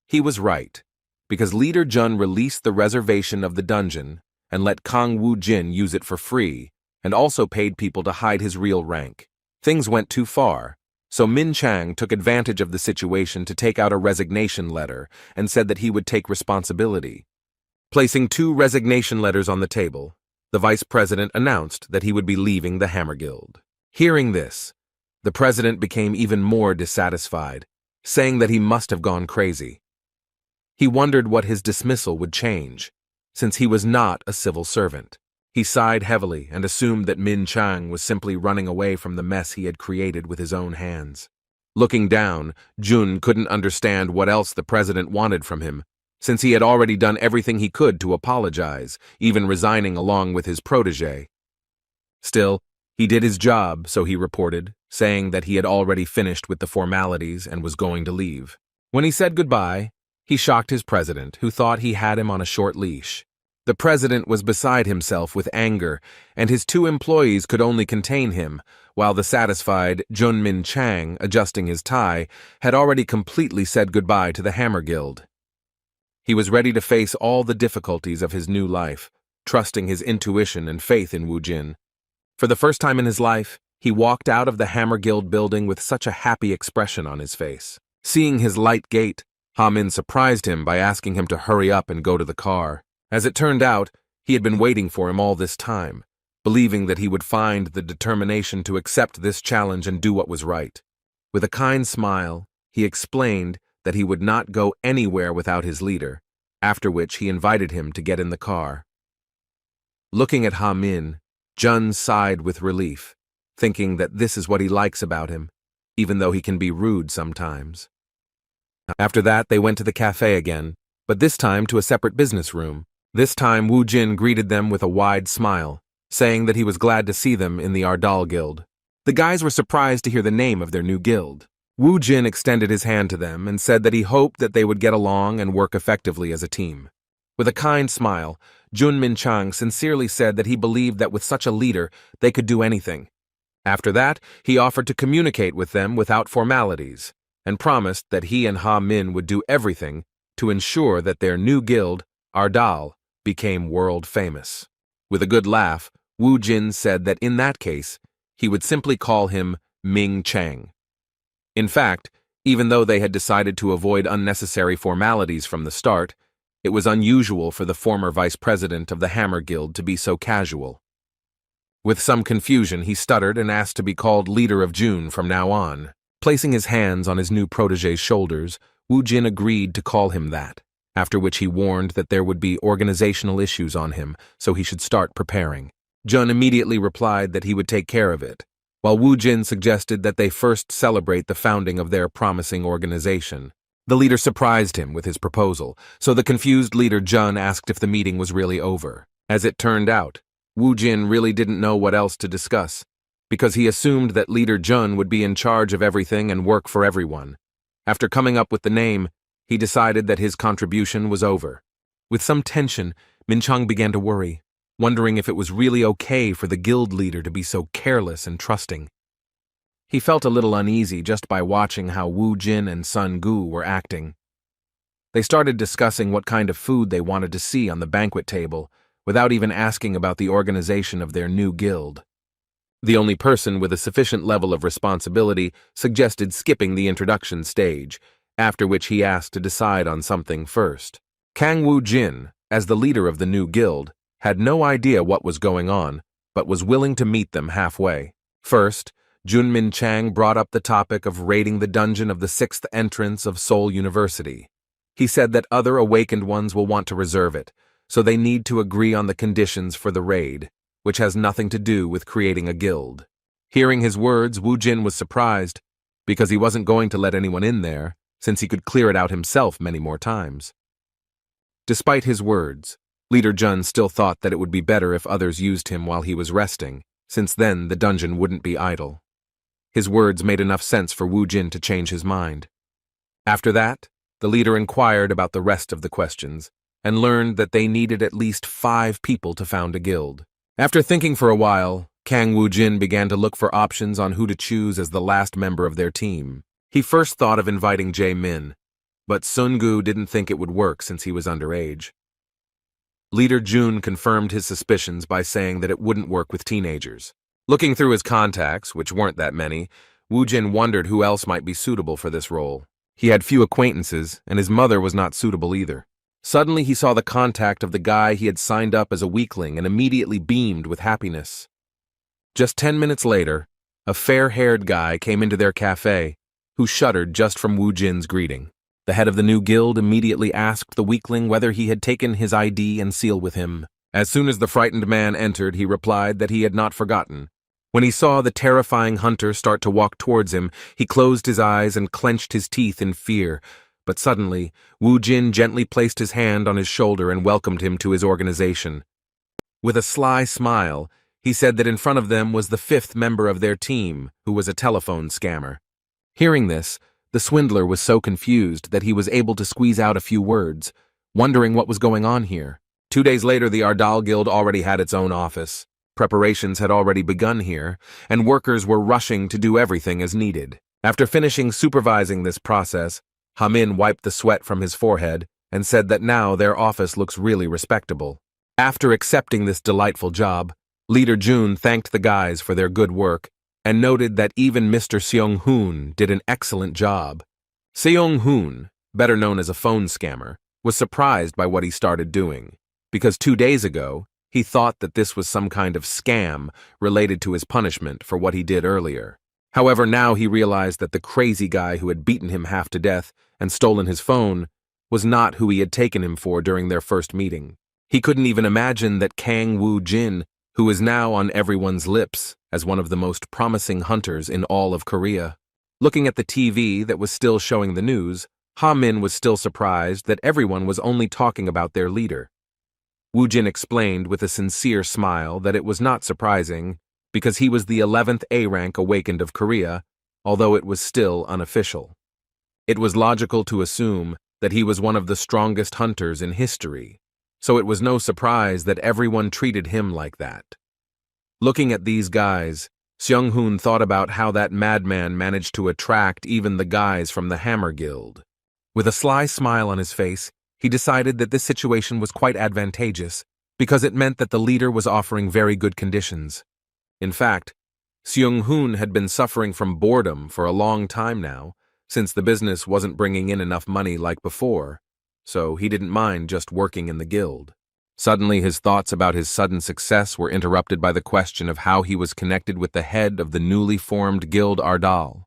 He was right, because Leader Jun released the reservation of the dungeon and let Kang Woo-jin use it for free, and also paid people to hide his real rank. Things went too far, so Min Chang took advantage of the situation to take out a resignation letter and said that he would take responsibility. Placing 2 resignation letters on the table, the vice president announced that he would be leaving the Hammer Guild. Hearing this, the president became even more dissatisfied, saying that he must have gone crazy. He wondered what his dismissal would change, since he was not a civil servant. He sighed heavily and assumed that Min Chang was simply running away from the mess he had created with his own hands. Looking down, Jun couldn't understand what else the president wanted from him, since he had already done everything he could to apologize, even resigning along with his protege. Still, he did his job, so he reported, saying that he had already finished with the formalities and was going to leave. When he said goodbye, he shocked his president, who thought he had him on a short leash. The president was beside himself with anger, and his 2 employees could only contain him, while the satisfied Jun Min Chang, adjusting his tie, had already completely said goodbye to the Hammer Guild. He was ready to face all the difficulties of his new life, trusting his intuition and faith in Woo Jin. For the first time in his life, he walked out of the Hammer Guild building with such a happy expression on his face. Seeing his light gait, Ha Min surprised him by asking him to hurry up and go to the car. As it turned out, he had been waiting for him all this time, believing that he would find the determination to accept this challenge and do what was right. With a kind smile, he explained that he would not go anywhere without his leader, after which he invited him to get in the car. Looking at Ha Min, Jun sighed with relief, thinking that this is what he likes about him, even though he can be rude sometimes. After that, they went to the cafe again, but this time to a separate business room. This time, Woo Jin greeted them with a wide smile, saying that he was glad to see them in the Ardal Guild. The guys were surprised to hear the name of their new guild. Woo Jin extended his hand to them and said that he hoped that they would get along and work effectively as a team. With a kind smile, Jun Min Chang sincerely said that he believed that with such a leader, they could do anything. After that, he offered to communicate with them without formalities, and promised that he and Ha Min would do everything to ensure that their new guild, Ardal, became world famous. With a good laugh, Woo Jin said that in that case, he would simply call him Ming Chang. In fact, even though they had decided to avoid unnecessary formalities from the start, it was unusual for the former vice president of the Hammer Guild to be so casual. With some confusion, he stuttered and asked to be called Leader of June from now on. Placing his hands on his new protege's shoulders, Woo Jin agreed to call him that, after which he warned that there would be organizational issues on him, so he should start preparing. Jun immediately replied that he would take care of it, while Woo Jin suggested that they first celebrate the founding of their promising organization. The leader surprised him with his proposal, so the confused leader Jun asked if the meeting was really over. As it turned out, Woo Jin really didn't know what else to discuss, because he assumed that leader Jun would be in charge of everything and work for everyone. After coming up with the name, he decided that his contribution was over. With some tension, Min Chang began to worry, wondering if it was really okay for the guild leader to be so careless and trusting. He felt a little uneasy just by watching how Woo Jin and Sun Gu were acting. They started discussing what kind of food they wanted to see on the banquet table, without even asking about the organization of their new guild. The only person with a sufficient level of responsibility suggested skipping the introduction stage, after which he asked to decide on something first. Kang Woo Jin, as the leader of the new guild, had no idea what was going on, but was willing to meet them halfway. First, Jun Min Chang brought up the topic of raiding the dungeon of the 6th entrance of Seoul University. He said that other awakened ones will want to reserve it, so they need to agree on the conditions for the raid, which has nothing to do with creating a guild. Hearing his words, Woo Jin was surprised, because he wasn't going to let anyone in there, since he could clear it out himself many more times. Despite his words, Leader Jun still thought that it would be better if others used him while he was resting, since then the dungeon wouldn't be idle. His words made enough sense for Woo Jin to change his mind. After that, The leader inquired about the rest of the questions and learned that they needed at least 5 people to found a guild. After thinking for a while, Kang Woo-jin began to look for options on who to choose as the last member of their team. He first thought of inviting Jae-min, but Sun-gu didn't think it would work since he was underage. Leader Jun confirmed his suspicions by saying that it wouldn't work with teenagers. Looking through his contacts, which weren't that many, Woo-jin wondered who else might be suitable for this role. He had few acquaintances, and his mother was not suitable either. Suddenly he saw the contact of the guy he had signed up as a weakling and immediately beamed with happiness. Just 10 minutes later, a fair-haired guy came into their cafe, who shuddered just from Woo-jin's greeting. The head of the new guild immediately asked the weakling whether he had taken his ID and seal with him. As soon as the frightened man entered, he replied that he had not forgotten. When he saw the terrifying hunter start to walk towards him, he closed his eyes and clenched his teeth in fear. But suddenly, Woo-jin gently placed his hand on his shoulder and welcomed him to his organization. With a sly smile, he said that in front of them was the 5th member of their team, who was a telephone scammer. Hearing this, the swindler was so confused that he was able to squeeze out a few words, wondering what was going on here. 2 days later, the Ardal Guild already had its own office. Preparations had already begun here, and workers were rushing to do everything as needed. After finishing supervising this process, Ha-min wiped the sweat from his forehead and said that now their office looks really respectable. After accepting this delightful job, Leader Jun thanked the guys for their good work and noted that even Mr. Seung-hoon did an excellent job. Seung-hoon, better known as a phone scammer, was surprised by what he started doing, because 2 days ago, he thought that this was some kind of scam related to his punishment for what he did earlier. However, now he realized that the crazy guy who had beaten him half to death and stolen his phone was not who he had taken him for during their first meeting. He couldn't even imagine that Kang Woo-jin, who is now on everyone's lips as one of the most promising hunters in all of Korea. Looking at the TV that was still showing the news, Ha-min was still surprised that everyone was only talking about their leader. Woo-jin explained with a sincere smile that it was not surprising because he was the 11th A rank awakened of Korea, although it was still unofficial. It was logical to assume that he was one of the strongest hunters in history, so it was no surprise that everyone treated him like that. Looking at these guys, Seung-hoon thought about how that madman managed to attract even the guys from the Hammer Guild. With a sly smile on his face, he decided that this situation was quite advantageous because it meant that the leader was offering very good conditions. In fact, Seung-hoon had been suffering from boredom for a long time now, since the business wasn't bringing in enough money like before, so he didn't mind just working in the guild. Suddenly, his thoughts about his sudden success were interrupted by the question of how he was connected with the head of the newly formed guild Ardal.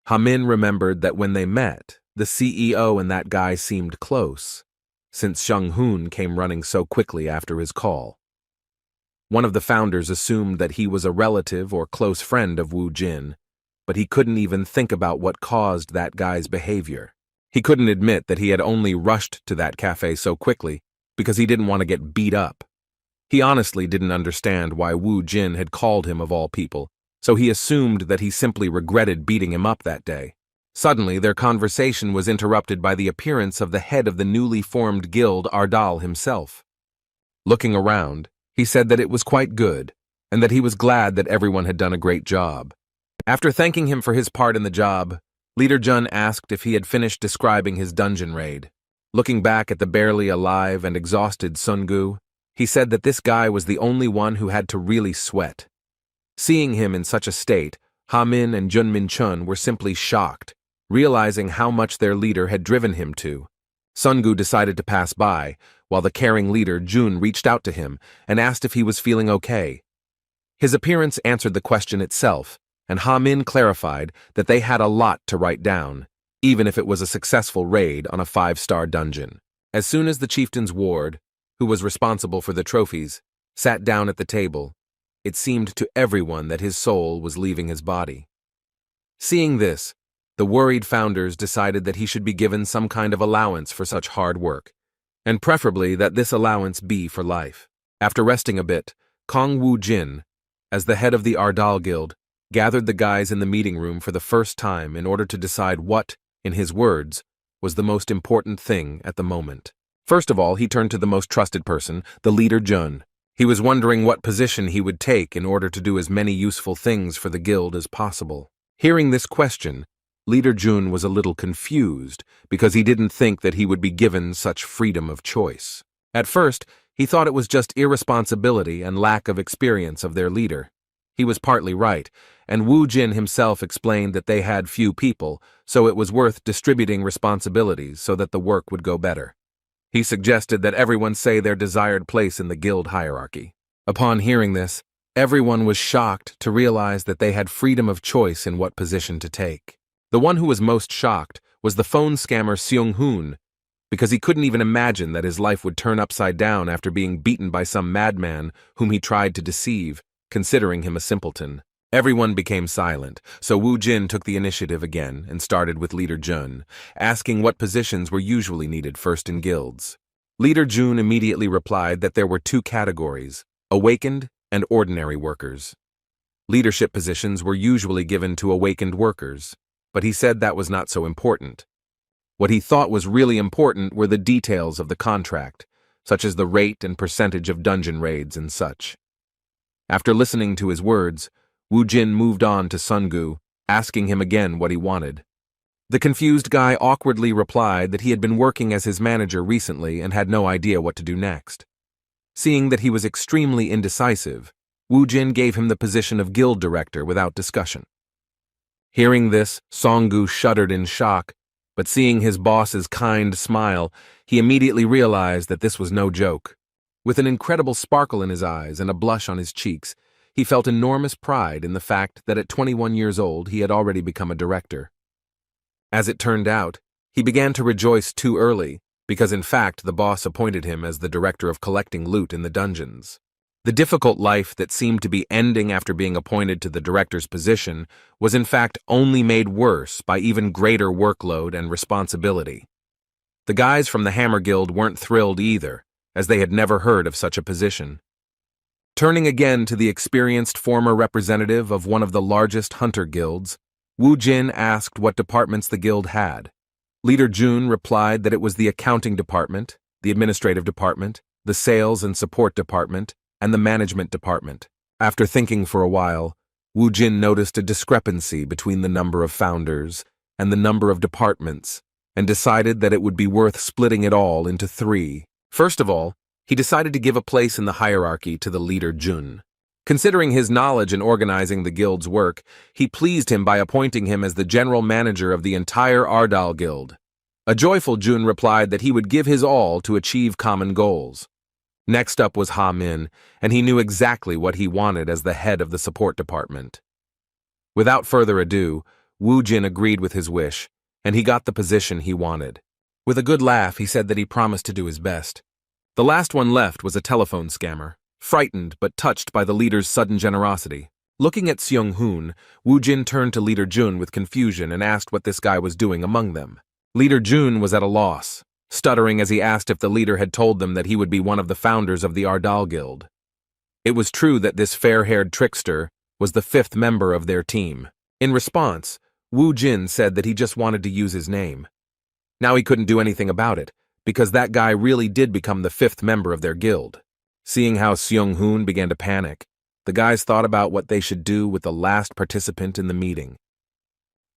Ha-min remembered that when they met, the CEO and that guy seemed close, since Seung-hoon came running so quickly after his call. One of the founders assumed that he was a relative or close friend of Woo-jin, but he couldn't even think about what caused that guy's behavior. He couldn't admit that he had only rushed to that cafe so quickly because he didn't want to get beat up. He honestly didn't understand why Woo-jin had called him of all people, so he assumed that he simply regretted beating him up that day. Suddenly, their conversation was interrupted by the appearance of the head of the newly formed guild Ardal himself. Looking around, he said that it was quite good, and that he was glad that everyone had done a great job. After thanking him for his part in the job, Leader Jun asked if he had finished describing his dungeon raid. Looking back at the barely alive and exhausted Sun-gu, he said that this guy was the only one who had to really sweat. Seeing him in such a state, Ha-min and Junmin-chun were simply shocked, realizing how much their leader had driven him to. Sun-gu decided to pass by, while the caring leader Jun reached out to him and asked if he was feeling okay. His appearance answered the question itself, and Ha-min clarified that they had a lot to write down, even if it was a successful raid on a 5-star dungeon. As soon as the chieftain's ward, who was responsible for the trophies, sat down at the table, it seemed to everyone that his soul was leaving his body. Seeing this, the worried founders decided that he should be given some kind of allowance for such hard work, and preferably that this allowance be for life. After resting a bit, Kang Woo-jin, as the head of the Ardal Guild, gathered the guys in the meeting room for the first time in order to decide what, in his words, was the most important thing at the moment. First of all, he turned to the most trusted person, the leader Jun. He was wondering what position he would take in order to do as many useful things for the guild as possible. Hearing this question, Leader Jun was a little confused because he didn't think that he would be given such freedom of choice. At first, he thought it was just irresponsibility and lack of experience of their leader. He was partly right, and Wu Jin himself explained that they had few people, so it was worth distributing responsibilities so that the work would go better. He suggested that everyone say their desired place in the guild hierarchy. Upon hearing this, everyone was shocked to realize that they had freedom of choice in what position to take. The one who was most shocked was the phone scammer Seung-hoon, because he couldn't even imagine that his life would turn upside down after being beaten by some madman whom he tried to deceive, considering him a simpleton. Everyone became silent, so Wu Jin took the initiative again and started with Leader Jun, asking what positions were usually needed first in guilds. Leader Jun immediately replied that there were two categories, awakened and ordinary workers. Leadership positions were usually given to awakened workers, but he said that was not so important. What he thought was really important were the details of the contract, such as the rate and percentage of dungeon raids and such. After listening to his words, Wu Jin moved on to Sungu, asking him again what he wanted. The confused guy awkwardly replied that he had been working as his manager recently and had no idea what to do next. Seeing that he was extremely indecisive, Wu Jin gave him the position of guild director without discussion. Hearing this, Songu shuddered in shock, but seeing his boss's kind smile, he immediately realized that this was no joke. With an incredible sparkle in his eyes and a blush on his cheeks, he felt enormous pride in the fact that at 21 years old he had already become a director. As it turned out, he began to rejoice too early, because in fact the boss appointed him as the director of collecting loot in the dungeons. The difficult life that seemed to be ending after being appointed to the director's position was in fact only made worse by even greater workload and responsibility. The guys from the Hammer Guild weren't thrilled either, as they had never heard of such a position. Turning again to the experienced former representative of one of the largest hunter guilds, Wu Jin asked what departments the guild had. Leader Jun replied that it was the accounting department, the administrative department, the sales and support department, and the management department. After thinking for a while, Wu Jin noticed a discrepancy between the number of founders and the number of departments, and decided that it would be worth splitting it all into three. First of all, he decided to give a place in the hierarchy to the leader Jun. Considering his knowledge in organizing the guild's work, he pleased him by appointing him as the general manager of the entire Ardal Guild. A joyful Jun replied that he would give his all to achieve common goals. Next up was Ha Min, and he knew exactly what he wanted as the head of the support department. Without further ado, Wu Jin agreed with his wish, and he got the position he wanted. With a good laugh, he said that he promised to do his best. The last one left was a telephone scammer, frightened but touched by the leader's sudden generosity. Looking at Seung-hoon, Wu Jin turned to Leader Jun with confusion and asked what this guy was doing among them. Leader Jun was at a loss, stuttering as he asked if the leader had told them that he would be one of the founders of the Ardal Guild. It was true that this fair-haired trickster was the fifth member of their team. In response, Wu Jin said that he just wanted to use his name. Now he couldn't do anything about it, because that guy really did become the fifth member of their guild. Seeing how Seung-hoon began to panic, the guys thought about what they should do with the last participant in the meeting.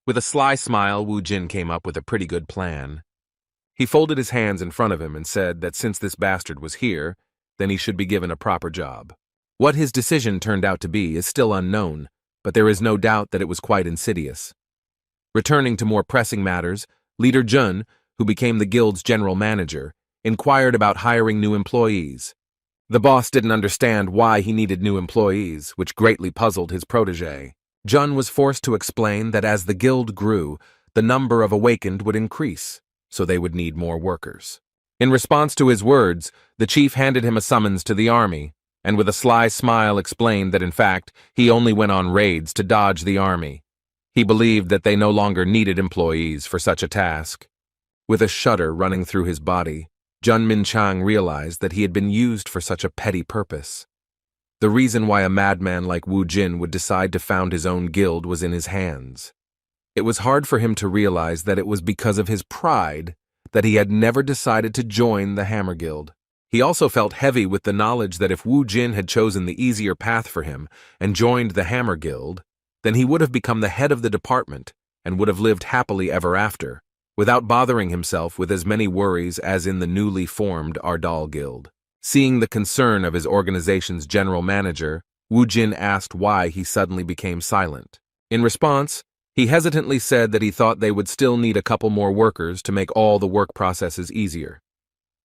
With a sly smile, Wu Jin came up with a pretty good plan. He folded his hands in front of him and said that since this bastard was here, then he should be given a proper job. What his decision turned out to be is still unknown, but there is no doubt that it was quite insidious. Returning to more pressing matters, Leader Jun, who became the guild's general manager, inquired about hiring new employees. The boss didn't understand why he needed new employees, which greatly puzzled his protege. Jun was forced to explain that as the guild grew, the number of awakened would increase, so they would need more workers. In response to his words, the chief handed him a summons to the army, and with a sly smile explained that in fact, he only went on raids to dodge the army. He believed that they no longer needed employees for such a task. With a shudder running through his body, Jun Minchang realized that he had been used for such a petty purpose. The reason why a madman like Wu Jin would decide to found his own guild was in his hands. It was hard for him to realize that it was because of his pride that he had never decided to join the Hammer Guild. He also felt heavy with the knowledge that if Wu Jin had chosen the easier path for him and joined the Hammer Guild, then he would have become the head of the department and would have lived happily ever after, without bothering himself with as many worries as in the newly formed Ardal Guild. Seeing the concern of his organization's general manager, Wu Jin asked why he suddenly became silent. In response, he hesitantly said that he thought they would still need a couple more workers to make all the work processes easier.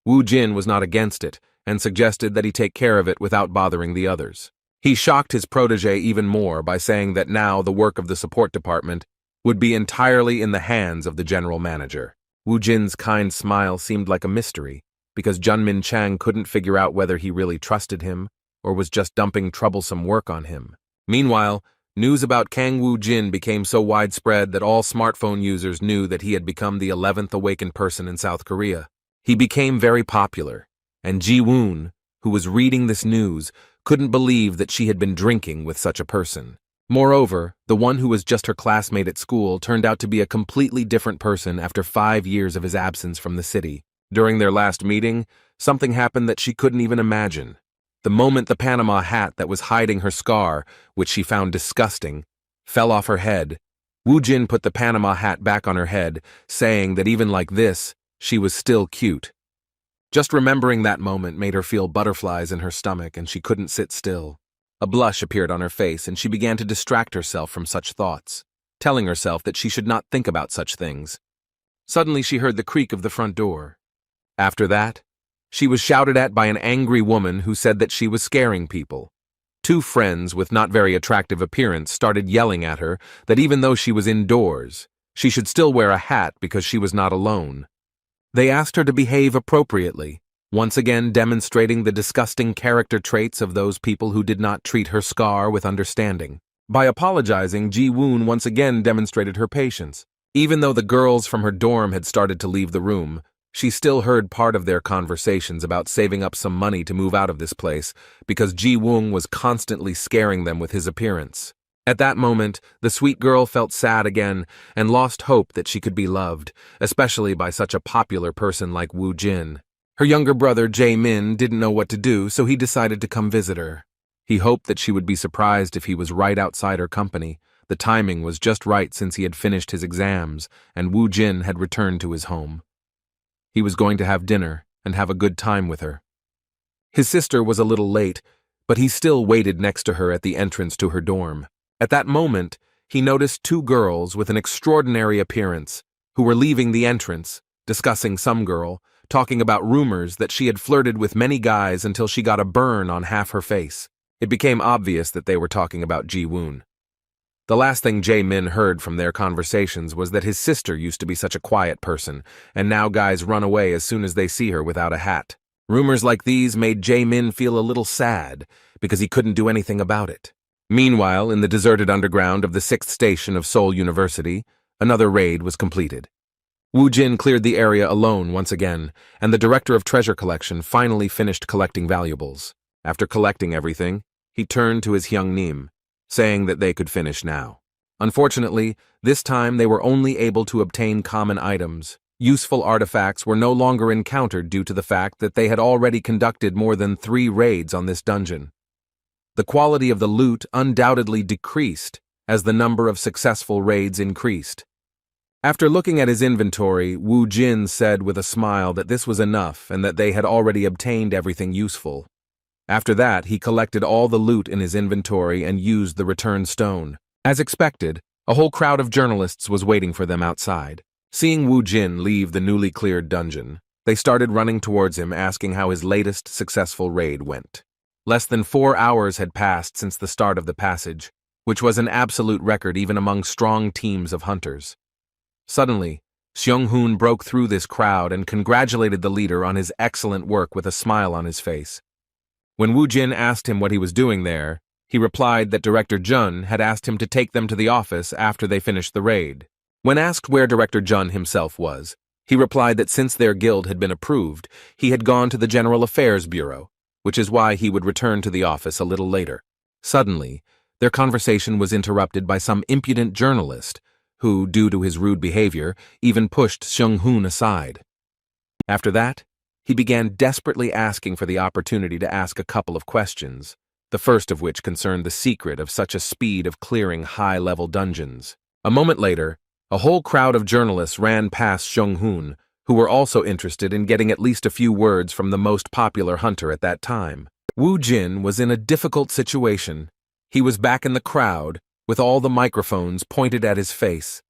Wu Jin was not against it and suggested that he take care of it without bothering the others. He shocked his protege even more by saying that now the work of the support department would be entirely in the hands of the general manager. Wu Jin's kind smile seemed like a mystery, because Junmin Chang couldn't figure out whether he really trusted him or was just dumping troublesome work on him. Meanwhile, news about Kang Wu Jin became so widespread that all smartphone users knew that he had become the 11th awakened person in South Korea. He became very popular, and Ji-woon, who was reading this news, couldn't believe that she had been drinking with such a person. Moreover, the one who was just her classmate at school turned out to be a completely different person after 5 years of his absence from the city. During their last meeting, something happened that she couldn't even imagine. The moment the Panama hat that was hiding her scar, which she found disgusting, fell off her head, Wu Jin put the Panama hat back on her head, saying that even like this, she was still cute. Just remembering that moment made her feel butterflies in her stomach, and she couldn't sit still. A blush appeared on her face, and she began to distract herself from such thoughts, telling herself that she should not think about such things. Suddenly she heard the creak of the front door. After that, she was shouted at by an angry woman who said that she was scaring people. 2 friends with not very attractive appearance started yelling at her that even though she was indoors, she should still wear a hat because she was not alone. They asked her to behave appropriately, once again demonstrating the disgusting character traits of those people who did not treat her scar with understanding. By apologizing, Ji-woon once again demonstrated her patience. Even though the girls from her dorm had started to leave the room, she still heard part of their conversations about saving up some money to move out of this place because Ji-woon was constantly scaring them with his appearance. At that moment, the sweet girl felt sad again and lost hope that she could be loved, especially by such a popular person like Wu Jin. Her younger brother, Jae-min, didn't know what to do, so he decided to come visit her. He hoped that she would be surprised if he was right outside her company. The timing was just right since he had finished his exams, and Wu Jin had returned to his home. He was going to have dinner and have a good time with her. His sister was a little late, but he still waited next to her at the entrance to her dorm. At that moment, he noticed 2 girls with an extraordinary appearance, who were leaving the entrance, discussing some girl, talking about rumors that she had flirted with many guys until she got a burn on half her face. It became obvious that they were talking about Ji-woon. The last thing Jae-min heard from their conversations was that his sister used to be such a quiet person, and now guys run away as soon as they see her without a hat. Rumors like these made Jae-min feel a little sad, because he couldn't do anything about it. Meanwhile, in the deserted underground of the 6th station of Seoul University, another raid was completed. Wu Jin cleared the area alone once again, and the director of treasure collection finally finished collecting valuables. After collecting everything, he turned to his Hyungnim, saying that they could finish now. Unfortunately, this time they were only able to obtain common items. Useful artifacts were no longer encountered due to the fact that they had already conducted more than 3 raids on this dungeon. The quality of the loot undoubtedly decreased as the number of successful raids increased. After looking at his inventory, Wu Jin said with a smile that this was enough and that they had already obtained everything useful. After that, he collected all the loot in his inventory and used the return stone. As expected, a whole crowd of journalists was waiting for them outside. Seeing Wu Jin leave the newly cleared dungeon, they started running towards him asking how his latest successful raid went. Less than 4 hours had passed since the start of the passage, which was an absolute record even among strong teams of hunters. Suddenly, Seung-hoon broke through this crowd and congratulated the leader on his excellent work with a smile on his face. When Wu Jin asked him what he was doing there, he replied that Director Jun had asked him to take them to the office after they finished the raid. When asked where Director Jun himself was, he replied that since their guild had been approved, he had gone to the General Affairs Bureau, which is why he would return to the office a little later. Suddenly, their conversation was interrupted by some impudent journalist who, due to his rude behavior, even pushed Seung-hoon aside. After that, he began desperately asking for the opportunity to ask a couple of questions, the first of which concerned the secret of such a speed of clearing high-level dungeons. A moment later, a whole crowd of journalists ran past Seung-hoon, who were also interested in getting at least a few words from the most popular hunter at that time. Woo Jin was in a difficult situation. He was back in the crowd, with all the microphones pointed at his face.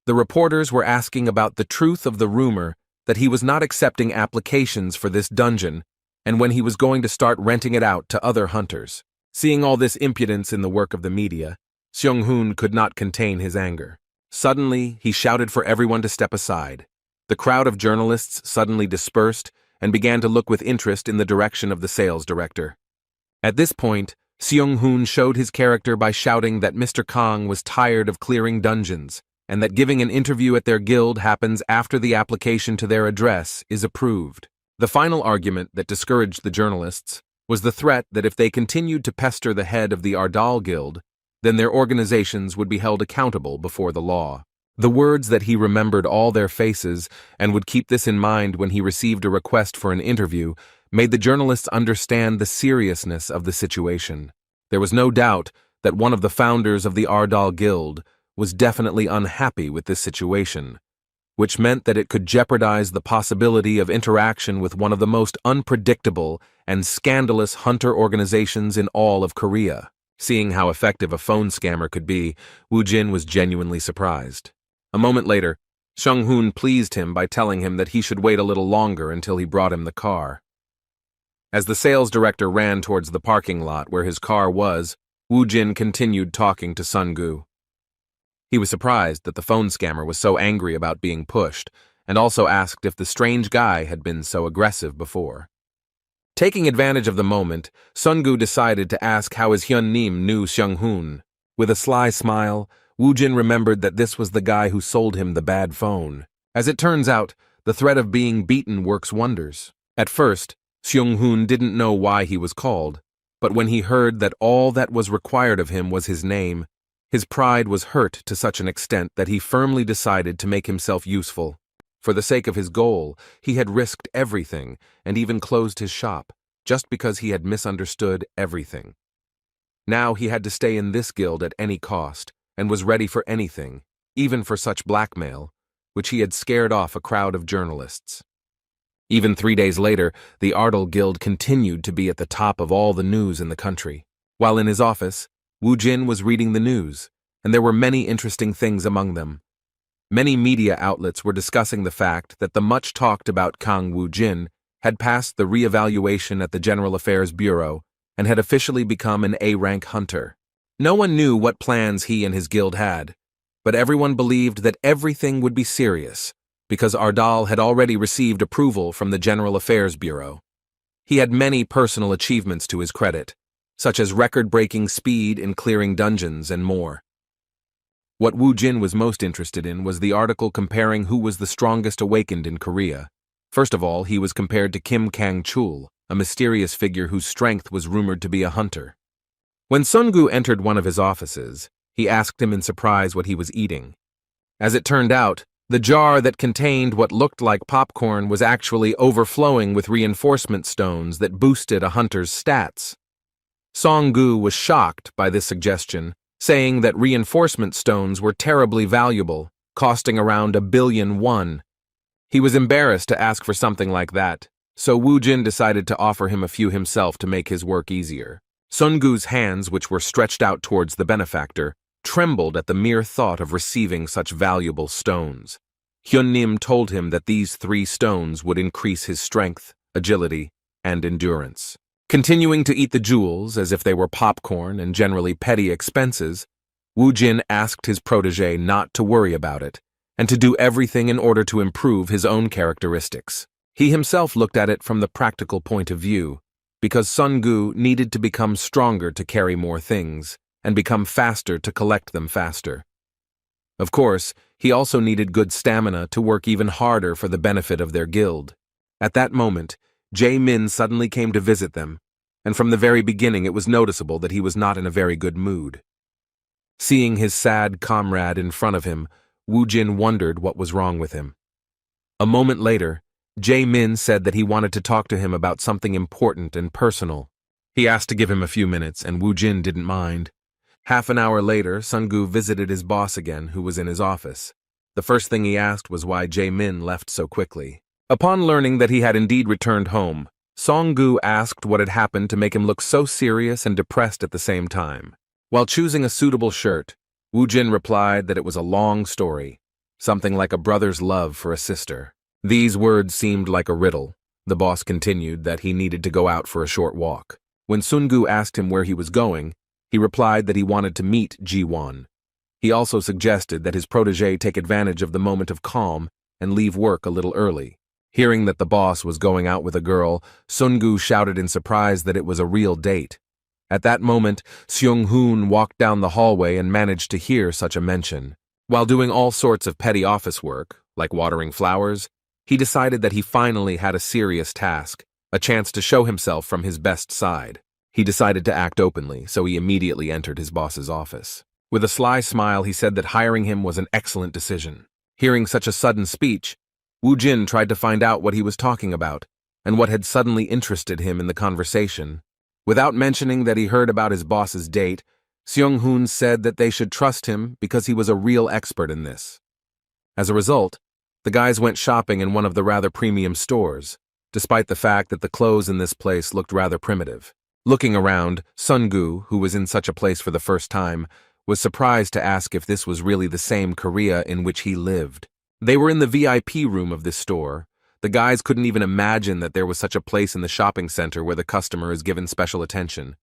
The reporters were asking about the truth of the rumor that he was not accepting applications for this dungeon, and when he was going to start renting it out to other hunters. Seeing all this impudence in the work of the media, Seung-hoon could not contain his anger. Suddenly, he shouted for everyone to step aside. The crowd of journalists suddenly dispersed and began to look with interest in the direction of the sales director. At this point, Seung-hoon showed his character by shouting that Mr. Kang was tired of clearing dungeons, and that giving an interview at their guild happens after the application to their address is approved. The final argument that discouraged the journalists was the threat that if they continued to pester the head of the Ardal Guild, then their organizations would be held accountable before the law. The words that he remembered all their faces and would keep this in mind when he received a request for an interview made the journalists understand the seriousness of the situation. There was no doubt that one of the founders of the Ardal Guild was definitely unhappy with this situation, which meant that it could jeopardize the possibility of interaction with one of the most unpredictable and scandalous hunter organizations in all of Korea. Seeing how effective a phone scammer could be, Woo Jin was genuinely surprised. A moment later, Seung-hoon pleased him by telling him that he should wait a little longer until he brought him the car. As the sales director ran towards the parking lot where his car was, Woo Jin continued talking to Sun-gu. He was surprised that the phone scammer was so angry about being pushed, and also asked if the strange guy had been so aggressive before. Taking advantage of the moment, Sun-gu decided to ask how his Hyun-nim knew Seung-hoon. With a sly smile, Woo Jin remembered that this was the guy who sold him the bad phone. As it turns out, the threat of being beaten works wonders. At first, Seung-hoon didn't know why he was called, but when he heard that all that was required of him was his name, his pride was hurt to such an extent that he firmly decided to make himself useful. For the sake of his goal, he had risked everything and even closed his shop, just because he had misunderstood everything. Now he had to stay in this guild at any cost, and was ready for anything, even for such blackmail, which he had scared off a crowd of journalists. Even 3 days later, the Ardal Guild continued to be at the top of all the news in the country. While in his office, Woo Jin was reading the news, and there were many interesting things among them. Many media outlets were discussing the fact that the much-talked-about Kang Woo Jin had passed the re-evaluation at the General Affairs Bureau and had officially become an A-rank hunter. No one knew what plans he and his guild had, but everyone believed that everything would be serious, because Ardal had already received approval from the General Affairs Bureau. He had many personal achievements to his credit, such as record-breaking speed in clearing dungeons and more. What Woo Jin was most interested in was the article comparing who was the strongest awakened in Korea. First of all, he was compared to Kim Kang-chul, a mysterious figure whose strength was rumored to be a hunter. When Sun-gu entered one of his offices, he asked him in surprise what he was eating. As it turned out, the jar that contained what looked like popcorn was actually overflowing with reinforcement stones that boosted a hunter's stats. Song-gu was shocked by this suggestion, saying that reinforcement stones were terribly valuable, costing around 1 billion won. He was embarrassed to ask for something like that, so Woo Jin decided to offer him a few himself to make his work easier. Sun-gu's hands, which were stretched out towards the benefactor, trembled at the mere thought of receiving such valuable stones. Hyun-nim told him that these 3 stones would increase his strength, agility, and endurance. Continuing to eat the jewels as if they were popcorn and generally petty expenses, Woo Jin asked his protege not to worry about it, and to do everything in order to improve his own characteristics. He himself looked at it from the practical point of view, because Sun-gu needed to become stronger to carry more things, and become faster to collect them faster. Of course, he also needed good stamina to work even harder for the benefit of their guild. At that moment, Jae-min suddenly came to visit them, and from the very beginning it was noticeable that he was not in a very good mood. Seeing his sad comrade in front of him, Woo Jin wondered what was wrong with him. A moment later, Jae-min said that he wanted to talk to him about something important and personal. He asked to give him a few minutes, and Woo Jin didn't mind. Half an hour later, Sun-gu visited his boss again, who was in his office. The first thing he asked was why Jae-min left so quickly. Upon learning that he had indeed returned home, Song-gu asked what had happened to make him look so serious and depressed at the same time. While choosing a suitable shirt, Woo Jin replied that it was a long story, something like a brother's love for a sister. These words seemed like a riddle. The boss continued that he needed to go out for a short walk. When Sun-gu asked him where he was going, he replied that he wanted to meet Ji-won. He also suggested that his protege take advantage of the moment of calm and leave work a little early. Hearing that the boss was going out with a girl, Sun-gu shouted in surprise that it was a real date. At that moment, Seung-hoon walked down the hallway and managed to hear such a mention. While doing all sorts of petty office work, like watering flowers, he decided that he finally had a serious task, a chance to show himself from his best side. He decided to act openly, so he immediately entered his boss's office. With a sly smile, he said that hiring him was an excellent decision. Hearing such a sudden speech, Woo Jin tried to find out what he was talking about, and what had suddenly interested him in the conversation. Without mentioning that he heard about his boss's date, Seung-hoon said that they should trust him because he was a real expert in this. As a result, the guys went shopping in one of the rather premium stores, despite the fact that the clothes in this place looked rather primitive. Looking around, Sun-gu, who was in such a place for the first time, was surprised to ask if this was really the same Korea in which he lived. They were in the VIP room of this store. The guys couldn't even imagine that there was such a place in the shopping center where the customer is given special attention.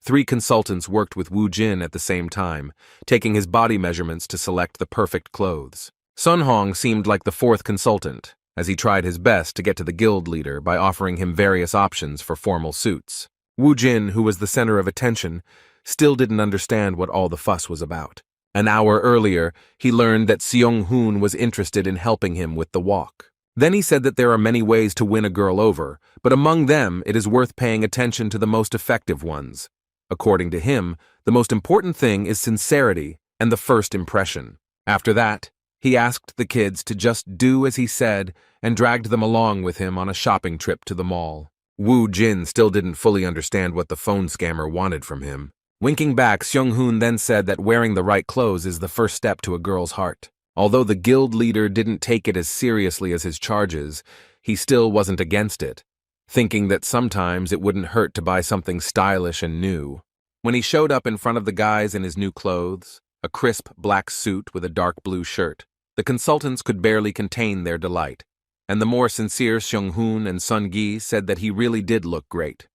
3 consultants worked with Woo Jin at the same time, taking his body measurements to select the perfect clothes. Sun Hong seemed like the 4th consultant, as he tried his best to get to the guild leader by offering him various options for formal suits. Woo Jin, who was the center of attention, still didn't understand what all the fuss was about. An hour earlier, he learned that Seung-hoon was interested in helping him with the walk. Then he said that there are many ways to win a girl over, but among them it is worth paying attention to the most effective ones. According to him, the most important thing is sincerity and the first impression. After that, he asked the kids to just do as he said and dragged them along with him on a shopping trip to the mall. Woo Jin still didn't fully understand what the phone scammer wanted from him. Winking back, Seung-hoon then said that wearing the right clothes is the first step to a girl's heart. Although the guild leader didn't take it as seriously as his charges, he still wasn't against it, thinking that sometimes it wouldn't hurt to buy something stylish and new. When he showed up in front of the guys in his new clothes, a crisp black suit with a dark blue shirt, the consultants could barely contain their delight, and the more sincere Seung-hoon and Sun-gi said that he really did look great.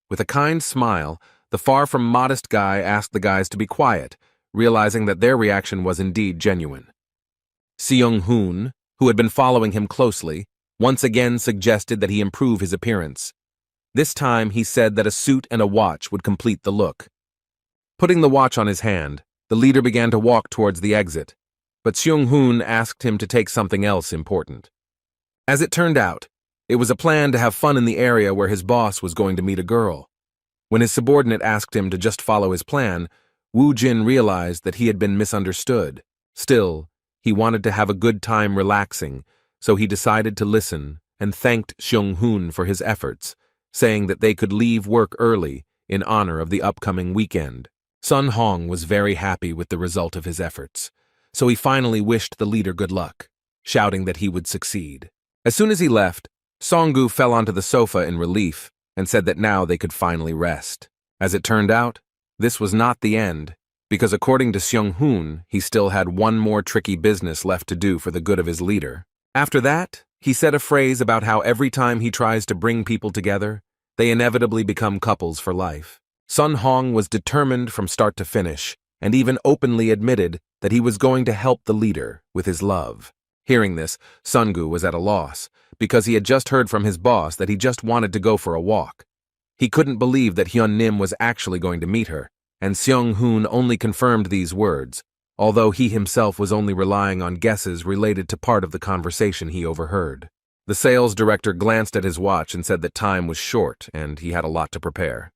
With a kind smile, the far from modest guy asked the guys to be quiet, realizing that their reaction was indeed genuine. Seung-hoon, who had been following him closely, once again suggested that he improve his appearance. This time he said that a suit and a watch would complete the look. Putting the watch on his hand, the leader began to walk towards the exit, but Seung-hoon asked him to take something else important. As it turned out, it was a plan to have fun in the area where his boss was going to meet a girl. When his subordinate asked him to just follow his plan, Woo Jin realized that he had been misunderstood. Still, he wanted to have a good time relaxing, so he decided to listen and thanked Seung-hoon for his efforts, saying that they could leave work early in honor of the upcoming weekend. Sun Hong was very happy with the result of his efforts, so he finally wished the leader good luck, shouting that he would succeed. As soon as he left, Song-gu fell onto the sofa in relief and said that now they could finally rest. As it turned out, this was not the end, because according to Seung-hoon, he still had one more tricky business left to do for the good of his leader. After that, he said a phrase about how every time he tries to bring people together, they inevitably become couples for life. Sun Hong was determined from start to finish, and even openly admitted that he was going to help the leader with his love. Hearing this, Sun-gu was at a loss, because he had just heard from his boss that he just wanted to go for a walk. He couldn't believe that Hyun-nim was actually going to meet her, and Seung-hoon only confirmed these words, although he himself was only relying on guesses related to part of the conversation he overheard. The sales director glanced at his watch and said that time was short and he had a lot to prepare.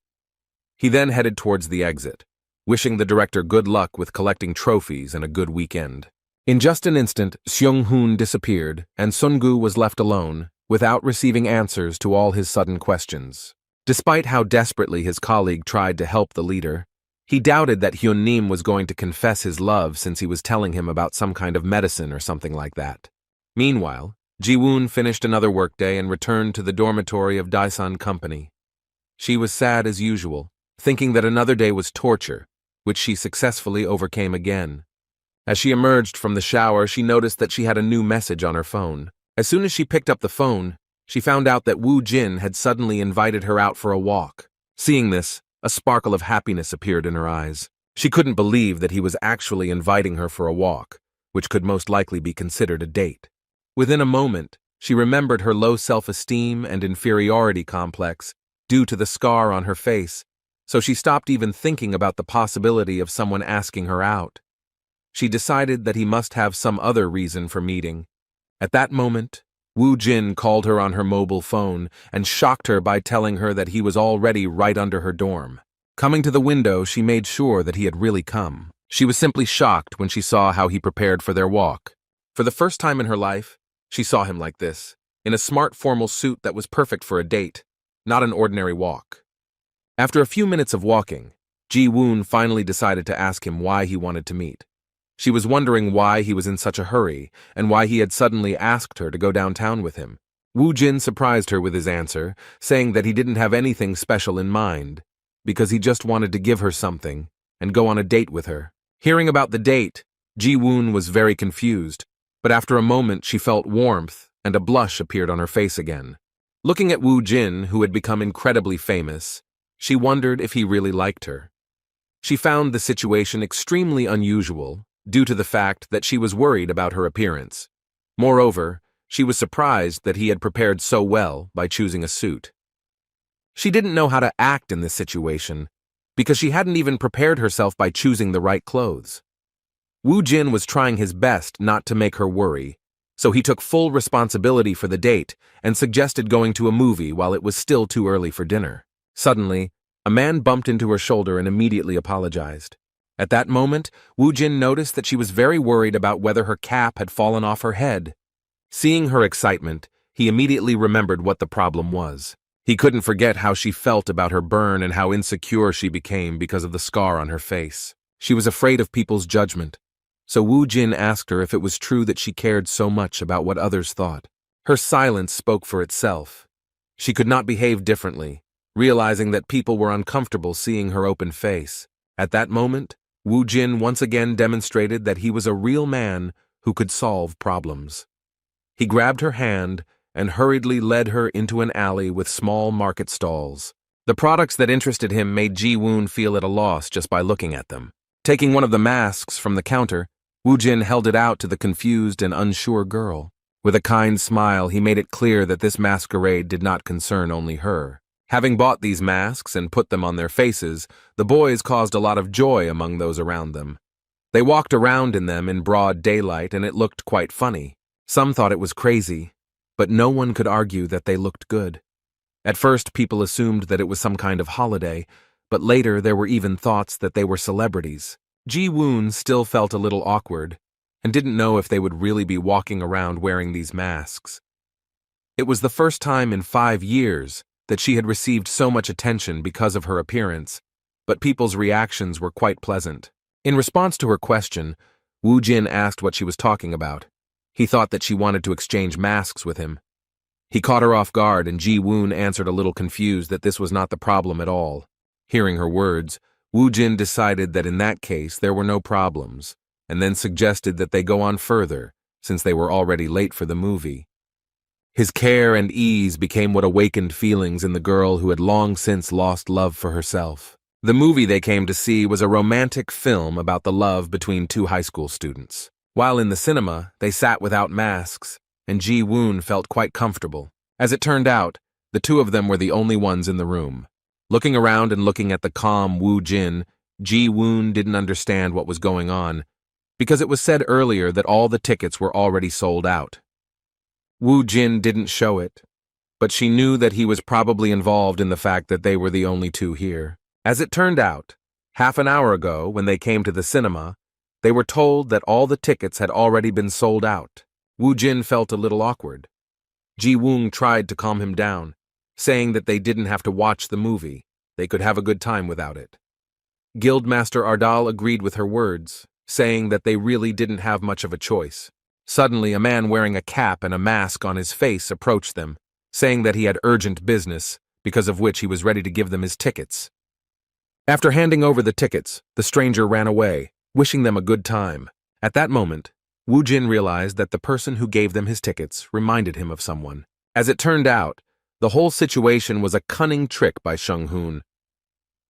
He then headed towards the exit. wishing the director good luck with collecting trophies and a good weekend. In just an instant, Seung-hoon disappeared, and Sungu was left alone, without receiving answers to all his sudden questions. Despite how desperately his colleague tried to help the leader, he doubted that Hyun-nim was going to confess his love since he was telling him about some kind of medicine or something like that. Meanwhile, Ji-woon finished another workday and returned to the dormitory of Daesan Company. She was sad as usual, thinking that another day was torture, which she successfully overcame again. As she emerged from the shower, she noticed that she had a new message on her phone. As soon as she picked up the phone, she found out that Woo Jin had suddenly invited her out for a walk. Seeing this, a sparkle of happiness appeared in her eyes. She couldn't believe that he was actually inviting her for a walk, which could most likely be considered a date. Within a moment, she remembered her low self-esteem and inferiority complex due to the scar on her face, so she stopped even thinking about the possibility of someone asking her out. She decided that he must have some other reason for meeting. At that moment, Woo Jin called her on her mobile phone and shocked her by telling her that he was already right under her dorm. Coming to the window, she made sure that he had really come. She was simply shocked when she saw how he prepared for their walk. For the first time in her life, she saw him like this, in a smart formal suit that was perfect for a date, not an ordinary walk. After a few minutes of walking, Ji-woon finally decided to ask him why he wanted to meet. She was wondering why he was in such a hurry and why he had suddenly asked her to go downtown with him. Woo Jin surprised her with his answer, saying that he didn't have anything special in mind, because he just wanted to give her something and go on a date with her. Hearing about the date, Ji-woon was very confused, but after a moment she felt warmth and a blush appeared on her face again. Looking at Woo Jin, who had become incredibly famous, she wondered if he really liked her. She found the situation extremely unusual, due to the fact that she was worried about her appearance. Moreover, she was surprised that he had prepared so well by choosing a suit. She didn't know how to act in this situation, because she hadn't even prepared herself by choosing the right clothes. Woo Jin was trying his best not to make her worry, so he took full responsibility for the date and suggested going to a movie while it was still too early for dinner. Suddenly, a man bumped into her shoulder and immediately apologized. At that moment, Woo Jin noticed that she was very worried about whether her cap had fallen off her head. Seeing her excitement, he immediately remembered what the problem was. He couldn't forget how she felt about her burn and how insecure she became because of the scar on her face. She was afraid of people's judgment, so Woo Jin asked her if it was true that she cared so much about what others thought. Her silence spoke for itself. She could not behave differently, realizing that people were uncomfortable seeing her open face. At that moment, Woo Jin once again demonstrated that he was a real man who could solve problems. He grabbed her hand and hurriedly led her into an alley with small market stalls. The products that interested him made Ji-woon feel at a loss just by looking at them. Taking one of the masks from the counter, Woo Jin held it out to the confused and unsure girl. With a kind smile, he made it clear that this masquerade did not concern only her. Having bought these masks and put them on their faces, the boys caused a lot of joy among those around them. They walked around in them in broad daylight and it looked quite funny. Some thought it was crazy, but no one could argue that they looked good. At first, people assumed that it was some kind of holiday, but later there were even thoughts that they were celebrities. Ji-woon still felt a little awkward and didn't know if they would really be walking around wearing these masks. It was the first time in 5 years that she had received so much attention because of her appearance, but people's reactions were quite pleasant. In response to her question, Woo Jin asked what she was talking about. He thought that she wanted to exchange masks with him. He caught her off guard and Ji-woon answered a little confused that this was not the problem at all. Hearing her words, Woo Jin decided that in that case there were no problems, and then suggested that they go on further, since they were already late for the movie. His care and ease became what awakened feelings in the girl who had long since lost love for herself. The movie they came to see was a romantic film about the love between 2 high school students. While in the cinema, they sat without masks, and Ji-woon felt quite comfortable. As it turned out, the 2 of them were the only ones in the room. Looking around and looking at the calm Woo Jin, Ji-woon didn't understand what was going on, because it was said earlier that all the tickets were already sold out. Woo Jin didn't show it, but she knew that he was probably involved in the fact that they were the only 2 here. As it turned out, Half an hour ago, when they came to the cinema, they were told that all the tickets had already been sold out. Wu Jin felt a little awkward. Ji Woong tried to calm him down, saying that they didn't have to watch the movie. They could have a good time without it. Guildmaster Ardal agreed with her words, saying that they really didn't have much of a choice. Suddenly, a man wearing a cap and a mask on his face approached them, saying that he had urgent business, because of which he was ready to give them his tickets. After handing over the tickets, the stranger ran away, wishing them a good time. At that moment, Wu Jin realized that the person who gave them his tickets reminded him of someone. As it turned out, the whole situation was a cunning trick by Sheng Hun.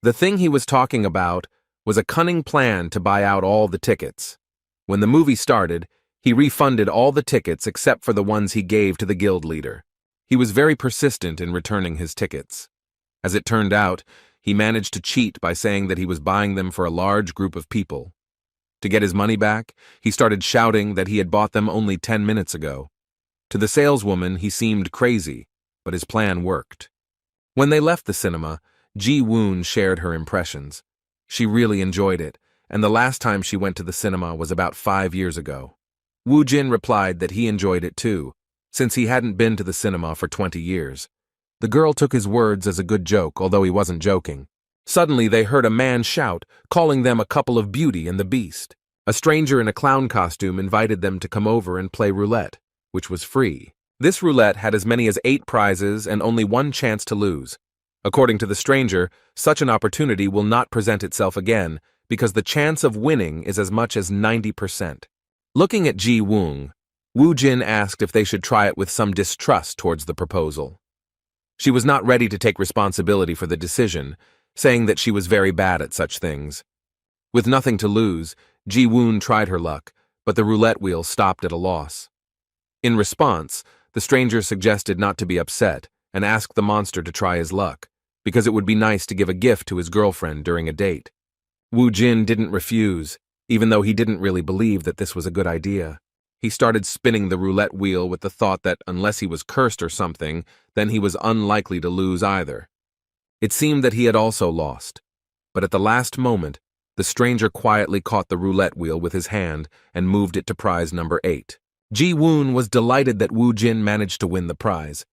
The thing he was talking about was a cunning plan to buy out all the tickets. When the movie started, he refunded all the tickets except for the ones he gave to the guild leader. He was very persistent in returning his tickets. As it turned out, he managed to cheat by saying that he was buying them for a large group of people. To get his money back, he started shouting that he had bought them only 10 minutes ago. To the saleswoman, he seemed crazy, but his plan worked. When they left the cinema, Ji Woon shared her impressions. She really enjoyed it, and the last time she went to the cinema was about 5 years ago. Wu Jin replied that he enjoyed it too, since he hadn't been to the cinema for 20 years. The girl took his words as a good joke, although he wasn't joking. Suddenly they heard a man shout, calling them a couple of Beauty and the Beast. A stranger in a clown costume invited them to come over and play roulette, which was free. This roulette had as many as 8 prizes and only one chance to lose. According to the stranger, such an opportunity will not present itself again because the chance of winning is as much as 90%. Looking at Ji Woong, Wu Jin asked if they should try it with some distrust towards the proposal. She was not ready to take responsibility for the decision, saying that she was very bad at such things. With nothing to lose, Ji Woon tried her luck, but the roulette wheel stopped at a loss. In response, the stranger suggested not to be upset and asked the monster to try his luck, because it would be nice to give a gift to his girlfriend during a date. Wu Jin didn't refuse, even though he didn't really believe that this was a good idea. He started spinning the roulette wheel with the thought that unless he was cursed or something, then he was unlikely to lose either. It seemed that he had also lost, but at the last moment, the stranger quietly caught the roulette wheel with his hand and moved it to prize number 8. Ji Woon was delighted that Wu Jin managed to win the prize.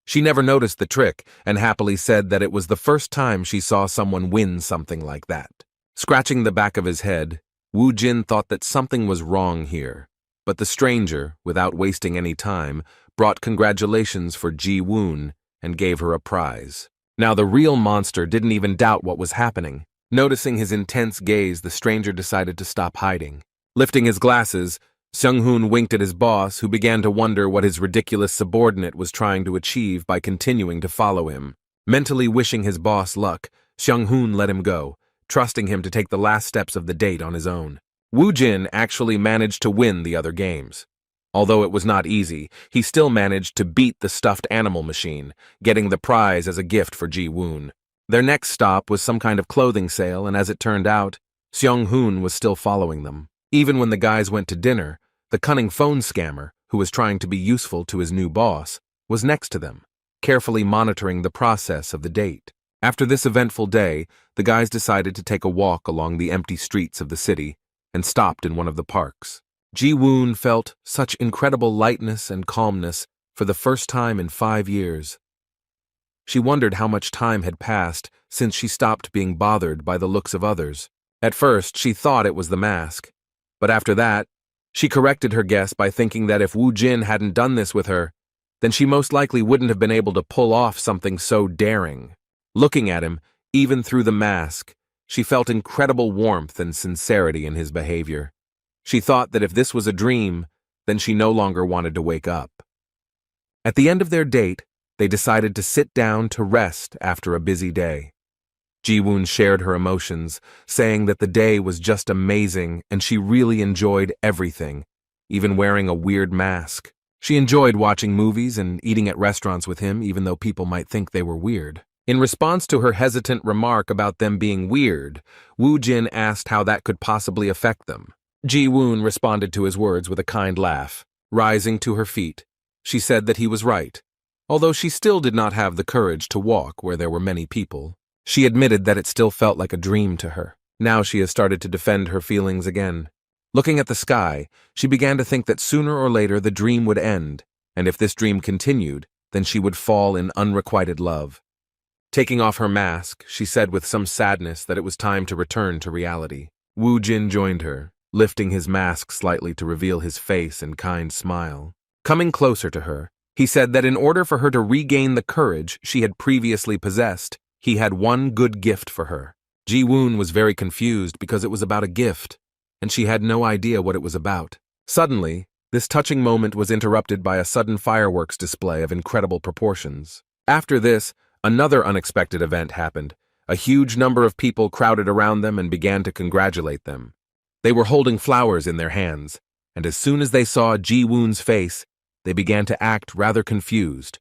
She never noticed the trick and happily said that it was the first time she saw someone win something like that. Scratching the back of his head, Wu Jin thought that something was wrong here. But the stranger, without wasting any time, brought congratulations for Ji Woon and gave her a prize. Now the real monster didn't even doubt what was happening. Noticing his intense gaze, the stranger decided to stop hiding. Lifting his glasses, Seung Hoon winked at his boss, who began to wonder what his ridiculous subordinate was trying to achieve by continuing to follow him. Mentally wishing his boss luck, Seung Hoon let him go, trusting him to take the last steps of the date on his own. Wu Jin actually managed to win the other games. Although it was not easy, he still managed to beat the stuffed animal machine, getting the prize as a gift for Ji Woon. Their next stop was some kind of clothing sale, and as it turned out, Seung Hoon was still following them. Even when the guys went to dinner, the cunning phone scammer, who was trying to be useful to his new boss, was next to them, carefully monitoring the process of the date. After this eventful day, the guys decided to take a walk along the empty streets of the city and stopped in one of the parks. Ji Woon felt such incredible lightness and calmness for the first time in 5 years. She wondered how much time had passed since she stopped being bothered by the looks of others. At first, she thought it was the mask, but after that, she corrected her guess by thinking that if Wu Jin hadn't done this with her, then she most likely wouldn't have been able to pull off something so daring. Looking at him, even through the mask, she felt incredible warmth and sincerity in his behavior. She thought that if this was a dream, then she no longer wanted to wake up. At the end of their date, they decided to sit down to rest after a busy day. Ji Woon shared her emotions, saying that the day was just amazing and she really enjoyed everything, even wearing a weird mask. She enjoyed watching movies and eating at restaurants with him, even though people might think they were weird. In response to her hesitant remark about them being weird, Wu Jin asked how that could possibly affect them. Ji Woon responded to his words with a kind laugh. Rising to her feet, she said that he was right. Although she still did not have the courage to walk where there were many people, she admitted that it still felt like a dream to her. Now she has started to defend her feelings again. Looking at the sky, she began to think that sooner or later the dream would end, and if this dream continued, then she would fall in unrequited love. Taking off her mask, she said with some sadness that it was time to return to reality. Woo Jin joined her, lifting his mask slightly to reveal his face and kind smile. Coming closer to her, he said that in order for her to regain the courage she had previously possessed, he had one good gift for her. Ji-woon was very confused because it was about a gift, and she had no idea what it was about. Suddenly, this touching moment was interrupted by a sudden fireworks display of incredible proportions. After this, another unexpected event happened. A huge number of people crowded around them and began to congratulate them. They were holding flowers in their hands, and as soon as they saw Ji-woon's face, they began to act rather confused.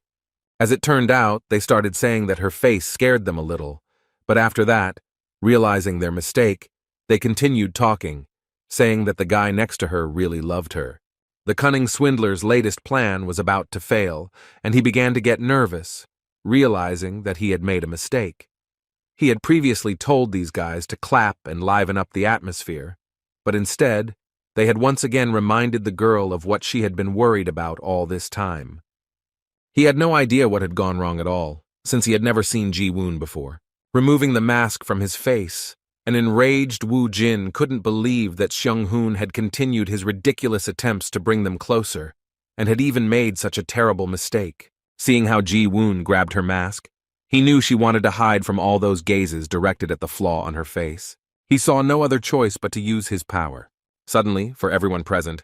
As it turned out, they started saying that her face scared them a little, but after that, realizing their mistake, they continued talking, saying that the guy next to her really loved her. The cunning swindler's latest plan was about to fail, and he began to get nervous, realizing that he had made a mistake. He had previously told these guys to clap and liven up the atmosphere, but instead, they had once again reminded the girl of what she had been worried about all this time. He had no idea what had gone wrong at all, since he had never seen Ji-woon before. Removing the mask from his face, an enraged Woo Jin couldn't believe that Seung-hoon had continued his ridiculous attempts to bring them closer, and had even made such a terrible mistake. Seeing how Ji-woon grabbed her mask, he knew she wanted to hide from all those gazes directed at the flaw on her face. He saw no other choice but to use his power. Suddenly, for everyone present,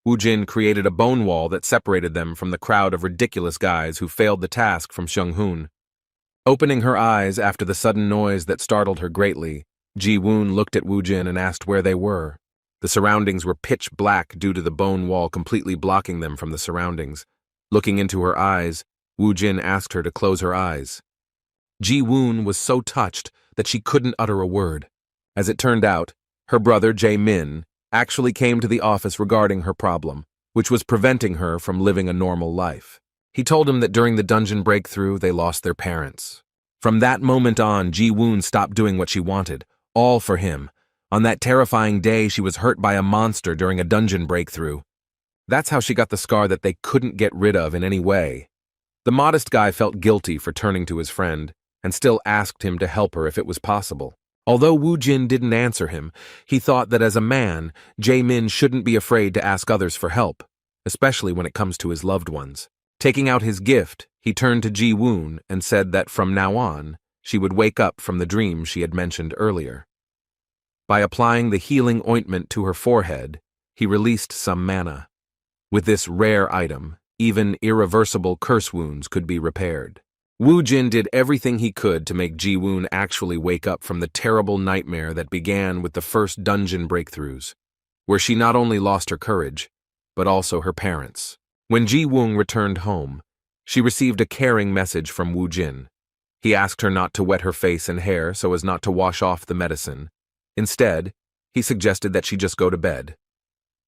Woo Jin created a bone wall that separated them from the crowd of ridiculous guys who failed the task from Seung-hoon. Opening her eyes after the sudden noise that startled her greatly, Ji-woon looked at Woo Jin and asked where they were. The surroundings were pitch black due to the bone wall completely blocking them from the surroundings. Looking into her eyes, Woo Jin asked her to close her eyes. Ji-woon was so touched that she couldn't utter a word. As it turned out, her brother Jae-min actually came to the office regarding her problem, which was preventing her from living a normal life. He told him that during the dungeon breakthrough, they lost their parents. From that moment on, Ji-woon stopped doing what she wanted, all for him. On that terrifying day, she was hurt by a monster during a dungeon breakthrough. That's how she got the scar that they couldn't get rid of in any way. The modest guy felt guilty for turning to his friend, and still asked him to help her if it was possible. Although Woo Jin didn't answer him, he thought that as a man, Jae-min shouldn't be afraid to ask others for help, especially when it comes to his loved ones. Taking out his gift, he turned to Ji-woon and said that from now on, she would wake up from the dream she had mentioned earlier. By applying the healing ointment to her forehead, he released some mana. With this rare item, even irreversible curse wounds could be repaired. Woo Jin did everything he could to make Ji-woon actually wake up from the terrible nightmare that began with the first dungeon breakthroughs, where she not only lost her courage, but also her parents. When Ji-woon returned home, she received a caring message from Woo Jin. He asked her not to wet her face and hair so as not to wash off the medicine. Instead, he suggested that she just go to bed.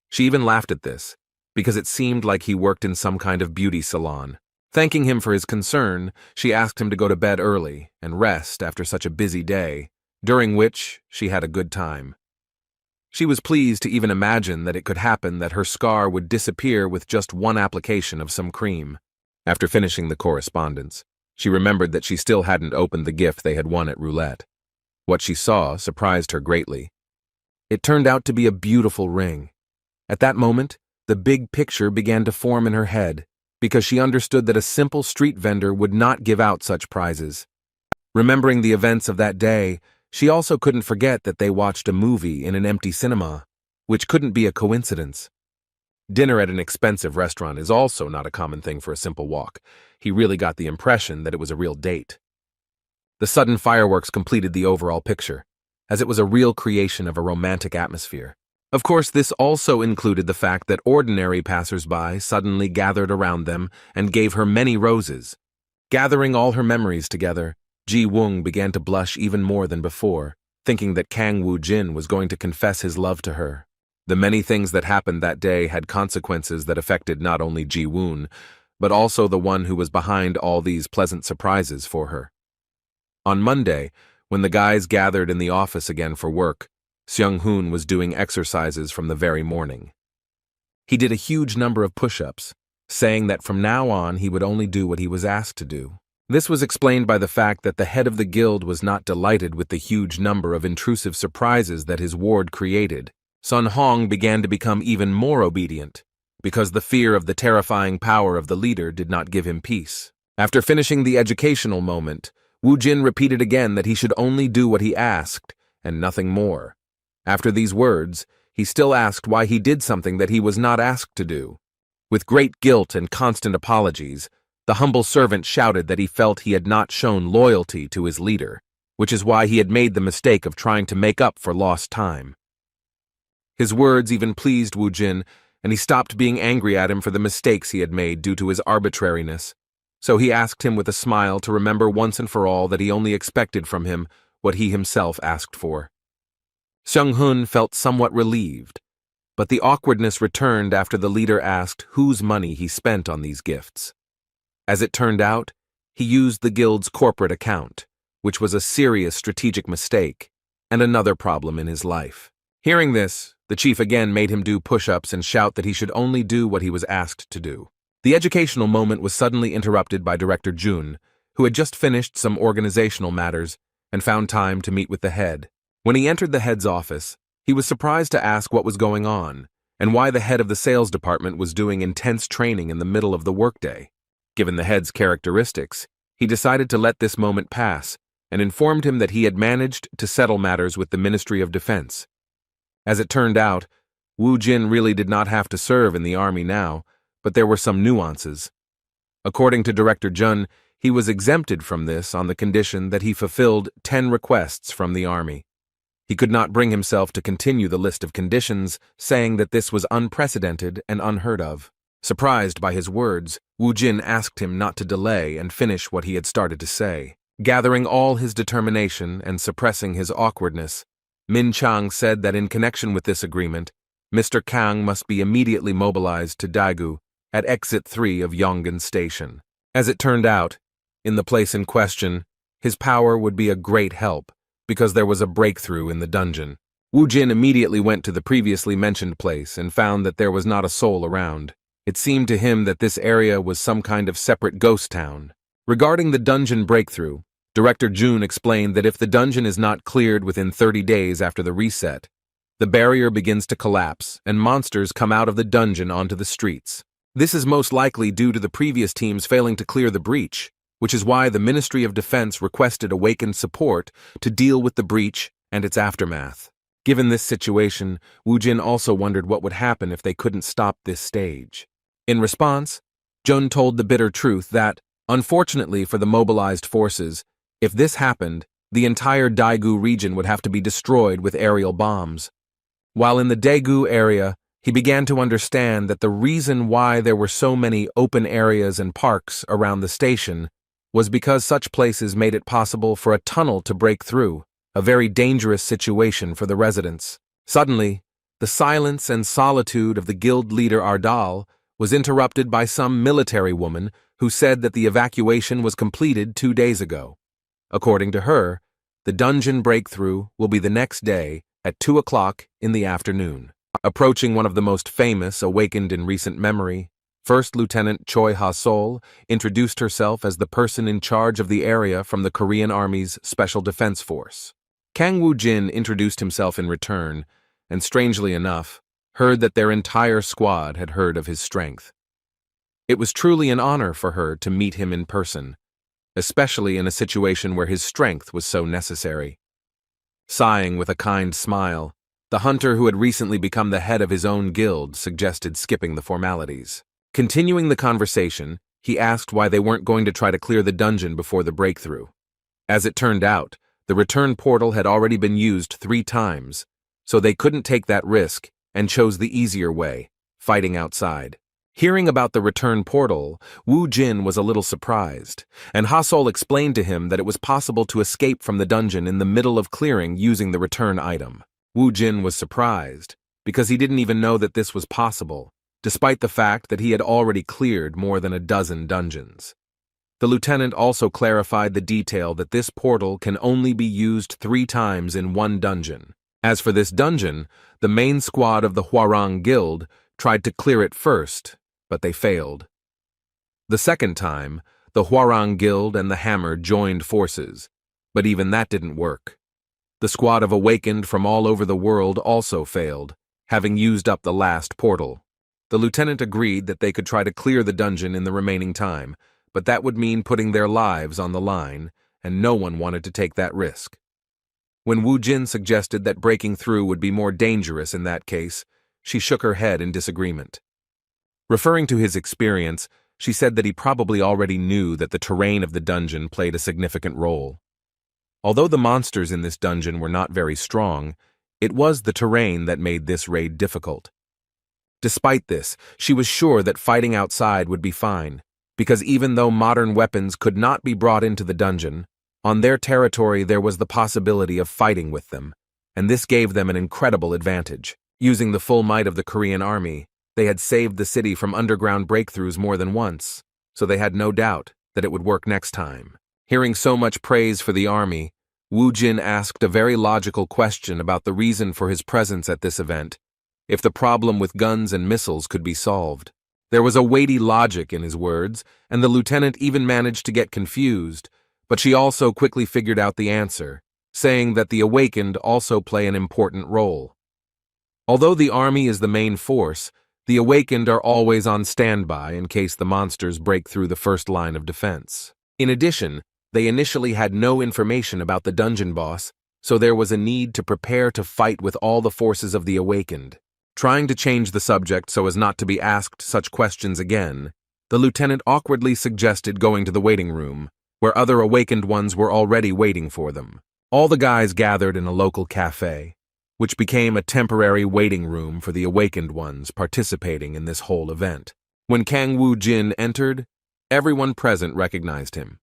She even laughed at this, because it seemed like he worked in some kind of beauty salon. Thanking him for his concern, she asked him to go to bed early and rest after such a busy day, during which she had a good time. She was pleased to even imagine that it could happen that her scar would disappear with just one application of some cream. After finishing the correspondence, she remembered that she still hadn't opened the gift they had won at roulette. What she saw surprised her greatly. It turned out to be a beautiful ring. At that moment, the big picture began to form in her head, because she understood that a simple street vendor would not give out such prizes. Remembering the events of that day, she also couldn't forget that they watched a movie in an empty cinema, which couldn't be a coincidence. Dinner at an expensive restaurant is also not a common thing for a simple walk. He really got the impression that it was a real date. The sudden fireworks completed the overall picture, as it was a real creation of a romantic atmosphere. Of course, this also included the fact that ordinary passers-by suddenly gathered around them and gave her many roses. Gathering all her memories together, Ji-woon began to blush even more than before, thinking that Kang Woo-jin was going to confess his love to her. The many things that happened that day had consequences that affected not only Ji-woon, but also the one who was behind all these pleasant surprises for her. On Monday, When the guys gathered in the office again for work, Seung-hoon was doing exercises from the very morning. He did a huge number of push-ups, saying that from now on he would only do what he was asked to do. This was explained by the fact that the head of the guild was not delighted with the huge number of intrusive surprises that his ward created. Sun Hong began to become even more obedient, because the fear of the terrifying power of the leader did not give him peace. After finishing the educational moment, Woo Jin repeated again that he should only do what he asked, and nothing more. After these words, he still asked why he did something that he was not asked to do. With great guilt and constant apologies, the humble servant shouted that he felt he had not shown loyalty to his leader, which is why he had made the mistake of trying to make up for lost time. His words even pleased Woo Jin, and he stopped being angry at him for the mistakes he had made due to his arbitrariness. So he asked him with a smile to remember once and for all that he only expected from him what he himself asked for. Seung-hoon felt somewhat relieved, but the awkwardness returned after the leader asked whose money he spent on these gifts. As it turned out, he used the guild's corporate account, which was a serious strategic mistake and another problem in his life. Hearing this, the chief again made him do push-ups and shout that he should only do what he was asked to do. The educational moment was suddenly interrupted by Director Jun, who had just finished some organizational matters and found time to meet with the head. When he entered the head's office, he was surprised to ask what was going on and why the head of the sales department was doing intense training in the middle of the workday. Given the head's characteristics, he decided to let this moment pass and informed him that he had managed to settle matters with the Ministry of Defense. As it turned out, Woo Jin really did not have to serve in the army now, but there were some nuances. According to Director Jun, he was exempted from this on the condition that he fulfilled 10 requests from the army. He could not bring himself to continue the list of conditions, saying that this was unprecedented and unheard of. Surprised by his words, Woo Jin asked him not to delay and finish what he had started to say. Gathering all his determination and suppressing his awkwardness, Min Chang said that in connection with this agreement, Mr. Kang must be immediately mobilized to Daegu at Exit 3 of Yongan Station. As it turned out, in the place in question, his power would be a great help, because there was a breakthrough in the dungeon. Woo Jin immediately went to the previously mentioned place and found that there was not a soul around. It seemed to him that this area was some kind of separate ghost town. Regarding the dungeon breakthrough, Director Jun explained that if the dungeon is not cleared within 30 days after the reset, the barrier begins to collapse and monsters come out of the dungeon onto the streets. This is most likely due to the previous teams failing to clear the breach, which is why the Ministry of Defense requested awakened support to deal with the breach and its aftermath. Given this situation, Woo Jin also wondered what would happen if they couldn't stop this stage. In response, Jun told the bitter truth that, unfortunately for the mobilized forces, if this happened, the entire Daegu region would have to be destroyed with aerial bombs. While in the Daegu area, he began to understand that the reason why there were so many open areas and parks around the station was because such places made it possible for a tunnel to break through, a very dangerous situation for the residents. Suddenly, the silence and solitude of the guild leader Ardal was interrupted by some military woman who said that the evacuation was completed 2 days ago. According to her, the dungeon breakthrough will be the next day at 2 o'clock in the afternoon. Approaching one of the most famous awakened in recent memory, First Lieutenant Choi Ha-sol introduced herself as the person in charge of the area from the Korean Army's Special Defense Force. Kang Woo-jin introduced himself in return, and strangely enough, heard that their entire squad had heard of his strength. It was truly an honor for her to meet him in person, especially in a situation where his strength was so necessary. Sighing with a kind smile, the hunter who had recently become the head of his own guild suggested skipping the formalities. Continuing the conversation, he asked why they weren't going to try to clear the dungeon before the breakthrough. As it turned out, the return portal had already been used 3 times, so they couldn't take that risk and chose the easier way, fighting outside. Hearing about the return portal, Woo Jin was a little surprised, and Ha-sol explained to him that it was possible to escape from the dungeon in the middle of clearing using the return item. Woo Jin was surprised, because he didn't even know that this was possible, despite the fact that he had already cleared more than a dozen dungeons. The lieutenant also clarified the detail that this portal can only be used 3 times in one dungeon. As for this dungeon, the main squad of the Hwarang Guild tried to clear it first, but they failed. The second time, the Hwarang Guild and the Hammer joined forces, but even that didn't work. The squad of Awakened from all over the world also failed, having used up the last portal. The lieutenant agreed that they could try to clear the dungeon in the remaining time, but that would mean putting their lives on the line, and no one wanted to take that risk. When Wu Jin suggested that breaking through would be more dangerous in that case, she shook her head in disagreement. Referring to his experience, she said that he probably already knew that the terrain of the dungeon played a significant role. Although the monsters in this dungeon were not very strong, it was the terrain that made this raid difficult. Despite this, she was sure that fighting outside would be fine, because even though modern weapons could not be brought into the dungeon, on their territory there was the possibility of fighting with them, and this gave them an incredible advantage. Using the full might of the Korean army, they had saved the city from underground breakthroughs more than once, so they had no doubt that it would work next time. Hearing so much praise for the army, Wu Jin asked a very logical question about the reason for his presence at this event, if the problem with guns and missiles could be solved. There was a weighty logic in his words, and the lieutenant even managed to get confused, but she also quickly figured out the answer, saying that the Awakened also play an important role. Although the army is the main force, the Awakened are always on standby in case the monsters break through the first line of defense. In addition, they initially had no information about the dungeon boss, so there was a need to prepare to fight with all the forces of the Awakened. Trying to change the subject so as not to be asked such questions again, the lieutenant awkwardly suggested going to the waiting room, where other Awakened ones were already waiting for them. All the guys gathered in a local cafe, which became a temporary waiting room for the Awakened ones participating in this whole event. When Kang Wu Jin entered, everyone present recognized him.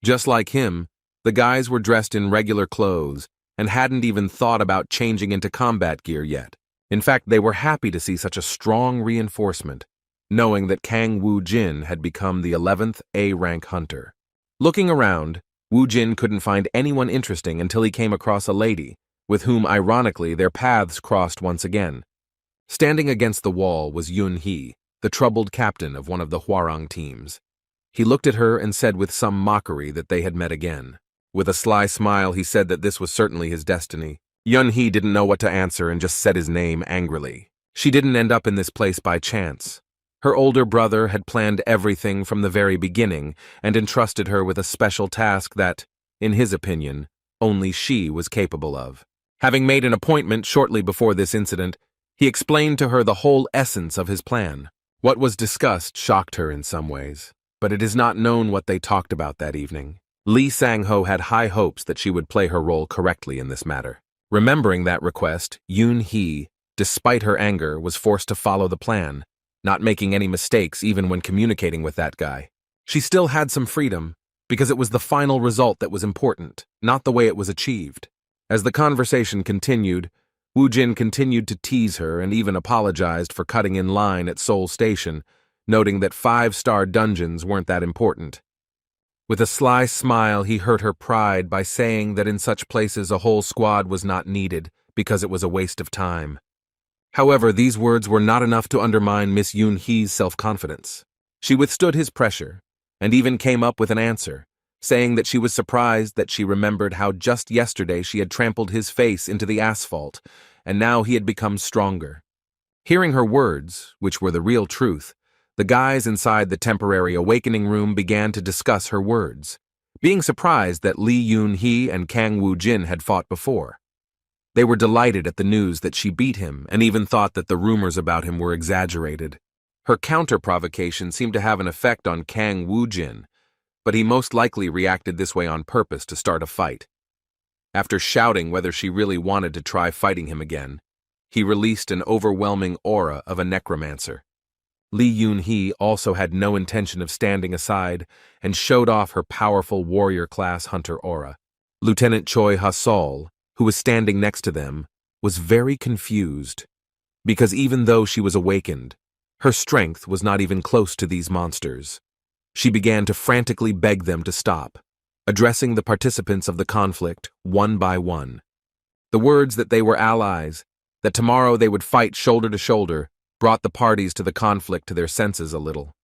Just like him, the guys were dressed in regular clothes and hadn't even thought about changing into combat gear yet. In fact, they were happy to see such a strong reinforcement, knowing that Kang Wu Jin had become the 11th A-rank hunter. Looking around, Wu Jin couldn't find anyone interesting until he came across a lady, with whom ironically their paths crossed once again. Standing against the wall was Yun Hee, the troubled captain of one of the Hwarang teams. He looked at her and said with some mockery that they had met again. With a sly smile, he said that this was certainly his destiny. Yun Hee didn't know what to answer and just said his name angrily. She didn't end up in this place by chance. Her older brother had planned everything from the very beginning and entrusted her with a special task that, in his opinion, only she was capable of. Having made an appointment shortly before this incident, he explained to her the whole essence of his plan. What was discussed shocked her in some ways, but it is not known what they talked about that evening. Lee Sang-ho had high hopes that she would play her role correctly in this matter. Remembering that request, Yun Hee, despite her anger, was forced to follow the plan, not making any mistakes even when communicating with that guy. She still had some freedom, because it was the final result that was important, not the way it was achieved. As the conversation continued, Wu Jin continued to tease her and even apologized for cutting in line at Seoul Station, noting that 5-star dungeons weren't that important. With a sly smile, he hurt her pride by saying that in such places a whole squad was not needed because it was a waste of time. However, these words were not enough to undermine Miss Yun Hee's self-confidence. She withstood his pressure and even came up with an answer, saying that she was surprised that she remembered how just yesterday she had trampled his face into the asphalt, and now he had become stronger. Hearing her words, which were the real truth, the guys inside the temporary awakening room began to discuss her words, being surprised that Lee Yun Hee and Kang Wu Jin had fought before. They were delighted at the news that she beat him and even thought that the rumors about him were exaggerated. Her counter-provocation seemed to have an effect on Kang Wu Jin, but he most likely reacted this way on purpose to start a fight. After shouting whether she really wanted to try fighting him again, he released an overwhelming aura of a necromancer. Lee Yun Hee also had no intention of standing aside and showed off her powerful warrior-class hunter aura. Lieutenant Choi Ha-sol, who was standing next to them, was very confused, because even though she was awakened, her strength was not even close to these monsters. She began to frantically beg them to stop, addressing the participants of the conflict one by one. The words that they were allies, that tomorrow they would fight shoulder to shoulder, brought the parties to the conflict to their senses a little.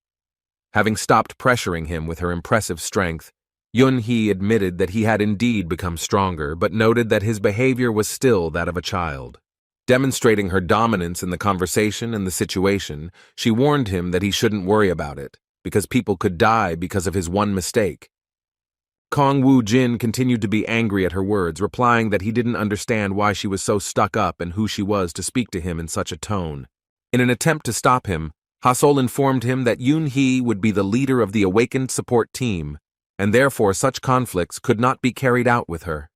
Having stopped pressuring him with her impressive strength, Yun-hee admitted that he had indeed become stronger, but noted that his behavior was still that of a child. Demonstrating her dominance in the conversation and the situation, she warned him that he shouldn't worry about it, because people could die because of his one mistake. Kong Woo-jin continued to be angry at her words, replying that he didn't understand why she was so stuck up and who she was to speak to him in such a tone. In an attempt to stop him, Ha-sol informed him that Yun-hee would be the leader of the awakened support team, and therefore such conflicts could not be carried out with her.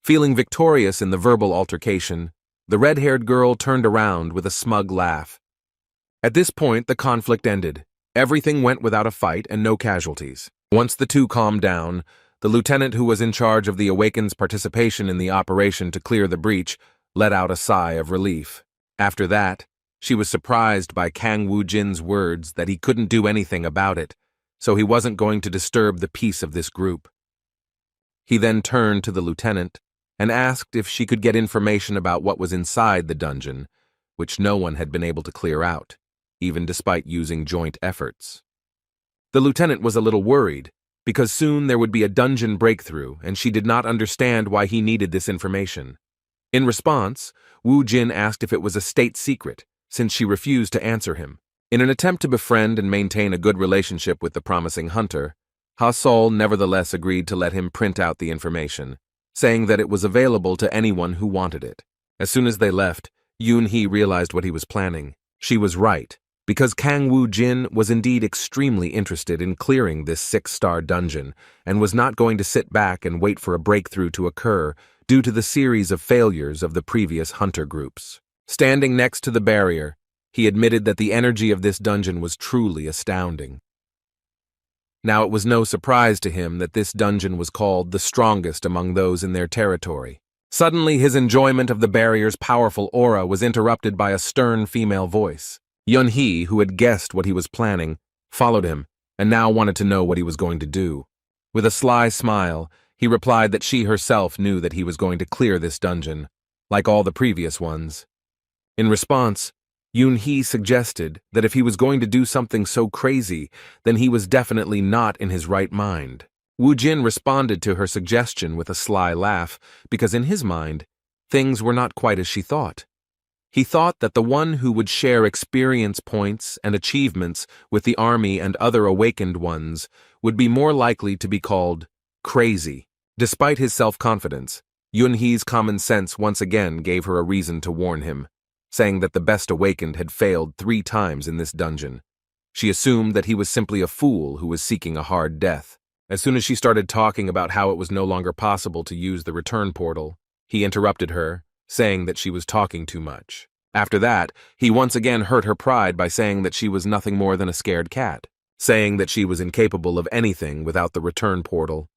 Feeling victorious in the verbal altercation, the red-haired girl turned around with a smug laugh. At this point, the conflict ended. Everything went without a fight and no casualties. Once the two calmed down, the lieutenant who was in charge of the Awakened's participation in the operation to clear the breach let out a sigh of relief. After that, she was surprised by Kang Woo-jin's words that he couldn't do anything about it, so he wasn't going to disturb the peace of this group. He then turned to the lieutenant and asked if she could get information about what was inside the dungeon, which no one had been able to clear out, even despite using joint efforts. The lieutenant was a little worried, because soon there would be a dungeon breakthrough, and she did not understand why he needed this information. In response, Woo Jin asked if it was a state secret, since she refused to answer him. In an attempt to befriend and maintain a good relationship with the promising hunter, Ha-sol nevertheless agreed to let him print out the information, saying that it was available to anyone who wanted it. As soon as they left, Yun-hee realized what he was planning. She was right, because Kang Woo-jin was indeed extremely interested in clearing this 6-star dungeon and was not going to sit back and wait for a breakthrough to occur due to the series of failures of the previous hunter groups. Standing next to the barrier, he admitted that the energy of this dungeon was truly astounding. Now it was no surprise to him that this dungeon was called the strongest among those in their territory. Suddenly his enjoyment of the barrier's powerful aura was interrupted by a stern female voice. Yun-hee, who had guessed what he was planning, followed him and now wanted to know what he was going to do. With a sly smile, he replied that she herself knew that he was going to clear this dungeon, like all the previous ones. In response, Yun-hee suggested that if he was going to do something so crazy, then he was definitely not in his right mind. Woo-jin responded to her suggestion with a sly laugh, because in his mind, things were not quite as she thought. He thought that the one who would share experience points and achievements with the army and other awakened ones would be more likely to be called crazy. Despite his self-confidence, Yun-hee's common sense once again gave her a reason to warn him, saying that the best awakened had failed 3 times in this dungeon. She assumed that he was simply a fool who was seeking a hard death. As soon as she started talking about how it was no longer possible to use the return portal, he interrupted her, saying that she was talking too much. After that, he once again hurt her pride by saying that she was nothing more than a scared cat, saying that she was incapable of anything without the return portal.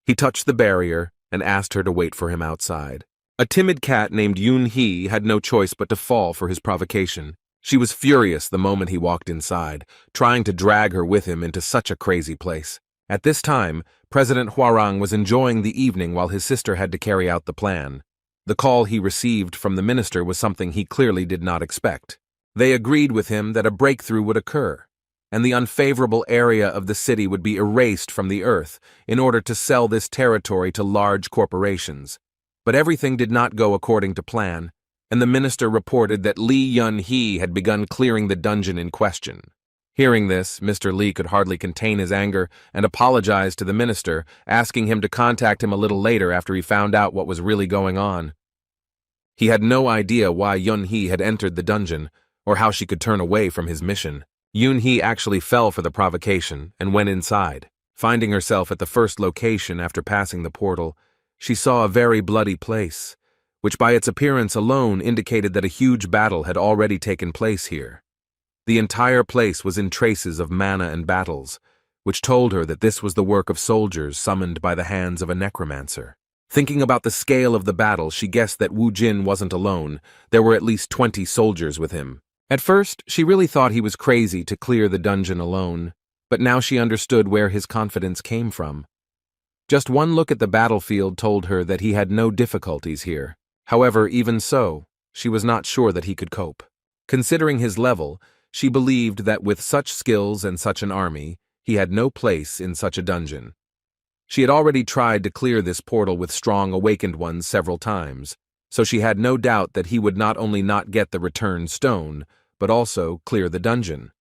He touched the barrier and asked her to wait for him outside. A timid cat named Yun-hee had no choice but to fall for his provocation. She was furious the moment he walked inside, trying to drag her with him into such a crazy place. At this time, President Hwarang was enjoying the evening while his sister had to carry out the plan. The call he received from the minister was something he clearly did not expect. They agreed with him that a breakthrough would occur, and the unfavorable area of the city would be erased from the earth in order to sell this territory to large corporations. But everything did not go according to plan, and the minister reported that Lee Yun-hee had begun clearing the dungeon in question. Hearing this, Mr. Lee could hardly contain his anger and apologized to the minister, asking him to contact him a little later after he found out what was really going on. He had no idea why Yun-hee had entered the dungeon, or how she could turn away from his mission. Yun-hee actually fell for the provocation and went inside. Finding herself at the first location after passing the portal, she saw a very bloody place, which by its appearance alone indicated that a huge battle had already taken place here. The entire place was in traces of mana and battles, which told her that this was the work of soldiers summoned by the hands of a necromancer. Thinking about the scale of the battle, she guessed that Woo Jin wasn't alone. There were at least 20 soldiers with him. At first, she really thought he was crazy to clear the dungeon alone, but now she understood where his confidence came from. Just one look at the battlefield told her that he had no difficulties here. However, even so, she was not sure that he could cope. Considering his level, she believed that with such skills and such an army, he had no place in such a dungeon. She had already tried to clear this portal with strong awakened ones several times, so she had no doubt that he would not only not get the returned stone, but also clear the dungeon.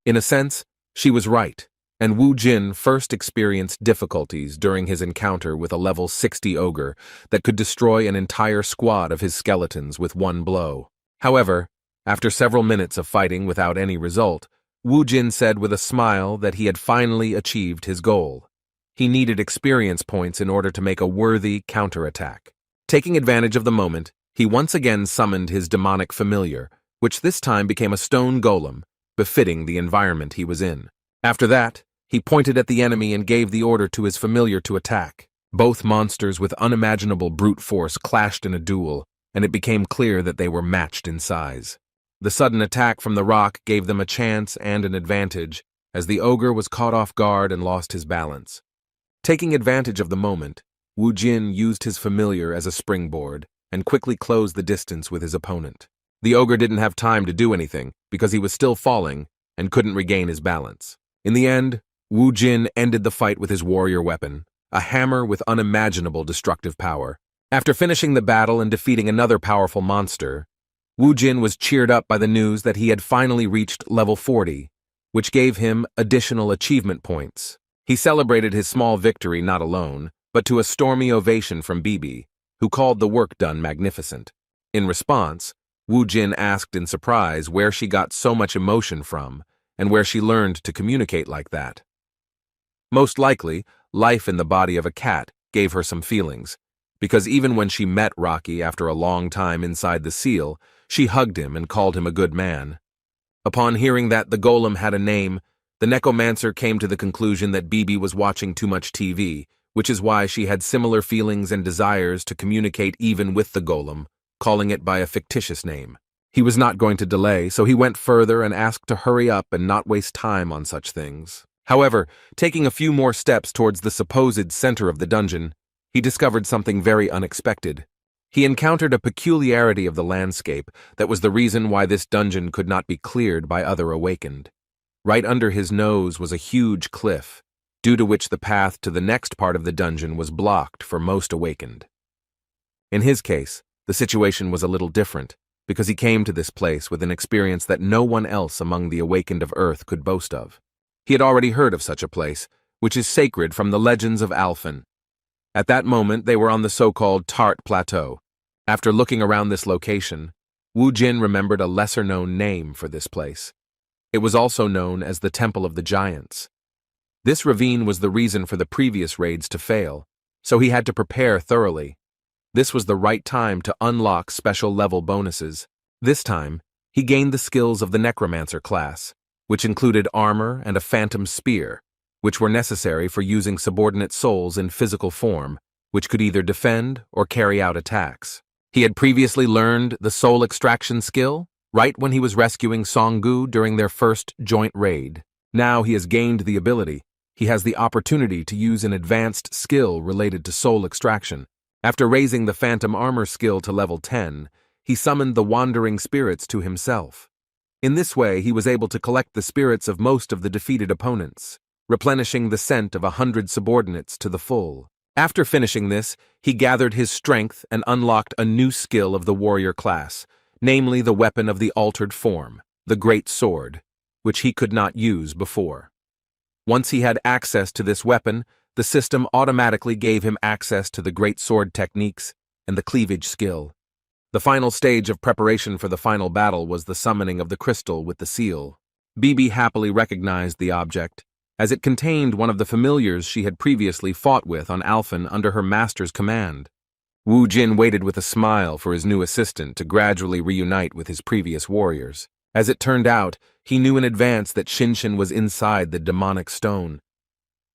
In a sense, she was right, and Wu Jin first experienced difficulties during his encounter with a level 60 ogre that could destroy an entire squad of his skeletons with one blow. However, after several minutes of fighting without any result, Wu Jin said with a smile that he had finally achieved his goal. He needed experience points in order to make a worthy counterattack. Taking advantage of the moment, he once again summoned his demonic familiar, which this time became a stone golem, befitting the environment he was in. After that, he pointed at the enemy and gave the order to his familiar to attack. Both monsters with unimaginable brute force clashed in a duel, and it became clear that they were matched in size. The sudden attack from the rock gave them a chance and an advantage, as the ogre was caught off guard and lost his balance. Taking advantage of the moment, Wu Jin used his familiar as a springboard and quickly closed the distance with his opponent. The ogre didn't have time to do anything because he was still falling and couldn't regain his balance. In the end, Wu Jin ended the fight with his warrior weapon, a hammer with unimaginable destructive power. After finishing the battle and defeating another powerful monster, Wu Jin was cheered up by the news that he had finally reached level 40, which gave him additional achievement points. He celebrated his small victory not alone, but to a stormy ovation from Bibi, who called the work done magnificent. In response, Wu Jin asked in surprise where she got so much emotion from, and where she learned to communicate like that. Most likely, life in the body of a cat gave her some feelings, because even when she met Rocky after a long time inside the seal, she hugged him and called him a good man. Upon hearing that the golem had a name, the necromancer came to the conclusion that Bibi was watching too much TV, which is why she had similar feelings and desires to communicate even with the golem, calling it by a fictitious name. He was not going to delay, so he went further and asked to hurry up and not waste time on such things. However, taking a few more steps towards the supposed center of the dungeon, he discovered something very unexpected. He encountered a peculiarity of the landscape that was the reason why this dungeon could not be cleared by other awakened. Right under his nose was a huge cliff, due to which the path to the next part of the dungeon was blocked for most awakened. In his case, the situation was a little different, because he came to this place with an experience that no one else among the awakened of Earth could boast of. He had already heard of such a place, which is sacred from the legends of Alphen. At that moment, they were on the so-called Tart Plateau. After looking around this location, Wu Jin remembered a lesser-known name for this place. It was also known as the Temple of the Giants. This ravine was the reason for the previous raids to fail, so he had to prepare thoroughly. This was the right time to unlock special level bonuses. This time, he gained the skills of the Necromancer class, which included armor and a phantom spear, which were necessary for using subordinate souls in physical form, which could either defend or carry out attacks. He had previously learned the soul extraction skill, right when he was rescuing Songgu during their first joint raid. Now he has gained the ability. He has the opportunity to use an advanced skill related to soul extraction. After raising the phantom armor skill to level 10, he summoned the wandering spirits to himself. In this way, he was able to collect the spirits of most of the defeated opponents, replenishing the scent of 100 subordinates to the full. After finishing this, he gathered his strength and unlocked a new skill of the warrior class, namely the weapon of the altered form, the great sword, which he could not use before. Once he had access to this weapon, the system automatically gave him access to the great sword techniques and the cleavage skill. The final stage of preparation for the final battle was the summoning of the crystal with the seal. Bibi happily recognized the object, as it contained one of the familiars she had previously fought with on Alphen under her master's command. Wu Jin waited with a smile for his new assistant to gradually reunite with his previous warriors. As it turned out, he knew in advance that Shinshin was inside the demonic stone.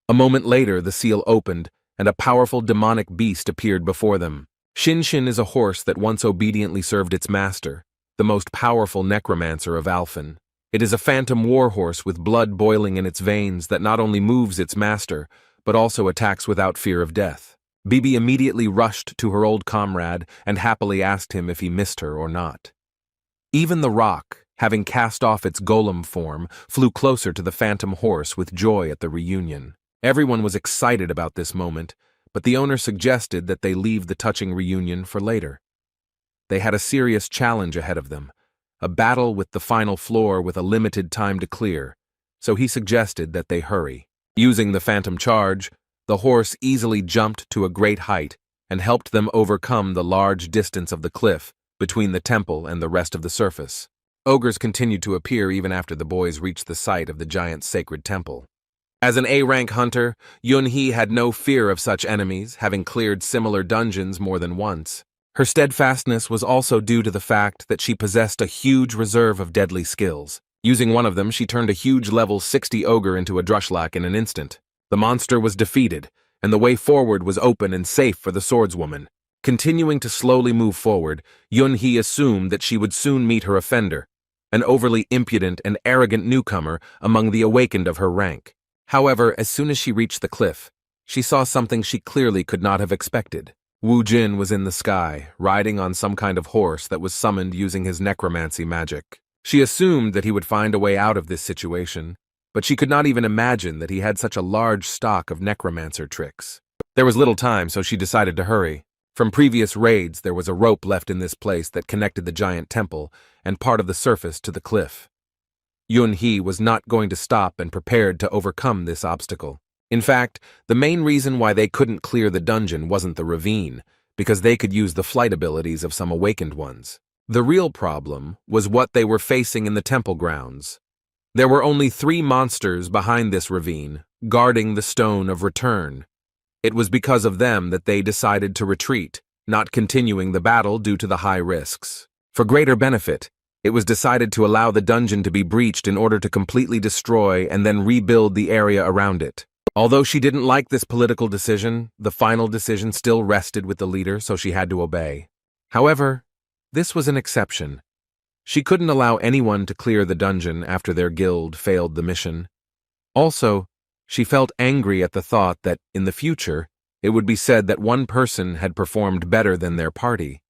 A moment later, the seal opened, and a powerful demonic beast appeared before them. Shinshin is a horse that once obediently served its master, the most powerful necromancer of Alphen. It is a phantom warhorse with blood boiling in its veins that not only moves its master, but also attacks without fear of death. Bibi immediately rushed to her old comrade and happily asked him if he missed her or not. Even the rock, having cast off its golem form, flew closer to the phantom horse with joy at the reunion. Everyone was excited about this moment, but the owner suggested that they leave the touching reunion for later. They had a serious challenge ahead of them, a battle with the final floor with a limited time to clear, so he suggested that they hurry. Using the phantom charge, the horse easily jumped to a great height and helped them overcome the large distance of the cliff between the temple and the rest of the surface. Ogres continued to appear even after the boys reached the site of the giant sacred temple. As an A-rank hunter, Yun-hee had no fear of such enemies, having cleared similar dungeons more than once. Her steadfastness was also due to the fact that she possessed a huge reserve of deadly skills. Using one of them, she turned a huge level 60 ogre into a drushlak in an instant. The monster was defeated, and the way forward was open and safe for the swordswoman. Continuing to slowly move forward, Yun-hee assumed that she would soon meet her offender, an overly impudent and arrogant newcomer among the awakened of her rank. However, as soon as she reached the cliff, she saw something she clearly could not have expected. Wu Jin was in the sky, riding on some kind of horse that was summoned using his necromancy magic. She assumed that he would find a way out of this situation, but she could not even imagine that he had such a large stock of necromancer tricks. There was little time, so she decided to hurry. From previous raids, there was a rope left in this place that connected the giant temple and part of the surface to the cliff. Yun-hee was not going to stop and prepared to overcome this obstacle. In fact, the main reason why they couldn't clear the dungeon wasn't the ravine, because they could use the flight abilities of some awakened ones. The real problem was what they were facing in the temple grounds. There were only 3 monsters behind this ravine, guarding the stone of return. It was because of them that they decided to retreat, not continuing the battle due to the high risks. For greater benefit, it was decided to allow the dungeon to be breached in order to completely destroy and then rebuild the area around it. Although she didn't like this political decision, the final decision still rested with the leader, so she had to obey. However, this was an exception. She couldn't allow anyone to clear the dungeon after their guild failed the mission. Also, she felt angry at the thought that, in the future, it would be said that one person had performed better than their party.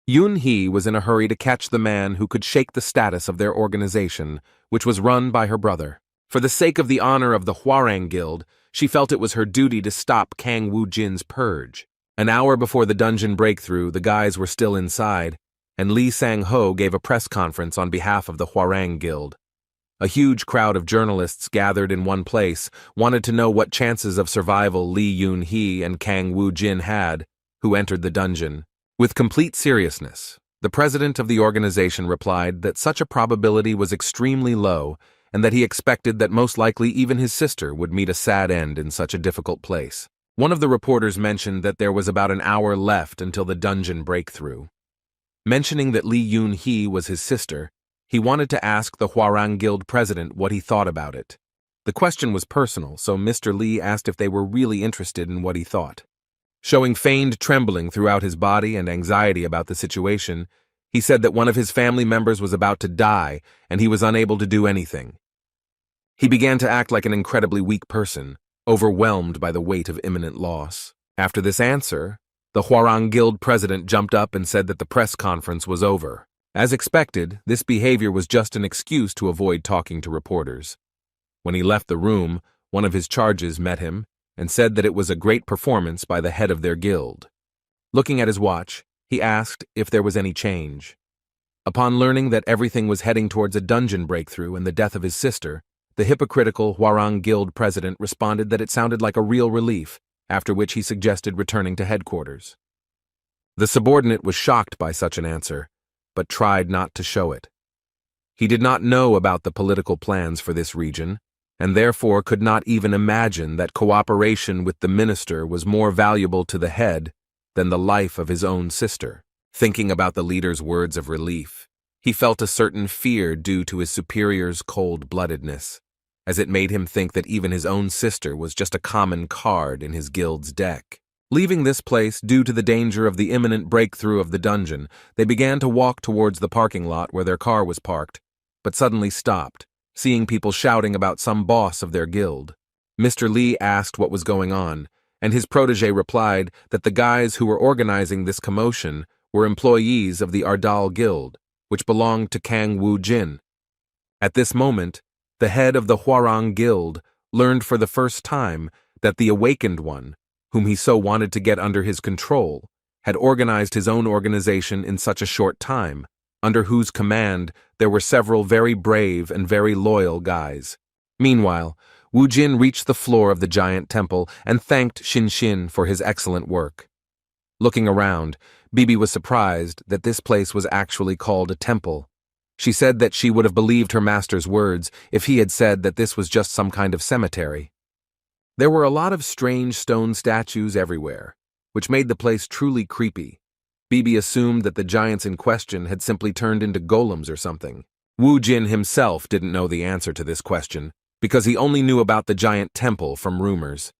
Yun-hee was in a hurry to catch the man who could shake the status of their organization, which was run by her brother. For the sake of the honor of the Hwarang Guild, she felt it was her duty to stop Kang Woo-jin's purge. An hour before the dungeon breakthrough, the guys were still inside, and Lee Sang-ho gave a press conference on behalf of the Hwarang Guild. A huge crowd of journalists gathered in one place wanted to know what chances of survival Lee Yun-hee and Kang Woo-jin had, who entered the dungeon. With complete seriousness, the president of the organization replied that such a probability was extremely low and that he expected that most likely even his sister would meet a sad end in such a difficult place. One of the reporters mentioned that there was about an hour left until the dungeon breakthrough. Mentioning that Lee Yun-hee was his sister, he wanted to ask the Hwarang Guild president what he thought about it. The question was personal, so Mr. Lee asked if they were really interested in what he thought. Showing feigned trembling throughout his body and anxiety about the situation, he said that one of his family members was about to die and he was unable to do anything. He began to act like an incredibly weak person, overwhelmed by the weight of imminent loss. After this answer, the Hwarang Guild president jumped up and said that the press conference was over. As expected, this behavior was just an excuse to avoid talking to reporters. When he left the room, one of his charges met him and said that it was a great performance by the head of their guild. Looking at his watch, he asked if there was any change. Upon learning that everything was heading towards a dungeon breakthrough and the death of his sister, the hypocritical Hwarang Guild president responded that it sounded like a real relief, after which he suggested returning to headquarters. The subordinate was shocked by such an answer, but tried not to show it. He did not know about the political plans for this region, and therefore could not even imagine that cooperation with the minister was more valuable to the head than the life of his own sister. Thinking about the leader's words of relief, he felt a certain fear due to his superior's cold-bloodedness, as it made him think that even his own sister was just a common card in his guild's deck. Leaving this place due to the danger of the imminent breakthrough of the dungeon, they began to walk towards the parking lot where their car was parked, but suddenly stopped, seeing people shouting about some boss of their guild. Mr. Lee asked what was going on, and his protege replied that the guys who were organizing this commotion were employees of the Ardal Guild, which belonged to Kang Woo-jin. At this moment, the head of the Hwarang Guild learned for the first time that the Awakened One, whom he so wanted to get under his control, had organized his own organization in such a short time, under whose command there were several very brave and very loyal guys. Meanwhile, Wu Jin reached the floor of the giant temple and thanked Xin Xin for his excellent work. Looking around, Bibi was surprised that this place was actually called a temple. She said that she would have believed her master's words if he had said that this was just some kind of cemetery. There were a lot of strange stone statues everywhere, which made the place truly creepy. Bibi assumed that the giants in question had simply turned into golems or something. Wu Jin himself didn't know the answer to this question, because he only knew about the giant temple from rumors.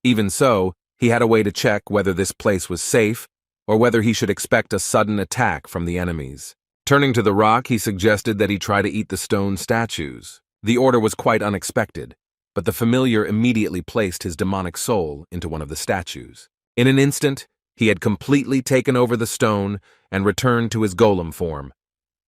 Even so, he had a way to check whether this place was safe, or whether he should expect a sudden attack from the enemies. Turning to the rock, he suggested that he try to eat the stone statues. The order was quite unexpected, but the familiar immediately placed his demonic soul into one of the statues. In an instant, he had completely taken over the stone and returned to his golem form.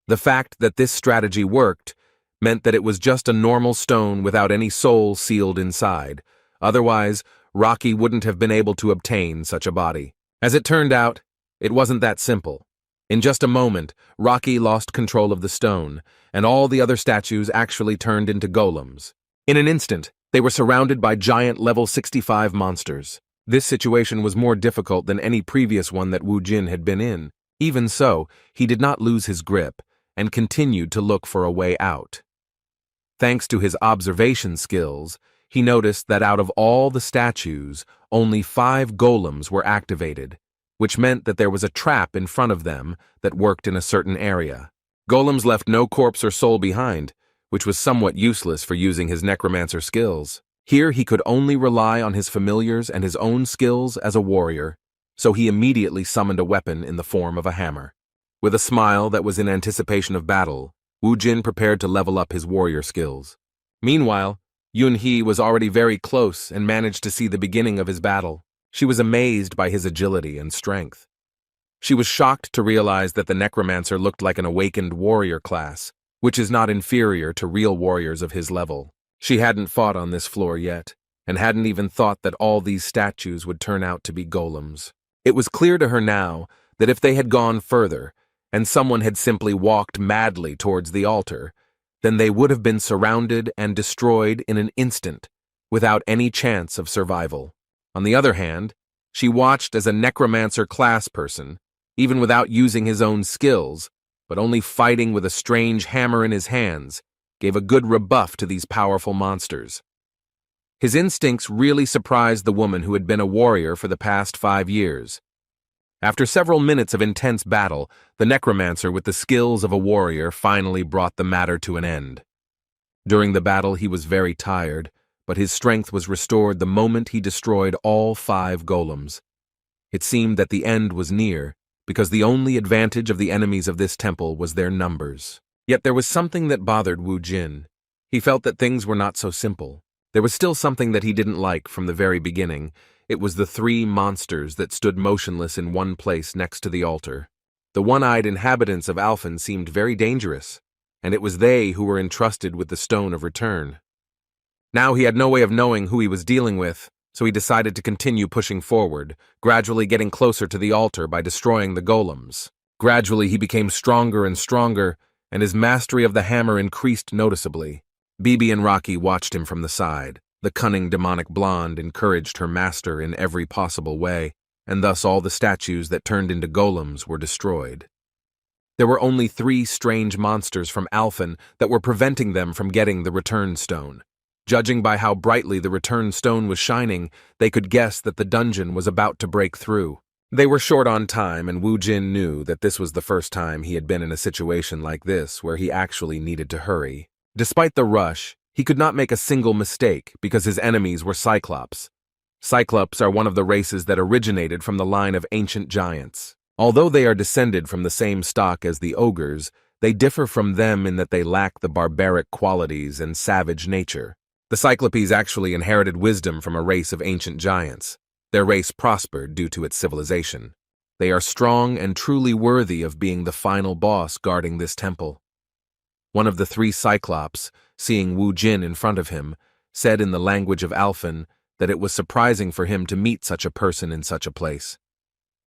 The fact that this strategy worked meant that it was just a normal stone without any soul sealed inside. Otherwise, Rocky wouldn't have been able to obtain such a body. As it turned out, it wasn't that simple. In just a moment, Rocky lost control of the stone, and all the other statues actually turned into golems. In an instant, they were surrounded by giant level 65 monsters. This situation was more difficult than any previous one that Wu Jin had been in. Even so, he did not lose his grip and continued to look for a way out. Thanks to his observation skills, he noticed that out of all the statues, only 5 golems were activated, which meant that there was a trap in front of them that worked in a certain area. Golems left no corpse or soul behind, which was somewhat useless for using his necromancer skills. Here he could only rely on his familiars and his own skills as a warrior, so he immediately summoned a weapon in the form of a hammer. With a smile that was in anticipation of battle, Wu Jin prepared to level up his warrior skills. Meanwhile, Yun He was already very close and managed to see the beginning of his battle. She was amazed by his agility and strength. She was shocked to realize that the necromancer looked like an awakened warrior class, which is not inferior to real warriors of his level. She hadn't fought on this floor yet, and hadn't even thought that all these statues would turn out to be golems. It was clear to her now that if they had gone further, and someone had simply walked madly towards the altar, then they would have been surrounded and destroyed in an instant, without any chance of survival. On the other hand, she watched as a necromancer class person, even without using his own skills, but only fighting with a strange hammer in his hands, gave a good rebuff to these powerful monsters. His instincts really surprised the woman who had been a warrior for the past 5 years. After several minutes of intense battle, the necromancer with the skills of a warrior finally brought the matter to an end. During the battle he was very tired, but his strength was restored the moment he destroyed all 5 golems. It seemed that the end was near, because the only advantage of the enemies of this temple was their numbers. Yet there was something that bothered Wu Jin. He felt that things were not so simple. There was still something that he didn't like from the very beginning. It was the 3 monsters that stood motionless in one place next to the altar. The one-eyed inhabitants of Alphen seemed very dangerous, and it was they who were entrusted with the Stone of Return. Now he had no way of knowing who he was dealing with, so he decided to continue pushing forward, gradually getting closer to the altar by destroying the golems. Gradually he became stronger and stronger, and his mastery of the hammer increased noticeably. Bibi and Rocky watched him from the side. The cunning demonic blonde encouraged her master in every possible way, and thus all the statues that turned into golems were destroyed. There were only 3 strange monsters from Alphen that were preventing them from getting the return stone. Judging by how brightly the return stone was shining, they could guess that the dungeon was about to break through. They were short on time, and Wu Jin knew that this was the first time he had been in a situation like this where he actually needed to hurry. Despite the rush, he could not make a single mistake because his enemies were Cyclops. Cyclops are one of the races that originated from the line of ancient giants. Although they are descended from the same stock as the ogres, they differ from them in that they lack the barbaric qualities and savage nature. The Cyclopes actually inherited wisdom from a race of ancient giants. Their race prospered due to its civilization. They are strong and truly worthy of being the final boss guarding this temple. One of the three Cyclops, seeing Wu Jin in front of him, said in the language of Alphen that it was surprising for him to meet such a person in such a place.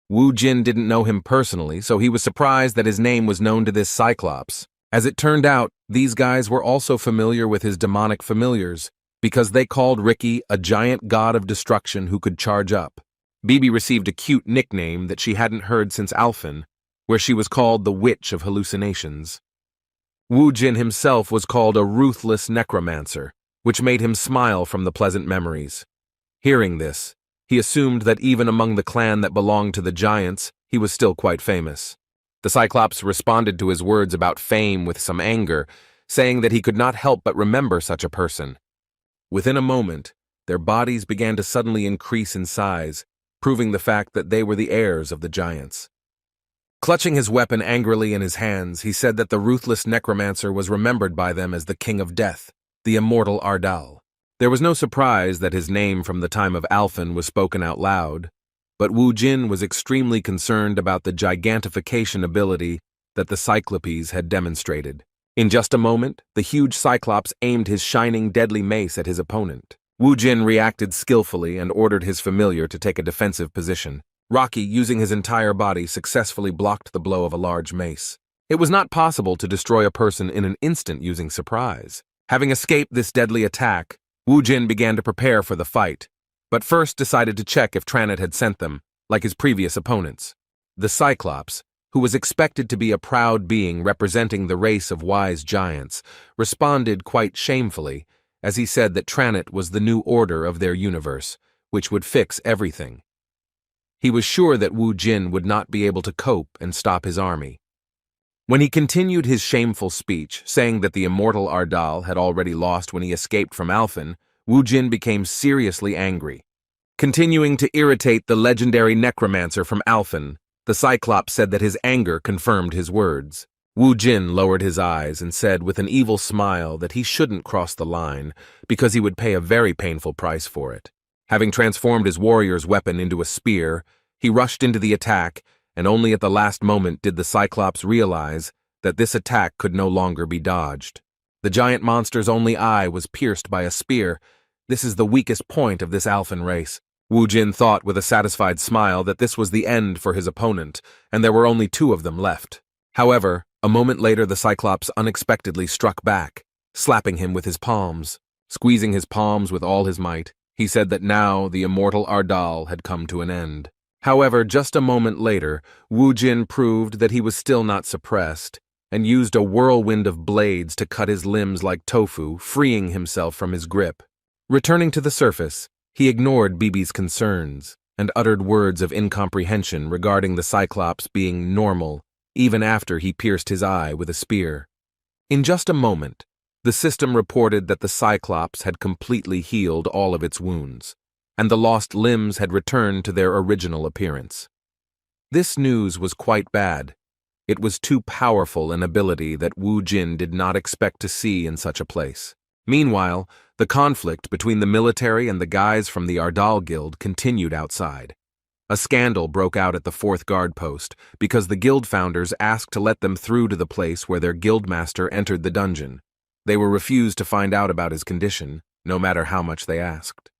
Wu Jin didn't know him personally, so he was surprised that his name was known to this Cyclops. As it turned out, these guys were also familiar with his demonic familiars, because they called Ricky a giant god of destruction who could charge up. Bibi received a cute nickname that she hadn't heard since Alphen, where she was called the Witch of Hallucinations. Wu Jin himself was called a ruthless necromancer, which made him smile from the pleasant memories. Hearing this, he assumed that even among the clan that belonged to the giants, he was still quite famous. The Cyclops responded to his words about fame with some anger, saying that he could not help but remember such a person. Within a moment, their bodies began to suddenly increase in size, proving the fact that they were the heirs of the giants. Clutching his weapon angrily in his hands, he said that the ruthless necromancer was remembered by them as the King of Death, the immortal Ardal. There was no surprise that his name from the time of Alphen was spoken out loud, but Wu Jin was extremely concerned about the gigantification ability that the Cyclopes had demonstrated. In just a moment, the huge Cyclops aimed his shining, deadly mace at his opponent. Wu Jin reacted skillfully and ordered his familiar to take a defensive position. Rocky, using his entire body, successfully blocked the blow of a large mace. It was not possible to destroy a person in an instant using surprise. Having escaped this deadly attack, Wu Jin began to prepare for the fight, but first decided to check if Tranit had sent them, like his previous opponents. The Cyclops, who was expected to be a proud being representing the race of wise giants, responded quite shamefully as he said that Tranit was the new order of their universe, which would fix everything. He was sure that Wu Jin would not be able to cope and stop his army. When he continued his shameful speech, saying that the immortal Ardal had already lost when he escaped from Alphen, Wu Jin became seriously angry. Continuing to irritate the legendary necromancer from Alphen, the Cyclops said that his anger confirmed his words. Wu Jin lowered his eyes and said with an evil smile that he shouldn't cross the line because he would pay a very painful price for it. Having transformed his warrior's weapon into a spear, he rushed into the attack, and only at the last moment did the Cyclops realize that this attack could no longer be dodged. The giant monster's only eye was pierced by a spear. This is the weakest point of this Alphen race. Wu Jin thought with a satisfied smile that this was the end for his opponent, and there were only two of them left. However, a moment later the Cyclops unexpectedly struck back, slapping him with his palms. Squeezing his palms with all his might, he said that now the immortal Ardal had come to an end. However, just a moment later, Wu Jin proved that he was still not suppressed, and used a whirlwind of blades to cut his limbs like tofu, freeing himself from his grip. Returning to the surface, he ignored Bibi's concerns, and uttered words of incomprehension regarding the Cyclops being normal, even after he pierced his eye with a spear. In just a moment, the system reported that the Cyclops had completely healed all of its wounds, and the lost limbs had returned to their original appearance. This news was quite bad. It was too powerful an ability that Wu Jin did not expect to see in such a place. Meanwhile, the conflict between the military and the guys from the Ardal Guild continued outside. A scandal broke out at the 4th guard post because the guild founders asked to let them through to the place where their guildmaster entered the dungeon. They were refused to find out about his condition, no matter how much they asked.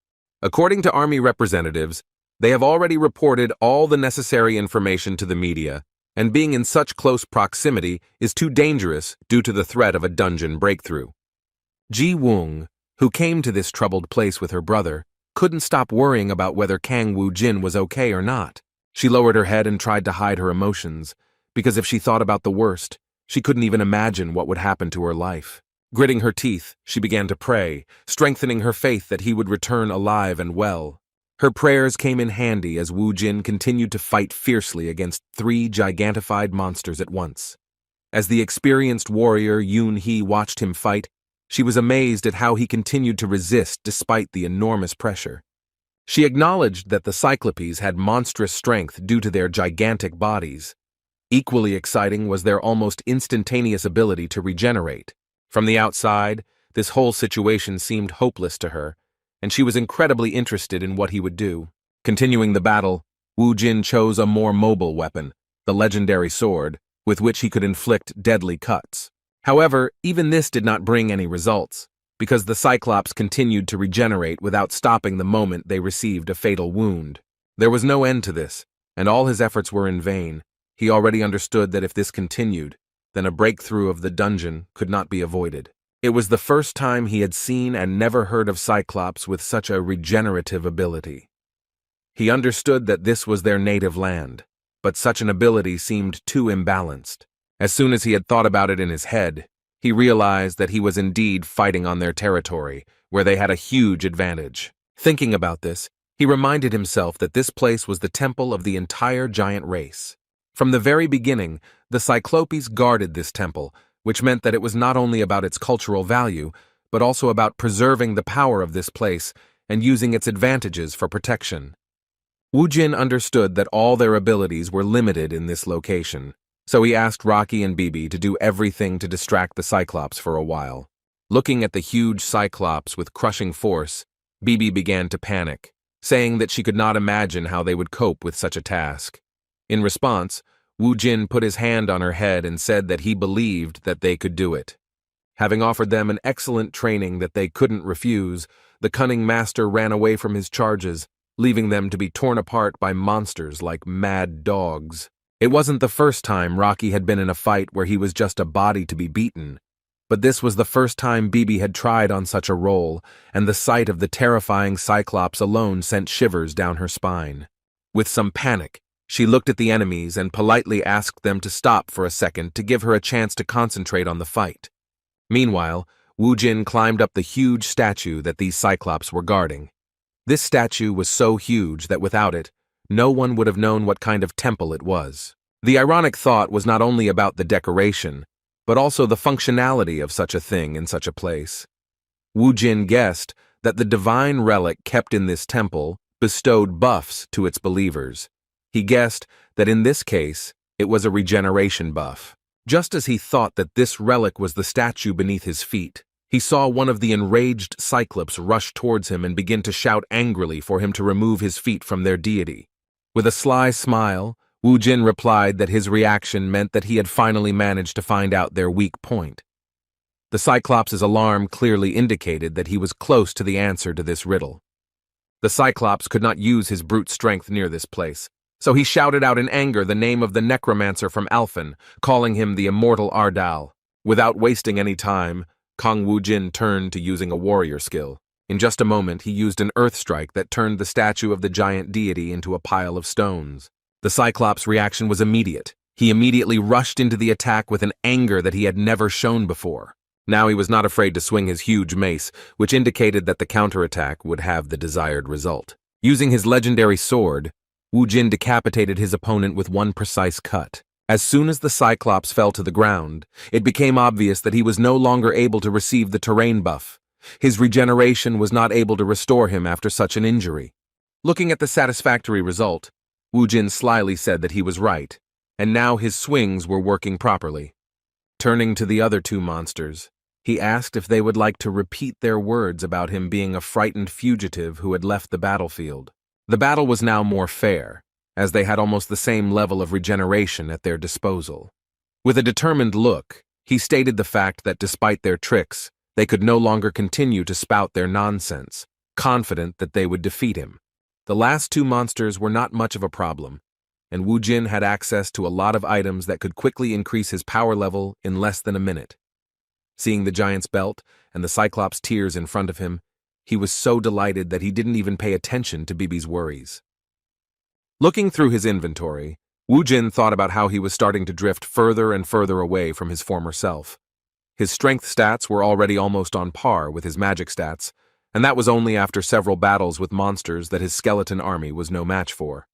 According to army representatives, they have already reported all the necessary information to the media, and being in such close proximity is too dangerous due to the threat of a dungeon breakthrough. Ji Wung, who came to this troubled place with her brother, couldn't stop worrying about whether Kang Wu Jin was okay or not. She lowered her head and tried to hide her emotions, because if she thought about the worst, she couldn't even imagine what would happen to her life. Gritting her teeth, she began to pray, strengthening her faith that he would return alive and well. Her prayers came in handy as Wu Jin continued to fight fiercely against 3 gigantified monsters at once. As the experienced warrior Yoon Hee watched him fight, she was amazed at how he continued to resist despite the enormous pressure. She acknowledged that the Cyclopes had monstrous strength due to their gigantic bodies, Equally exciting was their almost instantaneous ability to regenerate. From the outside, this whole situation seemed hopeless to her, and she was incredibly interested in what he would do. Continuing the battle, Wu Jin chose a more mobile weapon, the legendary sword, with which he could inflict deadly cuts. However, even this did not bring any results, because the Cyclops continued to regenerate without stopping the moment they received a fatal wound. There was no end to this, and all his efforts were in vain. He already understood that if this continued, then a breakthrough of the dungeon could not be avoided. It was the first time he had seen and never heard of Cyclops with such a regenerative ability. He understood that this was their native land, but such an ability seemed too imbalanced. As soon as he had thought about it in his head, he realized that he was indeed fighting on their territory, where they had a huge advantage. Thinking about this, he reminded himself that this place was the temple of the entire giant race. From the very beginning, the Cyclopes guarded this temple, which meant that it was not only about its cultural value, but also about preserving the power of this place and using its advantages for protection. Wu Jin understood that all their abilities were limited in this location, so he asked Rocky and Bibi to do everything to distract the Cyclops for a while. Looking at the huge Cyclops with crushing force, Bibi began to panic, saying that she could not imagine how they would cope with such a task. In response, Wu Jin put his hand on her head and said that he believed that they could do it. Having offered them an excellent training that they couldn't refuse, the cunning master ran away from his charges, leaving them to be torn apart by monsters like mad dogs. It wasn't the first time Rocky had been in a fight where he was just a body to be beaten, but this was the first time Bibi had tried on such a role, and the sight of the terrifying Cyclops alone sent shivers down her spine. With some panic, she looked at the enemies and politely asked them to stop for a second to give her a chance to concentrate on the fight. Meanwhile, Wu Jin climbed up the huge statue that these Cyclops were guarding. This statue was so huge that without it, no one would have known what kind of temple it was. The ironic thought was not only about the decoration, but also the functionality of such a thing in such a place. Wu Jin guessed that the divine relic kept in this temple bestowed buffs to its believers. He guessed that in this case, it was a regeneration buff. Just as he thought that this relic was the statue beneath his feet, he saw one of the enraged Cyclops rush towards him and begin to shout angrily for him to remove his feet from their deity. With a sly smile, Wu Jin replied that his reaction meant that he had finally managed to find out their weak point. The Cyclops' alarm clearly indicated that he was close to the answer to this riddle. The Cyclops could not use his brute strength near this place, so he shouted out in anger the name of the necromancer from Alphen, calling him the immortal Ardal. Without wasting any time, Kong Wu Jin turned to using a warrior skill. In just a moment, he used an earth strike that turned the statue of the giant deity into a pile of stones. The Cyclops' reaction was immediate. He immediately rushed into the attack with an anger that he had never shown before. Now he was not afraid to swing his huge mace, which indicated that the counterattack would have the desired result. Using his legendary sword, Wu Jin decapitated his opponent with one precise cut. As soon as the Cyclops fell to the ground, it became obvious that he was no longer able to receive the terrain buff. His regeneration was not able to restore him after such an injury. Looking at the satisfactory result, Wu Jin slyly said that he was right, and now his swings were working properly. Turning to the other two monsters, he asked if they would like to repeat their words about him being a frightened fugitive who had left the battlefield. The battle was now more fair, as they had almost the same level of regeneration at their disposal. With a determined look, he stated the fact that despite their tricks, they could no longer continue to spout their nonsense, confident that they would defeat him. The last two monsters were not much of a problem, and Wu Jin had access to a lot of items that could quickly increase his power level in less than a minute. Seeing the giant's belt and the Cyclops' tears in front of him, he was so delighted that he didn't even pay attention to Bibi's worries. Looking through his inventory, Wu Jin thought about how he was starting to drift further and further away from his former self. His strength stats were already almost on par with his magic stats, and that was only after several battles with monsters that his skeleton army was no match for.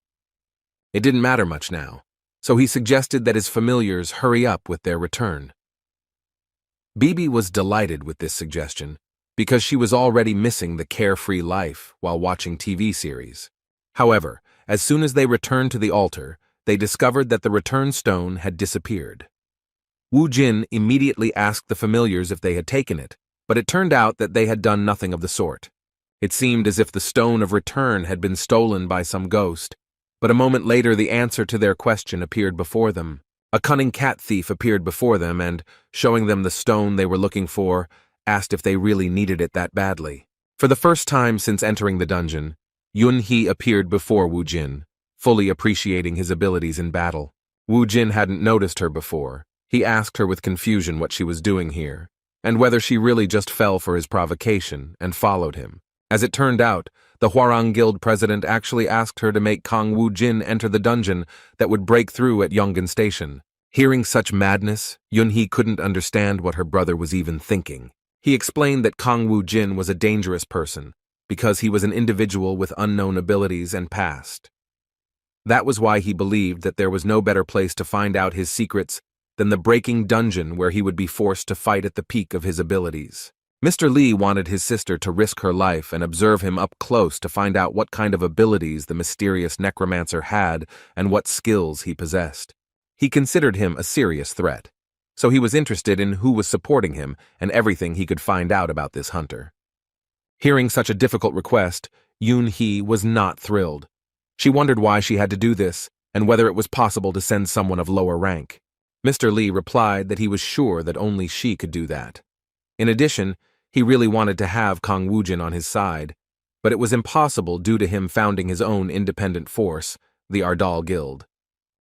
It didn't matter much now, so he suggested that his familiars hurry up with their return. Bibi was delighted with this suggestion, because she was already missing the carefree life while watching TV series. However, as soon as they returned to the altar, they discovered that the return stone had disappeared. Wu Jin immediately asked the familiars if they had taken it, but it turned out that they had done nothing of the sort. It seemed as if the stone of return had been stolen by some ghost, but a moment later the answer to their question appeared before them. A cunning cat thief appeared before them and, showing them the stone they were looking for, asked if they really needed it that badly. For the first time since entering the dungeon, Yun-hee appeared before Wu Jin, fully appreciating his abilities in battle. Wu Jin hadn't noticed her before. He asked her with confusion what she was doing here, and whether she really just fell for his provocation and followed him. As it turned out, the Hwarang Guild president actually asked her to make Kang Wu Jin enter the dungeon that would break through at Yongan Station. Hearing such madness, Yun-hee couldn't understand what her brother was even thinking. He explained that Kang Wu Jin was a dangerous person because he was an individual with unknown abilities and past. That was why he believed that there was no better place to find out his secrets than the breaking dungeon where he would be forced to fight at the peak of his abilities. Mr. Lee wanted his sister to risk her life and observe him up close to find out what kind of abilities the mysterious necromancer had and what skills he possessed. He considered him a serious threat, so he was interested in who was supporting him and everything he could find out about this hunter. Hearing such a difficult request, Yun-hee was not thrilled. She wondered why she had to do this and whether it was possible to send someone of lower rank. Mr. Lee replied that he was sure that only she could do that. In addition, he really wanted to have Kang Woo-jin on his side, but it was impossible due to him founding his own independent force, the Ardal Guild.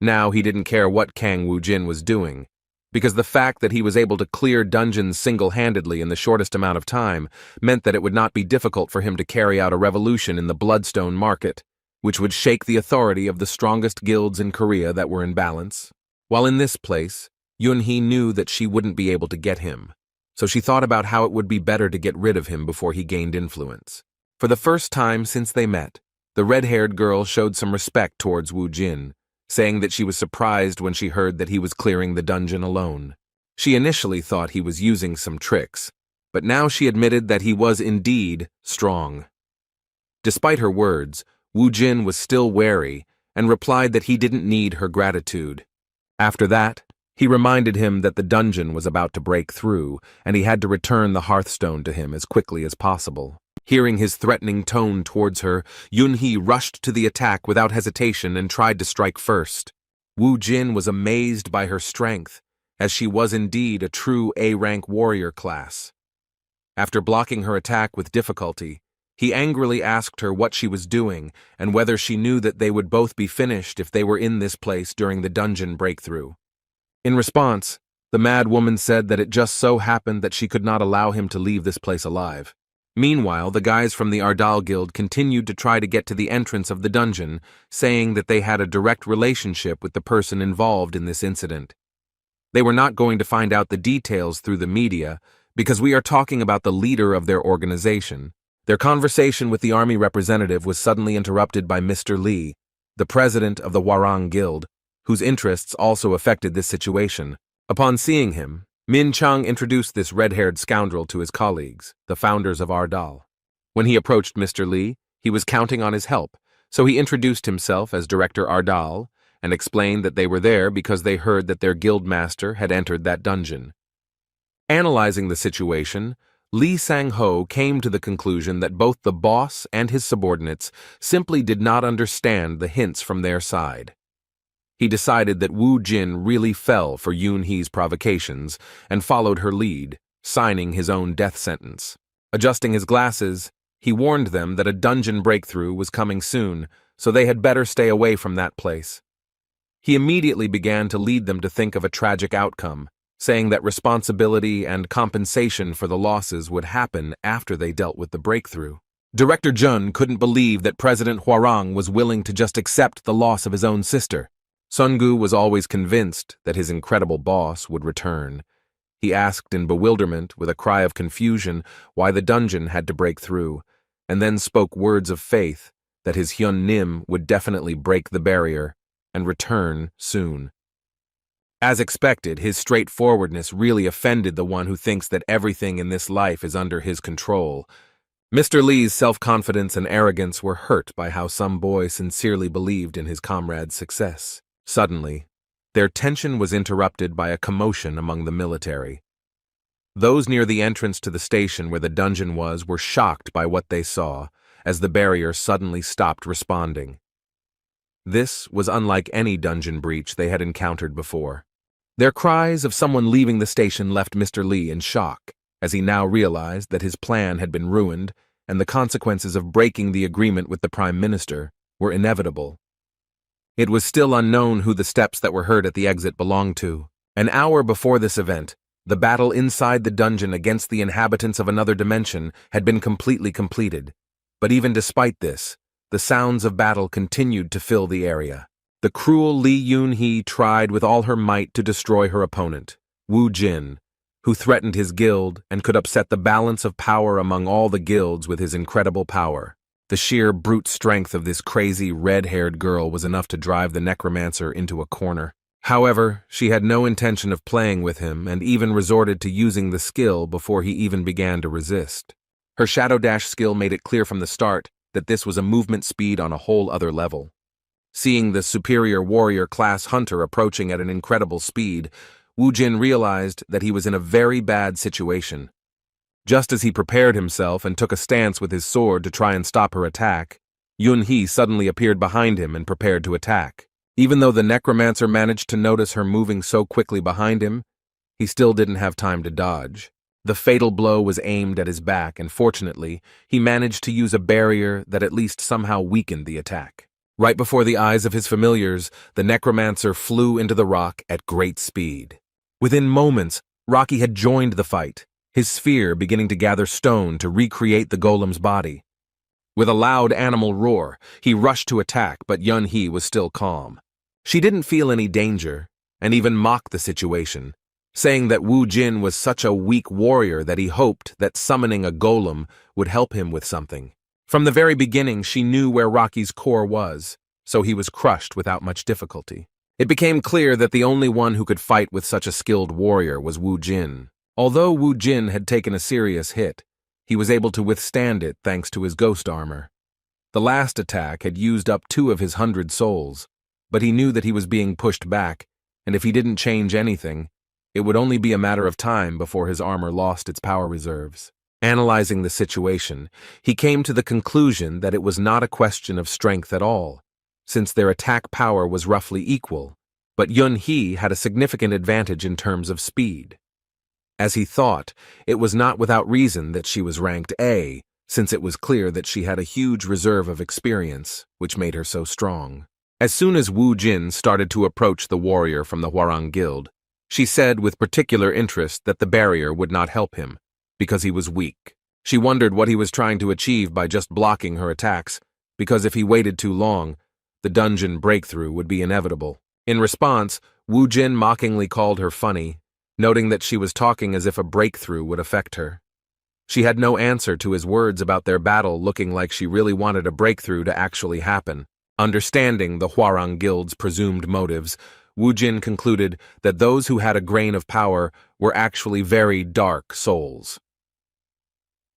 Now he didn't care what Kang Woo-jin was doing, because the fact that he was able to clear dungeons single-handedly in the shortest amount of time meant that it would not be difficult for him to carry out a revolution in the Bloodstone market, which would shake the authority of the strongest guilds in Korea that were in balance. While in this place, Yun-hee knew that she wouldn't be able to get him, so she thought about how it would be better to get rid of him before he gained influence. For the first time since they met, the red-haired girl showed some respect towards Wu Jin, saying that she was surprised when she heard that he was clearing the dungeon alone. She initially thought he was using some tricks, but now she admitted that he was indeed strong. Despite her words, Wu Jin was still wary and replied that he didn't need her gratitude. After that, he reminded him that the dungeon was about to break through, and he had to return the hearthstone to him as quickly as possible. Hearing his threatening tone towards her, Yun-hee rushed to the attack without hesitation and tried to strike first. Wu Jin was amazed by her strength, as she was indeed a true A-rank warrior class. After blocking her attack with difficulty, he angrily asked her what she was doing and whether she knew that they would both be finished if they were in this place during the dungeon breakthrough. In response, the mad woman said that it just so happened that she could not allow him to leave this place alive. Meanwhile, the guys from the Ardal Guild continued to try to get to the entrance of the dungeon, saying that they had a direct relationship with the person involved in this incident. They were not going to find out the details through the media because we are talking about the leader of their organization. Their conversation with the army representative was suddenly interrupted by Mr. Lee, the president of the Hwarang Guild, whose interests also affected this situation. Upon seeing him, Min Chang introduced this red-haired scoundrel to his colleagues, the founders of Ardal. When he approached Mr. Lee, he was counting on his help, so he introduced himself as Director Ardal and explained that they were there because they heard that their guild master had entered that dungeon. Analyzing the situation, Lee Sang-ho came to the conclusion that both the boss and his subordinates simply did not understand the hints from their side. He decided that Wu Jin really fell for Yun-hee's provocations and followed her lead, signing his own death sentence. Adjusting his glasses, he warned them that a dungeon breakthrough was coming soon, so they had better stay away from that place. He immediately began to lead them to think of a tragic outcome, saying that responsibility and compensation for the losses would happen after they dealt with the breakthrough. Director Jun couldn't believe that President Hwarang was willing to just accept the loss of his own sister. Sungu was always convinced that his incredible boss would return. He asked in bewilderment, with a cry of confusion, why the dungeon had to break through, and then spoke words of faith that his Hyun Nim would definitely break the barrier and return soon. As expected, his straightforwardness really offended the one who thinks that everything in this life is under his control. Mr. Lee's self-confidence and arrogance were hurt by how some boy sincerely believed in his comrade's success. Suddenly, their tension was interrupted by a commotion among the military. Those near the entrance to the station where the dungeon was were shocked by what they saw, as the barrier suddenly stopped responding. This was unlike any dungeon breach they had encountered before. Their cries of someone leaving the station left Mr. Lee in shock, as he now realized that his plan had been ruined and the consequences of breaking the agreement with the Prime Minister were inevitable. It was still unknown who the steps that were heard at the exit belonged to. An hour before this event, the battle inside the dungeon against the inhabitants of another dimension had been completely completed. But even despite this, the sounds of battle continued to fill the area. The cruel Li Yun-hee tried with all her might to destroy her opponent, Wu Jin, who threatened his guild and could upset the balance of power among all the guilds with his incredible power. The sheer brute strength of this crazy, red-haired girl was enough to drive the necromancer into a corner. However, she had no intention of playing with him and even resorted to using the skill before he even began to resist. Her Shadow Dash skill made it clear from the start that this was a movement speed on a whole other level. Seeing the superior warrior class hunter approaching at an incredible speed, Wu Jin realized that he was in a very bad situation. Just as he prepared himself and took a stance with his sword to try and stop her attack, Yun-hee suddenly appeared behind him and prepared to attack. Even though the necromancer managed to notice her moving so quickly behind him, he still didn't have time to dodge. The fatal blow was aimed at his back, and fortunately, he managed to use a barrier that at least somehow weakened the attack. Right before the eyes of his familiars, the necromancer flew into the rock at great speed. Within moments, Rocky had joined the fight, his sphere beginning to gather stone to recreate the golem's body. With a loud animal roar, he rushed to attack, but Yun-hee was still calm. She didn't feel any danger, and even mocked the situation, saying that Wu Jin was such a weak warrior that he hoped that summoning a golem would help him with something. From the very beginning, she knew where Rocky's core was, so he was crushed without much difficulty. It became clear that the only one who could fight with such a skilled warrior was Wu Jin. Although Wu Jin had taken a serious hit, he was able to withstand it thanks to his ghost armor. The last attack had used up 2 of his 100 souls, but he knew that he was being pushed back, and if he didn't change anything, it would only be a matter of time before his armor lost its power reserves. Analyzing the situation, he came to the conclusion that it was not a question of strength at all, since their attack power was roughly equal, but Yun-hee had a significant advantage in terms of speed. As he thought, it was not without reason that she was ranked A, since it was clear that she had a huge reserve of experience, which made her so strong. As soon as Wu Jin started to approach the warrior from the Hwarang Guild, she said with particular interest that the barrier would not help him, because he was weak. She wondered what he was trying to achieve by just blocking her attacks, because if he waited too long, the dungeon breakthrough would be inevitable. In response, Wu Jin mockingly called her funny, noting that she was talking as if a breakthrough would affect her. She had no answer to his words about their battle, looking like she really wanted a breakthrough to actually happen. Understanding the Hwarang Guild's presumed motives, Wu Jin concluded that those who had a grain of power were actually very dark souls.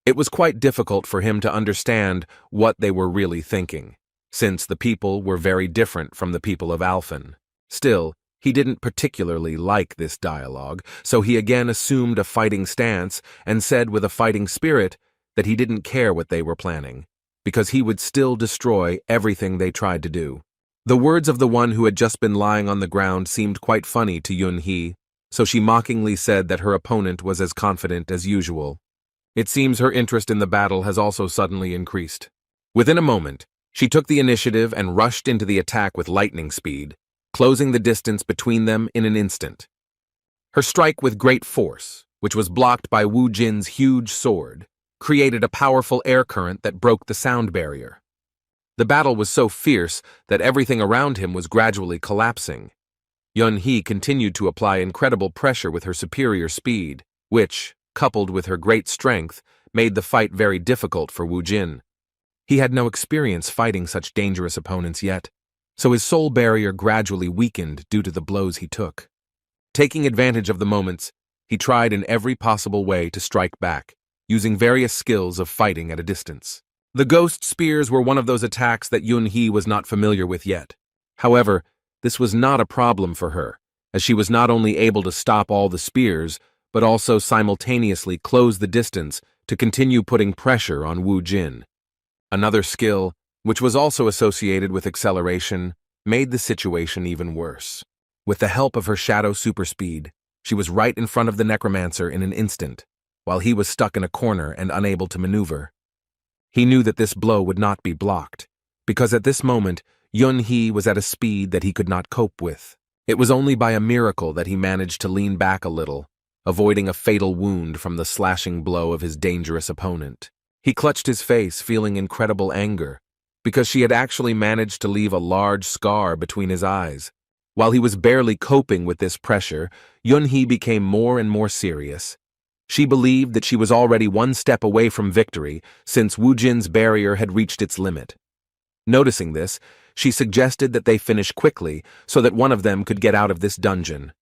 It was quite difficult for him to understand what they were really thinking, since the people were very different from the people of Alphen. Still, he didn't particularly like this dialogue, so he again assumed a fighting stance and said with a fighting spirit that he didn't care what they were planning, because he would still destroy everything they tried to do. The words of the one who had just been lying on the ground seemed quite funny to Yun-hee, so she mockingly said that her opponent was as confident as usual. It seems her interest in the battle has also suddenly increased. Within a moment, she took the initiative and rushed into the attack with lightning speed, closing the distance between them in an instant. Her strike with great force, which was blocked by Wu Jin's huge sword, created a powerful air current that broke the sound barrier. The battle was so fierce that everything around him was gradually collapsing. Yun-hee continued to apply incredible pressure with her superior speed, which, coupled with her great strength, made the fight very difficult for Wu Jin. He had no experience fighting such dangerous opponents yet, so his soul barrier gradually weakened due to the blows he took. Taking advantage of the moments, he tried in every possible way to strike back, using various skills of fighting at a distance. The ghost spears were one of those attacks that Yun-hee was not familiar with yet. However, This was not a problem for her, as she was not only able to stop all the spears, but also simultaneously close the distance to continue putting pressure on Wu Jin. Another skill, which was also associated with acceleration, made the situation even worse. With the help of her shadow superspeed, she was right in front of the necromancer in an instant, while he was stuck in a corner and unable to maneuver. He knew that this blow would not be blocked, because at this moment, Yun-hee was at a speed that he could not cope with. It was only by a miracle that he managed to lean back a little, avoiding a fatal wound from the slashing blow of his dangerous opponent. He clutched his face, feeling incredible anger, because she had actually managed to leave a large scar between his eyes. While he was barely coping with this pressure, Yun-hee became more and more serious. She believed that she was already one step away from victory, since Wu Jin's barrier had reached its limit. Noticing this, she suggested that they finish quickly so that one of them could get out of this dungeon.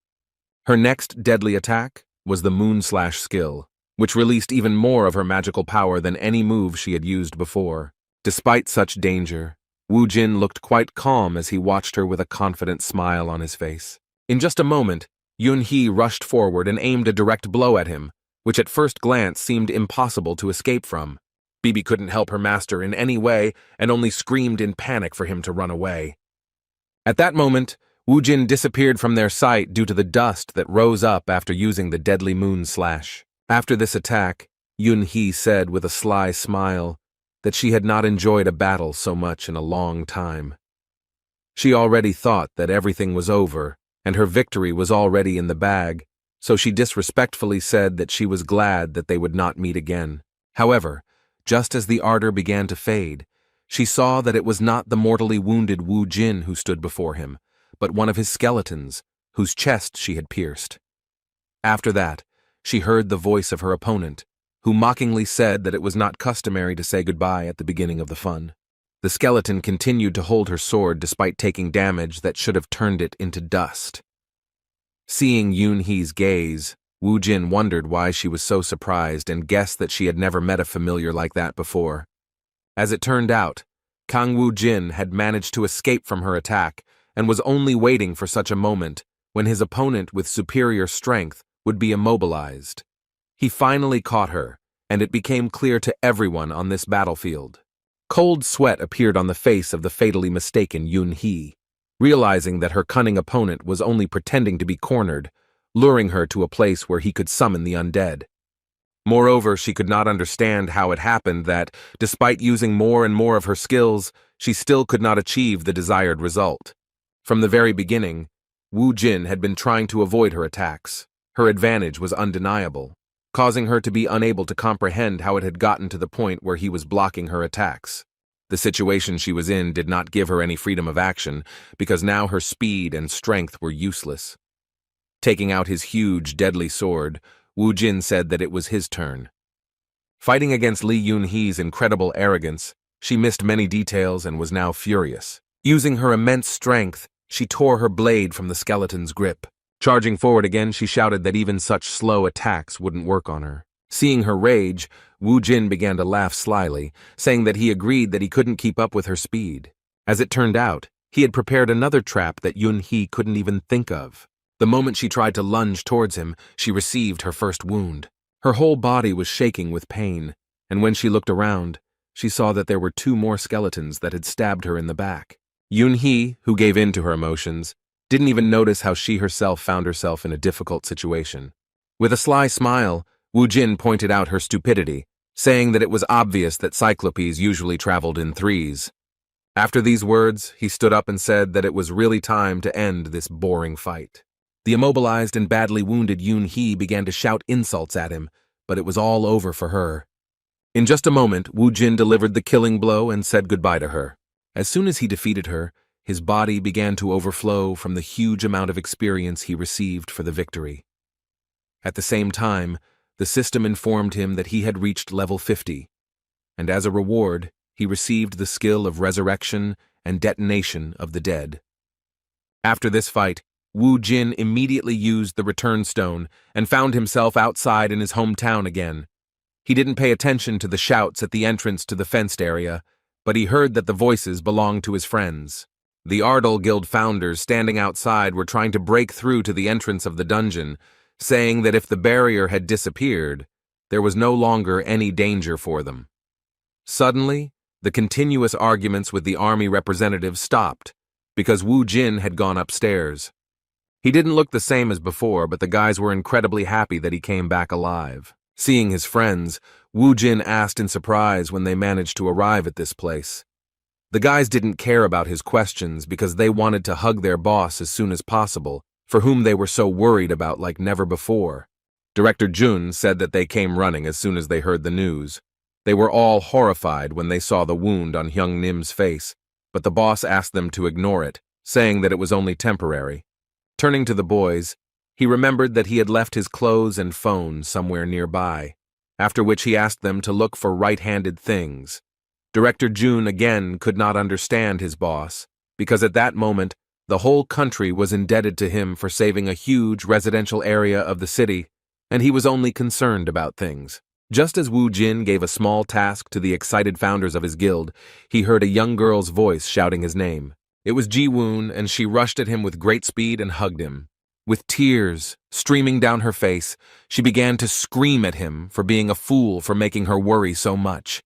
Her next deadly attack was the Moon Slash skill, which released even more of her magical power than any move she had used before. Despite such danger, Wu Jin looked quite calm as he watched her with a confident smile on his face. In just a moment, Yun-hee rushed forward and aimed a direct blow at him, which at first glance seemed impossible to escape from. Bibi couldn't help her master in any way and only screamed in panic for him to run away. At that moment, Wu Jin disappeared from their sight due to the dust that rose up after using the deadly Moon Slash. After this attack, Yun-hee said with a sly smile that she had not enjoyed a battle so much in a long time. She already thought that everything was over and her victory was already in the bag, so she disrespectfully said that she was glad that they would not meet again. However, just as the ardor began to fade, she saw that it was not the mortally wounded Wu Jin who stood before him, but one of his skeletons, whose chest she had pierced. After that, she heard the voice of her opponent, who mockingly said that it was not customary to say goodbye at the beginning of the fun. The skeleton continued to hold her sword despite taking damage that should have turned it into dust. Seeing Yun-hee's gaze, Wu Jin wondered why she was so surprised and guessed that she had never met a familiar like that before. As it turned out, Kang Wu Jin had managed to escape from her attack and was only waiting for such a moment when his opponent with superior strength would be immobilized. He finally caught her, and it became clear to everyone on this battlefield. Cold sweat appeared on the face of the fatally mistaken Yun-hee, realizing that her cunning opponent was only pretending to be cornered, luring her to a place where he could summon the undead. Moreover, she could not understand how it happened that, despite using more and more of her skills, she still could not achieve the desired result. From the very beginning, Wu Jin had been trying to avoid her attacks. Her advantage was undeniable, causing her to be unable to comprehend how it had gotten to the point where he was blocking her attacks. The situation she was in did not give her any freedom of action, because now her speed and strength were useless. Taking out his huge, deadly sword, Wu Jin said that it was his turn. Fighting against Li Yun-hee's incredible arrogance, she missed many details and was now furious. Using her immense strength, she tore her blade from the skeleton's grip. Charging forward again, she shouted that even such slow attacks wouldn't work on her. Seeing her rage, Wu Jin began to laugh slyly, saying that he agreed that he couldn't keep up with her speed. As it turned out, he had prepared another trap that Yun-hee couldn't even think of. The moment she tried to lunge towards him, she received her first wound. Her whole body was shaking with pain, and when she looked around, she saw that there were 2 more skeletons that had stabbed her in the back. Yun-hee, who gave in to her emotions, didn't even notice how she herself found herself in a difficult situation. With a sly smile, Wu Jin pointed out her stupidity, saying that it was obvious that cyclopes usually traveled in 3s. After these words, he stood up and said that it was really time to end this boring fight. The immobilized and badly wounded Yun-hee began to shout insults at him, but it was all over for her. In just a moment, Wu Jin delivered the killing blow and said goodbye to her. As soon as he defeated her, his body began to overflow from the huge amount of experience he received for the victory. At the same time, the system informed him that he had reached level 50, and as a reward, he received the skill of resurrection and detonation of the dead. After this fight, Wu Jin immediately used the return stone and found himself outside in his hometown again. He didn't pay attention to the shouts at the entrance to the fenced area, but he heard that the voices belonged to his friends. The Ardal Guild founders standing outside were trying to break through to the entrance of the dungeon, saying that if the barrier had disappeared, there was no longer any danger for them. Suddenly, the continuous arguments with the army representatives stopped, because Wu Jin had gone upstairs. He didn't look the same as before, but the guys were incredibly happy that he came back alive. Seeing his friends, Wu Jin asked in surprise when they managed to arrive at this place. The guys didn't care about his questions because they wanted to hug their boss as soon as possible, for whom they were so worried about like never before. Director Jun said that they came running as soon as they heard the news. They were all horrified when they saw the wound on Hyung Nim's face, but the boss asked them to ignore it, saying that it was only temporary. Turning to the boys, he remembered that he had left his clothes and phone somewhere nearby, after which he asked them to look for right-handed things. Director Jun again could not understand his boss, because at that moment, the whole country was indebted to him for saving a huge residential area of the city, and he was only concerned about things. Just as Wu Jin gave a small task to the excited founders of his guild, he heard a young girl's voice shouting his name. It was Ji-woon, and she rushed at him with great speed and hugged him. With tears streaming down her face, she began to scream at him for being a fool for making her worry so much.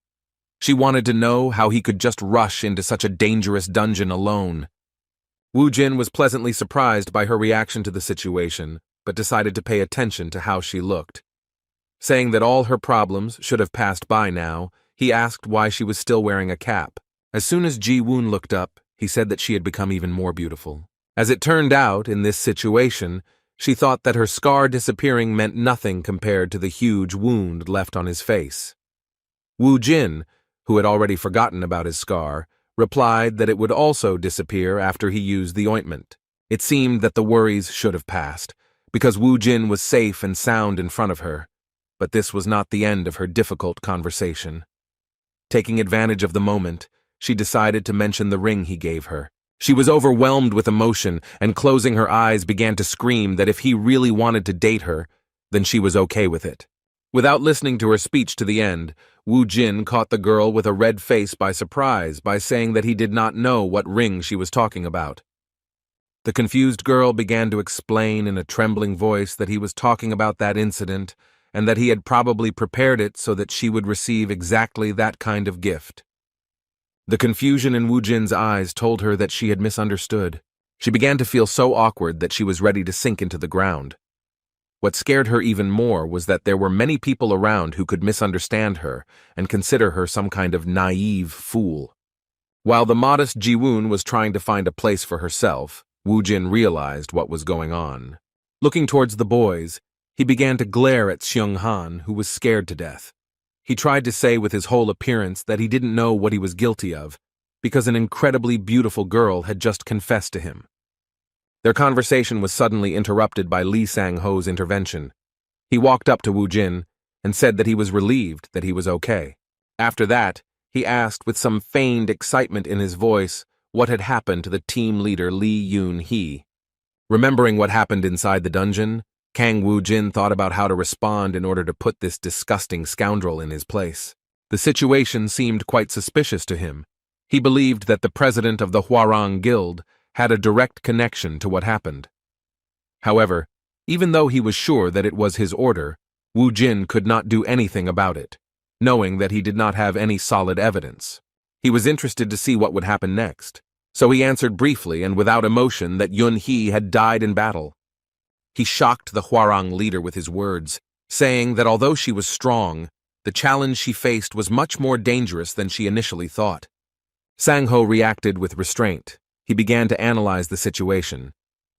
She wanted to know how he could just rush into such a dangerous dungeon alone. Wu Jin was pleasantly surprised by her reaction to the situation, but decided to pay attention to how she looked. Saying that all her problems should have passed by now, he asked why she was still wearing a cap. As soon as Ji-woon looked up, he said that she had become even more beautiful. As it turned out, in this situation, she thought that her scar disappearing meant nothing compared to the huge wound left on his face. Wu Jin, who had already forgotten about his scar, replied that it would also disappear after he used the ointment. It seemed that the worries should have passed, because Wu Jin was safe and sound in front of her. But this was not the end of her difficult conversation. Taking advantage of the moment, she decided to mention the ring he gave her. She was overwhelmed with emotion, and closing her eyes began to scream that if he really wanted to date her, then she was okay with it. Without listening to her speech to the end, Wu Jin caught the girl with a red face by surprise by saying that he did not know what ring she was talking about. The confused girl began to explain in a trembling voice that he was talking about that incident and that he had probably prepared it so that she would receive exactly that kind of gift. The confusion in Wu Jin's eyes told her that she had misunderstood. She began to feel so awkward that she was ready to sink into the ground. What scared her even more was that there were many people around who could misunderstand her and consider her some kind of naive fool. While the modest Ji-woon was trying to find a place for herself, Wu Jin realized what was going on. Looking towards the boys, he began to glare at Seung-han, who was scared to death. He tried to say with his whole appearance that he didn't know what he was guilty of, because an incredibly beautiful girl had just confessed to him. Their conversation was suddenly interrupted by Lee Sang-ho's intervention. He walked up to Wu Jin and said that he was relieved that he was okay. After that, he asked with some feigned excitement in his voice what had happened to the team leader Lee Yoon-hee. Remembering what happened inside the dungeon, Kang Woo-jin thought about how to respond in order to put this disgusting scoundrel in his place. The situation seemed quite suspicious to him. He believed that the president of the Hwarang Guild had a direct connection to what happened. However, even though he was sure that it was his order, Wu Jin could not do anything about it, knowing that he did not have any solid evidence. He was interested to see what would happen next, so he answered briefly and without emotion that Yun-hee had died in battle. He shocked the Hwarang leader with his words, saying that although she was strong, the challenge she faced was much more dangerous than she initially thought. Sang-ho reacted with restraint. He began to analyze the situation.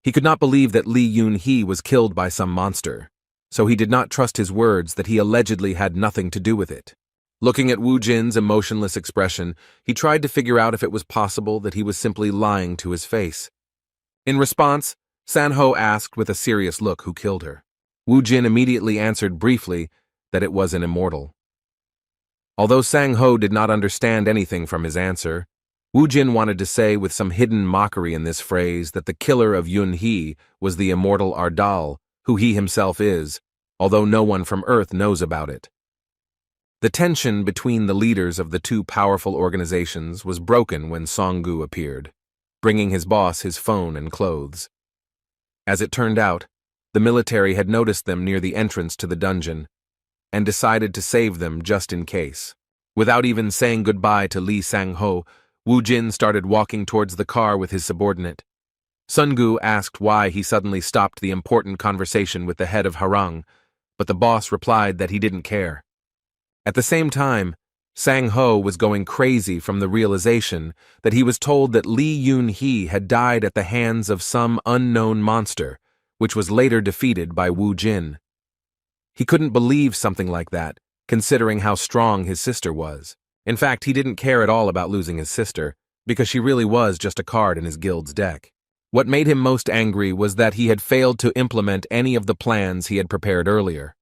He could not believe that Lee Yoon-hee was killed by some monster, so he did not trust his words that he allegedly had nothing to do with it. Looking at Wu Jin's emotionless expression, he tried to figure out if it was possible that he was simply lying to his face. In response, Sang-ho asked with a serious look who killed her. Wu Jin immediately answered briefly that it was an immortal. Although Sang-ho did not understand anything from his answer, Wu Jin wanted to say with some hidden mockery in this phrase that the killer of Yun-hee was the immortal Ardal, who he himself is, although no one from Earth knows about it. The tension between the leaders of the two powerful organizations was broken when Song-gu appeared. bringing his boss his phone and clothes. As it turned out, the military had noticed them near the entrance to the dungeon and decided to save them just in case. Without even saying goodbye to Li Sang-ho, Wu Jin started walking towards the car with his subordinate. Sun-gu asked why he suddenly stopped the important conversation with the head of Harang, but the boss replied that he didn't care. At the same time, Sang-ho was going crazy from the realization that he was told that Li Yun-hee had died at the hands of some unknown monster, which was later defeated by Wu Jin. He couldn't believe something like that, considering how strong his sister was. In fact, he didn't care at all about losing his sister, because she really was just a card in his guild's deck. What made him most angry was that he had failed to implement any of the plans he had prepared earlier.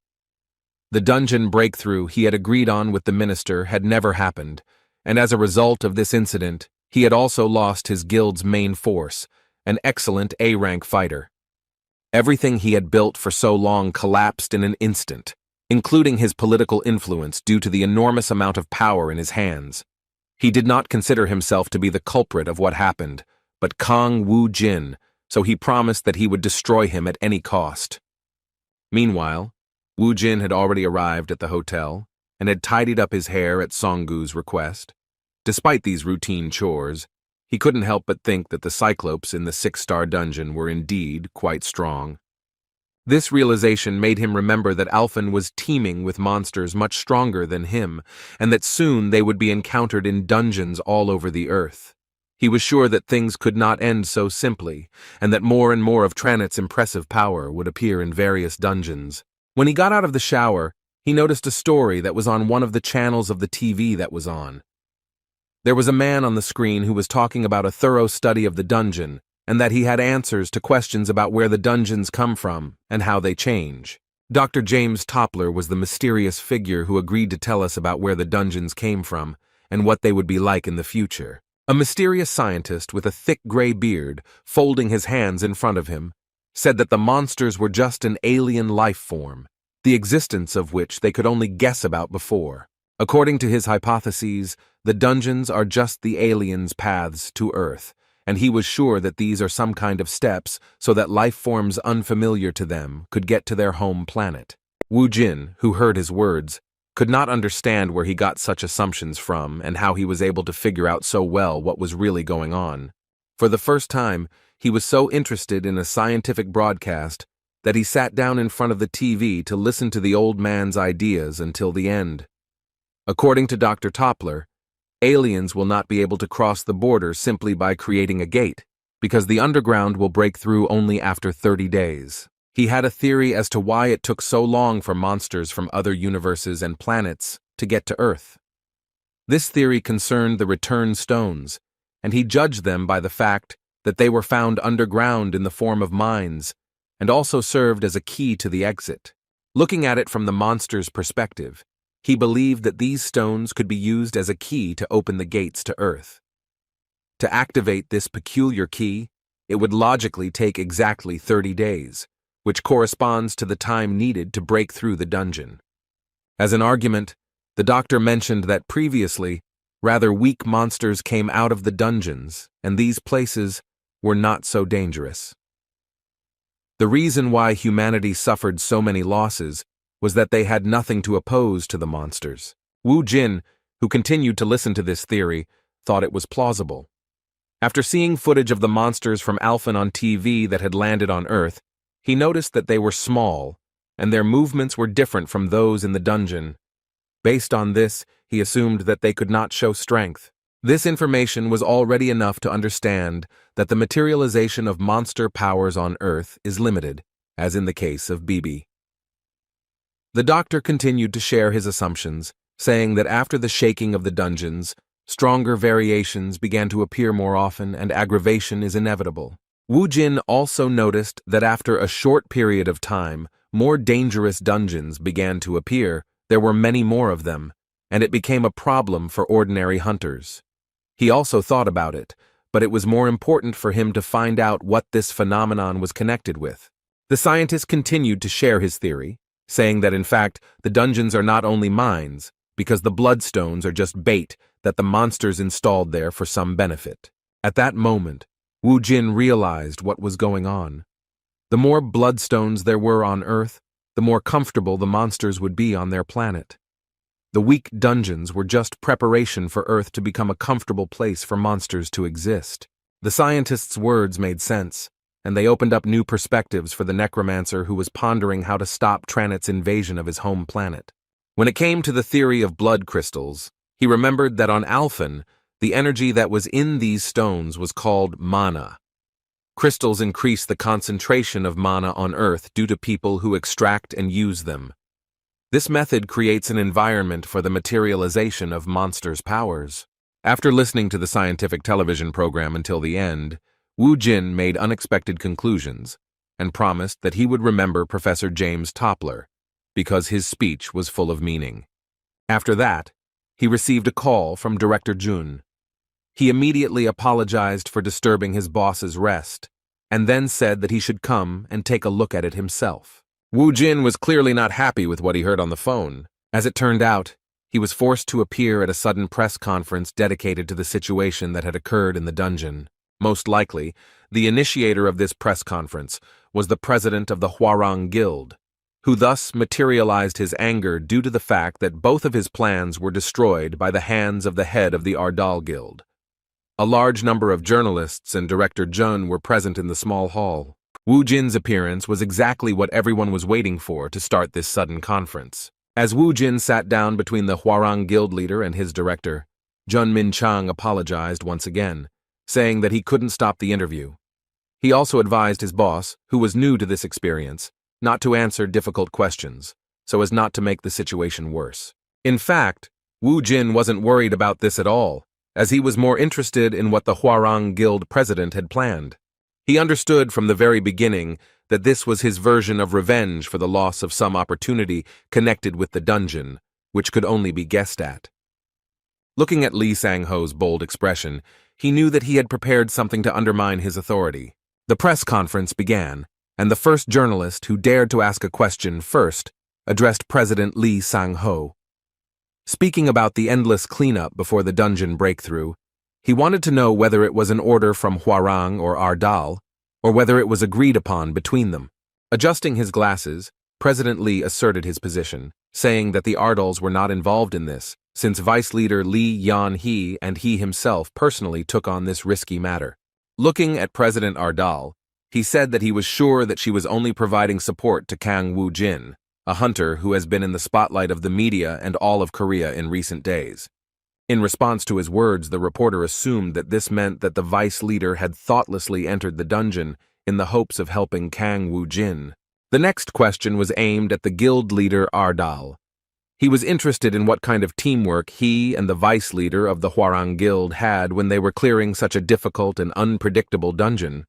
The dungeon breakthrough he had agreed on with the minister had never happened, and as a result of this incident, he had also lost his guild's main force, an excellent A-rank fighter. Everything he had built for so long collapsed in an instant, including his political influence due to the enormous amount of power in his hands. He did not consider himself to be the culprit of what happened, but Kang Wu Jin, so he promised that he would destroy him at any cost. Meanwhile, Wu Jin had already arrived at the hotel and had tidied up his hair at Song-gu's request. Despite these routine chores, he couldn't help but think that the Cyclopes in the 6-star dungeon were indeed quite strong. This realization made him remember that Alphen was teeming with monsters much stronger than him, and that soon they would be encountered in dungeons all over the earth. He was sure that things could not end so simply, and that more and more of Tranit's impressive power would appear in various dungeons. When he got out of the shower, he noticed a story that was on one of the channels of the TV that was on. There was a man on the screen who was talking about a thorough study of the dungeon, and that he had answers to questions about where the dungeons come from and how they change. Dr. James Toppler was the mysterious figure who agreed to tell us about where the dungeons came from and what they would be like in the future. A mysterious scientist with a thick gray beard, folding his hands in front of him, said that the monsters were just an alien life form, the existence of which they could only guess about before. According to his hypotheses, the dungeons are just the aliens' paths to Earth, and he was sure that these are some kind of steps so that life forms unfamiliar to them could get to their home planet. Wu Jin, who heard his words, could not understand where he got such assumptions from and how he was able to figure out so well what was really going on. For the first time, he was so interested in a scientific broadcast that he sat down in front of the TV to listen to the old man's ideas until the end. According to Dr. Toppler, aliens will not be able to cross the border simply by creating a gate, because the underground will break through only after 30 days. He had a theory as to why it took so long for monsters from other universes and planets to get to Earth. This theory concerned the return stones, and he judged them by the fact that they were found underground in the form of mines, and also served as a key to the exit. Looking at it from the monster's perspective, he believed that these stones could be used as a key to open the gates to Earth. To activate this peculiar key, it would logically take exactly 30 days, which corresponds to the time needed to break through the dungeon. As an argument, the doctor mentioned that previously, rather weak monsters came out of the dungeons, and these places were not so dangerous. The reason why humanity suffered so many losses was that they had nothing to oppose to the monsters. Wu Jin, who continued to listen to this theory, thought it was plausible. After seeing footage of the monsters from Alphen on TV that had landed on Earth, he noticed that they were small, and their movements were different from those in the dungeon. Based on this, he assumed that they could not show strength. This information was already enough to understand that the materialization of monster powers on Earth is limited, as in the case of Bibi. The doctor continued to share his assumptions, saying that after the shaking of the dungeons, stronger variations began to appear more often and aggravation is inevitable. Wu Jin also noticed that after a short period of time, more dangerous dungeons began to appear. There were many more of them, and it became a problem for ordinary hunters. He also thought about it, but it was more important for him to find out what this phenomenon was connected with. The scientist continued to share his theory, saying that in fact the dungeons are not only mines, because the bloodstones are just bait that the monsters installed there for some benefit. At that moment, Wu Jin realized what was going on. The more bloodstones there were on Earth, the more comfortable the monsters would be on their planet. The weak dungeons were just preparation for Earth to become a comfortable place for monsters to exist. The scientist's words made sense, and they opened up new perspectives for the necromancer who was pondering how to stop Tranit's invasion of his home planet. When it came to the theory of blood crystals, he remembered that on Alphen, the energy that was in these stones was called mana. Crystals increase the concentration of mana on Earth due to people who extract and use them. This method creates an environment for the materialization of monsters' powers. After listening to the scientific television program until the end, Wu Jin made unexpected conclusions and promised that he would remember Professor James Toppler, because his speech was full of meaning. After that, he received a call from Director Jun. He immediately apologized for disturbing his boss's rest, and then said that he should come and take a look at it himself. Wu Jin was clearly not happy with what he heard on the phone. As it turned out, he was forced to appear at a sudden press conference dedicated to the situation that had occurred in the dungeon. Most likely, the initiator of this press conference was the president of the Hwarang Guild, who thus materialized his anger due to the fact that both of his plans were destroyed by the hands of the head of the Ardal Guild. A large number of journalists and Director Jun were present in the small hall. Wu Jin's appearance was exactly what everyone was waiting for to start this sudden conference. As Wu Jin sat down between the Hwarang Guild leader and his director, Jun Min Chang apologized once again, saying that he couldn't stop the interview. He also advised his boss, who was new to this experience, not to answer difficult questions, so as not to make the situation worse. In fact, Wu Jin wasn't worried about this at all, as he was more interested in what the Hwarang Guild president had planned. He understood from the very beginning that this was his version of revenge for the loss of some opportunity connected with the dungeon, which could only be guessed at. Looking at Li Sang-ho's bold expression, he knew that he had prepared something to undermine his authority. The press conference began, and the first journalist who dared to ask a question first addressed President Li Sang-ho. Speaking about the endless cleanup before the dungeon breakthrough, he wanted to know whether it was an order from Hwarang or Ardal, or whether it was agreed upon between them. Adjusting his glasses, President Li asserted his position, saying that the Ardals were not involved in this, since Vice Leader Li Yan-hee and he himself personally took on this risky matter. Looking at President Ardal, he said that he was sure that she was only providing support to Kang Wu Jin, a hunter who has been in the spotlight of the media and all of Korea in recent days. In response to his words, the reporter assumed that this meant that the vice leader had thoughtlessly entered the dungeon in the hopes of helping Kang Wu Jin. The next question was aimed at the guild leader Ardal. He was interested in what kind of teamwork he and the vice leader of the Hwarang Guild had when they were clearing such a difficult and unpredictable dungeon.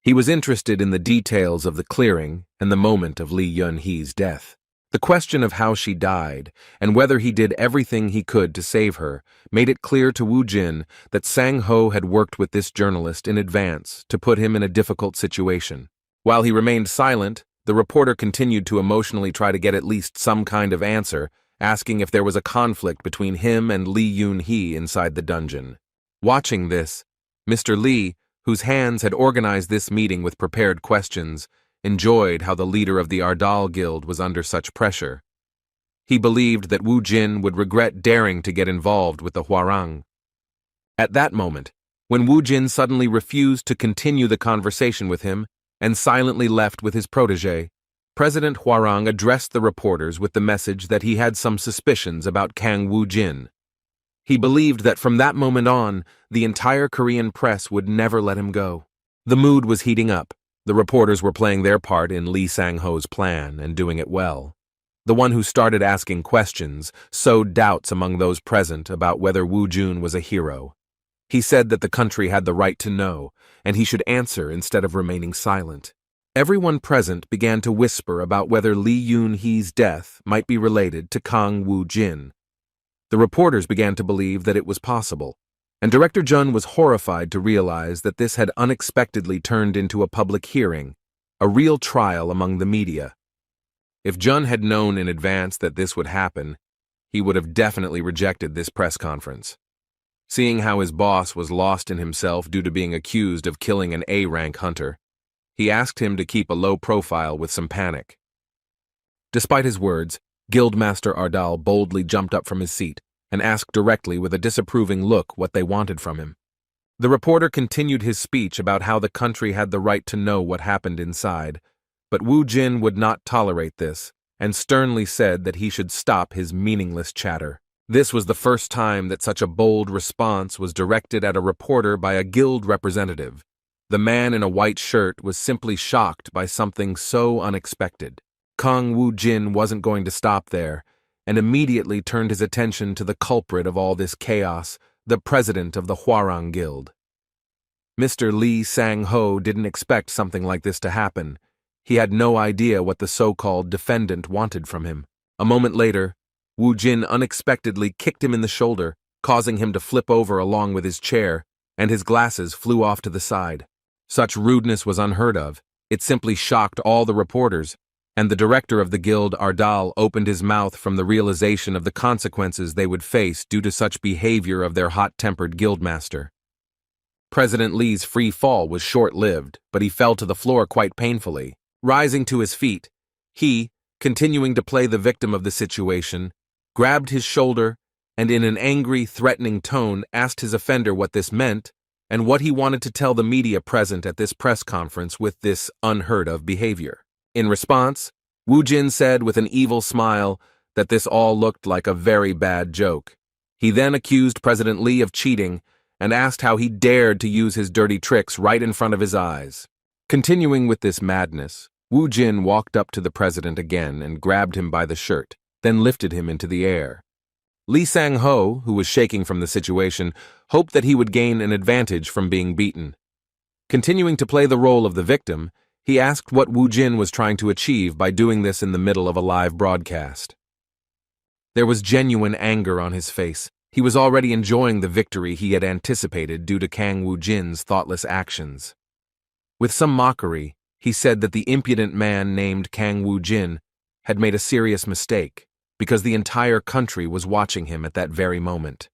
He was interested in the details of the clearing and the moment of Li Yun-hee's death. The question of how she died, and whether he did everything he could to save her, made it clear to Wu Jin that Sang-ho had worked with this journalist in advance to put him in a difficult situation. While he remained silent, the reporter continued to emotionally try to get at least some kind of answer, asking if there was a conflict between him and Li Yun-hee inside the dungeon. Watching this, Mr. Li, whose hands had organized this meeting with prepared questions, enjoyed how the leader of the Ardal Guild was under such pressure. He believed that Wu Jin would regret daring to get involved with the Hwarang. At that moment, when Wu Jin suddenly refused to continue the conversation with him and silently left with his protege, President Hwarang addressed the reporters with the message that he had some suspicions about Kang Wu Jin. He believed that from that moment on, the entire Korean press would never let him go. The mood was heating up. The reporters were playing their part in Li Sang-ho's plan and doing it well. The one who started asking questions sowed doubts among those present about whether Wu Jun was a hero. He said that the country had the right to know, and he should answer instead of remaining silent. Everyone present began to whisper about whether Li Yun-hee's death might be related to Kang Wu Jin. The reporters began to believe that it was possible, and Director Jun was horrified to realize that this had unexpectedly turned into a public hearing, a real trial among the media. If Jun had known in advance that this would happen, he would have definitely rejected this press conference. Seeing how his boss was lost in himself due to being accused of killing an A-rank hunter, he asked him to keep a low profile with some panic. Despite his words, Guildmaster Ardal boldly jumped up from his seat and asked directly with a disapproving look what they wanted from him. The reporter continued his speech about how the country had the right to know what happened inside, but Wu Jin would not tolerate this and sternly said that he should stop his meaningless chatter. This was the first time that such a bold response was directed at a reporter by a guild representative. The man in a white shirt was simply shocked by something so unexpected. Kang Wu Jin wasn't going to stop there, and immediately turned his attention to the culprit of all this chaos, the president of the Hwarang Guild. Mr. Lee Sang-ho didn't expect something like this to happen. He had no idea what the so-called defendant wanted from him. A moment later, Wu Jin unexpectedly kicked him in the shoulder, causing him to flip over along with his chair, and his glasses flew off to the side. Such rudeness was unheard of. It simply shocked all the reporters, and the director of the guild, Ardal, opened his mouth from the realization of the consequences they would face due to such behavior of their hot-tempered guildmaster. President Lee's free fall was short-lived, but he fell to the floor quite painfully. Rising to his feet, he, continuing to play the victim of the situation, grabbed his shoulder and in an angry, threatening tone asked his offender what this meant and what he wanted to tell the media present at this press conference with this unheard-of behavior. In response, Wu Jin said with an evil smile that this all looked like a very bad joke. He then accused President Lee of cheating and asked how he dared to use his dirty tricks right in front of his eyes. Continuing with this madness, Wu Jin walked up to the president again and grabbed him by the shirt, then lifted him into the air. Lee Sang-ho, who was shaking from the situation, hoped that he would gain an advantage from being beaten. Continuing to play the role of the victim, he asked what Wu Jin was trying to achieve by doing this in the middle of a live broadcast. There was genuine anger on his face. He was already enjoying the victory he had anticipated due to Kang Wu Jin's thoughtless actions. With some mockery, he said that the impudent man named Kang Wu Jin had made a serious mistake because the entire country was watching him at that very moment.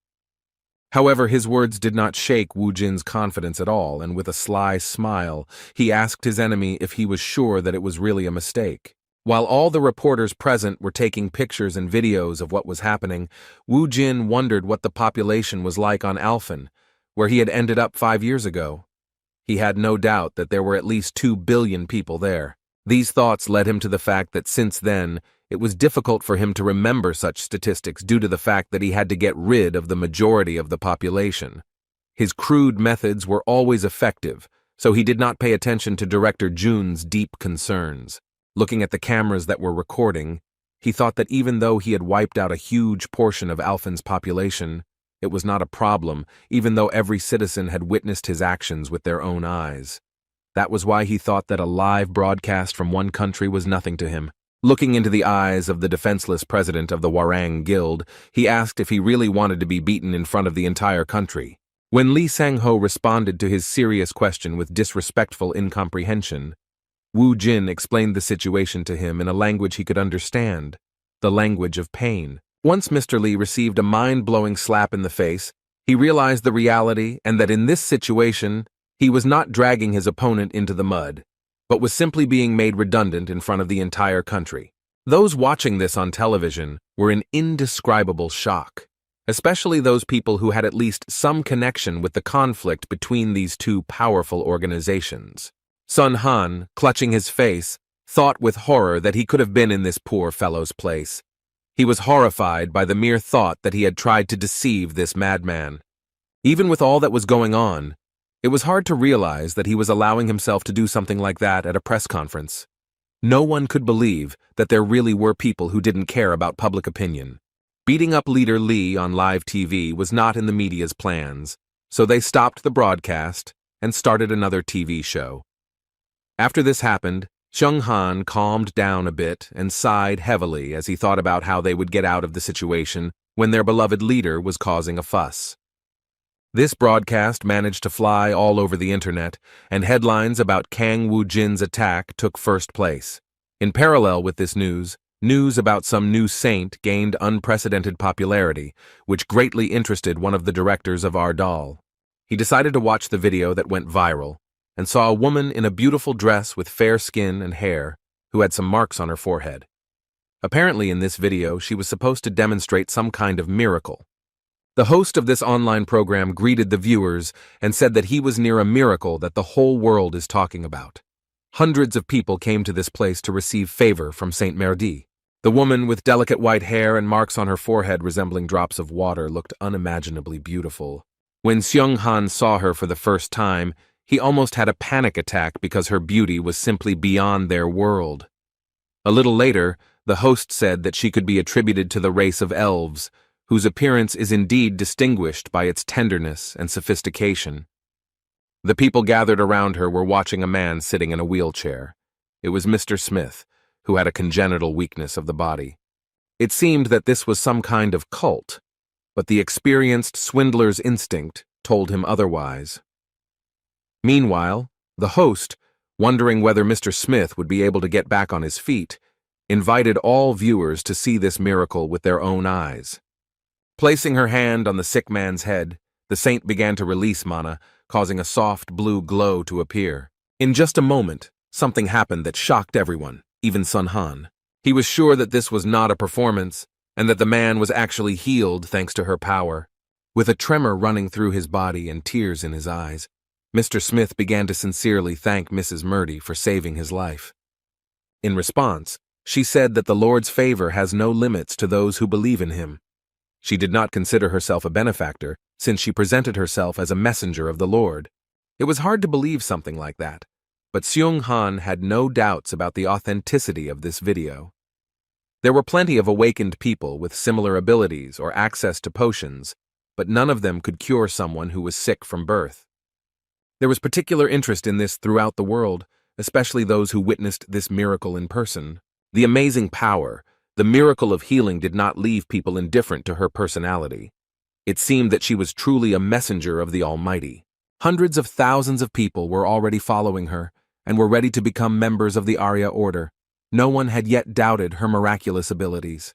However, his words did not shake Wu Jin's confidence at all, and with a sly smile, he asked his enemy if he was sure that it was really a mistake. While all the reporters present were taking pictures and videos of what was happening, Wu Jin wondered what the population was like on Alphen, where he had ended up 5 years ago. He had no doubt that there were at least 2 billion people there. These thoughts led him to the fact that since then, it was difficult for him to remember such statistics due to the fact that he had to get rid of the majority of the population. His crude methods were always effective, so he did not pay attention to Director Jun's deep concerns. Looking at the cameras that were recording, he thought that even though he had wiped out a huge portion of Alphen's population, it was not a problem, even though every citizen had witnessed his actions with their own eyes. That was why he thought that a live broadcast from one country was nothing to him. Looking into the eyes of the defenseless president of the Hwarang Guild, he asked if he really wanted to be beaten in front of the entire country. When Lee Sang-ho responded to his serious question with disrespectful incomprehension, Wu Jin explained the situation to him in a language he could understand, the language of pain. Once Mr. Lee received a mind-blowing slap in the face, he realized the reality and that in this situation, he was not dragging his opponent into the mud, but was simply being made redundant in front of the entire country. Those watching this on television were in indescribable shock, especially those people who had at least some connection with the conflict between these two powerful organizations. Sun Han, clutching his face, thought with horror that he could have been in this poor fellow's place. He was horrified by the mere thought that he had tried to deceive this madman. Even with all that was going on, it was hard to realize that he was allowing himself to do something like that at a press conference. No one could believe that there really were people who didn't care about public opinion. Beating up leader Lee on live TV was not in the media's plans, so they stopped the broadcast and started another TV show. After this happened, Xiong Han calmed down a bit and sighed heavily as he thought about how they would get out of the situation when their beloved leader was causing a fuss. This broadcast managed to fly all over the internet, and headlines about Kang Wu Jin's attack took first place. In parallel with this news, News about some new saint gained unprecedented popularity, which greatly interested one of the directors of our doll. He decided to watch the video that went viral and saw a woman in a beautiful dress with fair skin and hair who had some marks on her forehead. Apparently in this video, she was supposed to demonstrate some kind of miracle. The host of this online program greeted the viewers and said that he was near a miracle that the whole world is talking about. Hundreds of people came to this place to receive favor from Saint Merdi. The woman with delicate white hair and marks on her forehead resembling drops of water looked unimaginably beautiful. When Seung-han saw her for the first time, he almost had a panic attack because her beauty was simply beyond their world. A little later, the host said that she could be attributed to the race of elves, whose appearance is indeed distinguished by its tenderness and sophistication. The people gathered around her were watching a man sitting in a wheelchair. It was Mr. Smith, who had a congenital weakness of the body. It seemed that this was some kind of cult, but the experienced swindler's instinct told him otherwise. Meanwhile, the host, wondering whether Mr. Smith would be able to get back on his feet, invited all viewers to see this miracle with their own eyes. Placing her hand on the sick man's head, the saint began to release mana, causing a soft blue glow to appear. In just a moment, something happened that shocked everyone, even Sun Han. He was sure that this was not a performance, and that the man was actually healed thanks to her power. With a tremor running through his body and tears in his eyes, Mr. Smith began to sincerely thank Mrs. Murdy for saving his life. In response, she said that the Lord's favor has no limits to those who believe in him. She did not consider herself a benefactor, since she presented herself as a messenger of the Lord. It was hard to believe something like that, but Seung-han had no doubts about the authenticity of this video. There were plenty of awakened people with similar abilities or access to potions, but none of them could cure someone who was sick from birth. There was particular interest in this throughout the world, especially those who witnessed this miracle in person. The amazing power, the miracle of healing did not leave people indifferent to her personality. It seemed that she was truly a messenger of the Almighty. Hundreds of thousands of people were already following her and were ready to become members of the Arya Order. No one had yet doubted her miraculous abilities.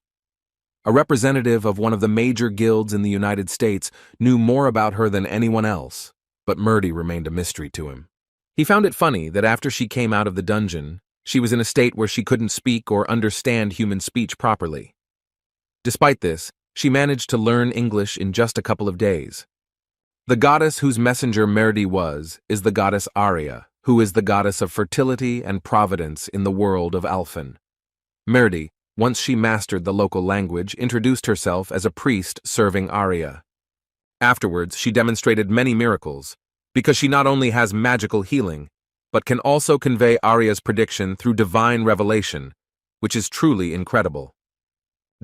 A representative of one of the major guilds in the United States knew more about her than anyone else, but Murdy remained a mystery to him. He found it funny that after she came out of the dungeon, she was in a state where she couldn't speak or understand human speech properly. Despite this, she managed to learn English in just a couple of days. The goddess whose messenger Merdi was is the goddess Arya, who is the goddess of fertility and providence in the world of Alphen. Merdi, once she mastered the local language, introduced herself as a priest serving Arya. Afterwards, she demonstrated many miracles, because she not only has magical healing, but can also convey Arya's prediction through divine revelation, which is truly incredible.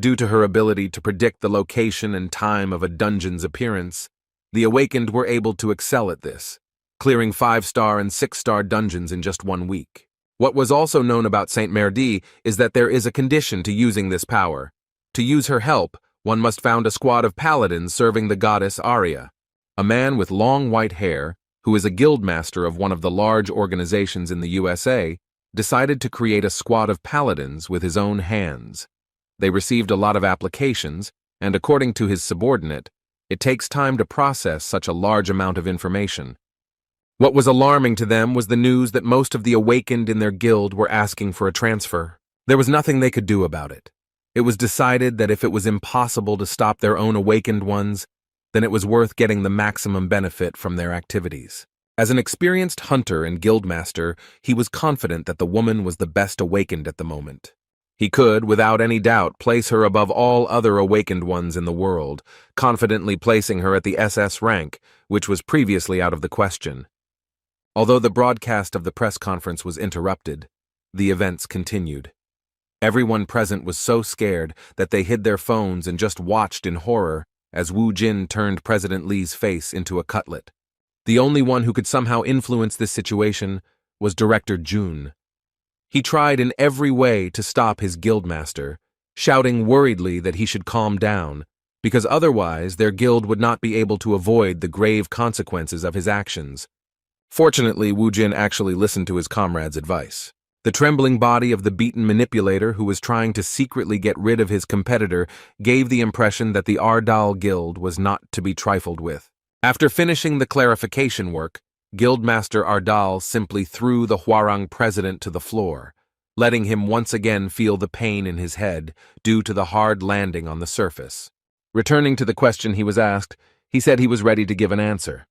Due to her ability to predict the location and time of a dungeon's appearance, the awakened were able to excel at this, clearing 5-star and 6-star dungeons in just 1 week. What was also known about Saint Merdi is that there is a condition to using this power. To use her help, one must found a squad of paladins serving the goddess Arya. A man with long white hair, who is a guildmaster of one of the large organizations in the USA, decided to create a squad of paladins with his own hands. They received a lot of applications, and according to his subordinate, it takes time to process such a large amount of information. What was alarming to them was the news that most of the awakened in their guild were asking for a transfer. There was nothing they could do about it. It was decided that if it was impossible to stop their own awakened ones, then it was worth getting the maximum benefit from their activities. As an experienced hunter and guildmaster, he was confident that the woman was the best awakened at the moment. He could, without any doubt, place her above all other awakened ones in the world, confidently placing her at the SS rank, which was previously out of the question. Although the broadcast of the press conference was interrupted, the events continued. Everyone present was so scared that they hid their phones and just watched in horror as Wu Jin turned President Li's face into a cutlet. The only one who could somehow influence this situation was Director Jun. He tried in every way to stop his guildmaster, shouting worriedly that he should calm down, because otherwise their guild would not be able to avoid the grave consequences of his actions. Fortunately, Wu Jin actually listened to his comrade's advice. The trembling body of the beaten manipulator who was trying to secretly get rid of his competitor gave the impression that the Ardal Guild was not to be trifled with. After finishing the clarification work, Guildmaster Ardal simply threw the Hwarang president to the floor, letting him once again feel the pain in his head due to the hard landing on the surface. Returning to the question he was asked, he said he was ready to give an answer.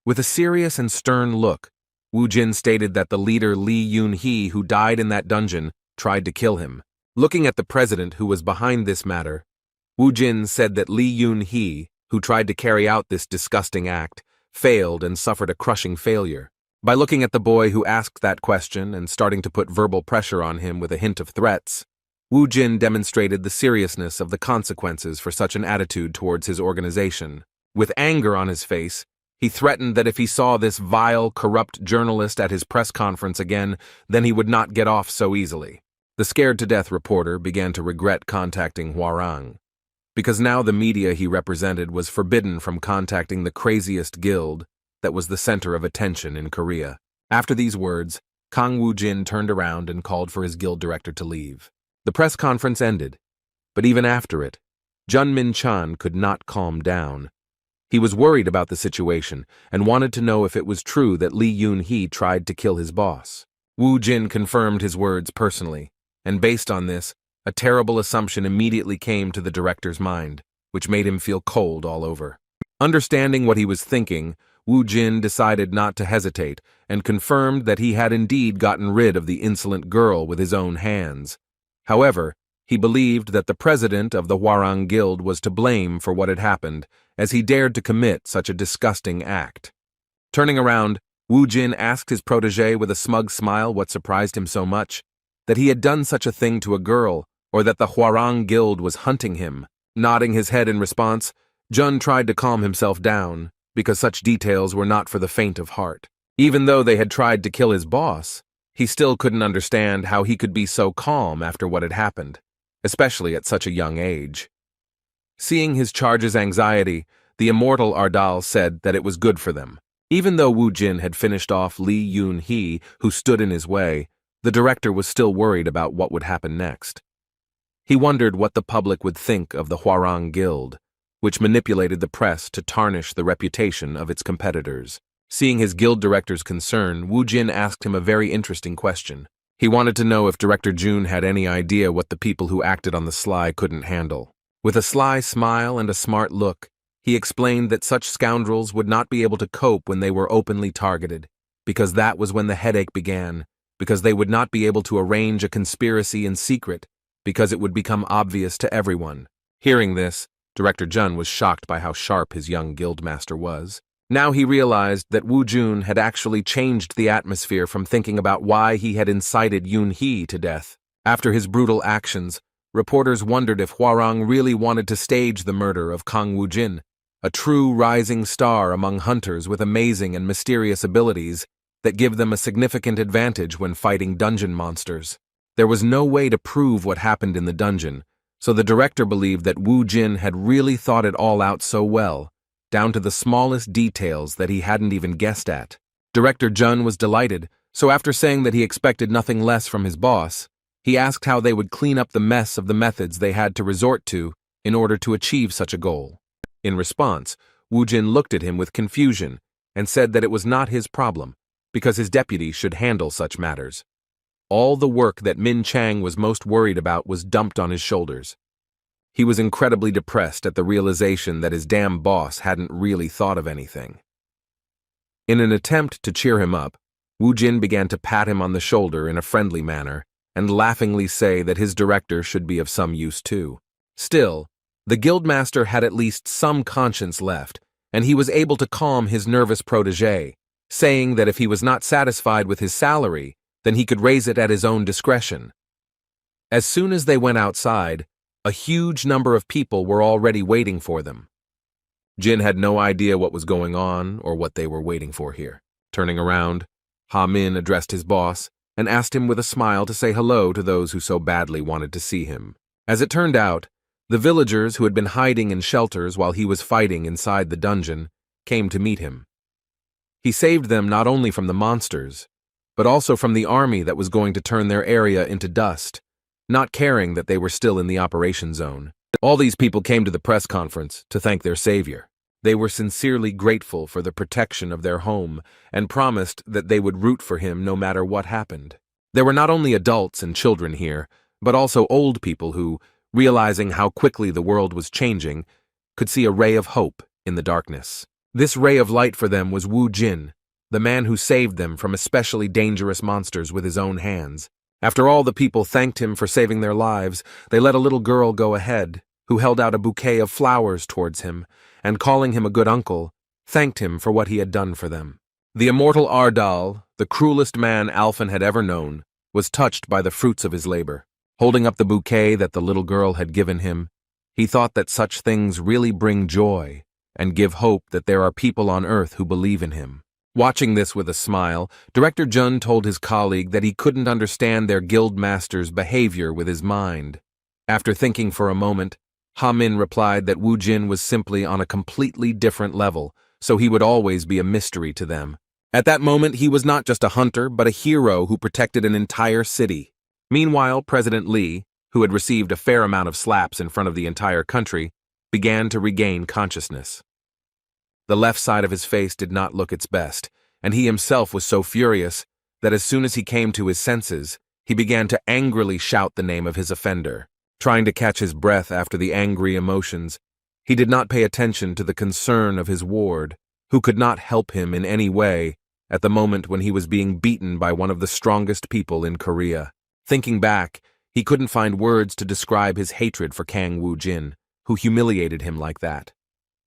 With a serious and stern look, Wu Jin stated that the leader Li Yun-hee, who died in that dungeon, tried to kill him. Looking at the president who was behind this matter, Wu Jin said that Li Yun-hee, who tried to carry out this disgusting act, failed and suffered a crushing failure. By looking at the boy who asked that question and starting to put verbal pressure on him with a hint of threats, Wu Jin demonstrated the seriousness of the consequences for such an attitude towards his organization. With anger on his face, he threatened that if he saw this vile, corrupt journalist at his press conference again, then he would not get off so easily. The scared-to-death reporter began to regret contacting Hwarang, because now the media he represented was forbidden from contacting the craziest guild that was the center of attention in Korea. After these words, Kang Woo-jin turned around and called for his guild director to leave. The press conference ended, but even after it, Jun Min-chan could not calm down. He was worried about the situation and wanted to know if it was true that Li Yun-hee tried to kill his boss. Wu Jin confirmed his words personally, and based on this, a terrible assumption immediately came to the director's mind, which made him feel cold all over. Understanding what he was thinking, Wu Jin decided not to hesitate and confirmed that he had indeed gotten rid of the insolent girl with his own hands. However, he believed that the president of the Hwarang Guild was to blame for what had happened, as he dared to commit such a disgusting act. Turning around, Wu Jin asked his protege with a smug smile what surprised him so much, that he had done such a thing to a girl, or that the Hwarang Guild was hunting him. Nodding his head in response, Jun tried to calm himself down, because such details were not for the faint of heart. Even though they had tried to kill his boss, he still couldn't understand how he could be so calm after what had happened, especially at such a young age. Seeing his charge's anxiety, the immortal Ardal said that it was good for them. Even though Wu Jin had finished off Li Yun-hee, who stood in his way, the director was still worried about what would happen next. He wondered what the public would think of the Hwarang Guild, which manipulated the press to tarnish the reputation of its competitors. Seeing his guild director's concern, Wu Jin asked him a very interesting question. He wanted to know if Director Jun had any idea what the people who acted on the sly couldn't handle. With a sly smile and a smart look, he explained that such scoundrels would not be able to cope when they were openly targeted, because that was when the headache began, because they would not be able to arrange a conspiracy in secret, because it would become obvious to everyone. Hearing this, Director Jun was shocked by how sharp his young guildmaster was. Now he realized that Wu Jun had actually changed the atmosphere from thinking about why he had incited Yun-hee to death. After his brutal actions, reporters wondered if Hwarang really wanted to stage the murder of Kang Woo-jin, a true rising star among hunters with amazing and mysterious abilities that give them a significant advantage when fighting dungeon monsters. There was no way to prove what happened in the dungeon, so the director believed that Wu Jin had really thought it all out so well, down to the smallest details that he hadn't even guessed at. Director Jun was delighted, so after saying that he expected nothing less from his boss, he asked how they would clean up the mess of the methods they had to resort to in order to achieve such a goal. In response, Wu Jin looked at him with confusion and said that it was not his problem, because his deputy should handle such matters. All the work that Min Chang was most worried about was dumped on his shoulders. He was incredibly depressed at the realization that his damn boss hadn't really thought of anything. In an attempt to cheer him up, Wu Jin began to pat him on the shoulder in a friendly manner and laughingly say that his director should be of some use too. Still, the guildmaster had at least some conscience left, and he was able to calm his nervous protege, saying that if he was not satisfied with his salary, then he could raise it at his own discretion. As soon as they went outside, a huge number of people were already waiting for them. Jin had no idea what was going on or what they were waiting for here. Turning around, Ha Min addressed his boss and asked him with a smile to say hello to those who so badly wanted to see him. As it turned out, the villagers who had been hiding in shelters while he was fighting inside the dungeon came to meet him. He saved them not only from the monsters, but also from the army that was going to turn their area into dust, not caring that they were still in the operation zone. All these people came to the press conference to thank their savior. They were sincerely grateful for the protection of their home and promised that they would root for him no matter what happened. There were not only adults and children here, but also old people who, realizing how quickly the world was changing, could see a ray of hope in the darkness. This ray of light for them was Wu Jin, the man who saved them from especially dangerous monsters with his own hands. After all the people thanked him for saving their lives, they let a little girl go ahead, who held out a bouquet of flowers towards him, and calling him a good uncle, thanked him for what he had done for them. The immortal Ardal, the cruelest man Alphen had ever known, was touched by the fruits of his labor. Holding up the bouquet that the little girl had given him, he thought that such things really bring joy and give hope that there are people on earth who believe in him. Watching this with a smile, Director Jun told his colleague that he couldn't understand their guild master's behavior with his mind. After thinking for a moment, Ha Min replied that Wu Jin was simply on a completely different level, so he would always be a mystery to them. At that moment, he was not just a hunter, but a hero who protected an entire city. Meanwhile, President Li, who had received a fair amount of slaps in front of the entire country, began to regain consciousness. The left side of his face did not look its best, and he himself was so furious that as soon as he came to his senses, he began to angrily shout the name of his offender. Trying to catch his breath after the angry emotions, he did not pay attention to the concern of his ward, who could not help him in any way at the moment when he was being beaten by one of the strongest people in Korea. Thinking back, he couldn't find words to describe his hatred for Kang Wu Jin, who humiliated him like that.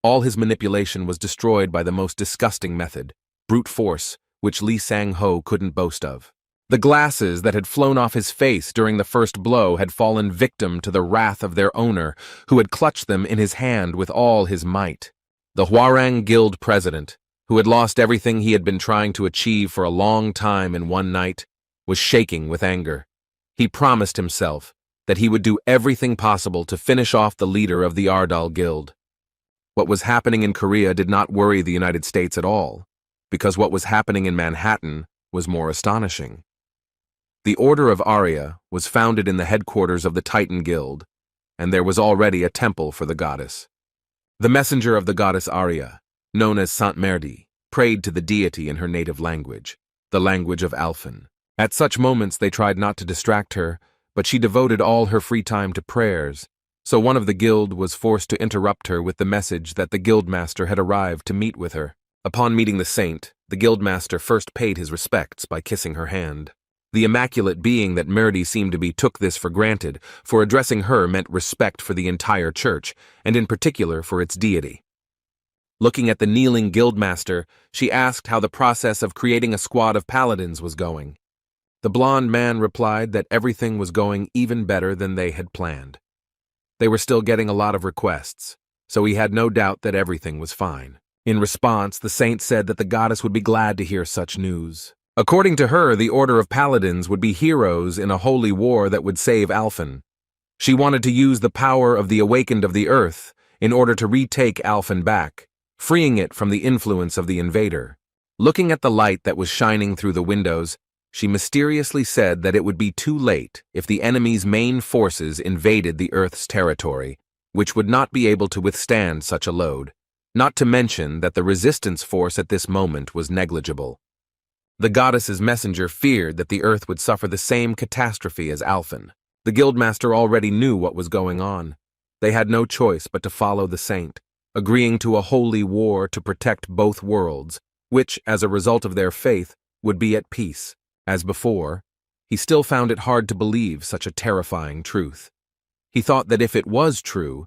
All his manipulation was destroyed by the most disgusting method, brute force, which Lee Sang-ho couldn't boast of. The glasses that had flown off his face during the first blow had fallen victim to the wrath of their owner, who had clutched them in his hand with all his might. The Hwarang Guild president, who had lost everything he had been trying to achieve for a long time in one night, was shaking with anger. He promised himself that he would do everything possible to finish off the leader of the Ardal Guild. What was happening in Korea did not worry the United States at all, because what was happening in Manhattan was more astonishing. The Order of Arya was founded in the headquarters of the Titan Guild, and there was already a temple for the goddess. The messenger of the goddess Arya, known as Saint Merdi, prayed to the deity in her native language, the language of Alphen. At such moments they tried not to distract her, but she devoted all her free time to prayers, so one of the guild was forced to interrupt her with the message that the guildmaster had arrived to meet with her. Upon meeting the saint, the guildmaster first paid his respects by kissing her hand. The immaculate being that Merdi seemed to be took this for granted, for addressing her meant respect for the entire church, and in particular for its deity. Looking at the kneeling guildmaster, she asked how the process of creating a squad of paladins was going. The blond man replied that everything was going even better than they had planned. They were still getting a lot of requests, so he had no doubt that everything was fine. In response, the saint said that the goddess would be glad to hear such news. According to her, the Order of Paladins would be heroes in a holy war that would save Alphen. She wanted to use the power of the Awakened of the Earth in order to retake Alphen back, freeing it from the influence of the invader. Looking at the light that was shining through the windows, she mysteriously said that it would be too late if the enemy's main forces invaded the Earth's territory, which would not be able to withstand such a load, not to mention that the resistance force at this moment was negligible. The goddess's messenger feared that the Earth would suffer the same catastrophe as Alphen. The guildmaster already knew what was going on. They had no choice but to follow the saint, agreeing to a holy war to protect both worlds, which, as a result of their faith, would be at peace. As before, he still found it hard to believe such a terrifying truth. He thought that if it was true,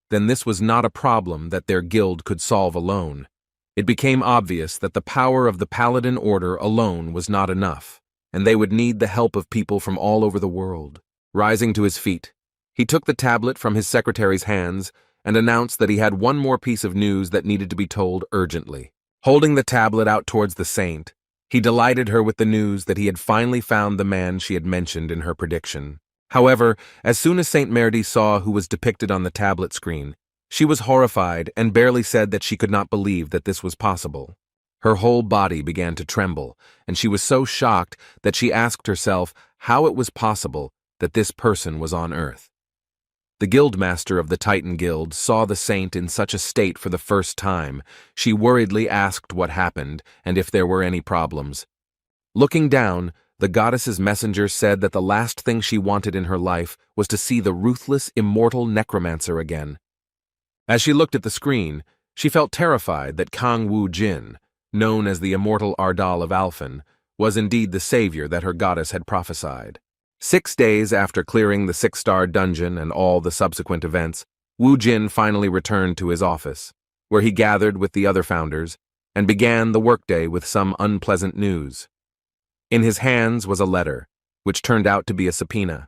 then this was not a problem that their guild could solve alone. It became obvious that the power of the Paladin Order alone was not enough, and they would need the help of people from all over the world. Rising to his feet, he took the tablet from his secretary's hands and announced that he had one more piece of news that needed to be told urgently. Holding the tablet out towards the saint, he delighted her with the news that he had finally found the man she had mentioned in her prediction. However, as soon as Saint Merdi saw who was depicted on the tablet screen, she was horrified and barely said that she could not believe that this was possible. Her whole body began to tremble, and she was so shocked that she asked herself how it was possible that this person was on Earth. The guildmaster of the Titan Guild saw the saint in such a state for the first time. She worriedly asked what happened and if there were any problems. Looking down, the goddess's messenger said that the last thing she wanted in her life was to see the ruthless, immortal necromancer again. As she looked at the screen, she felt terrified that Kang Wu Jin, known as the immortal Ardal of Alphen, was indeed the savior that her goddess had prophesied. 6 days after clearing the 6-star dungeon and all the subsequent events, Wu Jin finally returned to his office, where he gathered with the other founders and began the workday with some unpleasant news. In his hands was a letter, which turned out to be a subpoena.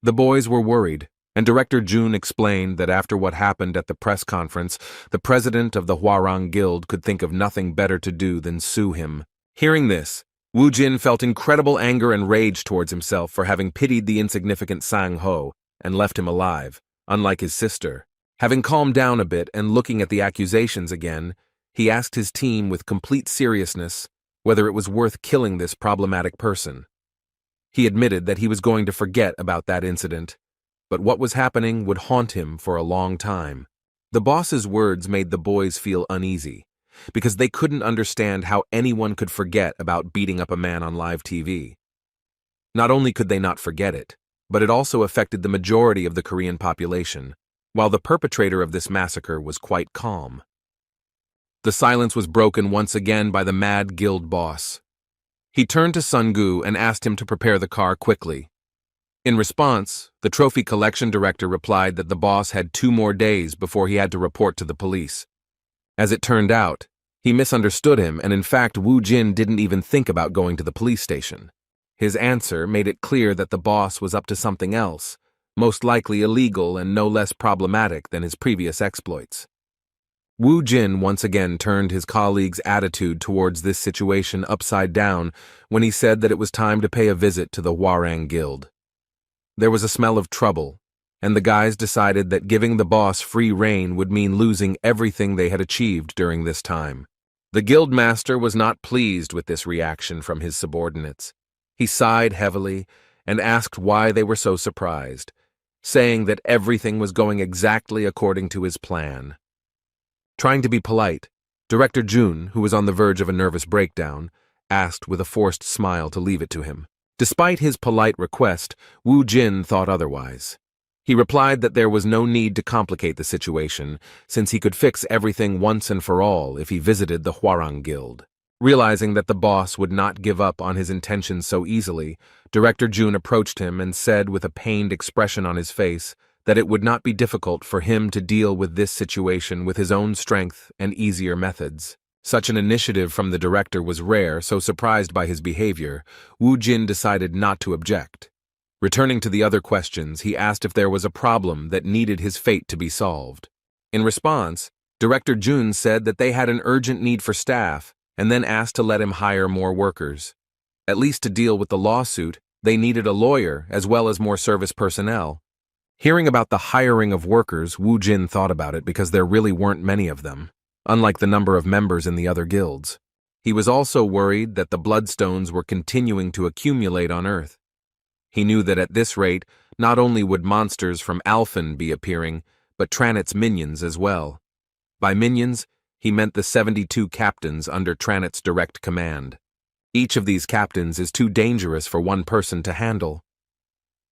The boys were worried, and Director Jun explained that after what happened at the press conference, the president of the Hwarang Guild could think of nothing better to do than sue him. Hearing this, Wu Jin felt incredible anger and rage towards himself for having pitied the insignificant Sang Ho and left him alive, unlike his sister. Having calmed down a bit and looking at the accusations again, he asked his team with complete seriousness whether it was worth killing this problematic person. He admitted that he was going to forget about that incident, but what was happening would haunt him for a long time. The boss's words made the boys feel uneasy, because they couldn't understand how anyone could forget about beating up a man on live TV. Not only could they not forget it, but it also affected the majority of the Korean population, while the perpetrator of this massacre was quite calm. The silence was broken once again by the mad guild boss. He turned to Sun-gu and asked him to prepare the car quickly. In response, the trophy collection director replied that the boss had 2 more days before he had to report to the police. As it turned out, he misunderstood him, and in fact Wu Jin didn't even think about going to the police station. His answer made it clear that the boss was up to something else, most likely illegal and no less problematic than his previous exploits. Wu Jin once again turned his colleague's attitude towards this situation upside down when he said that it was time to pay a visit to the Hwarang Guild. There was a smell of trouble, and the guys decided that giving the boss free rein would mean losing everything they had achieved during this time. The guildmaster was not pleased with this reaction from his subordinates. He sighed heavily and asked why they were so surprised, saying that everything was going exactly according to his plan. Trying to be polite, Director Jun, who was on the verge of a nervous breakdown, asked with a forced smile to leave it to him. Despite his polite request, Wu Jin thought otherwise. He replied that there was no need to complicate the situation, since he could fix everything once and for all if he visited the Hwarang Guild. Realizing that the boss would not give up on his intentions so easily, Director Jun approached him and said with a pained expression on his face that it would not be difficult for him to deal with this situation with his own strength and easier methods. Such an initiative from the director was rare, so surprised by his behavior, Wu Jin decided not to object. Returning to the other questions, he asked if there was a problem that needed his fate to be solved. In response, Director Jun said that they had an urgent need for staff, and then asked to let him hire more workers. At least to deal with the lawsuit, they needed a lawyer as well as more service personnel. Hearing about the hiring of workers, Wu Jin thought about it because there really weren't many of them, unlike the number of members in the other guilds. He was also worried that the bloodstones were continuing to accumulate on Earth. He knew that at this rate, not only would monsters from Alphen be appearing, but Tranit's minions as well. By minions, he meant the 72 captains under Tranit's direct command. Each of these captains is too dangerous for one person to handle.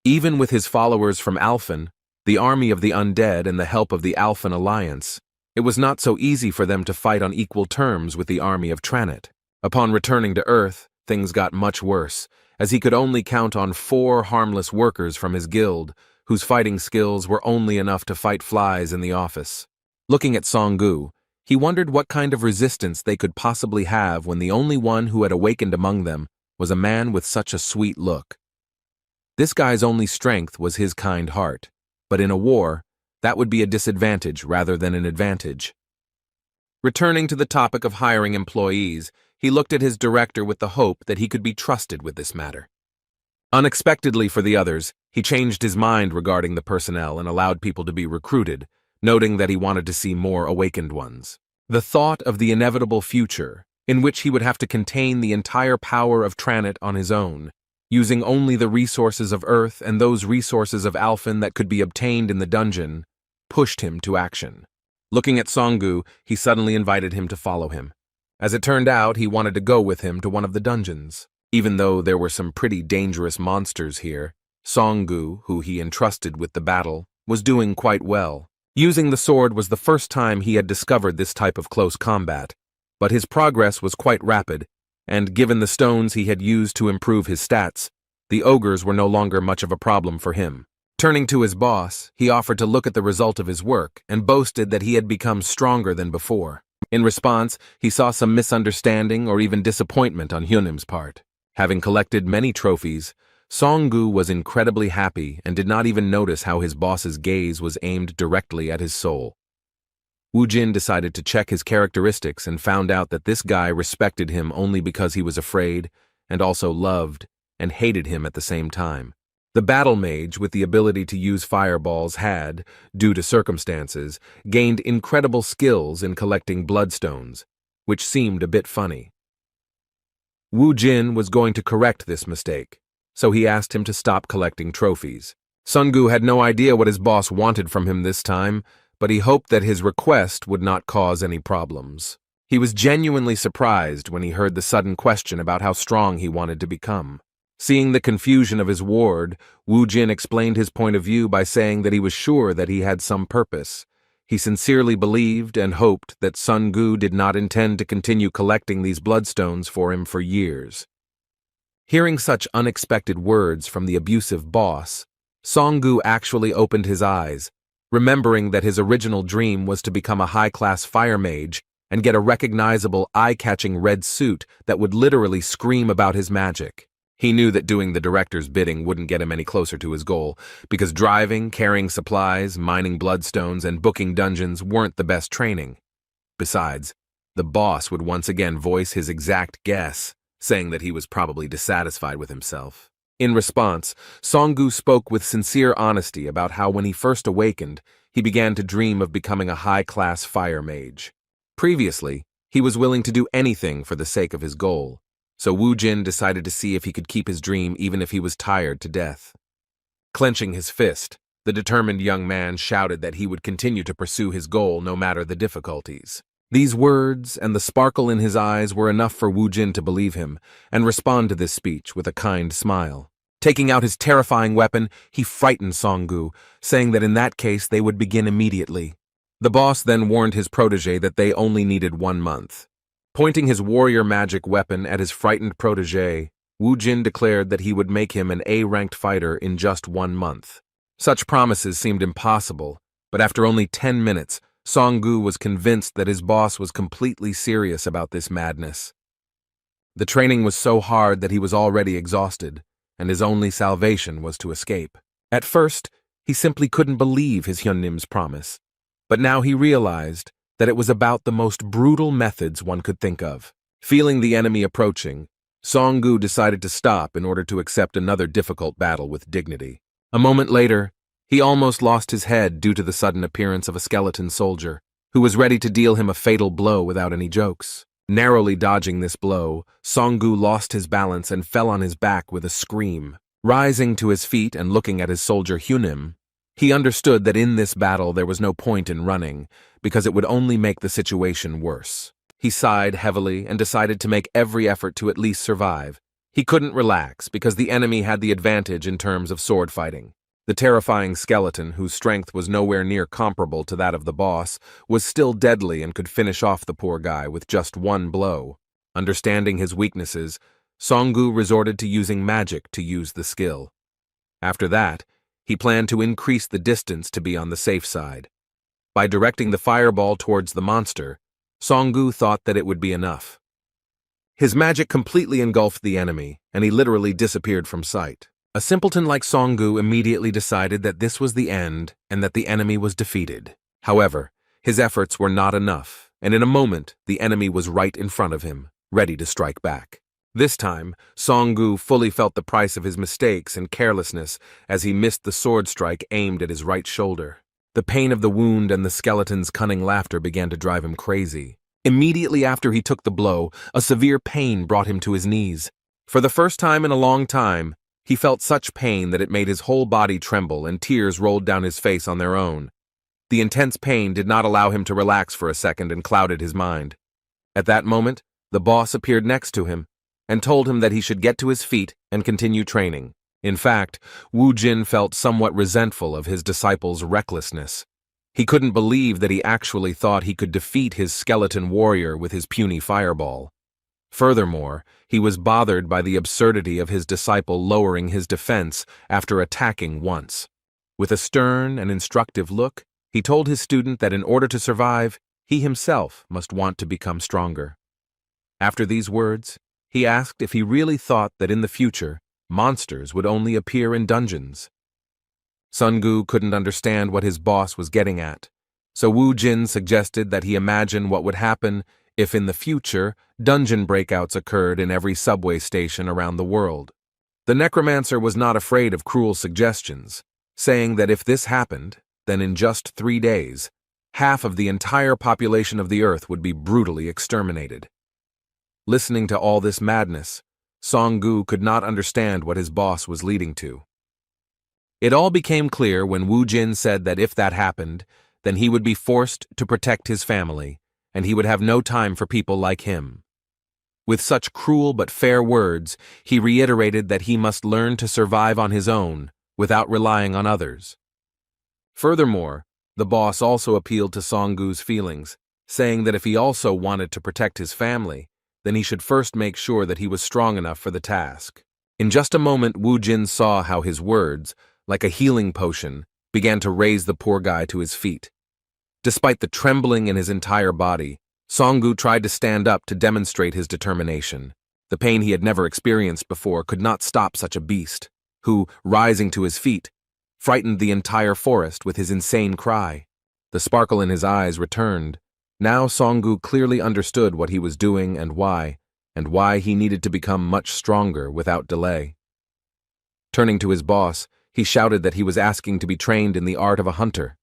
Even with his followers from Alphen, the army of the undead and the help of the Alphen Alliance, it was not so easy for them to fight on equal terms with the army of Tranit. Upon returning to Earth, things got much worse, as he could only count on 4 harmless workers from his guild, whose fighting skills were only enough to fight flies in the office. Looking at Song-gu, he wondered what kind of resistance they could possibly have when the only one who had awakened among them was a man with such a sweet look. This guy's only strength was his kind heart, but in a war, that would be a disadvantage rather than an advantage. Returning to the topic of hiring employees, he looked at his director with the hope that he could be trusted with this matter. Unexpectedly for the others, he changed his mind regarding the personnel and allowed people to be recruited, noting that he wanted to see more awakened ones. The thought of the inevitable future in which he would have to contain the entire power of Tranit on his own, using only the resources of Earth and those resources of Alphen that could be obtained in the dungeon, pushed him to action. Looking at Songgu, he suddenly invited him to follow him. As it turned out, he wanted to go with him to one of the dungeons. Even though there were some pretty dangerous monsters here, Songgu, who he entrusted with the battle, was doing quite well. Using the sword was the first time he had discovered this type of close combat, but his progress was quite rapid, and given the stones he had used to improve his stats, the ogres were no longer much of a problem for him. Turning to his boss, he offered to look at the result of his work and boasted that he had become stronger than before. In response, he saw some misunderstanding or even disappointment on Hyunim's part. Having collected many trophies, Songgu was incredibly happy and did not even notice how his boss's gaze was aimed directly at his soul. Woojin decided to check his characteristics and found out that this guy respected him only because he was afraid and also loved and hated him at the same time. The battle mage with the ability to use fireballs had, due to circumstances, gained incredible skills in collecting bloodstones, which seemed a bit funny. Wu Jin was going to correct this mistake, so he asked him to stop collecting trophies. Sunggu had no idea what his boss wanted from him this time, but he hoped that his request would not cause any problems. He was genuinely surprised when he heard the sudden question about how strong he wanted to become. Seeing the confusion of his ward, Wu Jin explained his point of view by saying that he was sure that he had some purpose. He sincerely believed and hoped that Sun Gu did not intend to continue collecting these bloodstones for him for years. Hearing such unexpected words from the abusive boss, Song Gu actually opened his eyes, remembering that his original dream was to become a high-class fire mage and get a recognizable, eye-catching red suit that would literally scream about his magic. He knew that doing the director's bidding wouldn't get him any closer to his goal, because driving, carrying supplies, mining bloodstones, and booking dungeons weren't the best training. Besides, the boss would once again voice his exact guess, saying that he was probably dissatisfied with himself. In response, Songgu spoke with sincere honesty about how when he first awakened, he began to dream of becoming a high-class fire mage. Previously, he was willing to do anything for the sake of his goal. So Wu Jin decided to see if he could keep his dream even if he was tired to death. Clenching his fist, the determined young man shouted that he would continue to pursue his goal no matter the difficulties. These words and the sparkle in his eyes were enough for Wu Jin to believe him and respond to this speech with a kind smile. Taking out his terrifying weapon, he frightened Songgu, saying that in that case they would begin immediately. The boss then warned his protege that they only needed 1 month. Pointing his warrior magic weapon at his frightened protege, Wu Jin declared that he would make him an A-ranked fighter in just 1 month. Such promises seemed impossible, but after only 10 minutes, Songgu was convinced that his boss was completely serious about this madness. The training was so hard that he was already exhausted, and his only salvation was to escape. At first, he simply couldn't believe his Hyunnim's promise, but now he realized that it was about the most brutal methods one could think of. Feeling the enemy approaching, Songgu decided to stop in order to accept another difficult battle with dignity. A moment later, he almost lost his head due to the sudden appearance of a skeleton soldier, who was ready to deal him a fatal blow without any jokes. Narrowly dodging this blow, Songgu lost his balance and fell on his back with a scream. Rising to his feet and looking at his soldier Hyunnim, he understood that in this battle there was no point in running, because it would only make the situation worse. He sighed heavily and decided to make every effort to at least survive. He couldn't relax because the enemy had the advantage in terms of sword fighting. The terrifying skeleton, whose strength was nowhere near comparable to that of the boss, was still deadly and could finish off the poor guy with just 1 blow. Understanding his weaknesses, Songgu resorted to using magic to use the skill. After that, he planned to increase the distance to be on the safe side. By directing the fireball towards the monster, Songgu thought that it would be enough. His magic completely engulfed the enemy, and he literally disappeared from sight. A simpleton like Songgu immediately decided that this was the end and that the enemy was defeated. However, his efforts were not enough, and in a moment, the enemy was right in front of him, ready to strike back. This time, Songgu fully felt the price of his mistakes and carelessness as he missed the sword strike aimed at his right shoulder. The pain of the wound and the skeleton's cunning laughter began to drive him crazy. Immediately after he took the blow, a severe pain brought him to his knees. For the first time in a long time, he felt such pain that it made his whole body tremble and tears rolled down his face on their own. The intense pain did not allow him to relax for a second and clouded his mind. At that moment, the boss appeared next to him and told him that he should get to his feet and continue training. In fact, Wu Jin felt somewhat resentful of his disciple's recklessness. He couldn't believe that he actually thought he could defeat his skeleton warrior with his puny fireball. Furthermore, he was bothered by the absurdity of his disciple lowering his defense after attacking once. With a stern and instructive look, he told his student that in order to survive, he himself must want to become stronger. After these words, he asked if he really thought that in the future, monsters would only appear in dungeons. Sun Gu couldn't understand what his boss was getting at, so Wu Jin suggested that he imagine what would happen if in the future dungeon breakouts occurred in every subway station around the world. The necromancer was not afraid of cruel suggestions, saying that if this happened, then in just 3 days, half of the entire population of the earth would be brutally exterminated. Listening to all this madness, Song Gu could not understand what his boss was leading to. It all became clear when Wu Jin said that if that happened, then he would be forced to protect his family, and he would have no time for people like him. With such cruel but fair words, he reiterated that he must learn to survive on his own without relying on others. Furthermore, the boss also appealed to Song Gu's feelings, saying that if he also wanted to protect his family, then he should first make sure that he was strong enough for the task. In just a moment, Wu Jin saw how his words, like a healing potion, began to raise the poor guy to his feet. Despite the trembling in his entire body, Song Gu tried to stand up to demonstrate his determination. The pain he had never experienced before could not stop such a beast, who, rising to his feet, frightened the entire forest with his insane cry. The sparkle in his eyes returned. Now Song Gu clearly understood what he was doing and why he needed to become much stronger without delay. Turning to his boss, he shouted that he was asking to be trained in the art of a hunter.